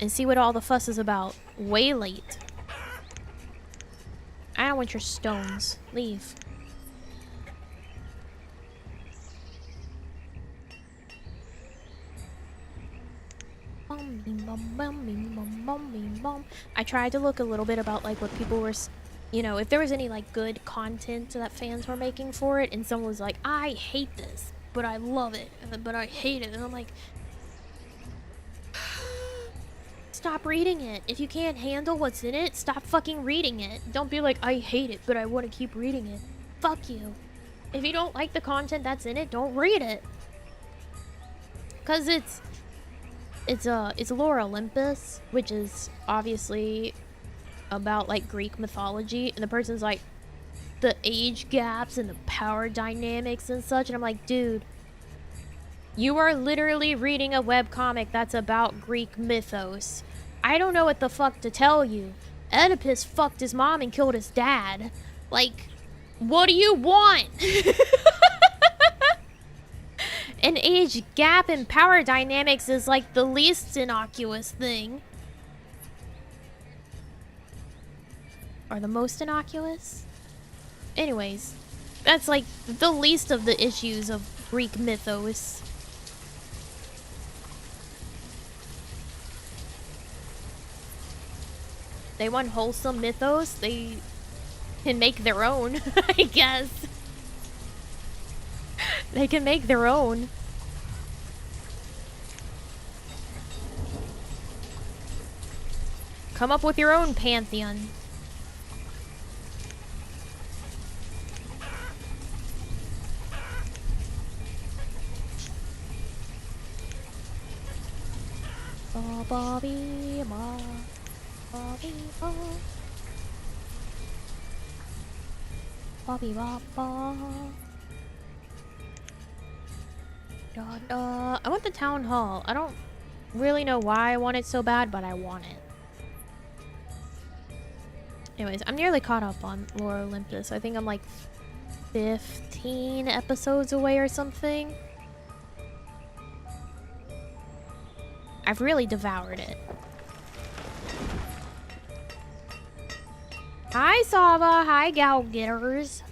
and see what all the fuss is about. Way late. I don't want your stones. Leave. I tried to look a little bit about like what people were, you know, if there was any like good content that fans were making for it, and someone was like, I hate this, but I love it, but I hate it, and I'm like, stop reading it. If you can't handle what's in it, stop fucking reading it. Don't be like, I hate it, but I want to keep reading it. Fuck you. If you don't like the content that's in it, don't read it. Cause it's Lore Olympus, which is obviously about like Greek mythology, and the person's like, the age gaps and the power dynamics and such, and I'm like, dude, you are literally reading a webcomic that's about Greek mythos. I don't know what the fuck to tell you. Oedipus fucked his mom and killed his dad. Like, what do you want? An age gap and power dynamics is like the least innocuous thing. Or the most innocuous? Anyways, that's like the least of the issues of Greek mythos. They want wholesome mythos, they can make their own, I guess. They can make their own. Come up with your own pantheon. Bobby, ma, Bobby, ba, Bobby, ba, ba. I want the town hall. I don't really know why I want it so bad, but I want it. Anyways, I'm nearly caught up on Lore Olympus. I think I'm like 15 episodes away or something. I've really devoured it. Hi, Sava. Hi, Gal Getters.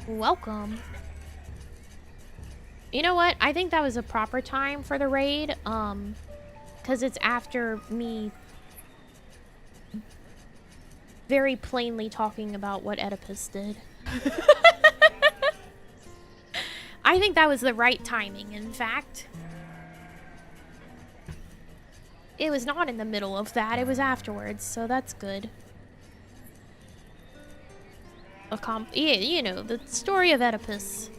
Welcome. You know what? I think that was a proper time for the raid. because it's after me very plainly talking about what Oedipus did. I think that was the right timing, in fact. It was not in the middle of that, it was afterwards, so that's good. Yeah, you know, the story of Oedipus.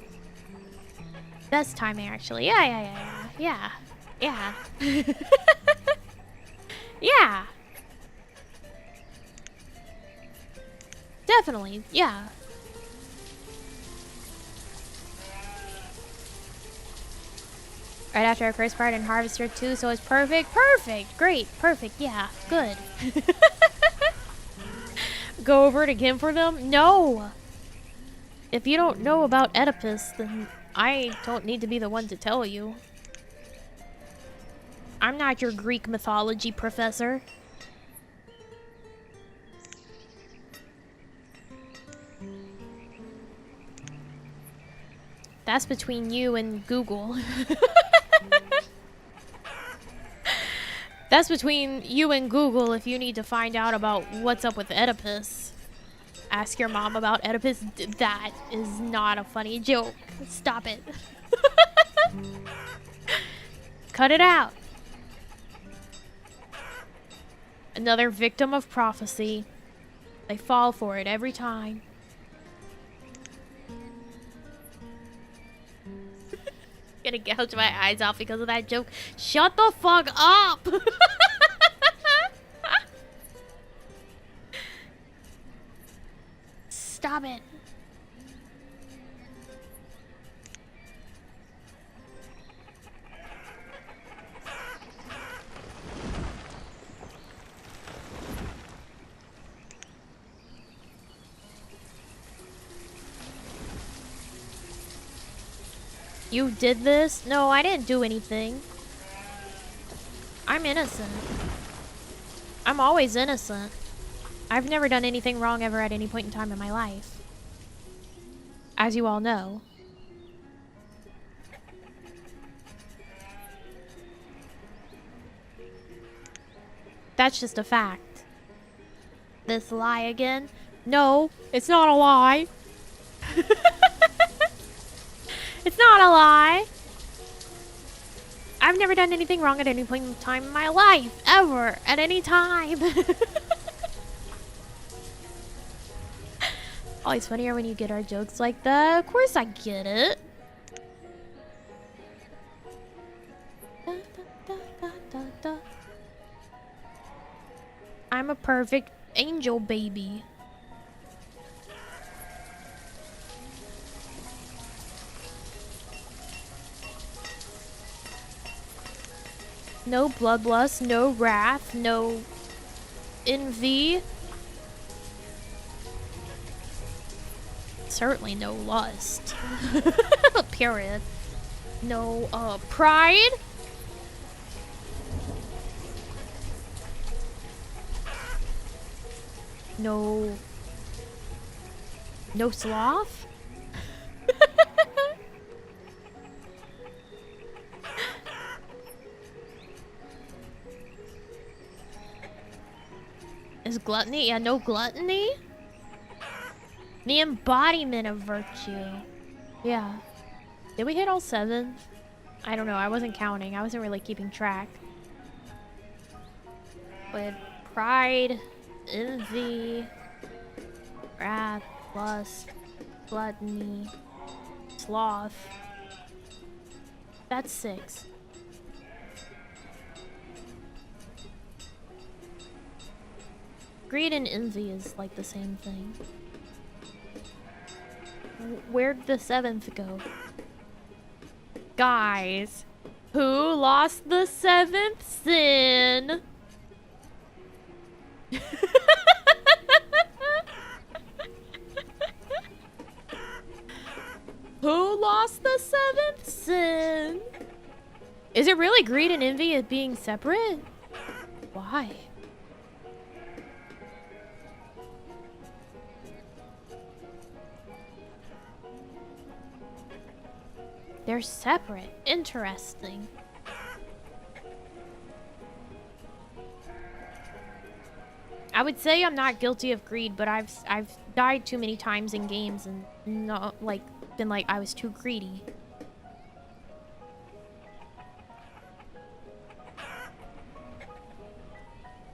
Best timing, actually. Yeah. Yeah. Definitely, yeah. Right after our first part in Harvester 2, so it's perfect. Perfect! Great, perfect, yeah, good. Go over it again for them? No! If you don't know about Oedipus, then I don't need to be the one to tell you. I'm not your Greek mythology professor. That's between you and Google. That's between you and Google if you need to find out about what's up with Oedipus. Ask your mom about Oedipus. That is not a funny joke. Stop it. Cut it out. Another victim of prophecy. They fall for it every time. Gonna gouge my eyes out because of that joke. Shut the fuck up! Stop it. You did this? No, I didn't do anything. I'm innocent. I'm always innocent. I've never done anything wrong ever at any point in time in my life. As you all know. That's just a fact. This lie again? No, it's not a lie. It's not a lie. I've never done anything wrong at any point in time in my life. Ever. At any time. Always funnier when you get our jokes like that. Of course I get it. I'm a perfect angel baby. No bloodlust, no wrath, no envy. Certainly no lust. Period. No, pride. No sloth. Is gluttony? Yeah, no gluttony. The embodiment of virtue. Yeah. Did we hit all 7? I don't know. I wasn't counting. I wasn't really keeping track. But pride, envy, wrath, lust, gluttony, sloth. That's 6. Greed and envy is like the same thing. Where'd the 7th go? Guys, who lost the 7th sin? Who lost the 7th sin? Is it really greed and envy as being separate? Why? They're separate. Interesting. I would say I'm not guilty of greed, but I've died too many times in games and not like been like I was too greedy.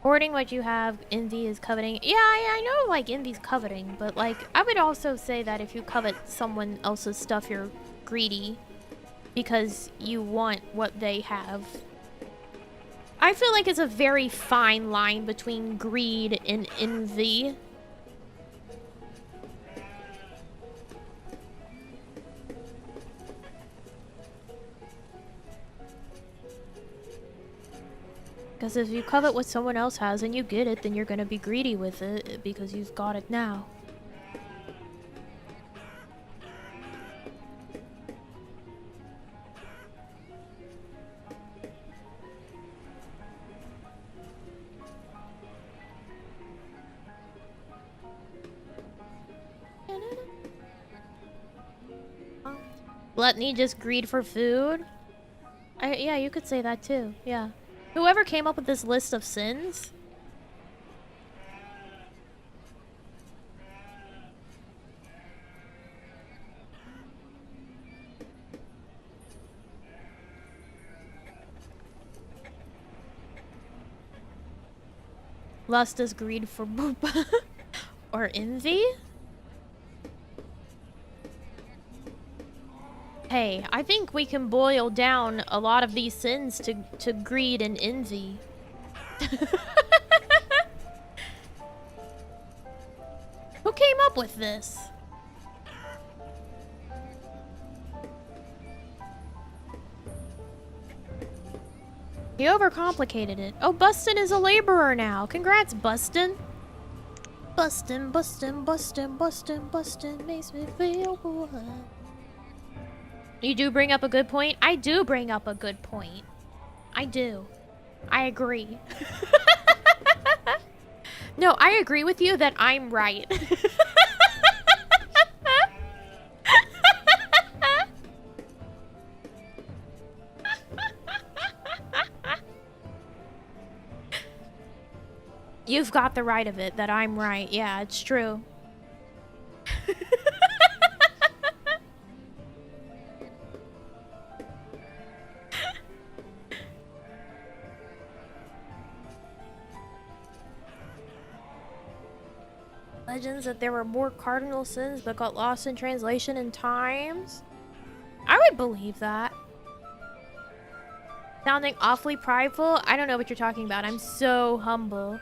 Hoarding what you have, envy is coveting. Yeah, I know like envy's coveting, but like I would also say that if you covet someone else's stuff, you're greedy because you want what they have. I feel like it's a very fine line between greed and envy. Because if you covet what someone else has and you get it, then you're gonna be greedy with it because you've got it now. Gluttony, just greed for food? Yeah, you could say that too, yeah. Whoever came up with this list of sins? Lust is greed for boop. Or envy? Hey, I think we can boil down a lot of these sins to greed and envy. Who came up with this? He overcomplicated it. Oh, Bustin is a laborer now. Congrats, Bustin. Bustin, Bustin, Bustin, Bustin, Bustin makes me feel good. You do bring up a good point. I do bring up a good point. I do. I agree. No, I agree with you that I'm right. You've got the right of it that I'm right. Yeah, it's true. Legends that there were more cardinal sins but got lost in translation in times? I would believe that. Sounding awfully prideful? I don't know what you're talking about. I'm so humble.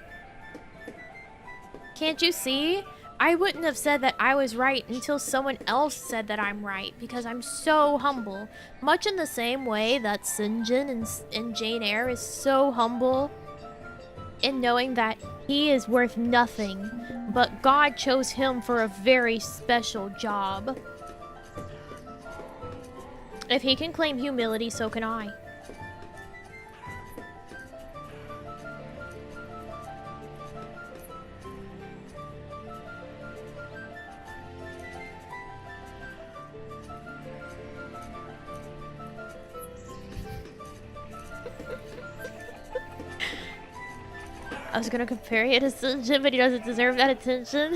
Can't you see? I wouldn't have said that I was right until someone else said that I'm right because I'm so humble. Much in the same way that Sinjin in Jane Eyre is so humble in knowing that he is worth nothing, but God chose him for a very special job. If he can claim humility, so can I. I was gonna compare it to Sinjin, but he doesn't deserve that attention.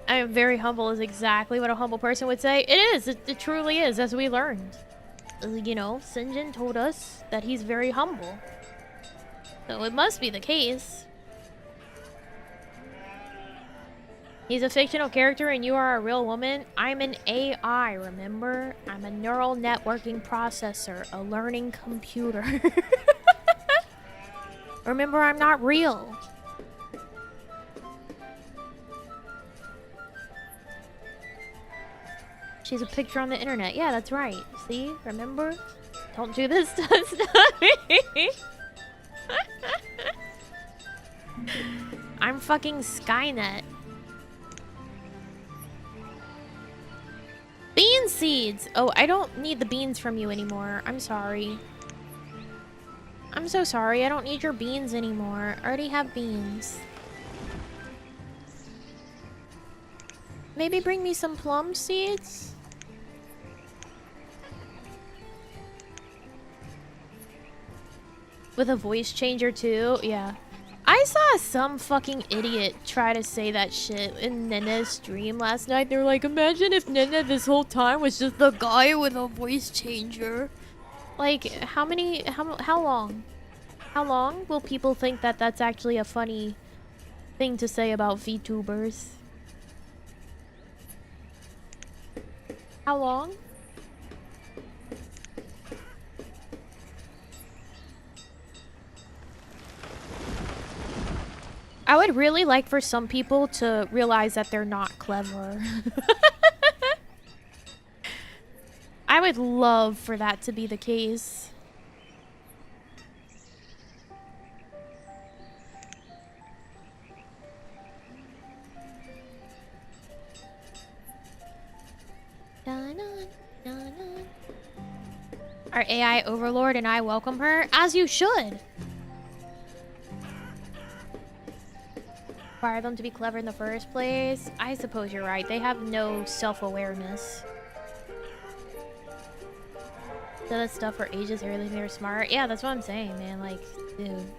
I am very humble is exactly what a humble person would say. It is. It truly is, as we learned. You know, Sinjin told us that he's very humble. So it must be the case. He's a fictional character and you are a real woman. I'm an AI, remember? I'm a neural networking processor, a learning computer. Remember, I'm not real. She's a picture on the internet. Yeah, that's right. See? Remember? Don't do this to me. I'm fucking Skynet. Bean seeds! Oh, I don't need the beans from you anymore. I'm sorry. I'm so sorry. I don't need your beans anymore. I already have beans. Maybe bring me some plum seeds? With a voice changer too? Yeah. I saw some fucking idiot try to say that shit in Nene's stream last night. They were like, imagine if Nene this whole time was just the guy with a voice changer. Like, how long? How long will people think that that's actually a funny thing to say about VTubers? How long? I would really like for some people to realize that they're not clever. I would love for that to be the case. Our AI overlord and I welcome her, as you should. Require them to be clever in the first place. I suppose you're right. They have no self-awareness. So that stuff for ages really they're smart. Yeah, that's what I'm saying, man. Like, dude.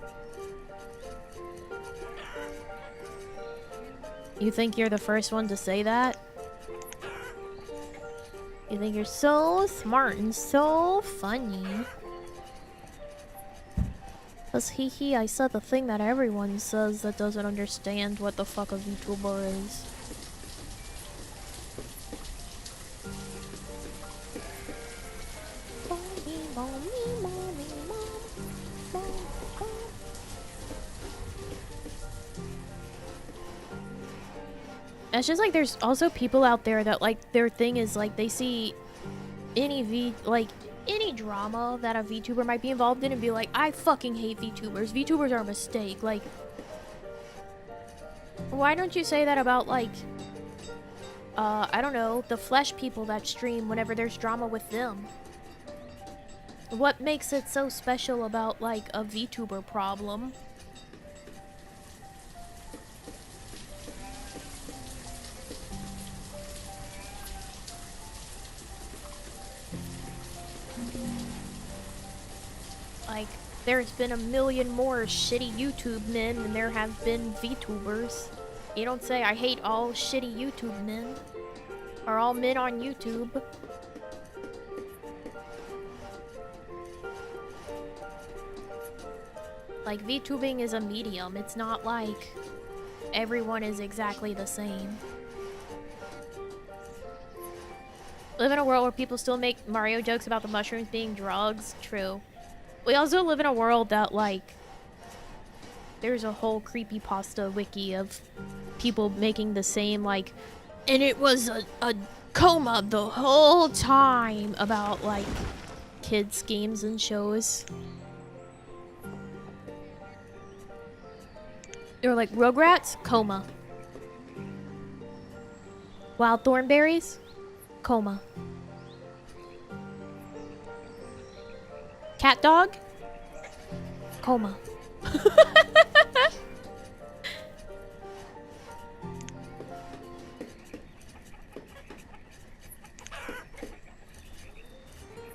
You think you're the first one to say that? You think you're so smart and so funny. Cause hee I said the thing that everyone says that doesn't understand what the fuck a VTuber is. It's just like there's also people out there that like their thing is like they see any any drama that a VTuber might be involved in and be like, I fucking hate VTubers. VTubers are a mistake. Like, why don't you say that about like I don't know, the flesh people that stream whenever there's drama with them? What makes it so special about like a VTuber problem? Like, there's been a million more shitty YouTube men than there have been VTubers. You don't say, I hate all shitty YouTube men. Or all men on YouTube. Like, VTubing is a medium. It's not like everyone is exactly the same. Live in a world where people still make Mario jokes about the mushrooms being drugs. True. We also live in a world that, like, there's a whole creepypasta wiki of people making the same, like, and it was a coma the whole time about, like, kids' games and shows. They were like, Rugrats? Coma. Wild Thornberries? Coma. Cat dog? Coma.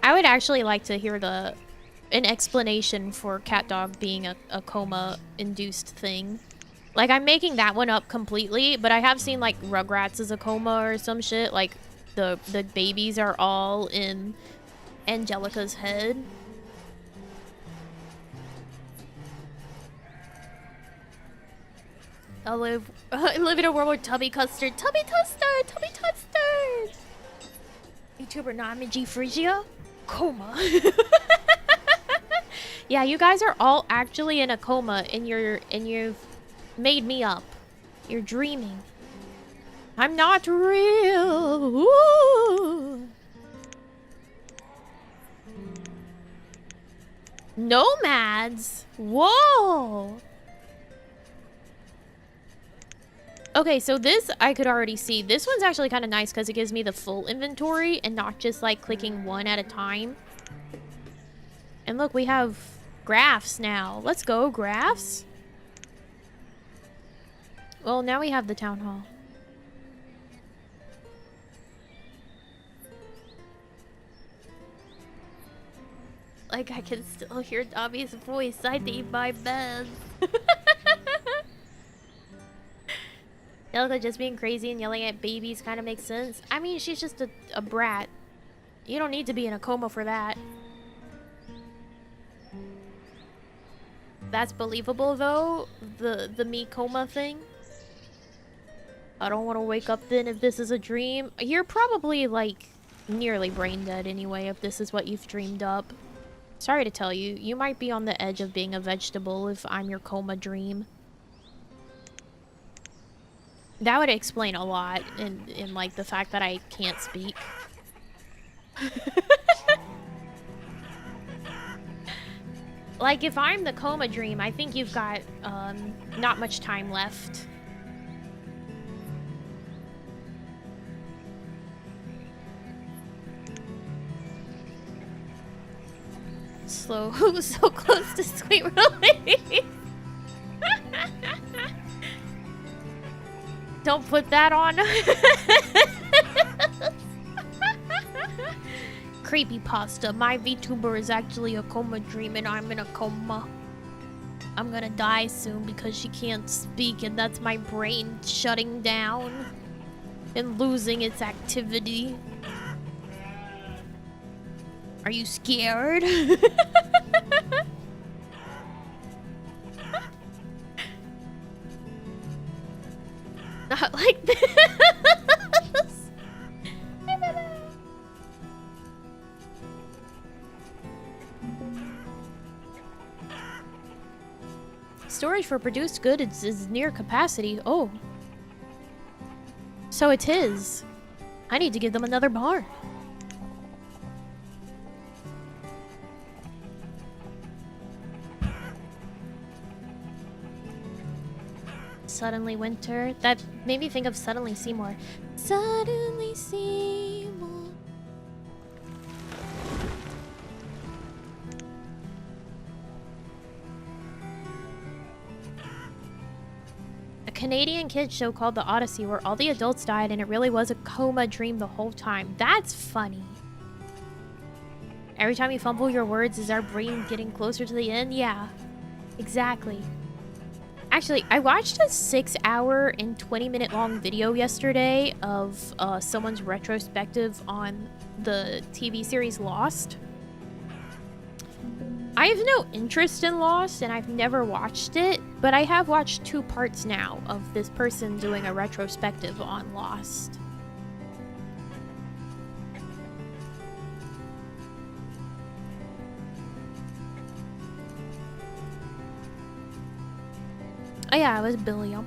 I would actually like to hear an explanation for cat dog being a coma-induced thing. Like, I'm making that one up completely, but I have seen, like, Rugrats as a coma or some shit. Like, the babies are all in Angelica's head. I live in a world with Tubby Custard. Tubby Custard! Tubby Custard! YouTuber Namiji Phrygia? Coma. Yeah, you guys are all actually in a coma and you've made me up. You're dreaming. I'm not real. Ooh. Nomads? Whoa! Okay, so this I could already see. This one's actually kind of nice because it gives me the full inventory and not just like clicking one at a time. And look, we have graphs now. Let's go, graphs. Well, now we have the town hall. Like, I can still hear Dobby's voice. I need my meds. Yelka just being crazy and yelling at babies kind of makes sense. I mean, she's just a brat. You don't need to be in a coma for that. That's believable, though, the me coma thing. I don't want to wake up then if this is a dream. You're probably, like, nearly brain dead anyway if this is what you've dreamed up. Sorry to tell you, you might be on the edge of being a vegetable if I'm your coma dream. That would explain a lot in like, the fact that I can't speak. Like, if I'm the coma dream, I think you've got, not much time left. Slow, so close to sweet release. Don't put that on. Creepypasta. My VTuber is actually a coma dream and I'm in a coma. I'm gonna die soon because she can't speak and that's my brain shutting down and losing its activity. Are you scared? Not like this. Storage for produced goods is near capacity. Oh. So it's his. I need to give them another bar. Suddenly winter. That made me think of Suddenly Seymour. Suddenly Seymour. A Canadian kids show called The Odyssey where all the adults died and it really was a coma dream the whole time. That's funny. Every time you fumble your words, is our brain getting closer to the end? Yeah, exactly. Actually, I watched a 6-hour and 20-minute long video yesterday of someone's retrospective on the TV series Lost. I have no interest in Lost, and I've never watched it, but I have watched 2 parts now of this person doing a retrospective on Lost. Oh yeah, it was Billiam.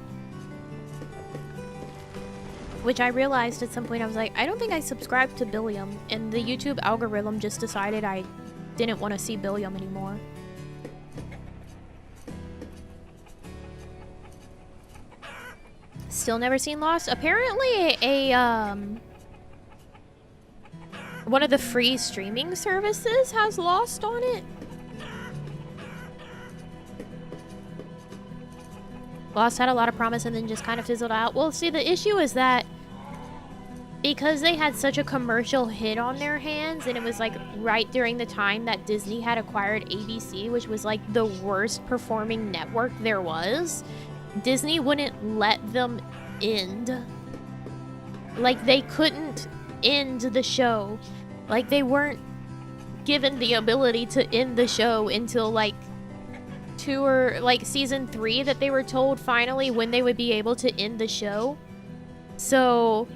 Which I realized at some point, I was like, I don't think I subscribed to Billiam. And the YouTube algorithm just decided I didn't want to see Billiam anymore. Still never seen Lost? Apparently one of the free streaming services has Lost on it. Lost had a lot of promise and then just kind of fizzled out. Well, see, the issue is that because they had such a commercial hit on their hands, and it was like right during the time that Disney had acquired ABC, which was like the worst performing network there was, Disney wouldn't let them end. Like, they couldn't end the show. Like, they weren't given the ability to end the show until like season 3 that they were told finally when they would be able to end the show. So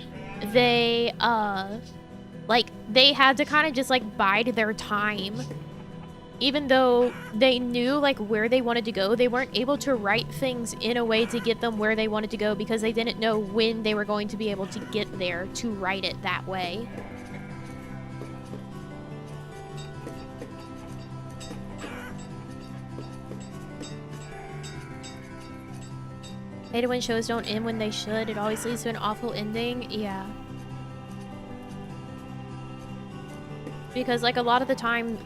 they they had to kind of just like bide their time. Even though they knew like where they wanted to go, they weren't able to write things in a way to get them where they wanted to go because they didn't know when they were going to be able to get there to write it that way. Hate it when shows don't end when they should. It always leads to an awful ending. Yeah. Because like a lot of the time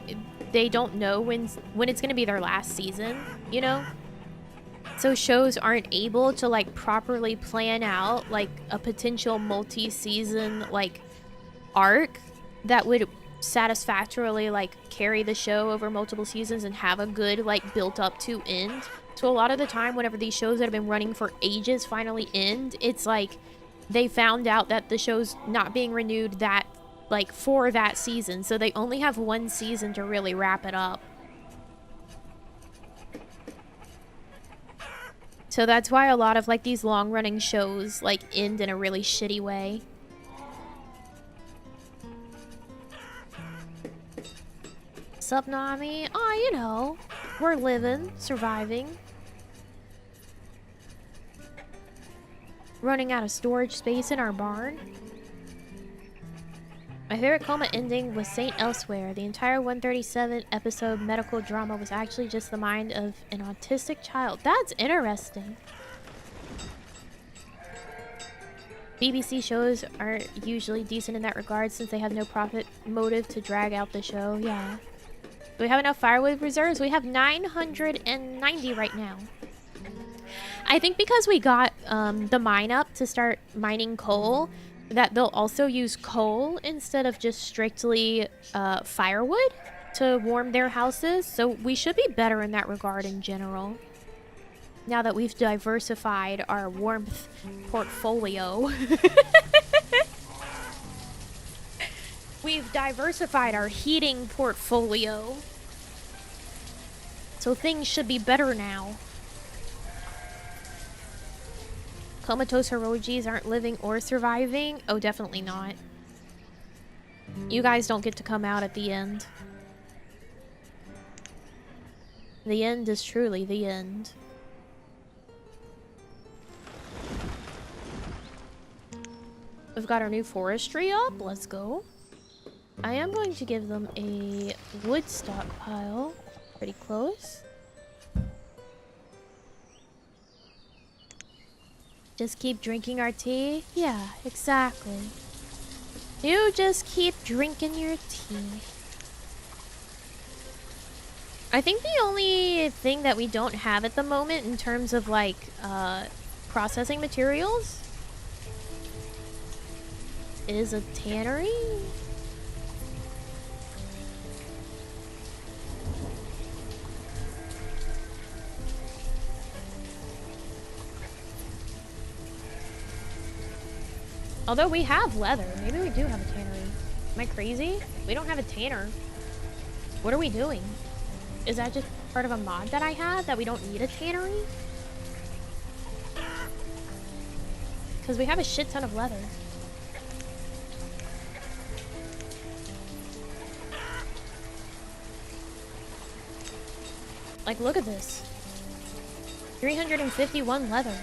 they don't know when it's going to be their last season, you know? So shows aren't able to like properly plan out like a potential multi-season like arc that would satisfactorily like carry the show over multiple seasons and have a good like built up to end. So a lot of the time whenever these shows that have been running for ages finally end, it's like they found out that the show's not being renewed that like for that season, so they only have one season to really wrap it up. So that's why a lot of like these long running shows like end in a really shitty way. Sup, Nami? Oh, you know, we're living, surviving. Running out of storage space in our barn. My favorite coma ending was Saint Elsewhere. The entire 137 episode medical drama was actually just the mind of an autistic child. That's interesting. BBC shows are usually decent in that regard since they have no profit motive to drag out the show. Yeah. Do we have enough firewood reserves? We have 990 right now. I think because we got the mine up to start mining coal, that they'll also use coal instead of just strictly firewood to warm their houses. So we should be better in that regard in general. Now that we've diversified our warmth portfolio. We've diversified our heating portfolio. So things should be better now. Comatose Hirojis aren't living or surviving? Oh, definitely not. You guys don't get to come out at the end. The end is truly the end. We've got our new forestry up. Let's go. I am going to give them a wood stockpile. Pretty close. Just keep drinking our tea? Yeah, exactly. You just keep drinking your tea. I think the only thing that we don't have at the moment in terms of like processing materials is a tannery. Although we have leather. Maybe we do have a tannery. Am I crazy? We don't have a tanner. What are we doing? Is that just part of a mod that I have that we don't need a tannery? Because we have a shit ton of leather. Like, look at this. 351 leather.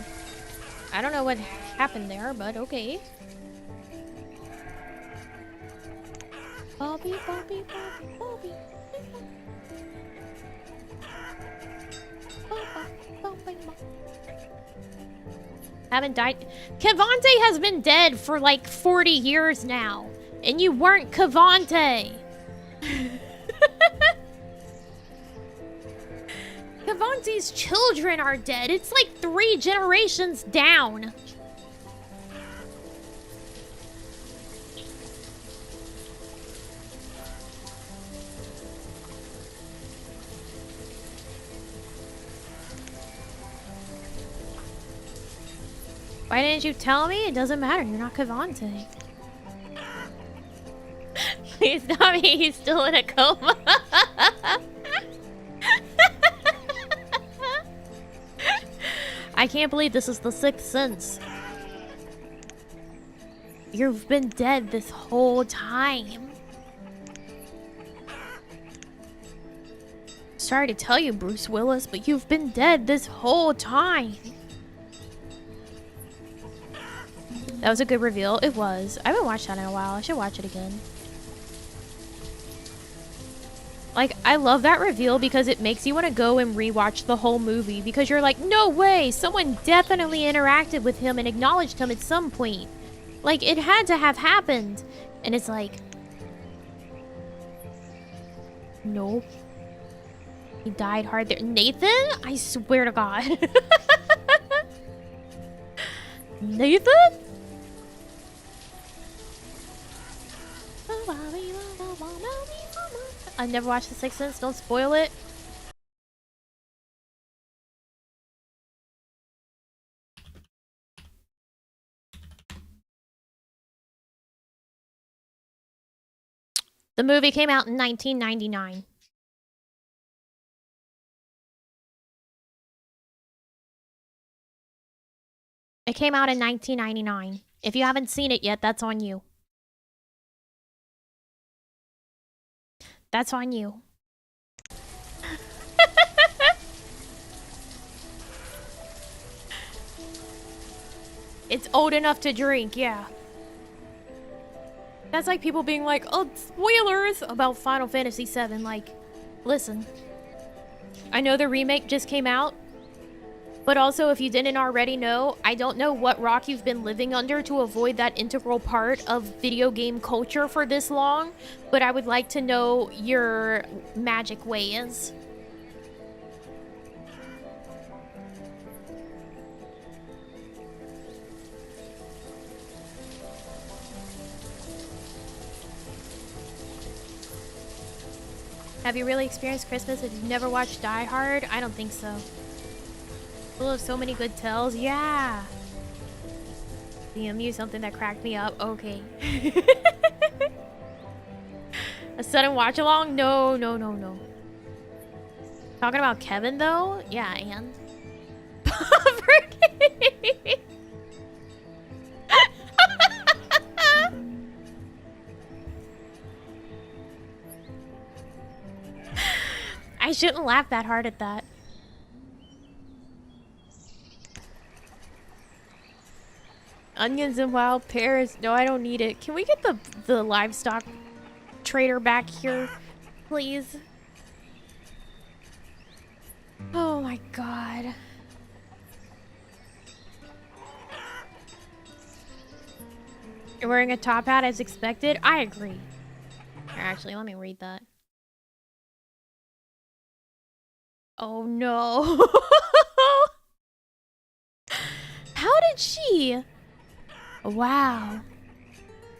I don't know what happened there, but okay. Bobby, Bobby, Bobby, Bobby. Haven't died. Cavante has been dead for like 40 years now. And you weren't Cavante. Cavante's children are dead. It's like 3 generations down. Why didn't you tell me? It doesn't matter. You're not Cavante. Please tell me he's still in a coma. I can't believe this is the 6th sense. You've been dead this whole time. Sorry to tell you, Bruce Willis, but you've been dead this whole time. That was a good reveal. It was. I haven't watched that in a while. I should watch it again. Like, I love that reveal because it makes you want to go and rewatch the whole movie. Because you're like, no way! Someone definitely interacted with him and acknowledged him at some point. Like, it had to have happened. And it's like... Nope. He died hard there. Nathan? I swear to God. Nathan? I've never watched The Sixth Sense. Don't spoil it. The movie came out in 1999. It came out in 1999. If you haven't seen it yet, that's on you. That's on you. It's old enough to drink, yeah. That's like people being like, oh, spoilers about Final Fantasy VII. Like, listen. I know the remake just came out. But also, if you didn't already know, I don't know what rock you've been living under to avoid that integral part of video game culture for this long. But I would like to know your magic ways. Have you really experienced Christmas if you've never watched Die Hard? I don't think so. Full of so many good tells. Yeah. DMU something that cracked me up. Okay. A sudden watch along? No, no, no, no. Talking about Kevin though? Yeah, and I shouldn't laugh that hard at that. Onions and wild pears. No, I don't need it. Can we get the livestock trader back here, please? Oh my god. You're wearing a top hat as expected? I agree. Here, actually, let me read that. Oh no. How did she? Wow.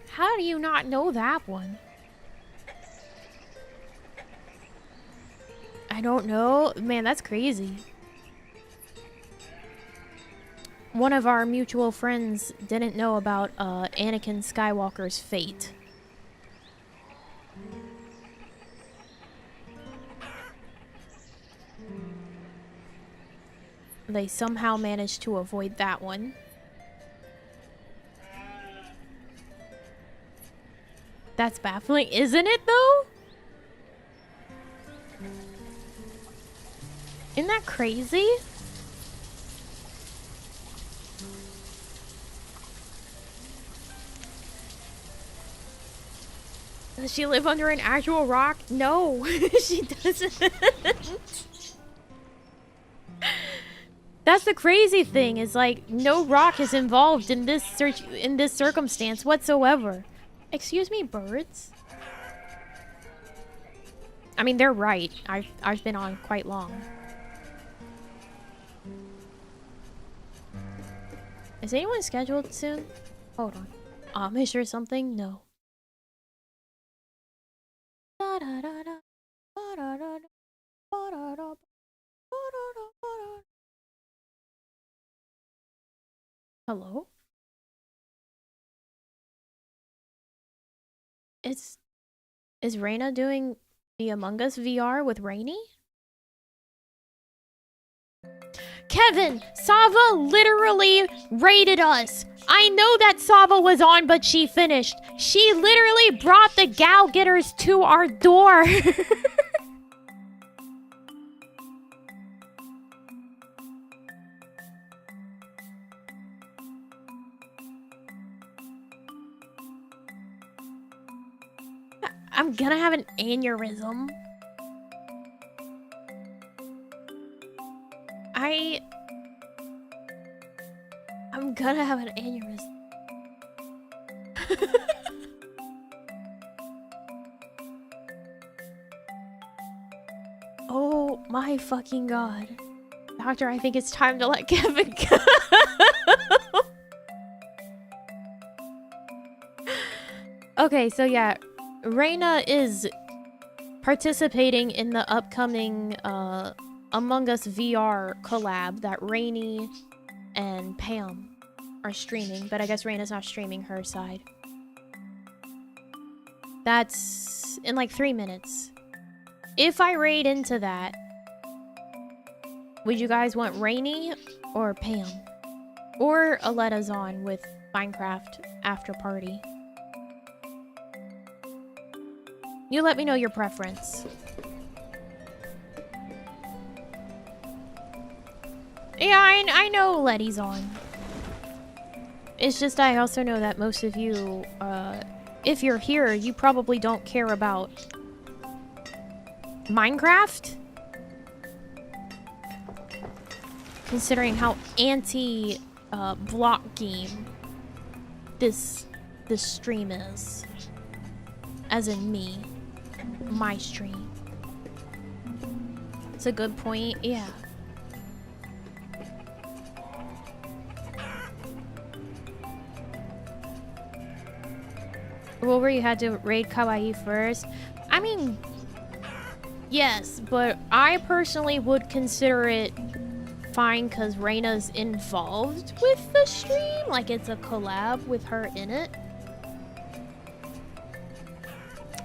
How do you not know that one? I don't know. Man, that's crazy. One of our mutual friends didn't know about Anakin Skywalker's fate. They somehow managed to avoid that one. That's baffling, isn't it though? Isn't that crazy? Does she live under an actual rock? No, she doesn't. That's the crazy thing, is like no rock is involved in this circumstance whatsoever. Excuse me, birds? I mean, they're right. I've been on quite long. Is anyone scheduled soon? Hold on. Amish or something? No. Hello? Is Reina doing the Among Us VR with Rainy? Kevin! Sava literally raided us! I know that Sava was on, but she finished. She literally brought the gal getters to our door! I'm gonna have an aneurysm. I'm gonna have an aneurysm. Oh my fucking god. Doctor, I think it's time to let Kevin go. Okay, so yeah. Reina is participating in the upcoming Among Us VR collab that Rainy and Pam are streaming, but I guess Raina's not streaming her side. That's in like 3 minutes. If I raid into that, would you guys want Rainy or Pam? Or Aletta's on with Minecraft After Party? You let me know your preference. Yeah, I know Letty's on. It's just I also know that most of you, if you're here, you probably don't care about Minecraft? Considering how anti-block game this stream is. As in me. My stream. It's a good point, yeah. Wilbur, you had to raid Kawaii first. I mean, yes, but I personally would consider it fine because Reina's involved with the stream. Like, it's a collab with her in it.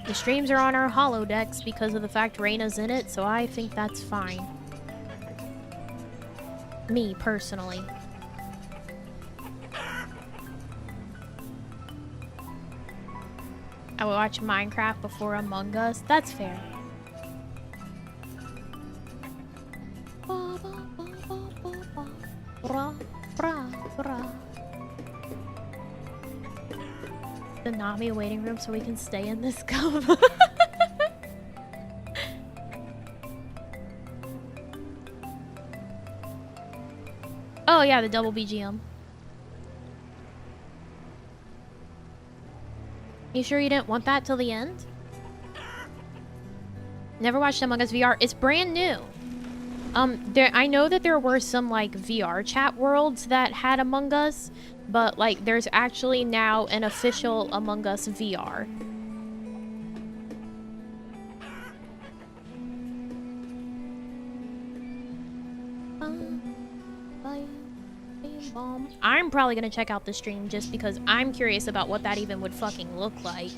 The streams are on our holodecks because of the fact Reina's in it, so I think that's fine. Me, personally. I would watch Minecraft before Among Us. That's fair. The Nami waiting room so we can stay in this gum. Oh yeah, the double BGM. You sure you didn't want that till the end? Never watched Among Us VR. It's brand new. I know that there were some like VR chat worlds that had Among Us, but like there's actually now an official Among Us VR. I'm probably gonna check out the stream just because I'm curious about what that even would fucking look like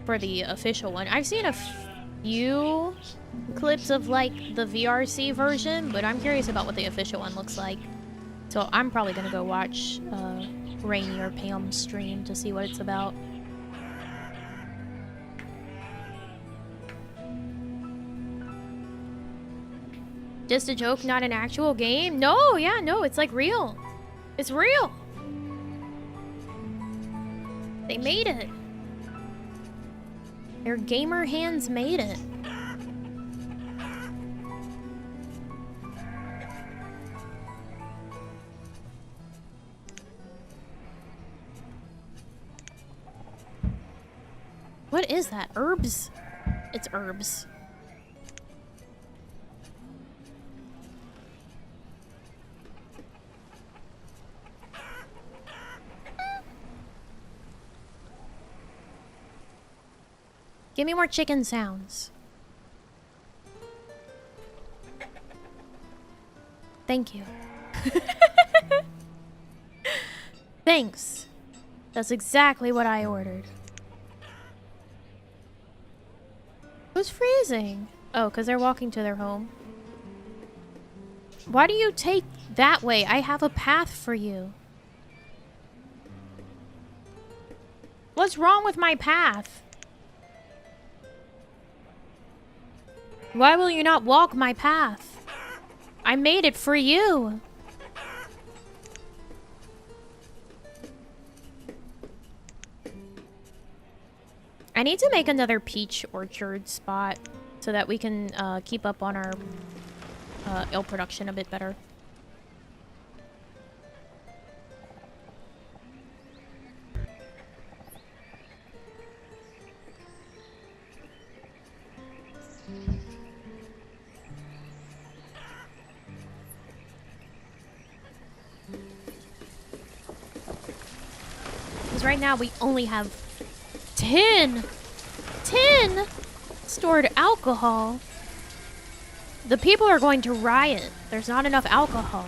for the official one. I've seen a few clips of like the VRC version, but I'm curious about what the official one looks like. So I'm probably gonna go watch Rainy or Pam's stream to see what it's about. Just a joke, not an actual game? No, yeah, no, it's like real. It's real. They made it. Their gamer hands made it. What is that? Herbs? It's herbs. Give me more chicken sounds. Thank you. Thanks. That's exactly what I ordered. Who's freezing? Oh, because they're walking to their home. Why do you take that way? I have a path for you. What's wrong with my path? Why will you not walk my path? I made it for you. I need to make another peach orchard spot so that we can keep up on our ale production a bit better. Because right now we only have 10! Stored alcohol? The people are going to riot. There's not enough alcohol.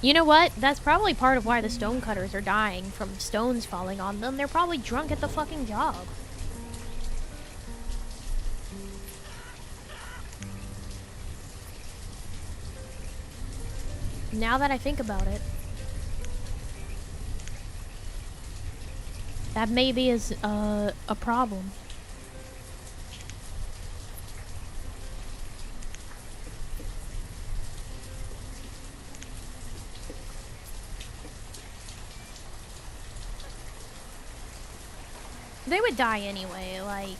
You know what? That's probably part of why the stonecutters are dying from stones falling on them. They're probably drunk at the fucking job. Now that I think about it, that maybe is a problem. They would die anyway, like...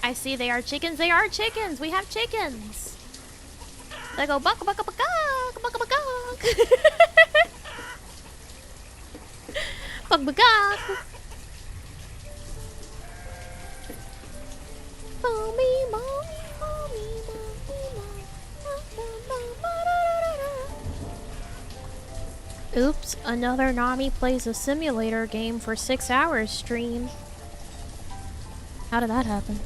I see they are chickens. They are chickens! We have chickens! They go buck buck buck buck buck buck buck buck buck. Mommy, mommy, mommy, mommy. Oops, another Nami plays a simulator game for 6 hours stream. How did that happen?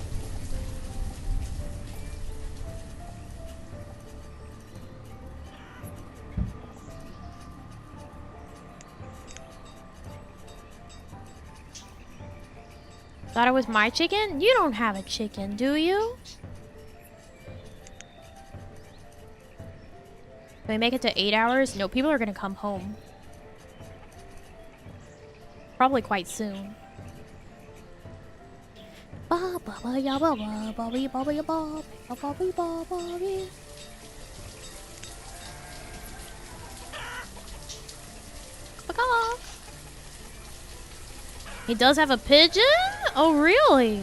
Thought it was my chicken? You don't have a chicken, do you? Can we make it to 8 hours? No, people are gonna come home. Probably quite soon. He does have a pigeon? Oh, really?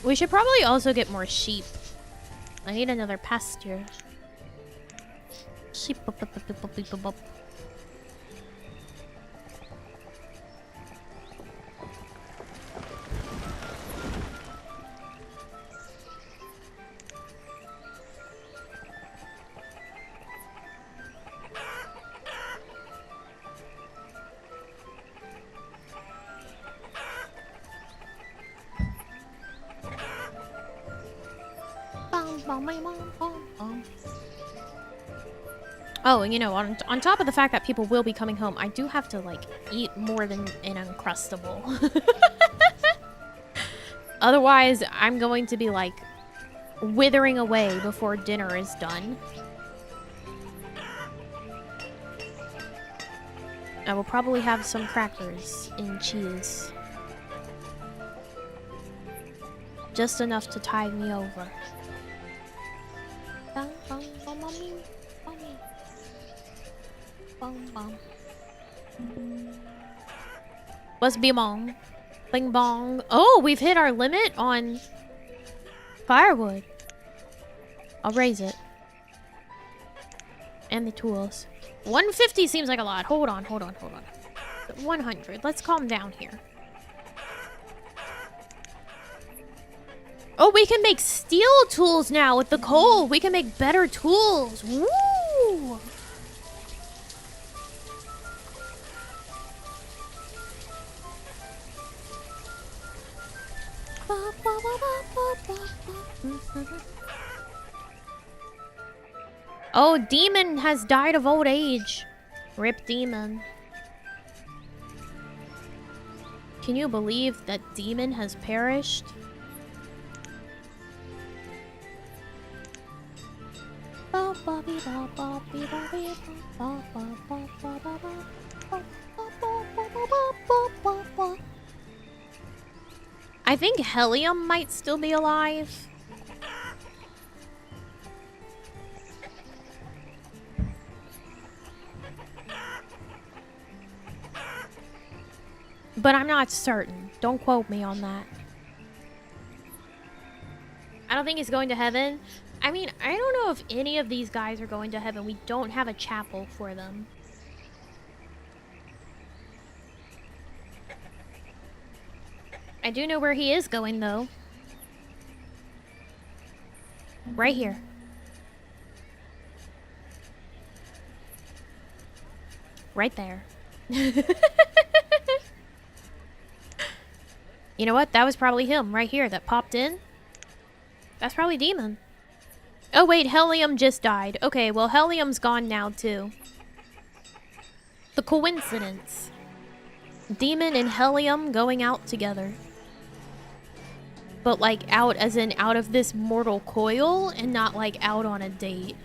We should probably also get more sheep. I need another pasture. Sheep. Oh, and you know, on top of the fact that people will be coming home, I do have to, like, eat more than an Uncrustable. Otherwise, I'm going to be, like, withering away before dinner is done. I will probably have some crackers and cheese. Just enough to tide me over. What's bing-bong? Bing-bong. Oh, we've hit our limit on firewood. I'll raise it. And the tools. 150 seems like a lot. Hold on. 100. Let's calm down here. Oh, we can make steel tools now with the coal. We can make better tools. Woo! Oh, Demon has died of old age. Rip Demon. Can you believe that Demon has perished? I think Helium might still be alive. But I'm not certain. Don't quote me on that. I don't think he's going to heaven. I mean, I don't know if any of these guys are going to heaven. We don't have a chapel for them. I do know where he is going, though. Right here. Right there. You know what? That was probably him right here that popped in. That's probably Demon. Oh wait, Helium just died. Okay, well Helium's gone now too. The coincidence. Demon and Helium going out together. But like out as in out of this mortal coil and not like out on a date.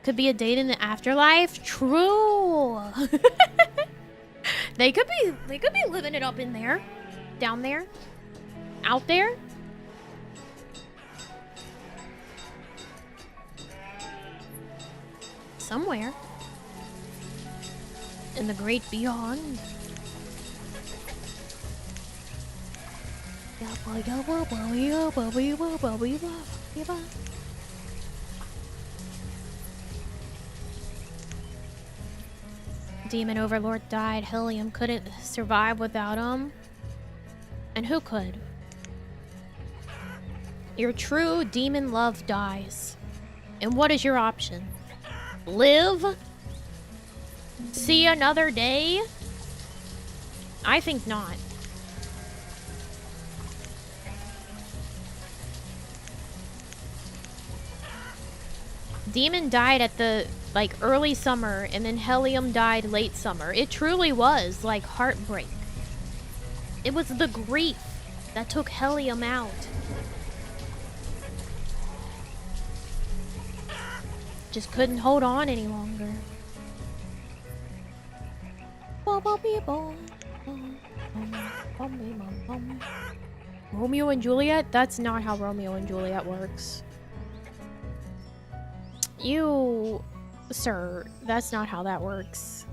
Could be a date in the afterlife. True. They could be living it up in there. Down there. Out there. Somewhere. In the great beyond. Demon Overlord died. Helium couldn't survive without him. And who could? Your true demon love dies. And what is your option? Live? See another day? I think not. Demon died at the like early summer, and then Helium died late summer. It truly was like heartbreak. It was the grief that took Helium out. Just couldn't hold on any longer. Romeo and Juliet? That's not how Romeo and Juliet works. You... Sir, that's not how that works.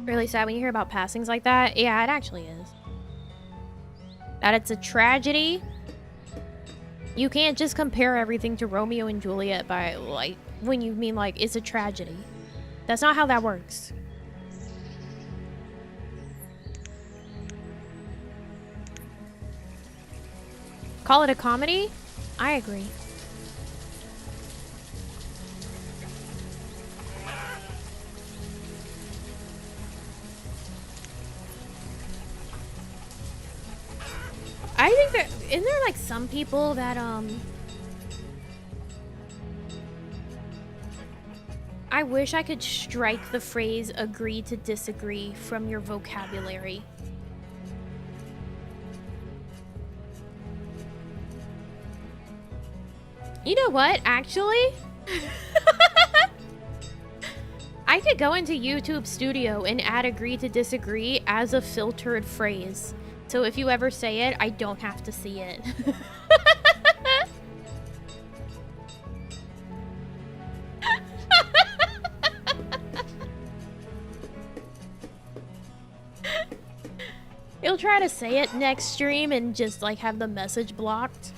Really sad when you hear about passings like that. Yeah, it actually is. That it's a tragedy. You can't just compare everything to Romeo and Juliet by, like, when you mean, like, it's a tragedy. That's not how that works. Call it a comedy? I agree. I think isn't there like some people that I wish I could strike the phrase agree to disagree from your vocabulary. You know what, actually? I could go into YouTube Studio and add agree to disagree as a filtered phrase. So if you ever say it, I don't have to see it. You'll try to say it next stream and just like have the message blocked.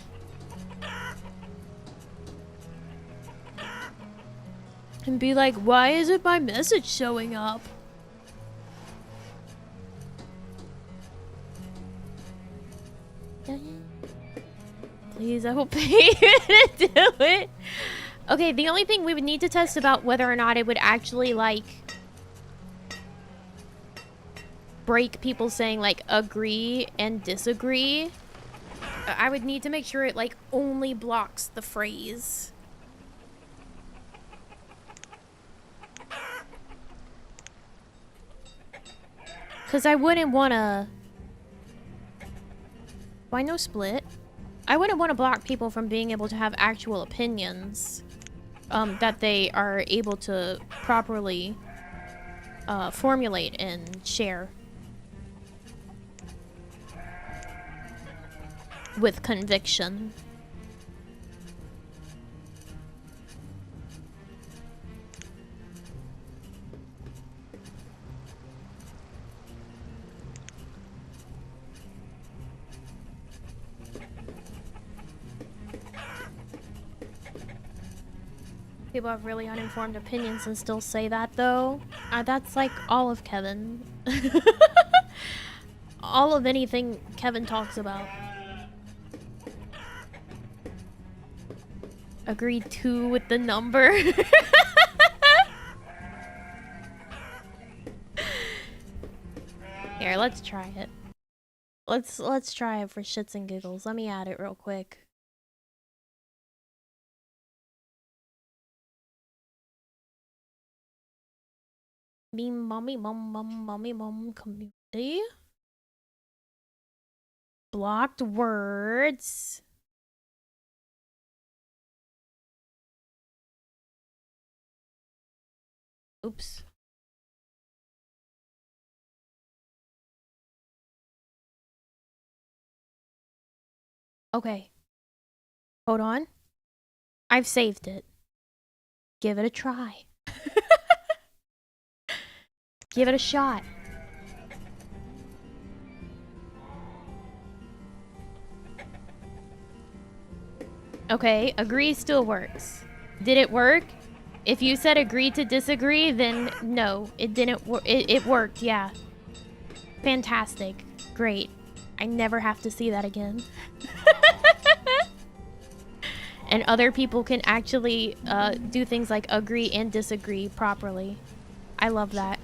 And be like, why isn't my message showing up? Please, I will pay you to do it. Okay, the only thing we would need to test about whether or not it would actually, like, break people saying, like, agree and disagree. I would need to make sure it, like, only blocks the phrase. Because I wouldn't want to... Why no split? I wouldn't want to block people from being able to have actual opinions that they are able to properly formulate and share with conviction. People have really uninformed opinions and still say that, though. That's like all of Kevin. All of anything Kevin talks about. Agreed to with the number. Here, let's try it. Let's try it for shits and giggles. Let me add it real quick. Me mommy mom community. Blocked words. Oops. Okay. Hold on. I've saved it. Give it a try. Give it a shot. Okay, agree still works. Did it work? If you said agree to disagree, then no, it didn't work. It worked, yeah. Fantastic. Great. I never have to see that again. And other people can actually do things like agree and disagree properly. I love that.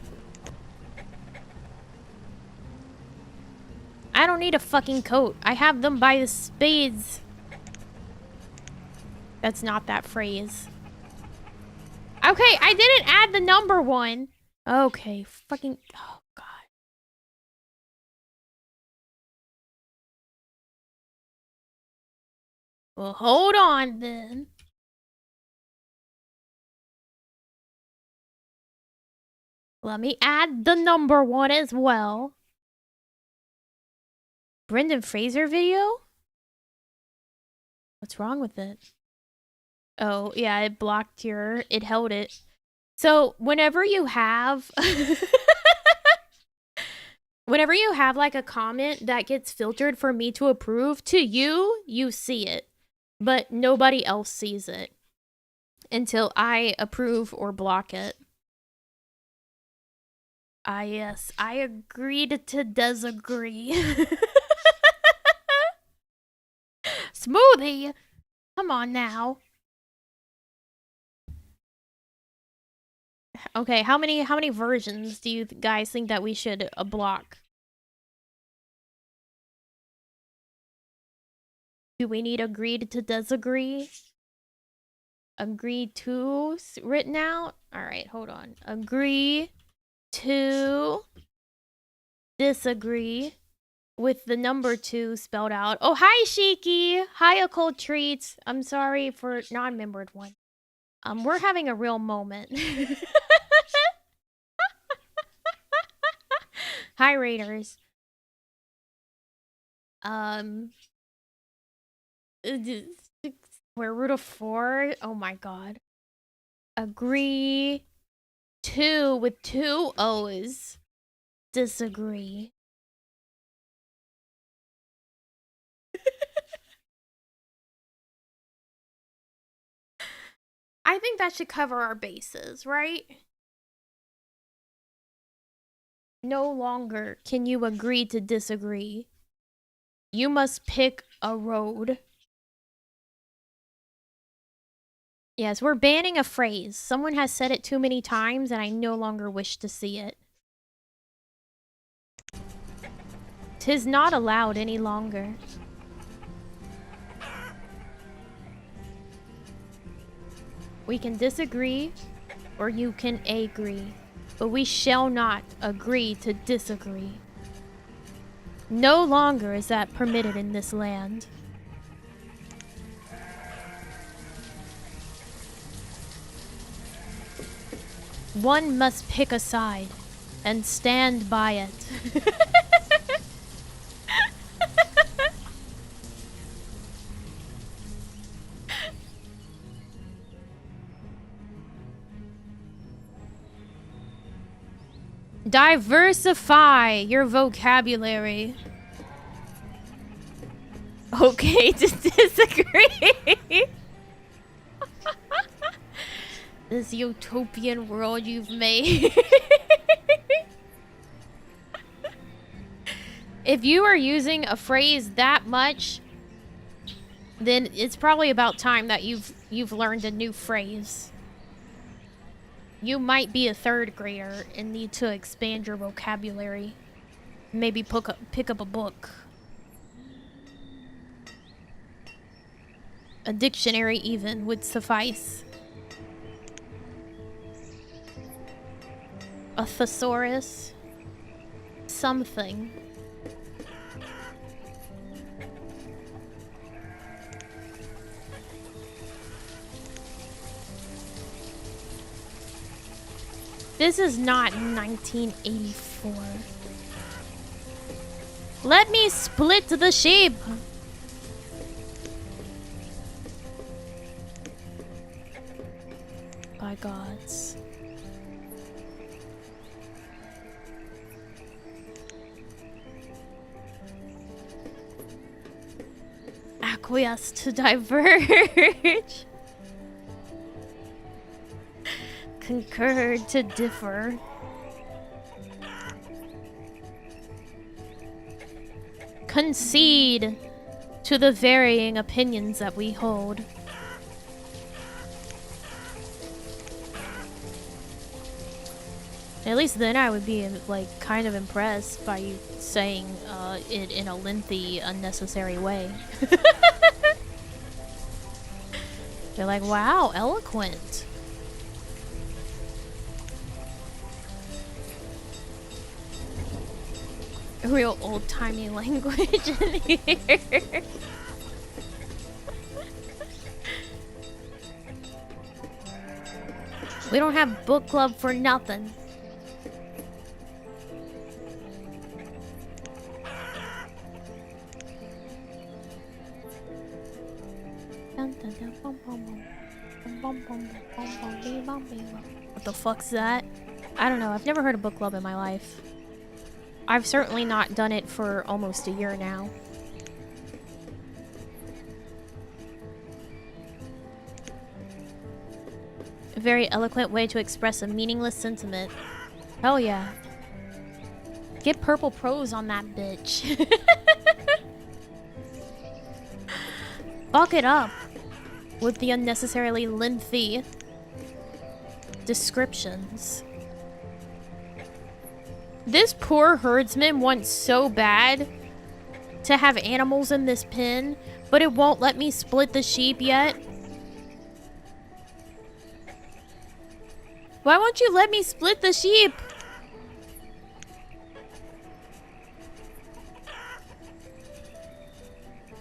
I don't need a fucking coat. I have them by the spades. That's not that phrase. Okay, I didn't add the number one. Okay, fucking... Oh, God. Well, hold on, then. Let me add the number one as well. Brendan Fraser video? What's wrong with it? Oh, yeah, it blocked your... It held it. So, whenever you have... Whenever you have, like, a comment that gets filtered for me to approve, to you, you see it. But nobody else sees it. Until I approve or block it. Ah, yes. I agreed to disagree. Smoothie! Come on now. Okay, how many versions do you guys think that we should block? Do we need agreed to disagree? Agree to written out? Alright, hold on. Agree to disagree with the number 2 spelled out. Oh, hi, Shiki! Hi, Occult Treats! I'm sorry for non-membered one. We're having a real moment. Hi, Raiders. Square root of 4? Oh my god. Agree to with 2 O's. Disagree. I think that should cover our bases, right? No longer can you agree to disagree. You must pick a road. Yes, we're banning a phrase. Someone has said it too many times and I no longer wish to see it. 'Tis not allowed any longer. We can disagree, or you can agree, but we shall not agree to disagree. No longer is that permitted in this land. One must pick a side and stand by it. Diversify your vocabulary. Okay to disagree. This utopian world you've made. If you are using a phrase that much, then it's probably about time that you've learned a new phrase. You might be a third grader and need to expand your vocabulary. Maybe pick up a book. A dictionary even would suffice. A thesaurus. Something. This is not 1984. Let me split the sheep. By gods. Acquiesce to diverge. Concur to differ. Concede to the varying opinions that we hold. At least then I would be, like, kind of impressed by you saying it in a lengthy, unnecessary way. They're like, wow, eloquent. Real old-timey language in here. We don't have book club for nothing. What the fuck's that? I don't know. I've never heard of book club in my life. I've certainly not done it for almost a year now. A very eloquent way to express a meaningless sentiment. Hell yeah. Get purple prose on that bitch. Fuck it up with the unnecessarily lengthy descriptions. This poor herdsman wants so bad to have animals in this pen, but it won't let me split the sheep yet. Why won't you let me split the sheep?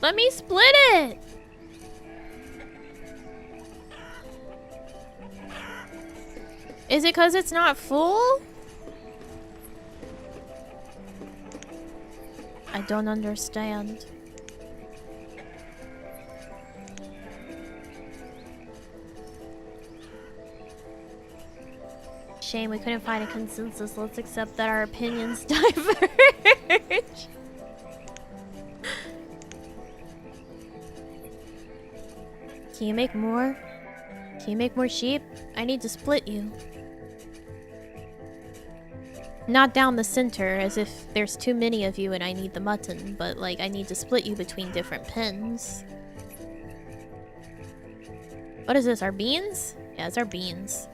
Let me split it! Is it because it's not full? I don't understand. Shame we couldn't find a consensus. Let's accept that our opinions diverge. Can you make more? Can you make more sheep? I need to split you. Not down the center, as if there's too many of you and I need the mutton, but like I need to split you between different pens. What is this, our beans? Yeah, it's our beans.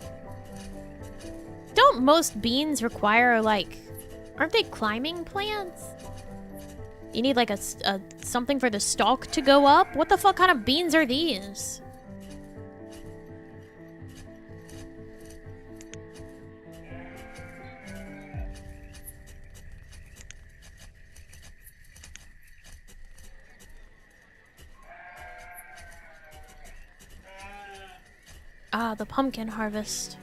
Don't most beans require, like, aren't they climbing plants? You need like a something for the stalk to go up? What the fuck kind of beans are these? Ah, the pumpkin harvest.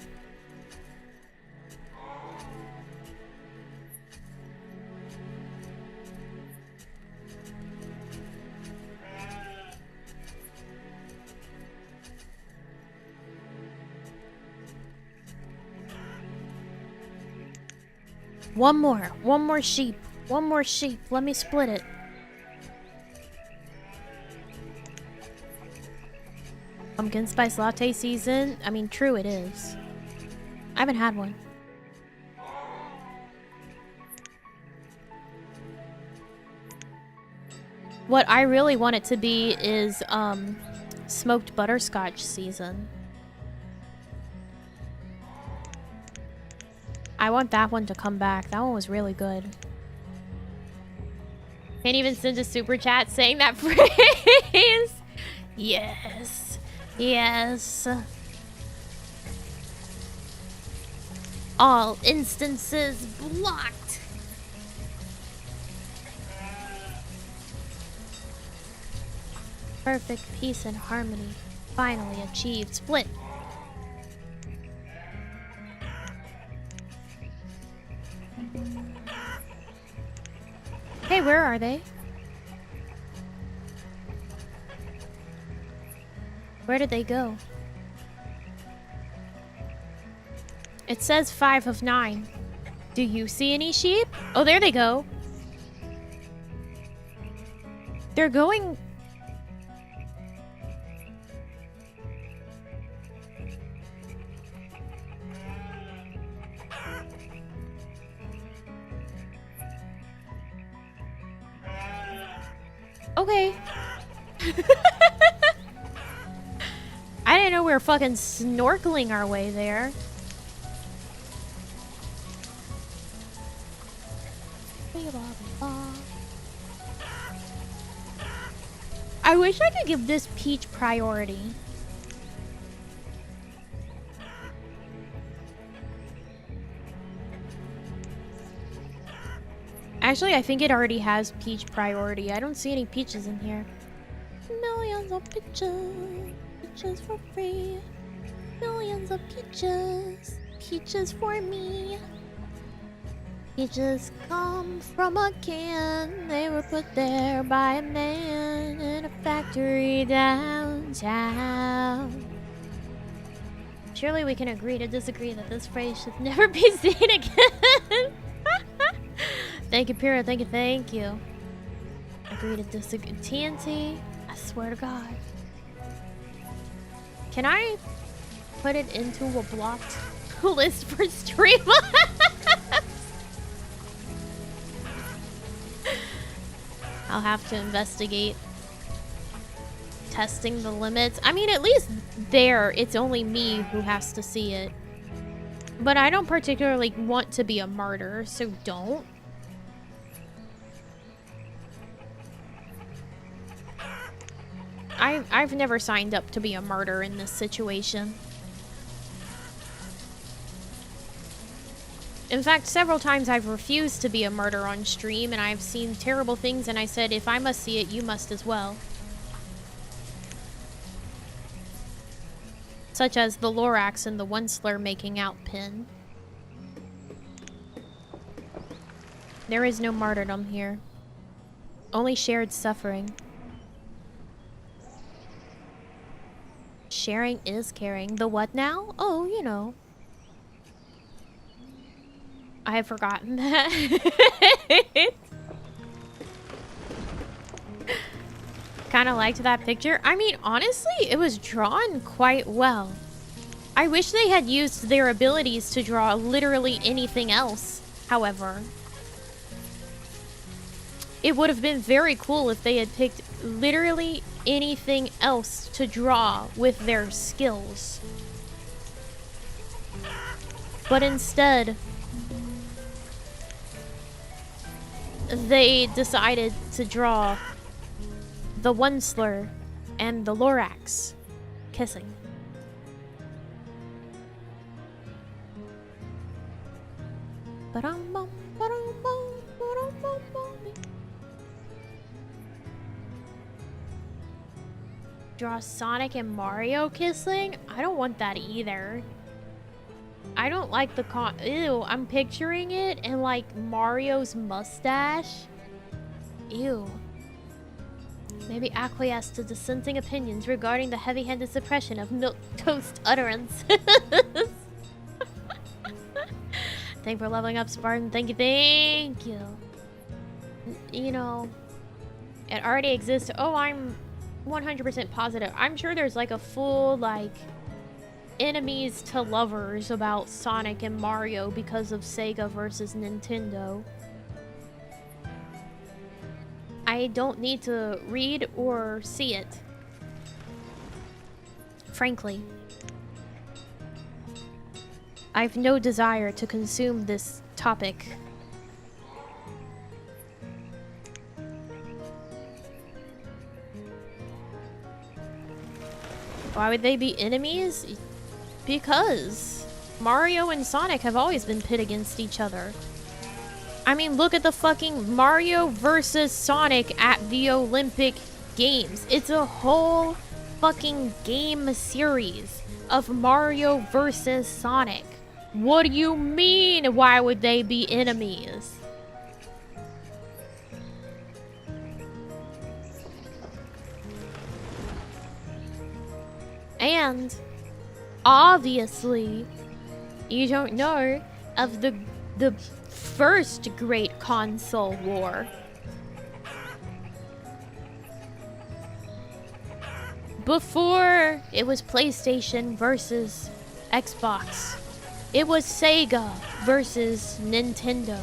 One more sheep. One more sheep. Let me split it. Pumpkin spice latte season. I mean, true it is. I haven't had one. What I really want it to be is, smoked butterscotch season. I want that one to come back. That one was really good. Can't even send a super chat saying that phrase. Yes. Yes. All instances blocked. Perfect peace and harmony. Finally achieved. Split. Hey, where are they? Where did they go? It says 5 of 9. Do you see any sheep? Oh, there they go. They're going... Okay. I didn't know we were fucking snorkeling our way there. I wish I could give this peach priority. Actually, I think it already has peach priority. I don't see any peaches in here. Millions of peaches, peaches for free. Millions of peaches, peaches for me. Peaches come from a can. They were put there by a man in a factory downtown. Surely we can agree to disagree that this phrase should never be seen again. Thank you, Pyrrha. Thank you, thank you. Agree to disagree. TNT, I swear to God. Can I put it into a blocked list for stream? I'll have to investigate testing the limits. I mean, at least there, it's only me who has to see it. But I don't particularly want to be a martyr, so don't. I've never signed up to be a martyr in this situation. In fact, several times I've refused to be a martyr on stream, and I've seen terrible things, and I said, if I must see it, you must as well. Such as the Lorax and the Onceler making out pin. There is no martyrdom here. Only shared suffering. Sharing is caring. The what now? Oh, you know. I have forgotten that. Kind of liked that picture. I mean, honestly, it was drawn quite well. I wish they had used their abilities to draw literally anything else, however. It would have been very cool if they had picked literally anything else to draw with their skills. But instead, they decided to draw the Onceler and the Lorax kissing. Ba-dum-bum, ba-dum-bum, ba-dum-bum-bum. Draw Sonic and Mario kissing? I don't want that either. I don't like the ew, I'm picturing it and like Mario's mustache. Ew. Maybe acquiesce to dissenting opinions regarding the heavy-handed suppression of milquetoast utterance. Thank you for leveling up, Spartan. Thank you, you know, it already exists. Oh, I'm 100% positive. I'm sure there's like a full like enemies to lovers about Sonic and Mario because of Sega versus Nintendo. I don't need to read or see it. Frankly. I've no desire to consume this topic. Why would they be enemies? Because Mario and Sonic have always been pit against each other. I mean, look at the fucking Mario versus Sonic at the Olympic Games. It's a whole fucking game series of Mario versus Sonic. What do you mean, why would they be enemies? And obviously, you don't know of the first great console war. Before it was PlayStation versus Xbox, it was Sega versus Nintendo.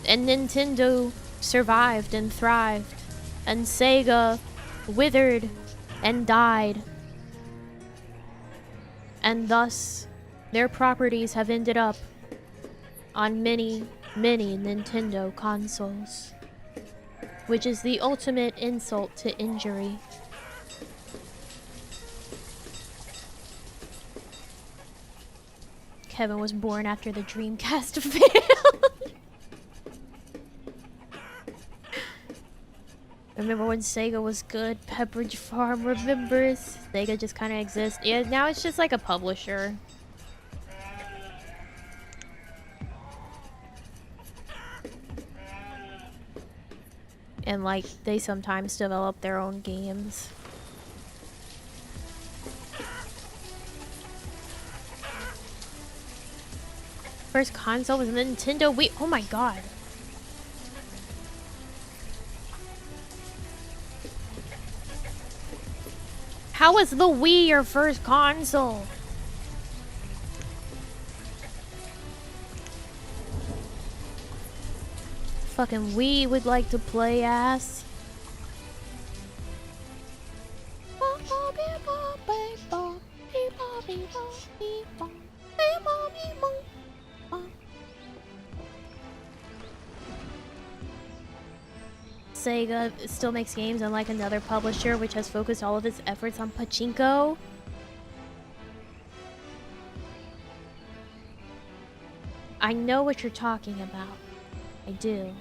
And Nintendo survived and thrived, and Sega withered and died. And thus, their properties have ended up on many, many Nintendo consoles, which is the ultimate insult to injury. Kevin was born after the Dreamcast failed. Remember when Sega was good? Pepperidge Farm remembers? Sega just kind of exists. Yeah, now it's just like a publisher. And like, they sometimes develop their own games. First console was Nintendo Wii. Oh my god. How was the Wii your first console? Fucking Wii would like to play ass. Sega still makes games, unlike another publisher which has focused all of its efforts on pachinko. I know what you're talking about. I do.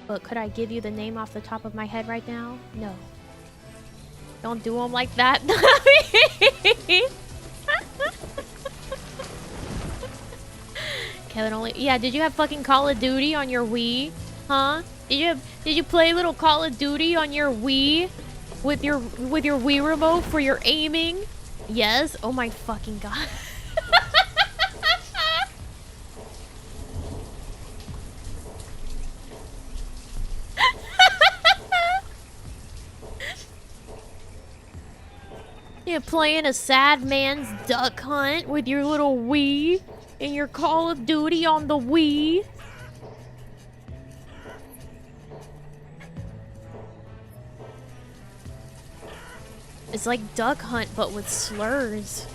But could I give you the name off the top of my head right now? No. Don't do them like that. Kevin only... Yeah, did you have fucking Call of Duty on your Wii? Huh? Did you play little Call of Duty on your Wii? With your Wii remote for your aiming? Yes? Oh my fucking god. You're playing a sad man's duck hunt with your little Wii and your Call of Duty on the Wii. It's like Duck Hunt, but with slurs.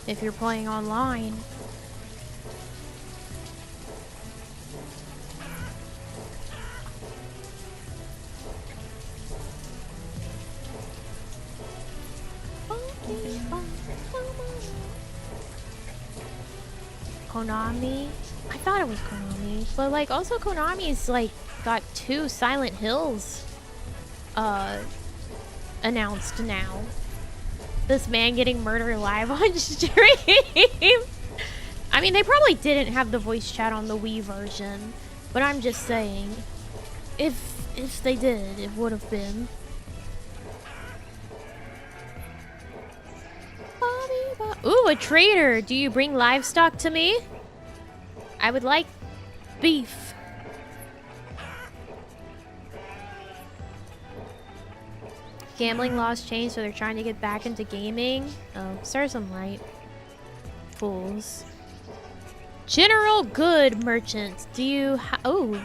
If you're playing online. Konami? I thought it was Konami. But like also Konami's like got 2 Silent Hills announced now. This man getting murdered live on stream. I mean, they probably didn't have the voice chat on the Wii version, but I'm just saying, if they did, it would have been. Ooh, a trader. Do you bring livestock to me? I would like beef. Gambling laws changed, so they're trying to get back into gaming. Oh, serves them right. Fools. General good merchants. Do you oh,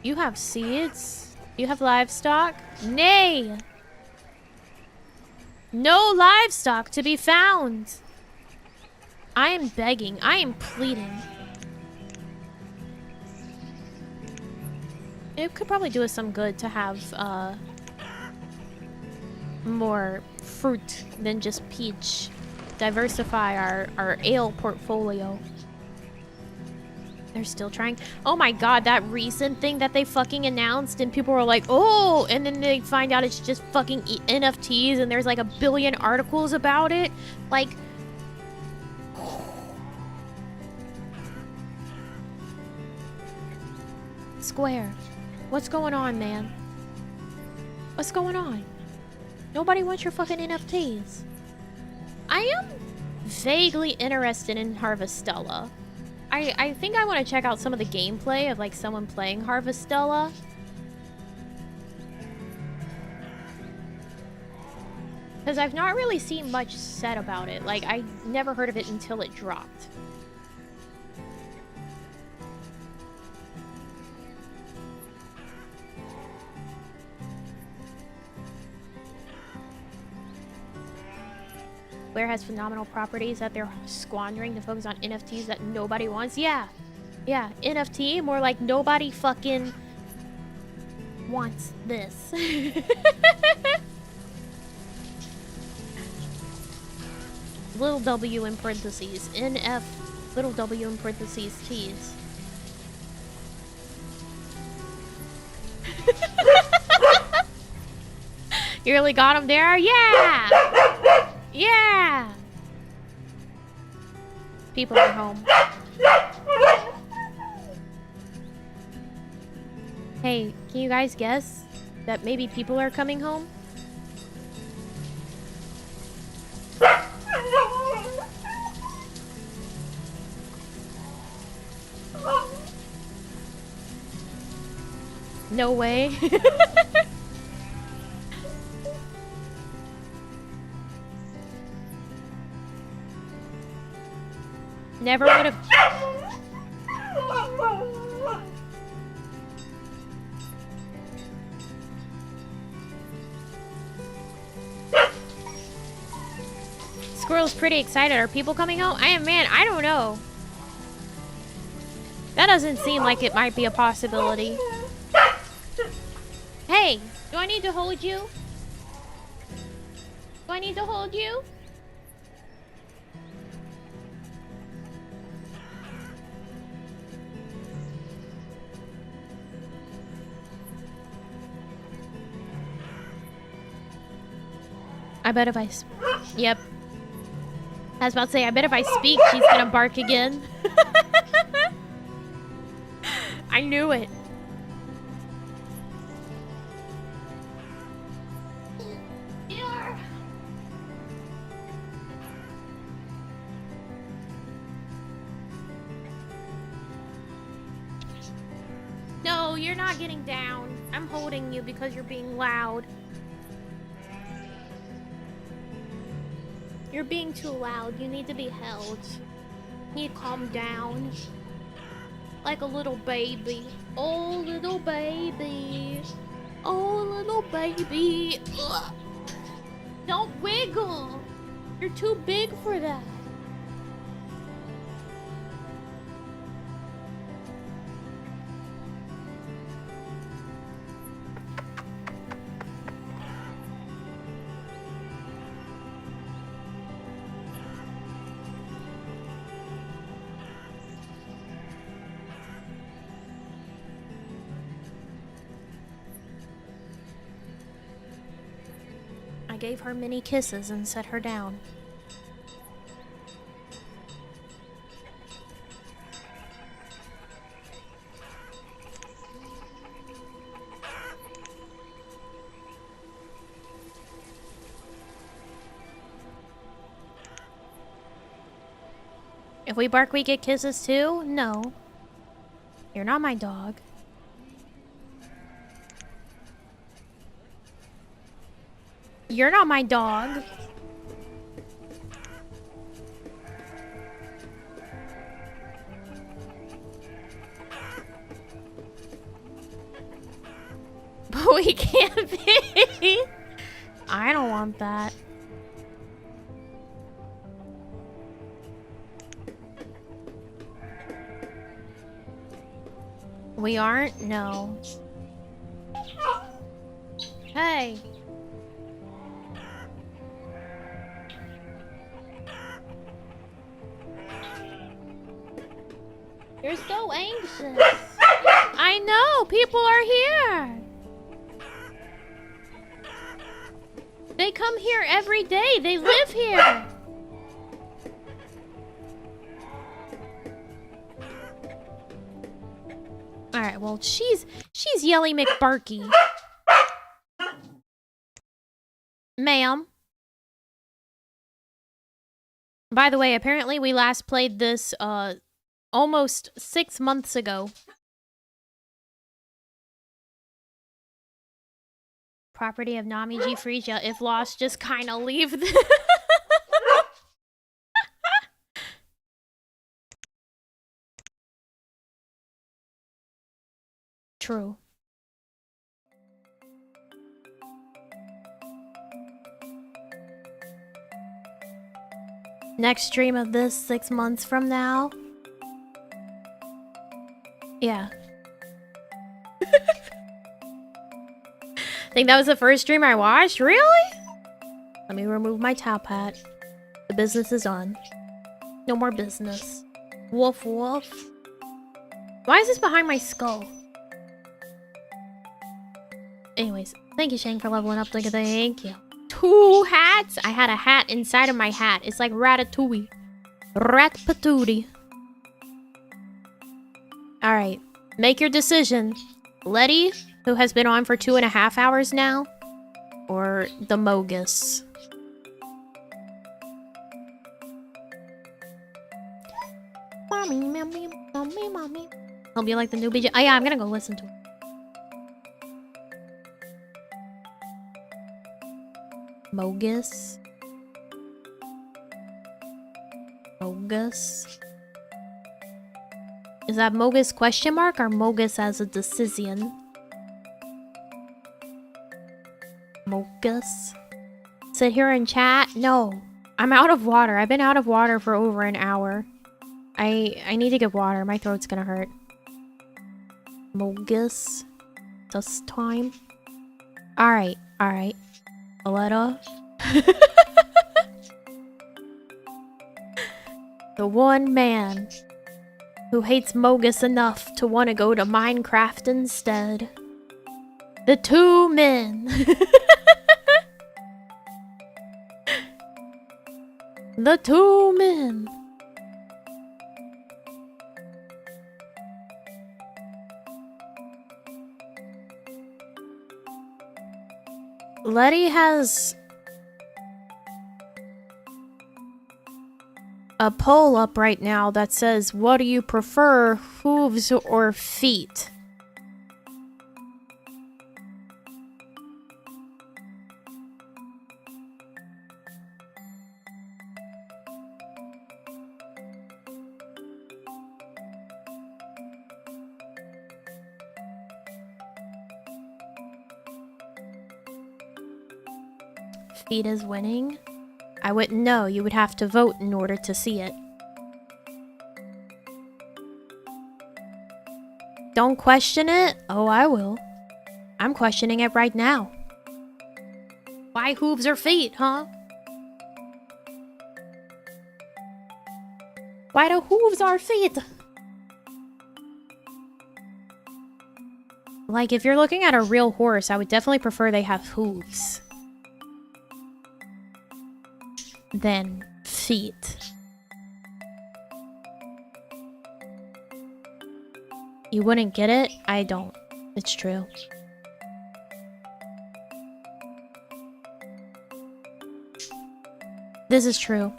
you have seeds? Do you have livestock? Nay! No livestock to be found! I am begging. I am pleading. It could probably do us some good to have, more fruit than just peach. Diversify our ale portfolio. They're still trying. Oh my god, that recent thing that they fucking announced and people were like, oh, and then they find out it's just fucking NFTs and there's like a billion articles about it. Like, Square, what's going on, man? What's going on? Nobody wants your fucking NFTs. I am vaguely interested in Harvestella. I think I want to check out some of the gameplay of like someone playing Harvestella. Because I've not really seen much said about it. Like, I never heard of it until it dropped. Square has phenomenal properties that they're squandering to focus on NFTs that nobody wants. Yeah. Yeah, NFT, more like nobody fucking wants this. Little w in parentheses. NF little w in parentheses T's. You really got him there? Yeah! Yeah! People are home. Hey, can you guys guess that maybe people are coming home? No way. Never would have. Squirrel's pretty excited. Are people coming home? Man, I don't know. That doesn't seem like it might be a possibility. Hey, do I need to hold you? Do I need to hold you? I bet if I... Yep. I was about to say, I bet if I speak, she's gonna bark again. I knew it. No, you're not getting down. I'm holding you because you're being loud. You're being too loud. You need to be held. You need to calm down. Like a little baby. Oh, little baby. Oh, little baby. Ugh. Don't wiggle. You're too big for that. I gave her many kisses and set her down. If we bark, we get kisses too? No. You're not my dog. You're not my dog. But we can't be. I don't want that. We aren't? No. Hey. You're so anxious. I know. People are here. They come here every day. They live here. All right. Well, she's Yelly McBarky. Ma'am. By the way, apparently we last played this almost 6 months ago. Property of Nami G Frisia. If lost, just kind of leave. True. Next stream of this 6 months from now. Yeah. I think that was the first stream I watched? Really? Let me remove my top hat. The business is on. No more business. Woof woof. Why is this behind my skull? Anyways, thank you, Shang, for leveling up. Thank you. 2 hats? I had a hat inside of my hat. It's like Ratatouille. Rat-patootie. Alright. Make your decision. Letty, who has been on for 2.5 hours now, or the Mogus? Mommy, mommy, mommy, mommy. I'll be like the new BJ. Oh yeah, I'm gonna go listen to it. Mogus. Mogus. Is that Mogus question mark or Mogus as a decision? Mogus. Sit here and chat? No. I'm out of water. I've been out of water for over an hour. I need to get water. My throat's gonna hurt. Mogus. Dust time. Alright, alright. Aletta. The one man who hates Mogus enough to want to go to Minecraft instead. The 2 men. The 2 men. Letty has a poll up right now that says, what do you prefer, hooves or feet? Feet is winning? I wouldn't know. You would have to vote in order to see it. Don't question it? Oh, I will. I'm questioning it right now. Why hooves or feet, huh? Why do hooves or feet? Like, if you're looking at a real horse, I would definitely prefer they have hooves than feet. You wouldn't get it? I don't. It's true. This is true.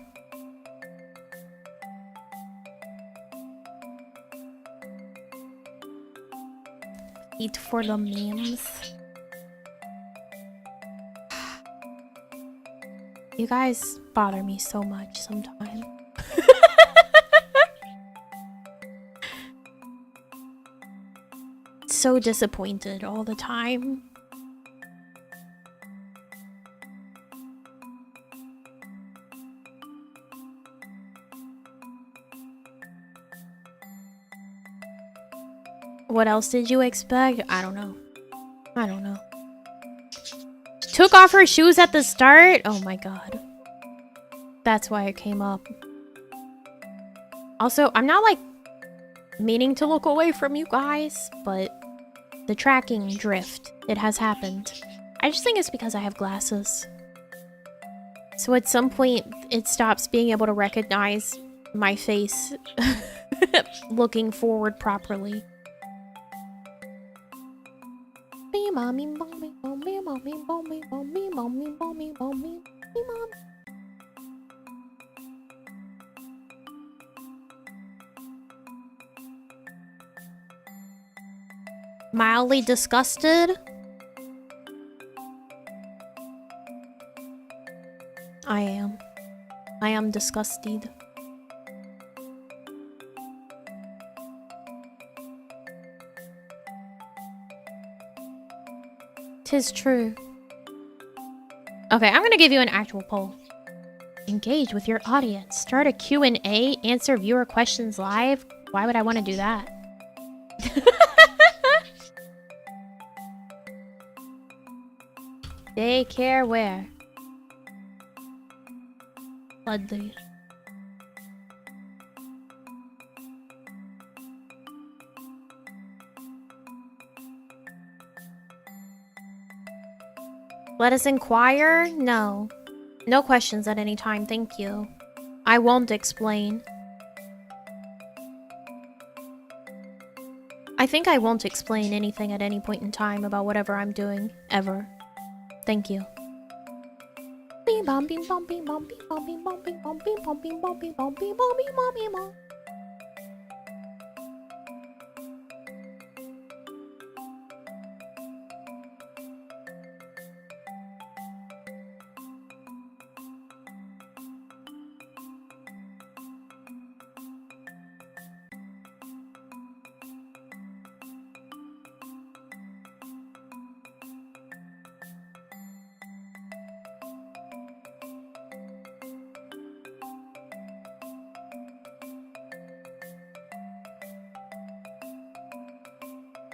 Eat for the memes. You guys bother me so much sometimes. So disappointed all the time. What else did you expect? I don't know. I don't know. Took off her shoes at the start? Oh my god. That's why it came up. Also, I'm not like meaning to look away from you guys, but the tracking drift, it has happened. I just think it's because I have glasses. So at some point, it stops being able to recognize my face looking forward properly. Mildly disgusted? I am. I am disgusted. Tis true. Okay, I'm gonna give you an actual poll. Engage with your audience. Start a Q&A. Answer viewer questions live. Why would I want to do that? Daycare where? Ludley. Let us inquire? No. No questions at any time, thank you. I won't explain. I think I won't explain anything at any point in time about whatever I'm doing, ever. Thank you.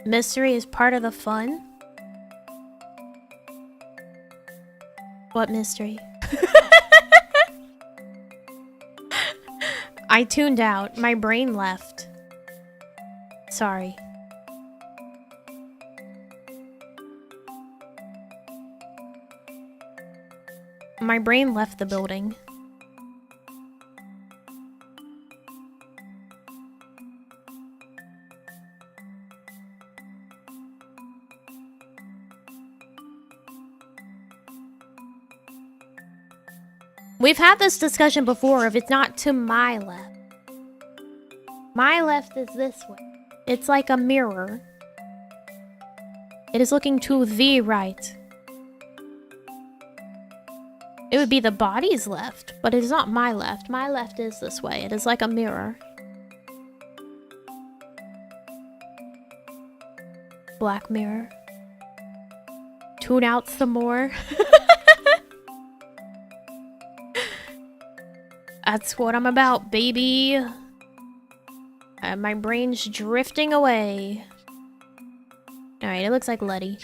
Mystery is part of the fun? What mystery? I tuned out. My brain left. Sorry. My brain left the building. We've had this discussion before if it's not to my left. My left is this way. It's like a mirror. It is looking to the right. It would be the body's left, but it is not my left. My left is this way. It is like a mirror. Black mirror. Tune out some more. That's what I'm about, baby. My brain's drifting away. Alright, it looks like Letty.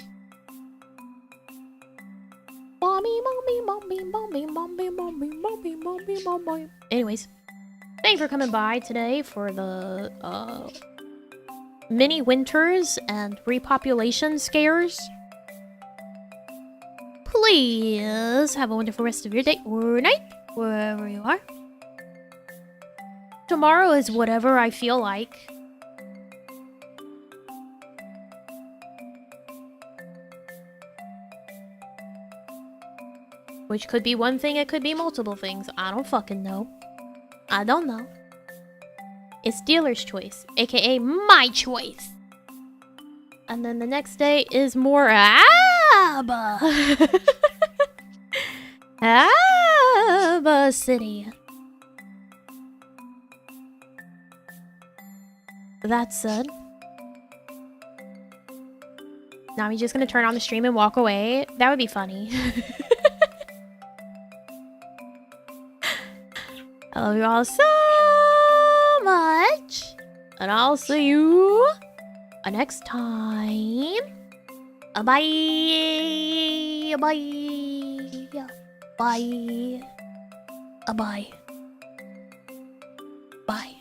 Anyways, thanks for coming by today for the mini winters and repopulation scares. Please have a wonderful rest of your day or night, wherever you are. Tomorrow is whatever I feel like. Which could be one thing, it could be multiple things. I don't fucking know. I don't know. It's dealer's choice, aka my choice. And then the next day is more ABBA. ABBA. City. That said, now I'm just gonna turn on the stream and walk away. That would be funny. I love you all so much. And I'll see you next time. Bye. Bye. Bye. Bye. Bye.